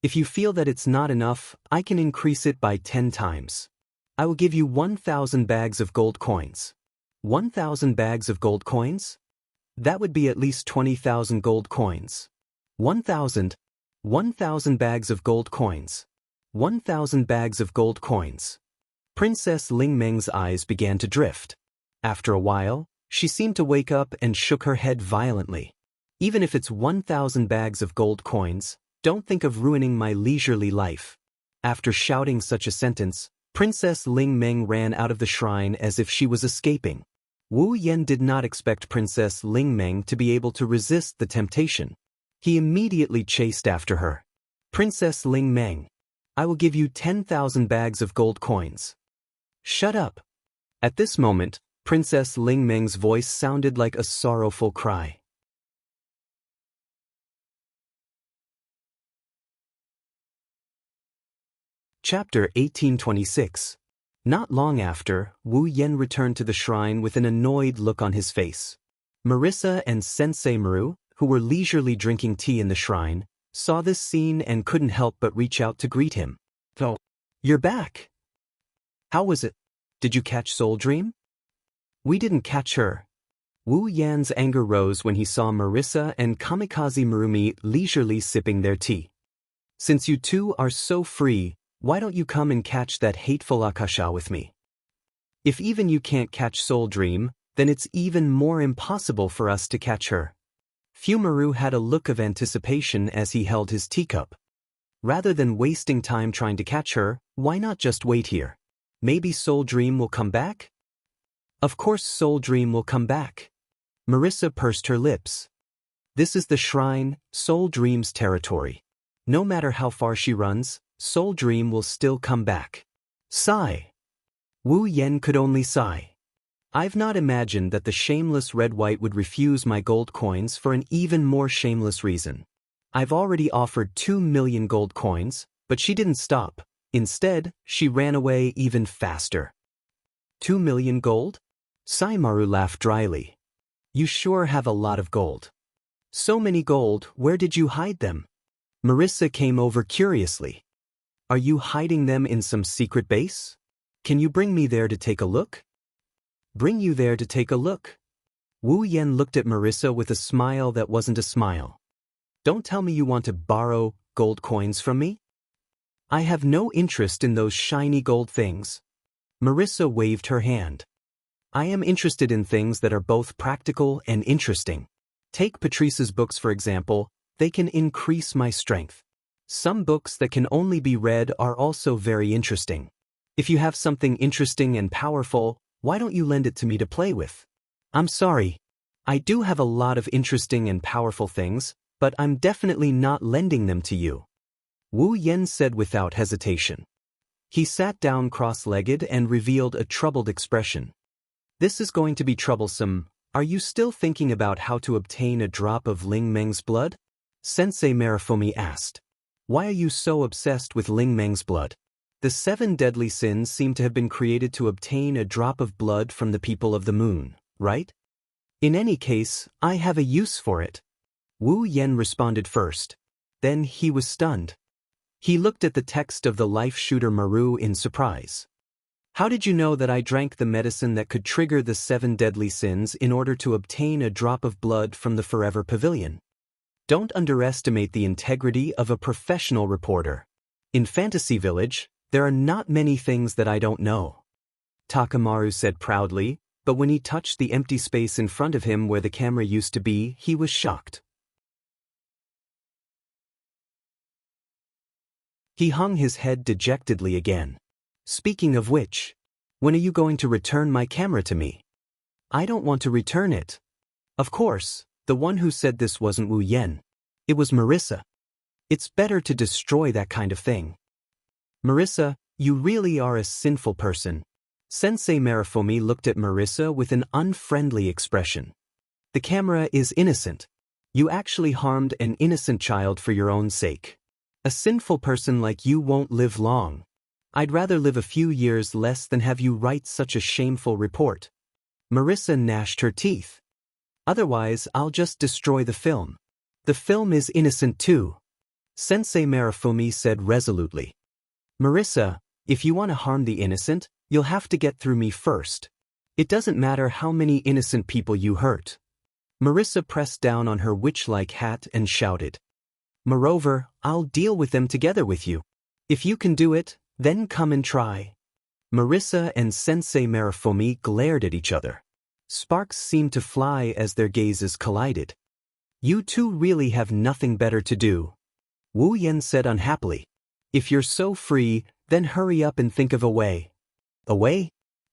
If you feel that it's not enough, I can increase it by 10 times. I will give you 1,000 bags of gold coins. 1,000 bags of gold coins? That would be at least 20,000 gold coins. 1,000 bags of gold coins. 1,000 bags of gold coins. Princess Ling Meng's eyes began to drift. After a while, she seemed to wake up and shook her head violently. Even if it's 1,000 bags of gold coins, don't think of ruining my leisurely life. After shouting such a sentence, Princess Ling Meng ran out of the shrine as if she was escaping. Wu Yan did not expect Princess Ling Meng to be able to resist the temptation. He immediately chased after her. Princess Ling Meng, I will give you 10,000 bags of gold coins. Shut up. At this moment, Princess Ling Meng's voice sounded like a sorrowful cry. Chapter 1826. Not long after, Wu Yan returned to the shrine with an annoyed look on his face. Marissa and Sensei Maru, who were leisurely drinking tea in the shrine, saw this scene and couldn't help but reach out to greet him. "Oh, you're back. How was it? Did you catch Soul Dream?" "We didn't catch her." Wu Yan's anger rose when he saw Marissa and Kamikaze Marumi leisurely sipping their tea. "Since you two are so free, why don't you come and catch that hateful Akasha with me? If even you can't catch Soul Dream, then it's even more impossible for us to catch her." Fumaru had a look of anticipation as he held his teacup. Rather than wasting time trying to catch her, why not just wait here? Maybe Soul Dream will come back? Of course Soul Dream will come back. Marissa pursed her lips. This is the shrine, Soul Dream's territory. No matter how far she runs, Soul Dream will still come back. Sigh. Wu Yan could only sigh. I've not imagined that the shameless Red-White would refuse my gold coins for an even more shameless reason. I've already offered 2 million gold coins, But she didn't stop. Instead, she ran away even faster. 2 million gold? Saimaru laughed dryly. You sure have a lot of gold. So many gold, where did you hide them? Marissa came over curiously. Are you hiding them in some secret base? Can you bring me there to take a look? Bring you there to take a look? Wu Yen looked at Marissa with a smile that wasn't a smile. Don't tell me you want to borrow gold coins from me? I have no interest in those shiny gold things. Marissa waved her hand. I am interested in things that are both practical and interesting. Take Patrice's books for example, they can increase my strength. Some books that can only be read are also very interesting. If you have something interesting and powerful, why don't you lend it to me to play with? I'm sorry. I do have a lot of interesting and powerful things, but I'm definitely not lending them to you. Wu Yen said without hesitation. He sat down cross-legged and revealed a troubled expression. This is going to be troublesome. Are you still thinking about how to obtain a drop of Ling Meng's blood? Sensei Marifumi asked. Why are you so obsessed with Ling Meng's blood? The 7 deadly sins seem to have been created to obtain a drop of blood from the people of the moon, right? In any case, I have a use for it. Wu Yen responded first. Then he was stunned. He looked at the text of the life shooter Maru in surprise. How did you know that I drank the medicine that could trigger the 7 deadly sins in order to obtain a drop of blood from the Forever Pavilion? Don't underestimate the integrity of a professional reporter. In Fantasy Village, there are not many things that I don't know. Takamaru said proudly, but when he touched the empty space in front of him where the camera used to be, he was shocked. He hung his head dejectedly again. Speaking of which, when are you going to return my camera to me? I don't want to return it. Of course, the one who said this wasn't Wu Yen. It was Marissa. It's better to destroy that kind of thing. Marissa, you really are a sinful person. Sensei Marifumi looked at Marissa with an unfriendly expression. The camera is innocent. You actually harmed an innocent child for your own sake. A sinful person like you won't live long. I'd rather live a few years less than have you write such a shameful report. Marissa gnashed her teeth. Otherwise, I'll just destroy the film. The film is innocent too. Sensei Marifumi said resolutely. Marissa, if you want to harm the innocent, you'll have to get through me first. It doesn't matter how many innocent people you hurt. Marissa pressed down on her witch-like hat and shouted. Moreover, I'll deal with them together with you. If you can do it, then come and try. Marissa and Sensei Marifumi glared at each other. Sparks seemed to fly as their gazes collided. You two really have nothing better to do. Wu Yen said unhappily. If you're so free, then hurry up and think of a way. A way?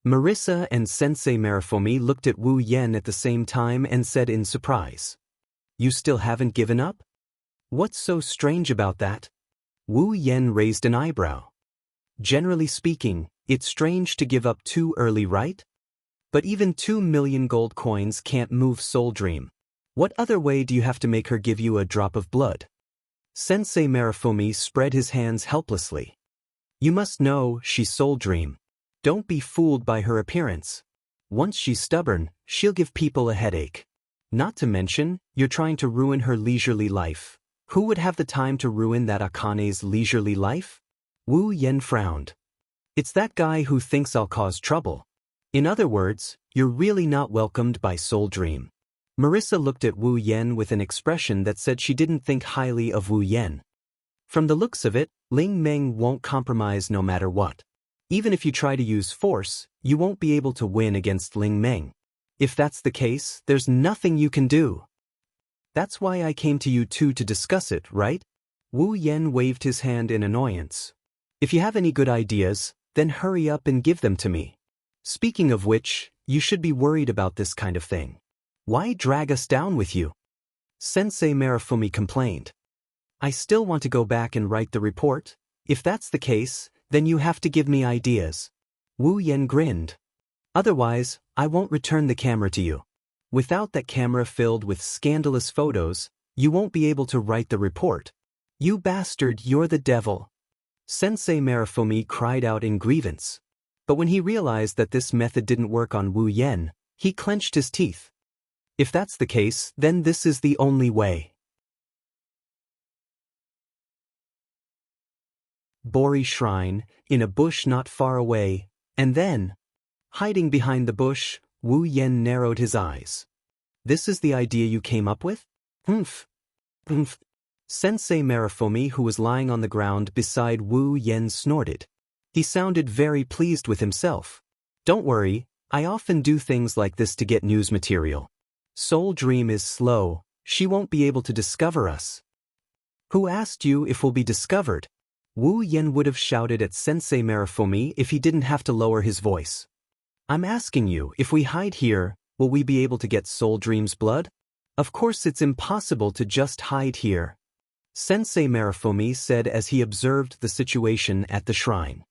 Marissa and Sensei Marifumi looked at Wu Yen at the same time and said in surprise. You still haven't given up? What's so strange about that? Wu Yen raised an eyebrow. Generally speaking, it's strange to give up too early, right? But even 2 million gold coins can't move Soul Dream. What other way do you have to make her give you a drop of blood? Sensei Marifumi spread his hands helplessly. You must know she's Soul Dream. Don't be fooled by her appearance. Once she's stubborn, she'll give people a headache. Not to mention, you're trying to ruin her leisurely life. Who would have the time to ruin that Akane's leisurely life? Wu Yen frowned. It's that guy who thinks I'll cause trouble. In other words, you're really not welcomed by Soul Dream. Marissa looked at Wu Yen with an expression that said she didn't think highly of Wu Yen. From the looks of it, Ling Meng won't compromise no matter what. Even if you try to use force, you won't be able to win against Ling Meng. If that's the case, there's nothing you can do. That's why I came to you two to discuss it, right? Wu Yen waved his hand in annoyance. If you have any good ideas, then hurry up and give them to me. Speaking of which, you should be worried about this kind of thing. Why drag us down with you? Sensei Marifumi complained. I still want to go back and write the report. If that's the case, then you have to give me ideas. Wu Yen grinned. Otherwise, I won't return the camera to you. Without that camera filled with scandalous photos, you won't be able to write the report. You bastard, you're the devil. Sensei Marifumi cried out in grievance. But when he realized that this method didn't work on Wu Yen, he clenched his teeth. If that's the case, then this is the only way. Bori Shrine, in a bush not far away, and then, hiding behind the bush, Wu Yen narrowed his eyes. This is the idea you came up with? Humph. Humph. Sensei Marifumi, who was lying on the ground beside Wu Yen, snorted. He sounded very pleased with himself. Don't worry, I often do things like this to get news material. Soul Dream is slow, she won't be able to discover us. Who asked you if we'll be discovered? Wu Yen would have shouted at Sensei Marifumi if he didn't have to lower his voice. I'm asking you, if we hide here, will we be able to get Soul Dream's blood? Of course it's impossible to just hide here. Sensei Marifumi said as he observed the situation at the shrine.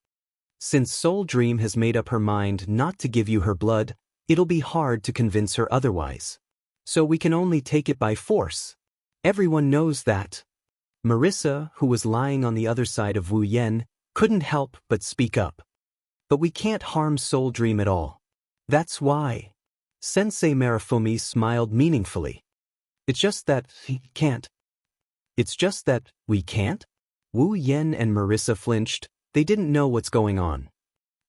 Since Soul Dream has made up her mind not to give you her blood, it'll be hard to convince her otherwise. So we can only take it by force. Everyone knows that. Marissa, who was lying on the other side of Wu Yen, couldn't help but speak up. But we can't harm Soul Dream at all. That's why. Sensei Marifumi smiled meaningfully. It's just that we can't. It's just that we can't? Wu Yen and Marissa flinched. They didn't know what's going on.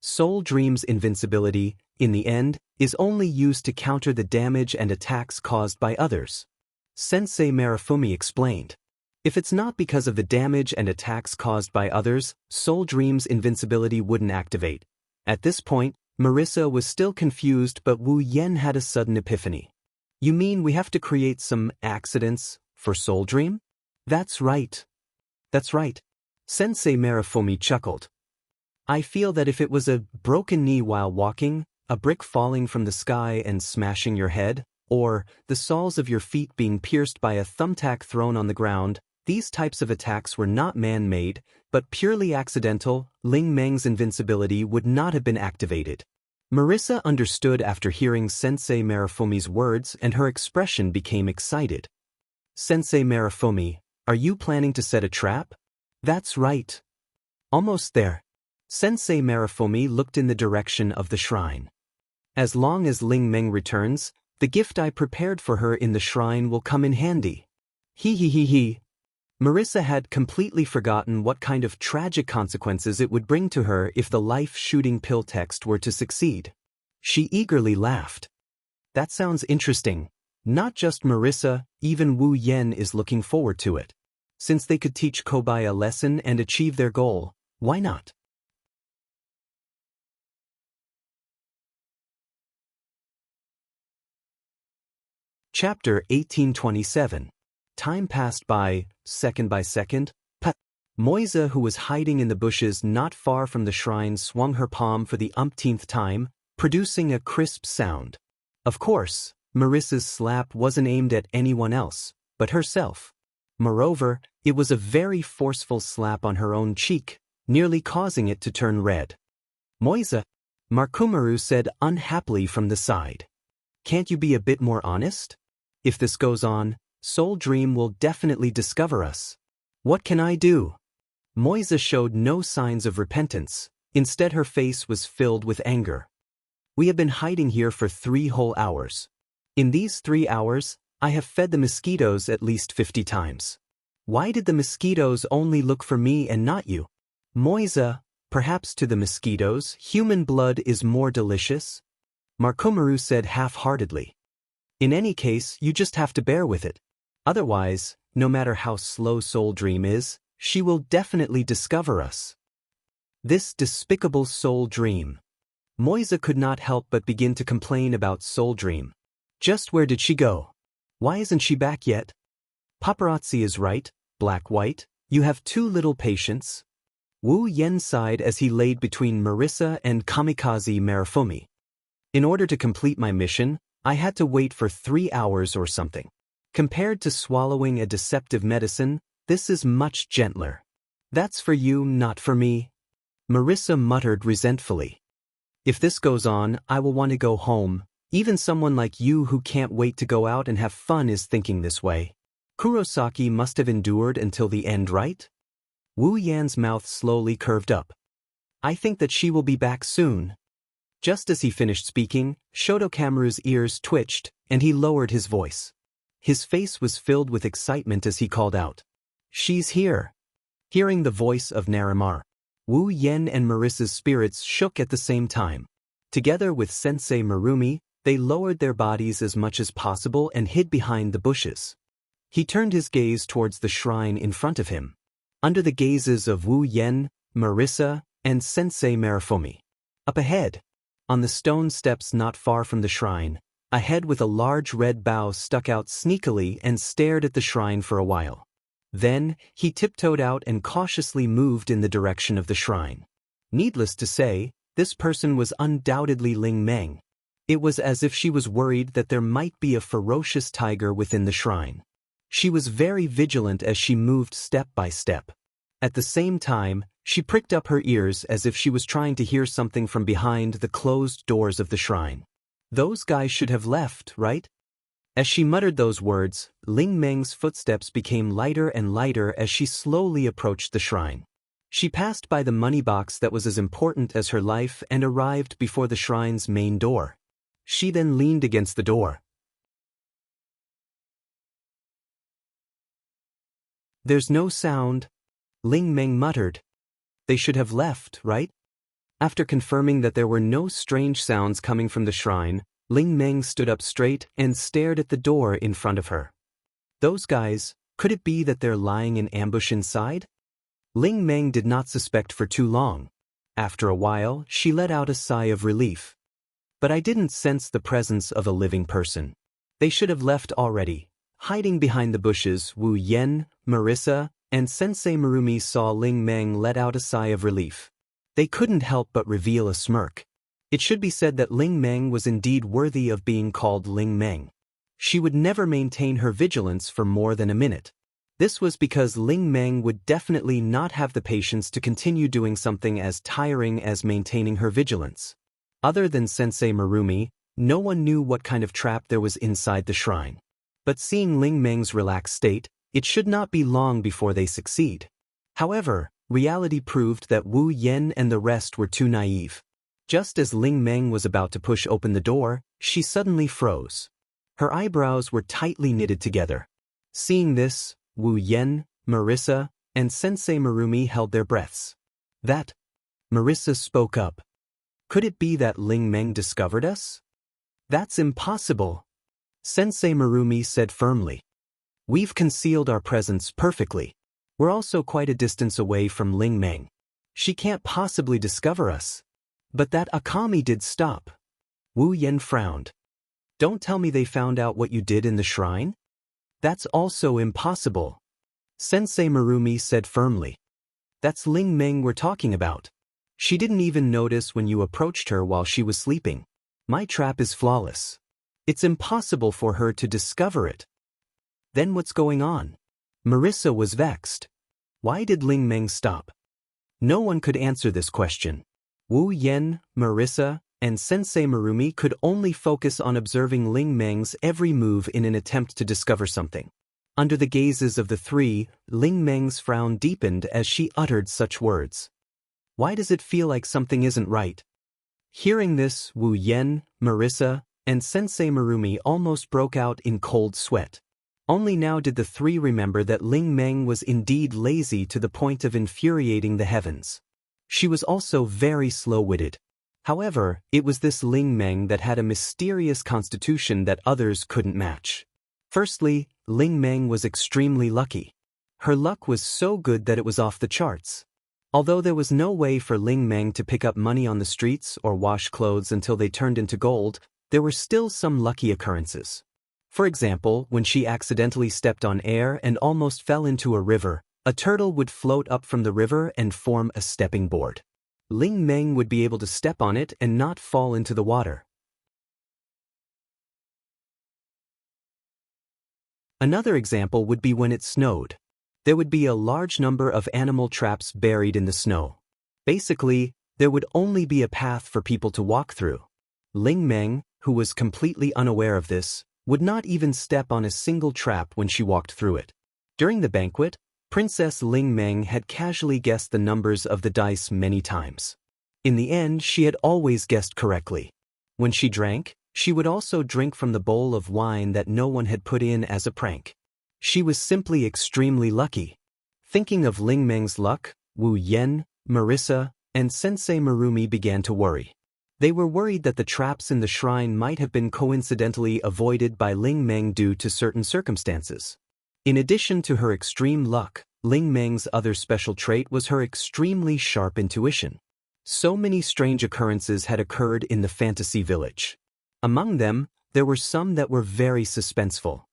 Soul Dream's invincibility, in the end, is only used to counter the damage and attacks caused by others. Sensei Marifumi explained. If it's not because of the damage and attacks caused by others, Soul Dream's invincibility wouldn't activate. At this point, Marissa was still confused, but Wu Yen had a sudden epiphany. You mean we have to create some accidents for Soul Dream? That's right. That's right. Sensei Marifumi chuckled. I feel that if it was a broken knee while walking, a brick falling from the sky and smashing your head, or the soles of your feet being pierced by a thumbtack thrown on the ground, these types of attacks were not man-made, but purely accidental, Ling Meng's invincibility would not have been activated. Marissa understood after hearing Sensei Marifumi's words, and her expression became excited. Sensei Marifumi, are you planning to set a trap? That's right. Almost there. Sensei Marifumi looked in the direction of the shrine. As long as Ling Meng returns, the gift I prepared for her in the shrine will come in handy. He. Marissa had completely forgotten what kind of tragic consequences it would bring to her if the life-shooting pill text were to succeed. She eagerly laughed. That sounds interesting. Not just Marissa, even Wu Yen is looking forward to it. Since they could teach Kobai a lesson and achieve their goal, why not? Chapter 1827. Time passed by second. Moisa, who was hiding in the bushes not far from the shrine, swung her palm for the umpteenth time, producing a crisp sound. Of course, Marissa's slap wasn't aimed at anyone else, but herself. Moreover, it was a very forceful slap on her own cheek, nearly causing it to turn red. Moisa, Markumaru said unhappily from the side. Can't you be a bit more honest? If this goes on, Soul Dream will definitely discover us. What can I do? Moisa showed no signs of repentance. Instead, her face was filled with anger. We have been hiding here for 3 whole hours. In these 3 hours, I have fed the mosquitoes at least 50 times. Why did the mosquitoes only look for me and not you? Moisa, perhaps to the mosquitoes, human blood is more delicious? Markumaru said half-heartedly. In any case, you just have to bear with it. Otherwise, no matter how slow Soul Dream is, she will definitely discover us. This despicable Soul Dream. Moisa could not help but begin to complain about Soul Dream. Just where did she go? Why isn't she back yet? Paparazzi is right, Black-White, you have too little patience. Wu Yen sighed as he laid between Marissa and Kamikaze Marifumi. In order to complete my mission, I had to wait for 3 hours or something. Compared to swallowing a deceptive medicine, this is much gentler. That's for you, not for me. Marissa muttered resentfully. If this goes on, I will want to go home. Even someone like you who can't wait to go out and have fun is thinking this way. Kurosaki must have endured until the end, right? Wu Yan's mouth slowly curved up. I think that she will be back soon. Just as he finished speaking, Shoto Kamaru's ears twitched, and he lowered his voice. His face was filled with excitement as he called out. She's here. Hearing the voice of Narimar, Wu Yen and Marissa's spirits shook at the same time. Together with Sensei Marumi, they lowered their bodies as much as possible and hid behind the bushes. He turned his gaze towards the shrine in front of him. Under the gazes of Wu Yen, Marissa, and Sensei Marifomi. Up ahead, on the stone steps not far from the shrine, a head with a large red bow stuck out sneakily and stared at the shrine for a while. Then, he tiptoed out and cautiously moved in the direction of the shrine. Needless to say, this person was undoubtedly Ling Meng. It was as if she was worried that there might be a ferocious tiger within the shrine. She was very vigilant as she moved step by step. At the same time, she pricked up her ears as if she was trying to hear something from behind the closed doors of the shrine. Those guys should have left, right? As she muttered those words, Ling Meng's footsteps became lighter and lighter as she slowly approached the shrine. She passed by the money box that was as important as her life and arrived before the shrine's main door. She then leaned against the door. There's no sound, Ling Meng muttered. They should have left, right? After confirming that there were no strange sounds coming from the shrine, Ling Meng stood up straight and stared at the door in front of her. Those guys, could it be that they're lying in ambush inside? Ling Meng did not suspect for too long. After a while, she let out a sigh of relief. But I didn't sense the presence of a living person. They should have left already. Hiding behind the bushes, Wu Yen, Marissa, and Sensei Marumi saw Ling Meng let out a sigh of relief. They couldn't help but reveal a smirk. It should be said that Ling Meng was indeed worthy of being called Ling Meng. She would never maintain her vigilance for more than a minute. This was because Ling Meng would definitely not have the patience to continue doing something as tiring as maintaining her vigilance. Other than Sensei Marumi, no one knew what kind of trap there was inside the shrine. But seeing Ling Meng's relaxed state, it should not be long before they succeed. However, reality proved that Wu Yen and the rest were too naive. Just as Ling Meng was about to push open the door, she suddenly froze. Her eyebrows were tightly knitted together. Seeing this, Wu Yen, Marissa, and Sensei Marumi held their breaths. Marissa spoke up. Could it be that Ling Meng discovered us? That's impossible, Sensei Marumi said firmly. We've concealed our presence perfectly. We're also quite a distance away from Ling Meng. She can't possibly discover us. But that Akami did stop. Wu Yen frowned. Don't tell me they found out what you did in the shrine? That's also impossible, Sensei Marumi said firmly. That's Ling Meng we're talking about. She didn't even notice when you approached her while she was sleeping. My trap is flawless. It's impossible for her to discover it. Then what's going on? Marissa was vexed. Why did Ling Meng stop? No one could answer this question. Wu Yen, Marissa, and Sensei Marumi could only focus on observing Ling Meng's every move in an attempt to discover something. Under the gazes of the three, Ling Meng's frown deepened as she uttered such words. Why does it feel like something isn't right? Hearing this, Wu Yen, Marissa, and Sensei Marumi almost broke out in cold sweat. Only now did the three remember that Ling Meng was indeed lazy to the point of infuriating the heavens. She was also very slow-witted. However, it was this Ling Meng that had a mysterious constitution that others couldn't match. Firstly, Ling Meng was extremely lucky. Her luck was so good that it was off the charts. Although there was no way for Ling Meng to pick up money on the streets or wash clothes until they turned into gold, there were still some lucky occurrences. For example, when she accidentally stepped on air and almost fell into a river, a turtle would float up from the river and form a stepping board. Ling Meng would be able to step on it and not fall into the water. Another example would be when it snowed. There would be a large number of animal traps buried in the snow. Basically, there would only be a path for people to walk through. Ling Meng, who was completely unaware of this, would not even step on a single trap when she walked through it. During the banquet, Princess Ling Meng had casually guessed the numbers of the dice many times. In the end, she had always guessed correctly. When she drank, she would also drink from the bowl of wine that no one had put in as a prank. She was simply extremely lucky. Thinking of Ling Meng's luck, Wu Yen, Marissa, and Sensei Marumi began to worry. They were worried that the traps in the shrine might have been coincidentally avoided by Ling Meng due to certain circumstances. In addition to her extreme luck, Ling Meng's other special trait was her extremely sharp intuition. So many strange occurrences had occurred in the fantasy village. Among them, there were some that were very suspenseful.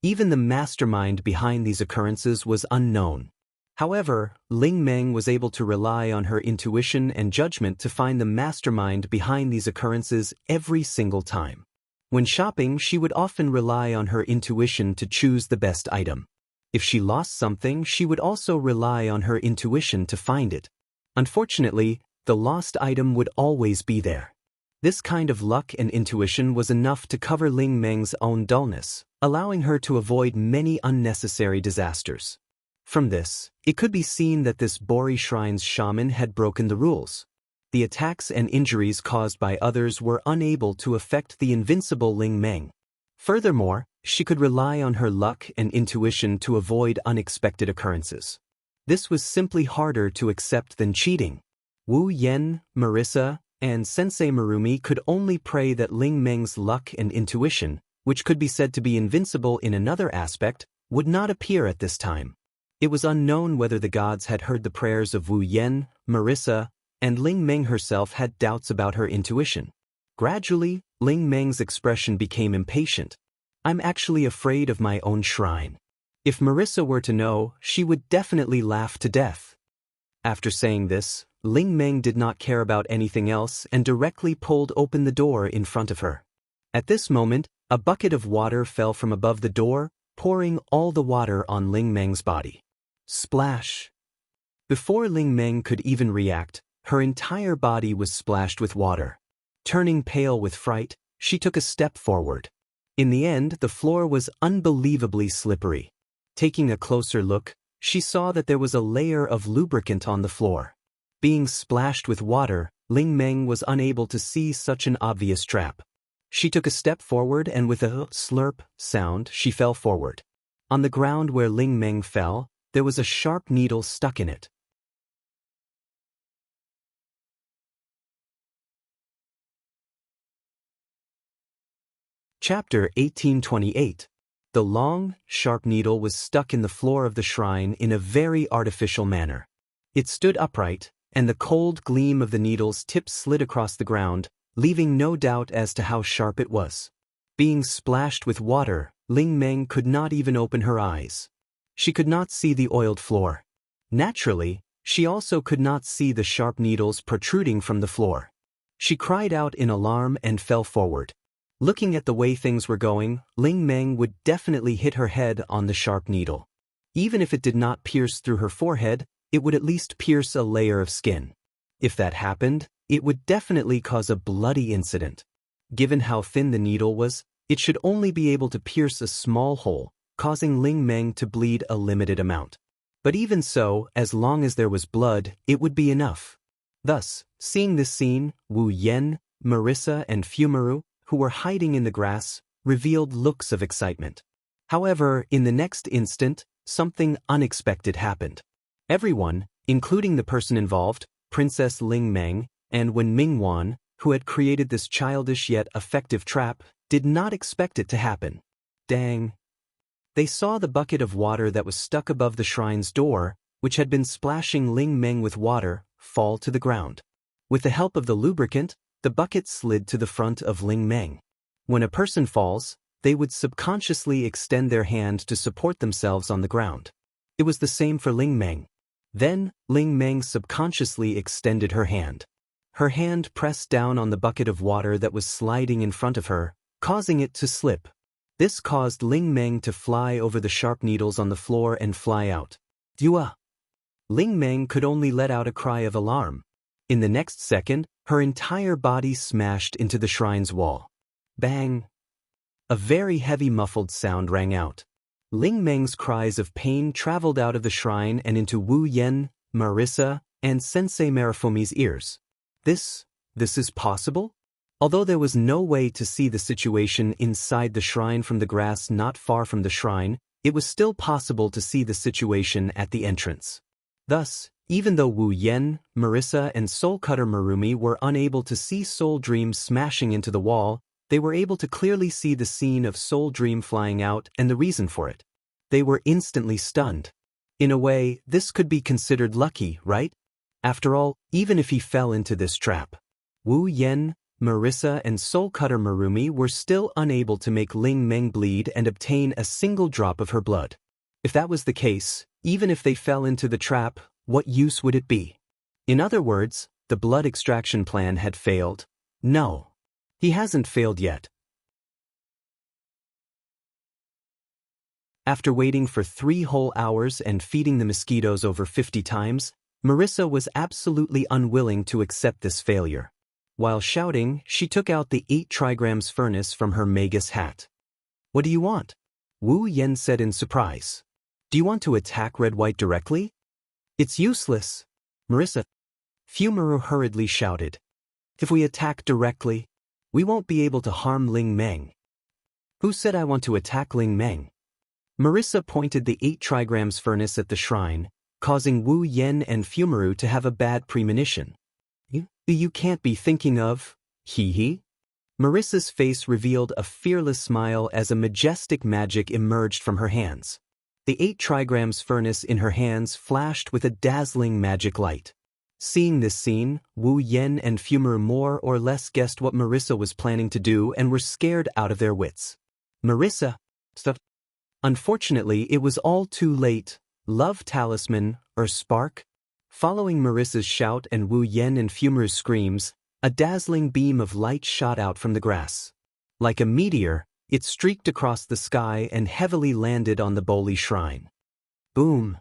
Even the mastermind behind these occurrences was unknown. However, Ling Meng was able to rely on her intuition and judgment to find the mastermind behind these occurrences every single time. When shopping, she would often rely on her intuition to choose the best item. If she lost something, she would also rely on her intuition to find it. Unfortunately, the lost item would always be there. This kind of luck and intuition was enough to cover Ling Meng's own dullness, allowing her to avoid many unnecessary disasters. From this, it could be seen that this Bori Shrine's shaman had broken the rules. The attacks and injuries caused by others were unable to affect the invincible Ling Meng. Furthermore, she could rely on her luck and intuition to avoid unexpected occurrences. This was simply harder to accept than cheating. Wu Yen, Marissa, and Sensei Marumi could only pray that Ling Meng's luck and intuition, which could be said to be invincible in another aspect, would not appear at this time. It was unknown whether the gods had heard the prayers of Wu Yen, Marissa, and Ling Meng herself had doubts about her intuition. Gradually, Ling Meng's expression became impatient. "I'm actually afraid of my own shrine. If Marissa were to know, she would definitely laugh to death." After saying this, Ling Meng did not care about anything else and directly pulled open the door in front of her. At this moment, a bucket of water fell from above the door, pouring all the water on Ling Meng's body. Splash! Before Ling Meng could even react, her entire body was splashed with water. Turning pale with fright, she took a step forward. In the end, the floor was unbelievably slippery. Taking a closer look, she saw that there was a layer of lubricant on the floor. Being splashed with water, Ling Meng was unable to see such an obvious trap. She took a step forward and with a slurp sound, she fell forward. On the ground where Ling Meng fell, there was a sharp needle stuck in it. Chapter 1828. The long, sharp needle was stuck in the floor of the shrine in a very artificial manner. It stood upright, and the cold gleam of the needle's tip slid across the ground, leaving no doubt as to how sharp it was. Being splashed with water, Ling Meng could not even open her eyes. She could not see the oiled floor. Naturally, she also could not see the sharp needles protruding from the floor. She cried out in alarm and fell forward. Looking at the way things were going, Ling Meng would definitely hit her head on the sharp needle. Even if it did not pierce through her forehead, it would at least pierce a layer of skin. If that happened, it would definitely cause a bloody incident. Given how thin the needle was, it should only be able to pierce a small hole, causing Ling Meng to bleed a limited amount. But even so, as long as there was blood, it would be enough. Thus, seeing this scene, Wu Yen, Marissa, and Fumaru, who were hiding in the grass, revealed looks of excitement. However, in the next instant, something unexpected happened. Everyone, including the person involved, Princess Ling Meng, and Wen Mingwan, who had created this childish yet effective trap, did not expect it to happen. Dang! They saw the bucket of water that was stuck above the shrine's door, which had been splashing Ling Meng with water, fall to the ground. With the help of the lubricant, the bucket slid to the front of Ling Meng. When a person falls, they would subconsciously extend their hand to support themselves on the ground. It was the same for Ling Meng. Then, Ling Meng subconsciously extended her hand. Her hand pressed down on the bucket of water that was sliding in front of her, causing it to slip. This caused Ling Meng to fly over the sharp needles on the floor and fly out. Dua! Ling Meng could only let out a cry of alarm. In the next second, her entire body smashed into the shrine's wall. Bang! A very heavy muffled sound rang out. Ling Meng's cries of pain traveled out of the shrine and into Wu Yan, Marissa, and Sensei Marafumi's ears. This is possible? Although there was no way to see the situation inside the shrine from the grass not far from the shrine, it was still possible to see the situation at the entrance. Thus, even though Wu Yan, Marissa, and Soul Cutter Marumi were unable to see Soul Dream smashing into the wall, they were able to clearly see the scene of Soul Dream flying out and the reason for it. They were instantly stunned. In a way, this could be considered lucky, right? After all, even if he fell into this trap, Wu Yan, Marissa, and Soul Cutter Marumi were still unable to make Ling Meng bleed and obtain a single drop of her blood. If that was the case, even if they fell into the trap, what use would it be? In other words, the blood extraction plan had failed. No. He hasn't failed yet. After waiting for 3 whole hours and feeding the mosquitoes over 50 times, Marissa was absolutely unwilling to accept this failure. While shouting, she took out the 8 trigrams furnace from her Magus hat. What do you want? Wu Yan said in surprise. Do you want to attack Red-White directly? It's useless. Marissa. Fumaru hurriedly shouted. If we attack directly, we won't be able to harm Ling Meng. Who said I want to attack Ling Meng? Marissa pointed the 8 trigrams furnace at the shrine, causing Wu Yan and Fumaru to have a bad premonition. You can't be thinking of, hee. Marissa's face revealed a fearless smile as a majestic magic emerged from her hands. The 8 trigrams furnace in her hands flashed with a dazzling magic light. Seeing this scene, Wu Yan and Fumaru more or less guessed what Marissa was planning to do and were scared out of their wits. Marissa, stuff. Unfortunately, it was all too late. Love talisman, or spark? Following Marissa's shout and Wu Yan and Fumaru's screams, a dazzling beam of light shot out from the grass. Like a meteor, it streaked across the sky and heavily landed on the Boli shrine. Boom!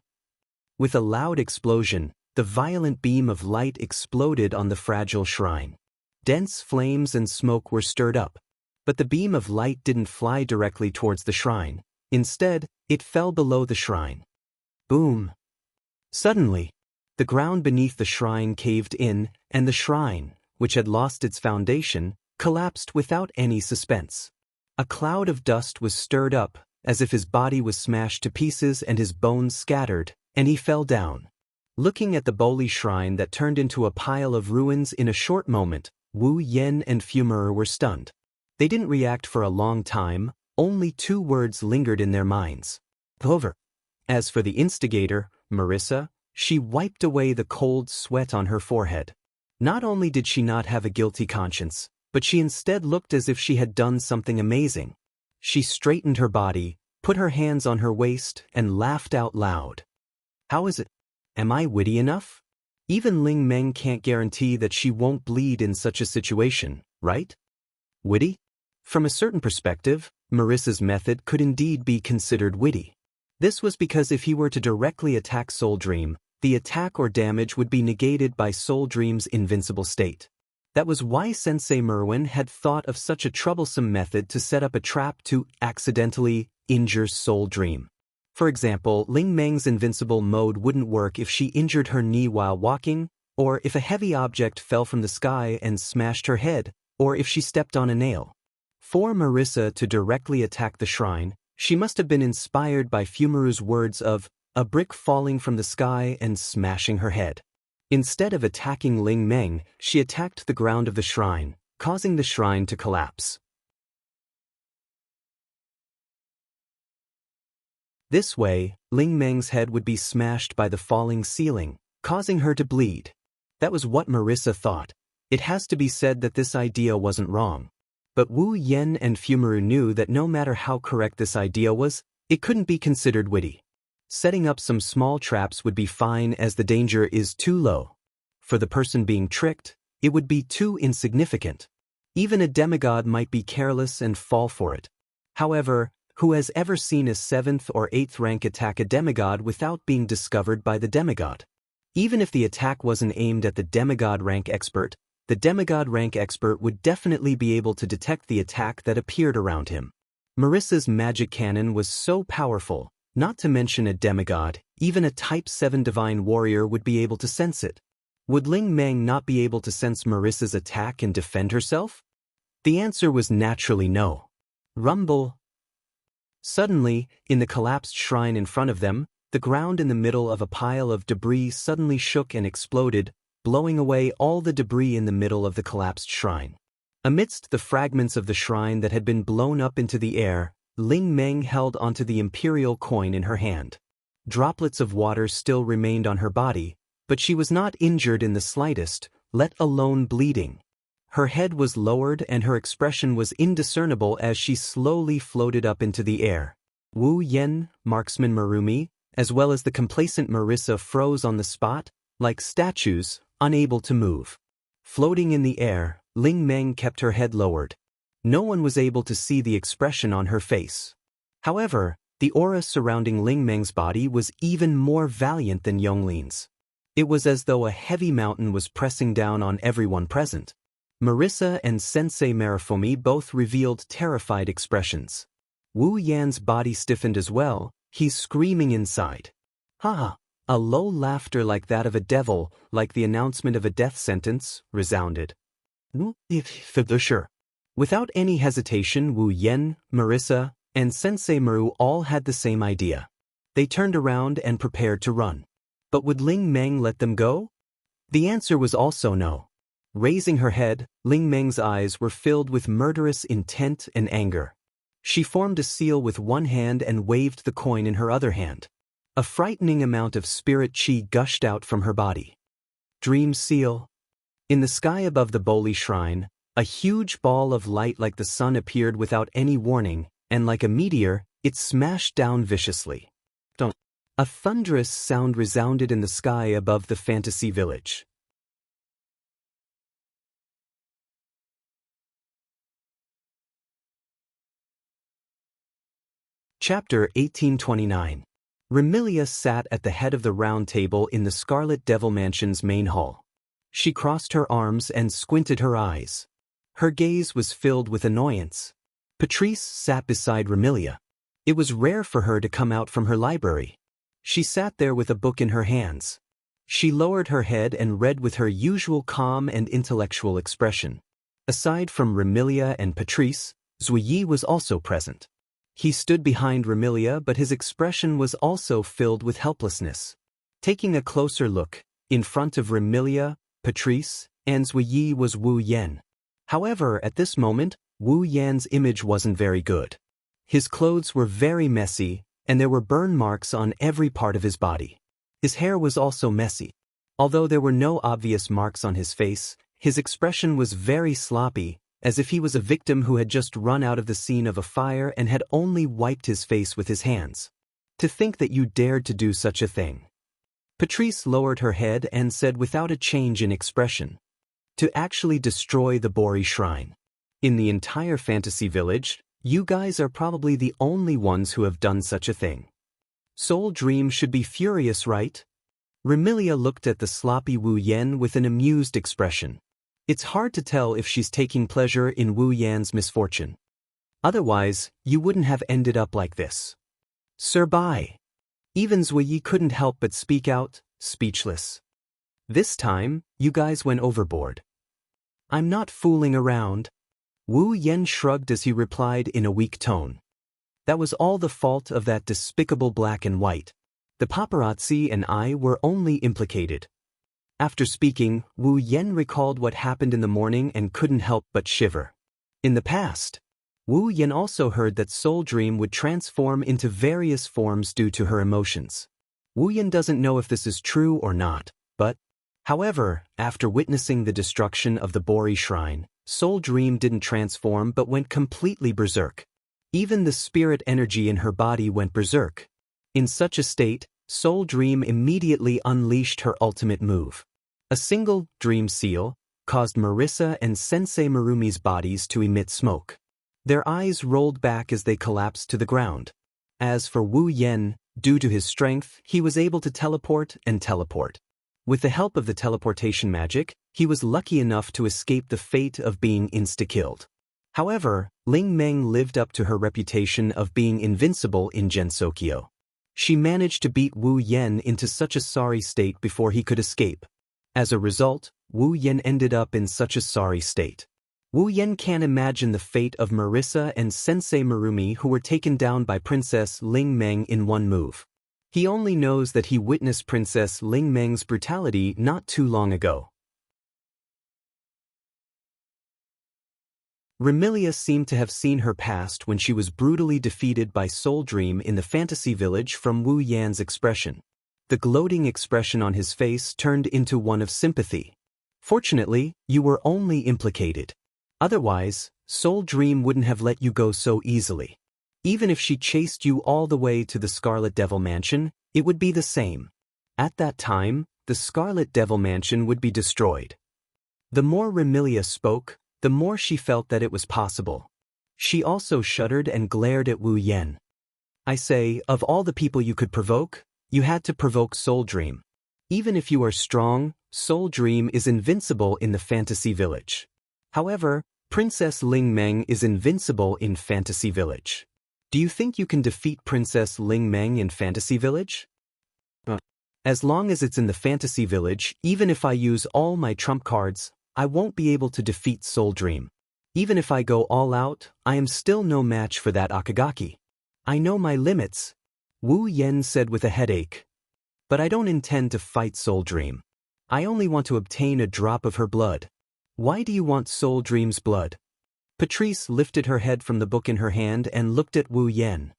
With a loud explosion, the violent beam of light exploded on the fragile shrine. Dense flames and smoke were stirred up, but the beam of light didn't fly directly towards the shrine. Instead, it fell below the shrine. Boom! Suddenly, the ground beneath the shrine caved in, and the shrine, which had lost its foundation, collapsed without any suspense. A cloud of dust was stirred up, as if his body was smashed to pieces and his bones scattered, and he fell down. Looking at the Boli shrine that turned into a pile of ruins in a short moment, Wu Yan and Fumaru were stunned. They didn't react for a long time, only 2 words lingered in their minds. Over. As for the instigator, Marissa, she wiped away the cold sweat on her forehead. Not only did she not have a guilty conscience, but she instead looked as if she had done something amazing. She straightened her body, put her hands on her waist, and laughed out loud. How is it? Am I witty enough? Even Ling Meng can't guarantee that she won't bleed in such a situation, right? Witty? From a certain perspective, Marissa's method could indeed be considered witty. This was because if he were to directly attack Soul Dream, the attack or damage would be negated by Soul Dream's invincible state. That was why Sensei Merwin had thought of such a troublesome method to set up a trap to accidentally injure Soul Dream. For example, Ling Meng's invincible mode wouldn't work if she injured her knee while walking, or if a heavy object fell from the sky and smashed her head, or if she stepped on a nail. For Marissa to directly attack the shrine, she must have been inspired by Fumaru's words of a brick falling from the sky and smashing her head. Instead of attacking Ling Meng, she attacked the ground of the shrine, causing the shrine to collapse. This way, Ling Meng's head would be smashed by the falling ceiling, causing her to bleed. That was what Marissa thought. It has to be said that this idea wasn't wrong. But Wu Yan and Fumaru knew that no matter how correct this idea was, it couldn't be considered witty. Setting up some small traps would be fine as the danger is too low. For the person being tricked, it would be too insignificant. Even a demigod might be careless and fall for it. However, who has ever seen a 7th or 8th rank attack a demigod without being discovered by the demigod? Even if the attack wasn't aimed at the demigod rank expert, the demigod rank expert would definitely be able to detect the attack that appeared around him. Marissa's magic cannon was so powerful, not to mention a demigod, even a Type 7 divine warrior would be able to sense it. Would Ling Meng not be able to sense Marissa's attack and defend herself? The answer was naturally no. Rumble. Suddenly, in the collapsed shrine in front of them, the ground in the middle of a pile of debris suddenly shook and exploded, blowing away all the debris in the middle of the collapsed shrine. Amidst the fragments of the shrine that had been blown up into the air, Ling Meng held onto the imperial coin in her hand. Droplets of water still remained on her body, but she was not injured in the slightest, let alone bleeding. Her head was lowered and her expression was indiscernible as she slowly floated up into the air. Wu Yen, marksman Marumi, as well as the complacent Marissa froze on the spot, like statues, unable to move. Floating in the air, Ling Meng kept her head lowered. No one was able to see the expression on her face. However, the aura surrounding Ling Meng's body was even more valiant than Yonglin's. It was as though a heavy mountain was pressing down on everyone present. Marissa and Sensei Marafomi both revealed terrified expressions. Wu Yan's body stiffened as well, he's screaming inside. Ha! A low laughter like that of a devil, like the announcement of a death sentence, resounded. Sure. Without any hesitation, Wu Yen, Marissa, and Sensei Maru all had the same idea. They turned around and prepared to run. But would Ling Meng let them go? The answer was also no. Raising her head, Ling Meng's eyes were filled with murderous intent and anger. She formed a seal with one hand and waved the coin in her other hand. A frightening amount of spirit chi gushed out from her body. Dream seal. In the sky above the Boli shrine, a huge ball of light like the sun appeared without any warning, and like a meteor, it smashed down viciously. A thunderous sound resounded in the sky above the fantasy village. Chapter 1829. Remilia sat at the head of the round table in the Scarlet Devil Mansion's main hall. She crossed her arms and squinted her eyes. Her gaze was filled with annoyance. Patrice sat beside Remilia. It was rare for her to come out from her library. She sat there with a book in her hands. She lowered her head and read with her usual calm and intellectual expression. Aside from Remilia and Patrice, Zuyi was also present. He stood behind Remilia, but his expression was also filled with helplessness. Taking a closer look, in front of Remilia, Patrice, and Zuyi was Wu Yen. However, at this moment, Wu Yan's image wasn't very good. His clothes were very messy, and there were burn marks on every part of his body. His hair was also messy. Although there were no obvious marks on his face, his expression was very sloppy, as if he was a victim who had just run out of the scene of a fire and had only wiped his face with his hands. To think that you dared to do such a thing. Patrice lowered her head and said without a change in expression, to actually destroy the Bori shrine. In the entire fantasy village, you guys are probably the only ones who have done such a thing. Soul Dream should be furious, right? Remilia looked at the sloppy Wu Yen with an amused expression. It's hard to tell if she's taking pleasure in Wu Yan's misfortune. Otherwise, you wouldn't have ended up like this. Sir Bai. Even Zuyi couldn't help but speak out, speechless. This time, you guys went overboard. I'm not fooling around. Wu Yen shrugged as he replied in a weak tone. That was all the fault of that despicable black and white. The paparazzi and I were only implicated. After speaking, Wu Yen recalled what happened in the morning and couldn't help but shiver. In the past, Wu Yen also heard that Soul Dream would transform into various forms due to her emotions. Wu Yen doesn't know if this is true or not, but, however, after witnessing the destruction of the Bori shrine, Soul Dream didn't transform but went completely berserk. Even the spirit energy in her body went berserk. In such a state, Soul Dream immediately unleashed her ultimate move. A single dream seal caused Marissa and Sensei Marumi's bodies to emit smoke. Their eyes rolled back as they collapsed to the ground. As for Wu Yen, due to his strength, he was able to teleport and teleport. With the help of the teleportation magic, he was lucky enough to escape the fate of being insta-killed. However, Ling Meng lived up to her reputation of being invincible in Gensokyo. She managed to beat Wu Yen into such a sorry state before he could escape. As a result, Wu Yen ended up in such a sorry state. Wu Yen can't imagine the fate of Marissa and Sensei Marumi, who were taken down by Princess Ling Meng in one move. He only knows that he witnessed Princess Ling Meng's brutality not too long ago. Remilia seemed to have seen her past when she was brutally defeated by Soul Dream in the fantasy village from Wu Yan's expression. The gloating expression on his face turned into one of sympathy. Fortunately, you were only implicated. Otherwise, Soul Dream wouldn't have let you go so easily. Even if she chased you all the way to the Scarlet Devil Mansion, it would be the same. At that time, the Scarlet Devil Mansion would be destroyed. The more Remilia spoke, the more she felt that it was possible. She also shuddered and glared at Wu Yen. I say, of all the people you could provoke, you had to provoke Soul Dream. Even if you are strong, Soul Dream is invincible in the fantasy village. However, Princess Ling Meng is invincible in Fantasy Village. Do you think you can defeat Princess Ling Meng in Fantasy Village? As long as it's in the Fantasy Village, even if I use all my trump cards, I won't be able to defeat Soul Dream. Even if I go all out, I am still no match for that Akagaki. I know my limits, Wu Yen said with a headache. But I don't intend to fight Soul Dream. I only want to obtain a drop of her blood. Why do you want Soul Dream's blood? Patrice lifted her head from the book in her hand and looked at Wu Yen.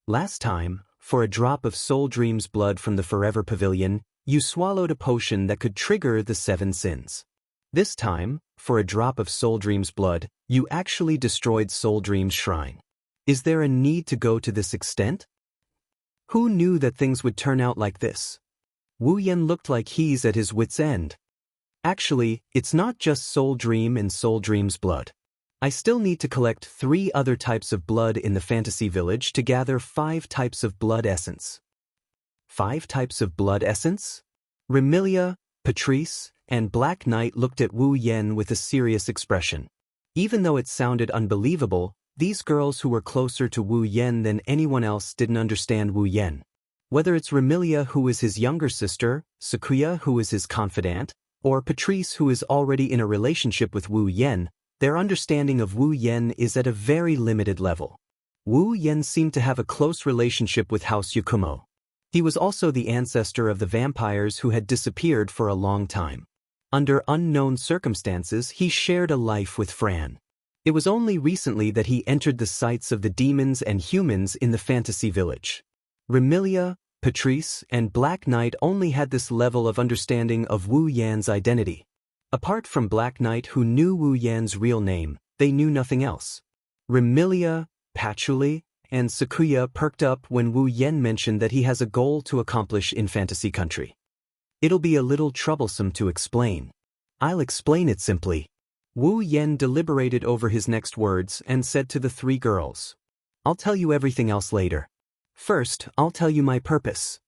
Last time, for a drop of Soul Dream's blood from the Forever Pavilion, you swallowed a potion that could trigger the 7 sins. This time, for a drop of Soul Dream's blood, you actually destroyed Soul Dream's shrine. Is there a need to go to this extent? Who knew that things would turn out like this? Wu Yen looked like he's at his wit's end. Actually, it's not just Soul Dream and Soul Dream's blood. I still need to collect 3 other types of blood in the Fantasy Village to gather 5 types of blood essence. 5 types of blood essence? Remilia, Patrice, and Black Knight looked at Wu Yen with a serious expression. Even though it sounded unbelievable, these girls who were closer to Wu Yen than anyone else didn't understand Wu Yen. Whether it's Remilia, who is his younger sister, Sakuya, who is his confidant, or Patrice, who is already in a relationship with Wu Yen, their understanding of Wu Yen is at a very limited level. Wu Yen seemed to have a close relationship with House Yakumo. He was also the ancestor of the vampires who had disappeared for a long time. Under unknown circumstances, he shared a life with Fran. It was only recently that he entered the sights of the demons and humans in the Fantasy Village. Remilia, Patrice, and Black Knight only had this level of understanding of Wu Yan's identity. Apart from Black Knight, who knew Wu Yan's real name, they knew nothing else. Remilia, Patchouli, and Sakuya perked up when Wu Yen mentioned that he has a goal to accomplish in Fantasy Country. It'll be a little troublesome to explain. I'll explain it simply. Wu Yen deliberated over his next words and said to the 3 girls, I'll tell you everything else later. First, I'll tell you my purpose.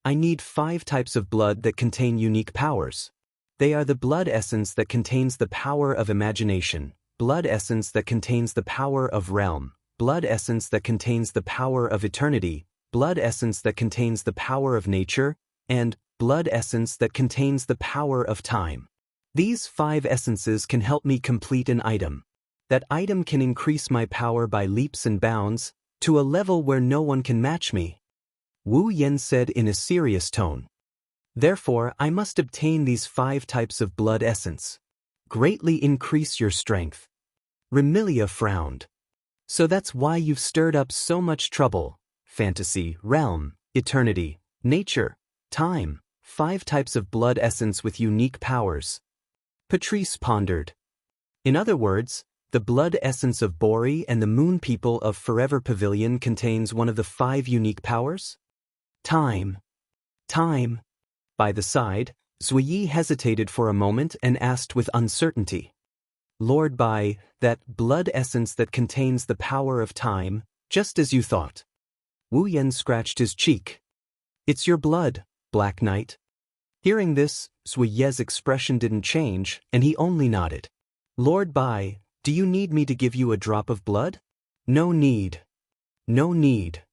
I need 5 types of blood that contain unique powers. They are the blood essence that contains the power of imagination, blood essence that contains the power of realm, blood essence that contains the power of eternity, blood essence that contains the power of nature, and blood essence that contains the power of time. These 5 essences can help me complete an item. That item can increase my power by leaps and bounds, to a level where no one can match me. Wu Yen said in a serious tone. Therefore, I must obtain these 5 types of blood essence. Greatly increase your strength. Remilia frowned. So that's why you've stirred up so much trouble. Fantasy, realm, eternity, nature, time, 5 types of blood essence with unique powers. Patrice pondered. In other words, the blood essence of Bori and the moon people of Forever Pavilion contains one of the 5 unique powers? Time. Time. By the side, Zuiyi hesitated for a moment and asked with uncertainty. Lord Bai, that blood essence that contains the power of time, just as you thought. Wu Yen scratched his cheek. It's your blood, Black Knight. Hearing this, Suye's expression didn't change, and he only nodded. Lord Bai, do you need me to give you a drop of blood? No need. No need.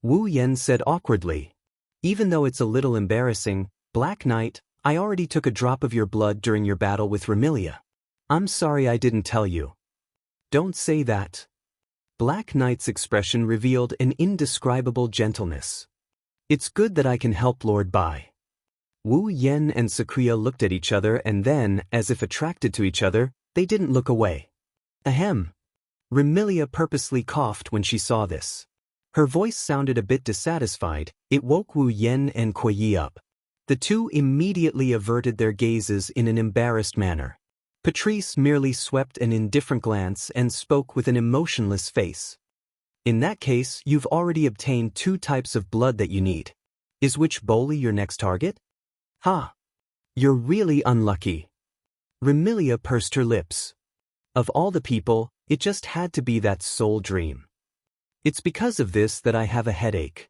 Wu Yan said awkwardly. Even though it's a little embarrassing, Black Knight, I already took a drop of your blood during your battle with Remilia. I'm sorry I didn't tell you. Don't say that. Black Knight's expression revealed an indescribable gentleness. It's good that I can help Lord Bai. Wu Yan and Sakuya looked at each other and then, as if attracted to each other, they didn't look away. Ahem. Remilia purposely coughed when she saw this. Her voice sounded a bit dissatisfied. It woke Wu Yan and Kuei up. The two immediately averted their gazes in an embarrassed manner. Patrice merely swept an indifferent glance and spoke with an emotionless face. In that case, you've already obtained 2 types of blood that you need. Is which Boli your next target? Ha! You're really unlucky. Remilia pursed her lips. Of all the people, it just had to be that Soul Dream. It's because of this that I have a headache.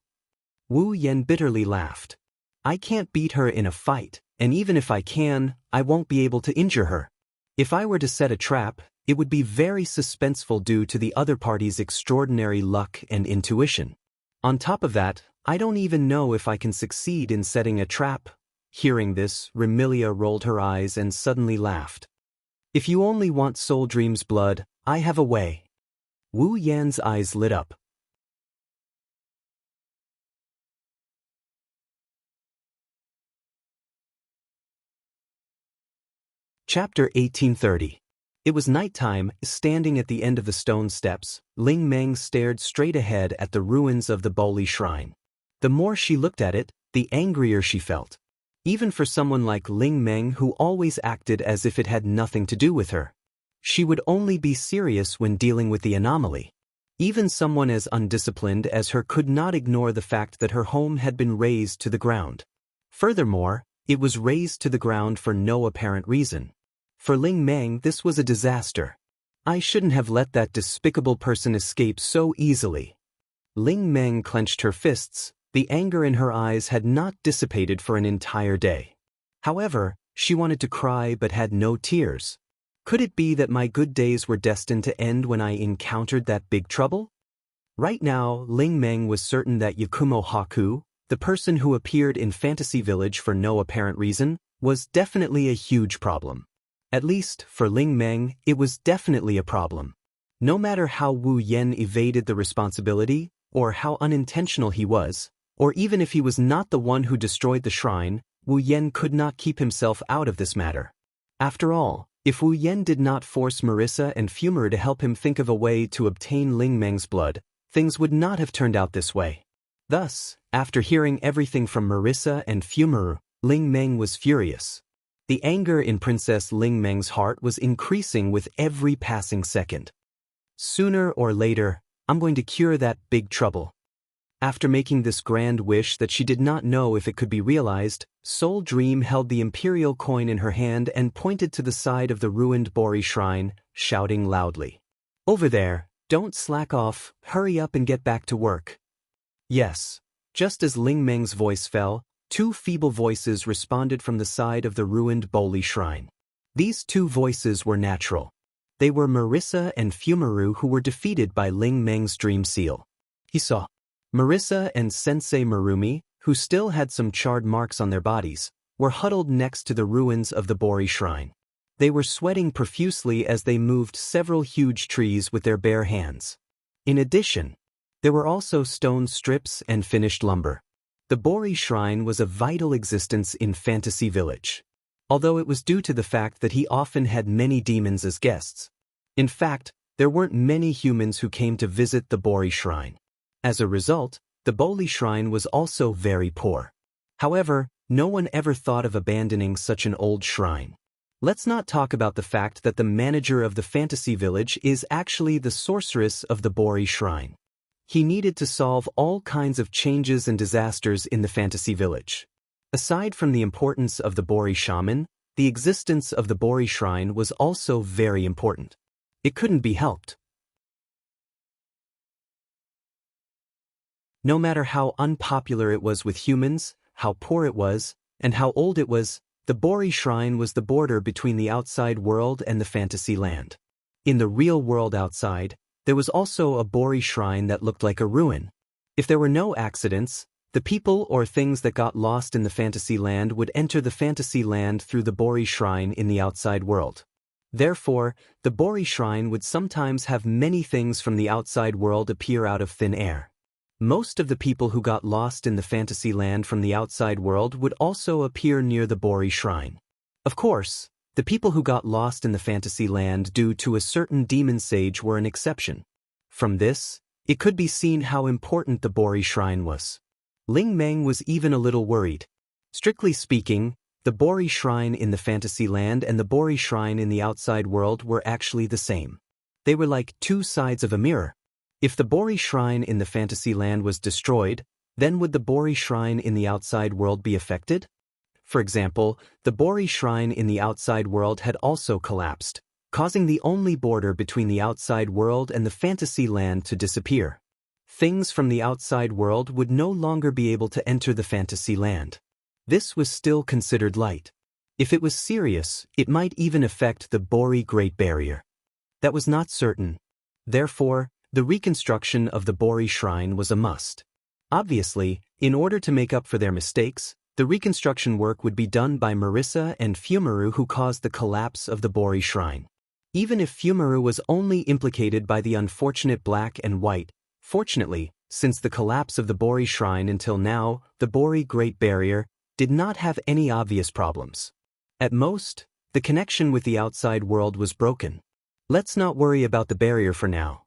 Wu Yan bitterly laughed. I can't beat her in a fight, and even if I can, I won't be able to injure her. If I were to set a trap, it would be very suspenseful due to the other party's extraordinary luck and intuition. On top of that, I don't even know if I can succeed in setting a trap. Hearing this, Remilia rolled her eyes and suddenly laughed. If you only want Soul Dream's blood, I have a way. Wu Yan's eyes lit up. Chapter 1830. It was nighttime. Standing at the end of the stone steps, Ling Meng stared straight ahead at the ruins of the Boli shrine. The more she looked at it, the angrier she felt. Even for someone like Ling Meng who always acted as if it had nothing to do with her. She would only be serious when dealing with the anomaly. Even someone as undisciplined as her could not ignore the fact that her home had been razed to the ground. Furthermore, it was razed to the ground for no apparent reason. For Ling Meng, this was a disaster. I shouldn't have let that despicable person escape so easily. Ling Meng clenched her fists. The anger in her eyes had not dissipated for an entire day. However, she wanted to cry but had no tears. Could it be that my good days were destined to end when I encountered that big trouble? Right now, Ling Meng was certain that Yakumo Haku, the person who appeared in Fantasy Village for no apparent reason, was definitely a huge problem. At least, for Ling Meng, it was definitely a problem. No matter how Wu Yan evaded the responsibility, or how unintentional he was, or even if he was not the one who destroyed the shrine, Wu Yan could not keep himself out of this matter. After all, if Wu Yan did not force Marissa and Fumeru to help him think of a way to obtain Ling Meng's blood, things would not have turned out this way. Thus, after hearing everything from Marissa and Fumeru, Ling Meng was furious. The anger in Princess Ling Meng's heart was increasing with every passing second. Sooner or later, I'm going to cure that big trouble. After making this grand wish that she did not know if it could be realized, Soul Dream held the imperial coin in her hand and pointed to the side of the ruined Bori shrine, shouting loudly. Over there, don't slack off, hurry up and get back to work. Yes. Just as Ling Meng's voice fell, 2 feeble voices responded from the side of the ruined Boli shrine. These 2 voices were natural. They were Marissa and Fumeru who were defeated by Ling Meng's dream seal. He saw Marissa and Sensei Marumi, who still had some charred marks on their bodies, were huddled next to the ruins of the Bori shrine. They were sweating profusely as they moved several huge trees with their bare hands. In addition, there were also stone strips and finished lumber. The Bori shrine was a vital existence in Fantasy Village, although it was due to the fact that he often had many demons as guests. In fact, there weren't many humans who came to visit the Bori shrine. As a result, the Boli shrine was also very poor. However, no one ever thought of abandoning such an old shrine. Let's not talk about the fact that the manager of the Fantasy Village is actually the sorceress of the Bori shrine. He needed to solve all kinds of changes and disasters in the Fantasy Village. Aside from the importance of the Bori shaman, the existence of the Bori shrine was also very important. It couldn't be helped. No matter how unpopular it was with humans, how poor it was, And how old it was. The Bori Shrine was the border between the outside world and the fantasy land. In the real world outside, there was also a Bori Shrine that looked like a ruin. If there were no accidents, the people or things that got lost in the fantasy land would enter the fantasy land through the Bori Shrine in the outside world. Therefore, the Bori Shrine would sometimes have many things from the outside world appear out of thin air. Most of the people who got lost in the fantasy land from the outside world would also appear near the Bori Shrine. Of course, the people who got lost in the fantasy land due to a certain demon sage were an exception. From this, it could be seen how important the Bori Shrine was. Ling Meng was even a little worried. Strictly speaking, the Bori Shrine in the fantasy land and the Bori Shrine in the outside world were actually the same. They were like two sides of a mirror. If the Bori Shrine in the fantasy land was destroyed, then would the Bori Shrine in the outside world be affected? For example, the Bori Shrine in the outside world had also collapsed, causing the only border between the outside world and the fantasy land to disappear. Things from the outside world would no longer be able to enter the fantasy land. This was still considered light. If it was serious, it might even affect the Bori Great Barrier. That was not certain. Therefore, the reconstruction of the Bori Shrine was a must. Obviously, in order to make up for their mistakes, the reconstruction work would be done by Marissa and Fumaru, who caused the collapse of the Bori Shrine. Even if Fumaru was only implicated by the unfortunate black and white, fortunately, since the collapse of the Bori Shrine until now, the Bori Great Barrier did not have any obvious problems. At most, the connection with the outside world was broken. Let's not worry about the barrier for now.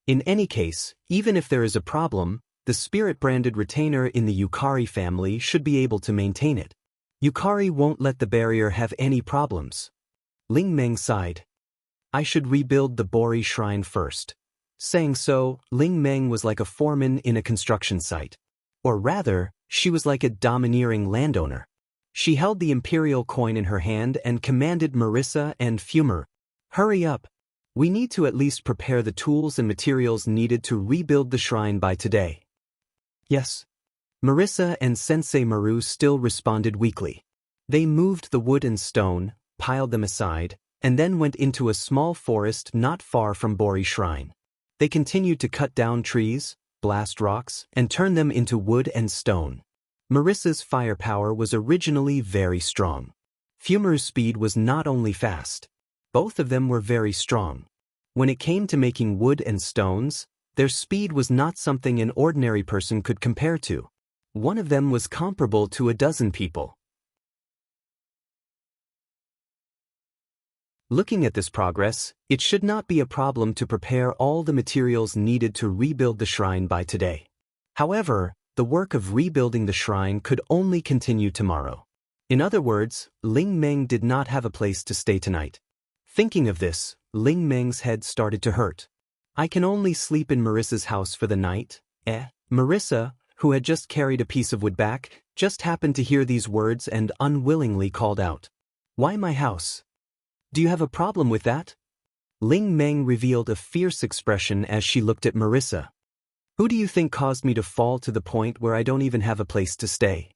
In any case, even if there is a problem, the spirit-branded retainer in the Yukari family should be able to maintain it. Yukari won't let the barrier have any problems. Ling Meng sighed. I should rebuild the Bori Shrine first. Saying so, Ling Meng was like a foreman in a construction site. Or rather, she was like a domineering landowner. She held the imperial coin in her hand and commanded Marissa and Fumer, hurry up. We need to at least prepare the tools and materials needed to rebuild the shrine by today. Yes. Marissa and Sensei Maru still responded weakly. They moved the wood and stone, piled them aside, and then went into a small forest not far from Bori Shrine. They continued to cut down trees, blast rocks, and turn them into wood and stone. Marissa's firepower was originally very strong. Fumer's speed was not only fast. Both of them were very strong. When it came to making wood and stones, their speed was not something an ordinary person could compare to. One of them was comparable to a dozen people. Looking at this progress, it should not be a problem to prepare all the materials needed to rebuild the shrine by today. However, the work of rebuilding the shrine could only continue tomorrow. In other words, Ling Meng did not have a place to stay tonight. Thinking of this, Ling Meng's head started to hurt. I can only sleep in Marissa's house for the night. Marissa, who had just carried a piece of wood back, just happened to hear these words and unwillingly called out. Why my house? Do you have a problem with that? Ling Meng revealed a fierce expression as she looked at Marissa. Who do you think caused me to fall to the point where I don't even have a place to stay?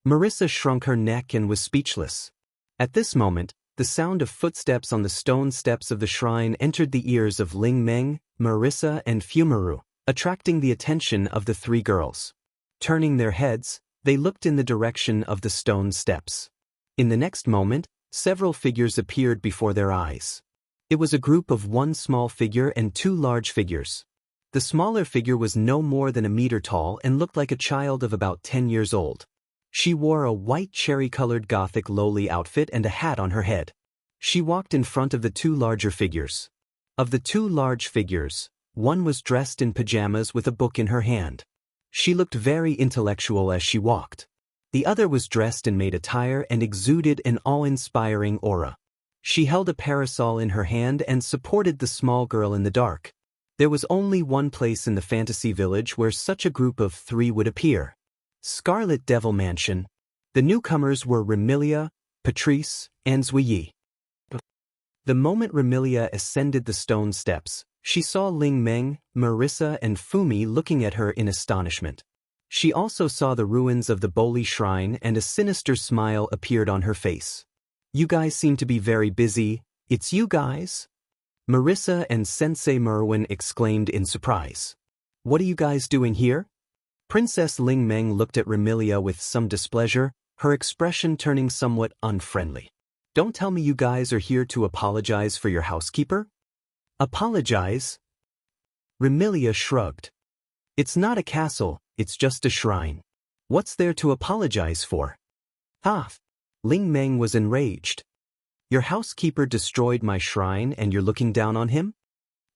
Marissa shrunk her neck and was speechless. At this moment, the sound of footsteps on the stone steps of the shrine entered the ears of Ling Meng, Marissa, and Fumaru, attracting the attention of the three girls. Turning their heads, they looked in the direction of the stone steps. In the next moment, several figures appeared before their eyes. It was a group of one small figure and two large figures. The smaller figure was no more than a meter tall and looked like a child of about 10 years old. She wore a white cherry-colored gothic lowly outfit and a hat on her head. She walked in front of the two larger figures. Of the two large figures, one was dressed in pajamas with a book in her hand. She looked very intellectual as she walked. The other was dressed in maid attire and exuded an awe-inspiring aura. She held a parasol in her hand and supported the small girl in the dark. There was only one place in the fantasy village where such a group of three would appear. Scarlet Devil Mansion. The newcomers were Remilia, Patrice, and Zuiyi. The moment Remilia ascended the stone steps, she saw Ling Meng, Marissa, and Fumi looking at her in astonishment. She also saw the ruins of the Boli shrine and a sinister smile appeared on her face. You guys seem to be very busy. It's you guys? Marissa and Sensei Merwin exclaimed in surprise. What are you guys doing here? Princess Ling Meng looked at Remilia with some displeasure, her expression turning somewhat unfriendly. Don't tell me you guys are here to apologize for your housekeeper? Apologize? Remilia shrugged. It's not a castle, it's just a shrine. What's there to apologize for? Ah! Ling Meng was enraged. Your housekeeper destroyed my shrine and you're looking down on him?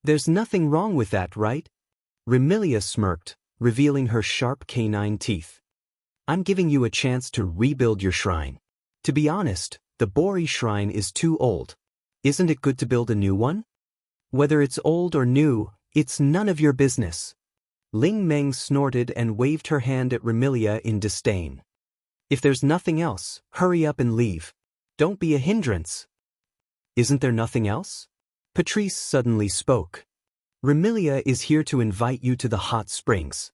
There's nothing wrong with that, right? Remilia smirked, revealing her sharp canine teeth. I'm giving you a chance to rebuild your shrine. To be honest, the Bori shrine is too old. Isn't it good to build a new one? Whether it's old or new, it's none of your business. Ling Meng snorted and waved her hand at Remilia in disdain. If there's nothing else, hurry up and leave. Don't be a hindrance. Isn't there nothing else? Patrice suddenly spoke. Remilia is here to invite you to the hot springs.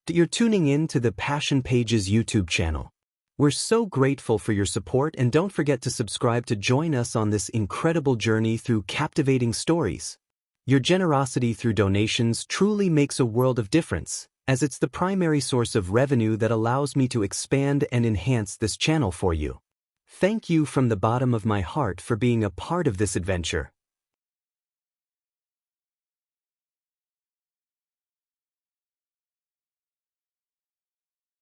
You're tuning in to the Passion Pages YouTube channel. We're so grateful for your support and don't forget to subscribe to join us on this incredible journey through captivating stories. Your generosity through donations truly makes a world of difference, as it's the primary source of revenue that allows me to expand and enhance this channel for you. Thank you from the bottom of my heart for being a part of this adventure.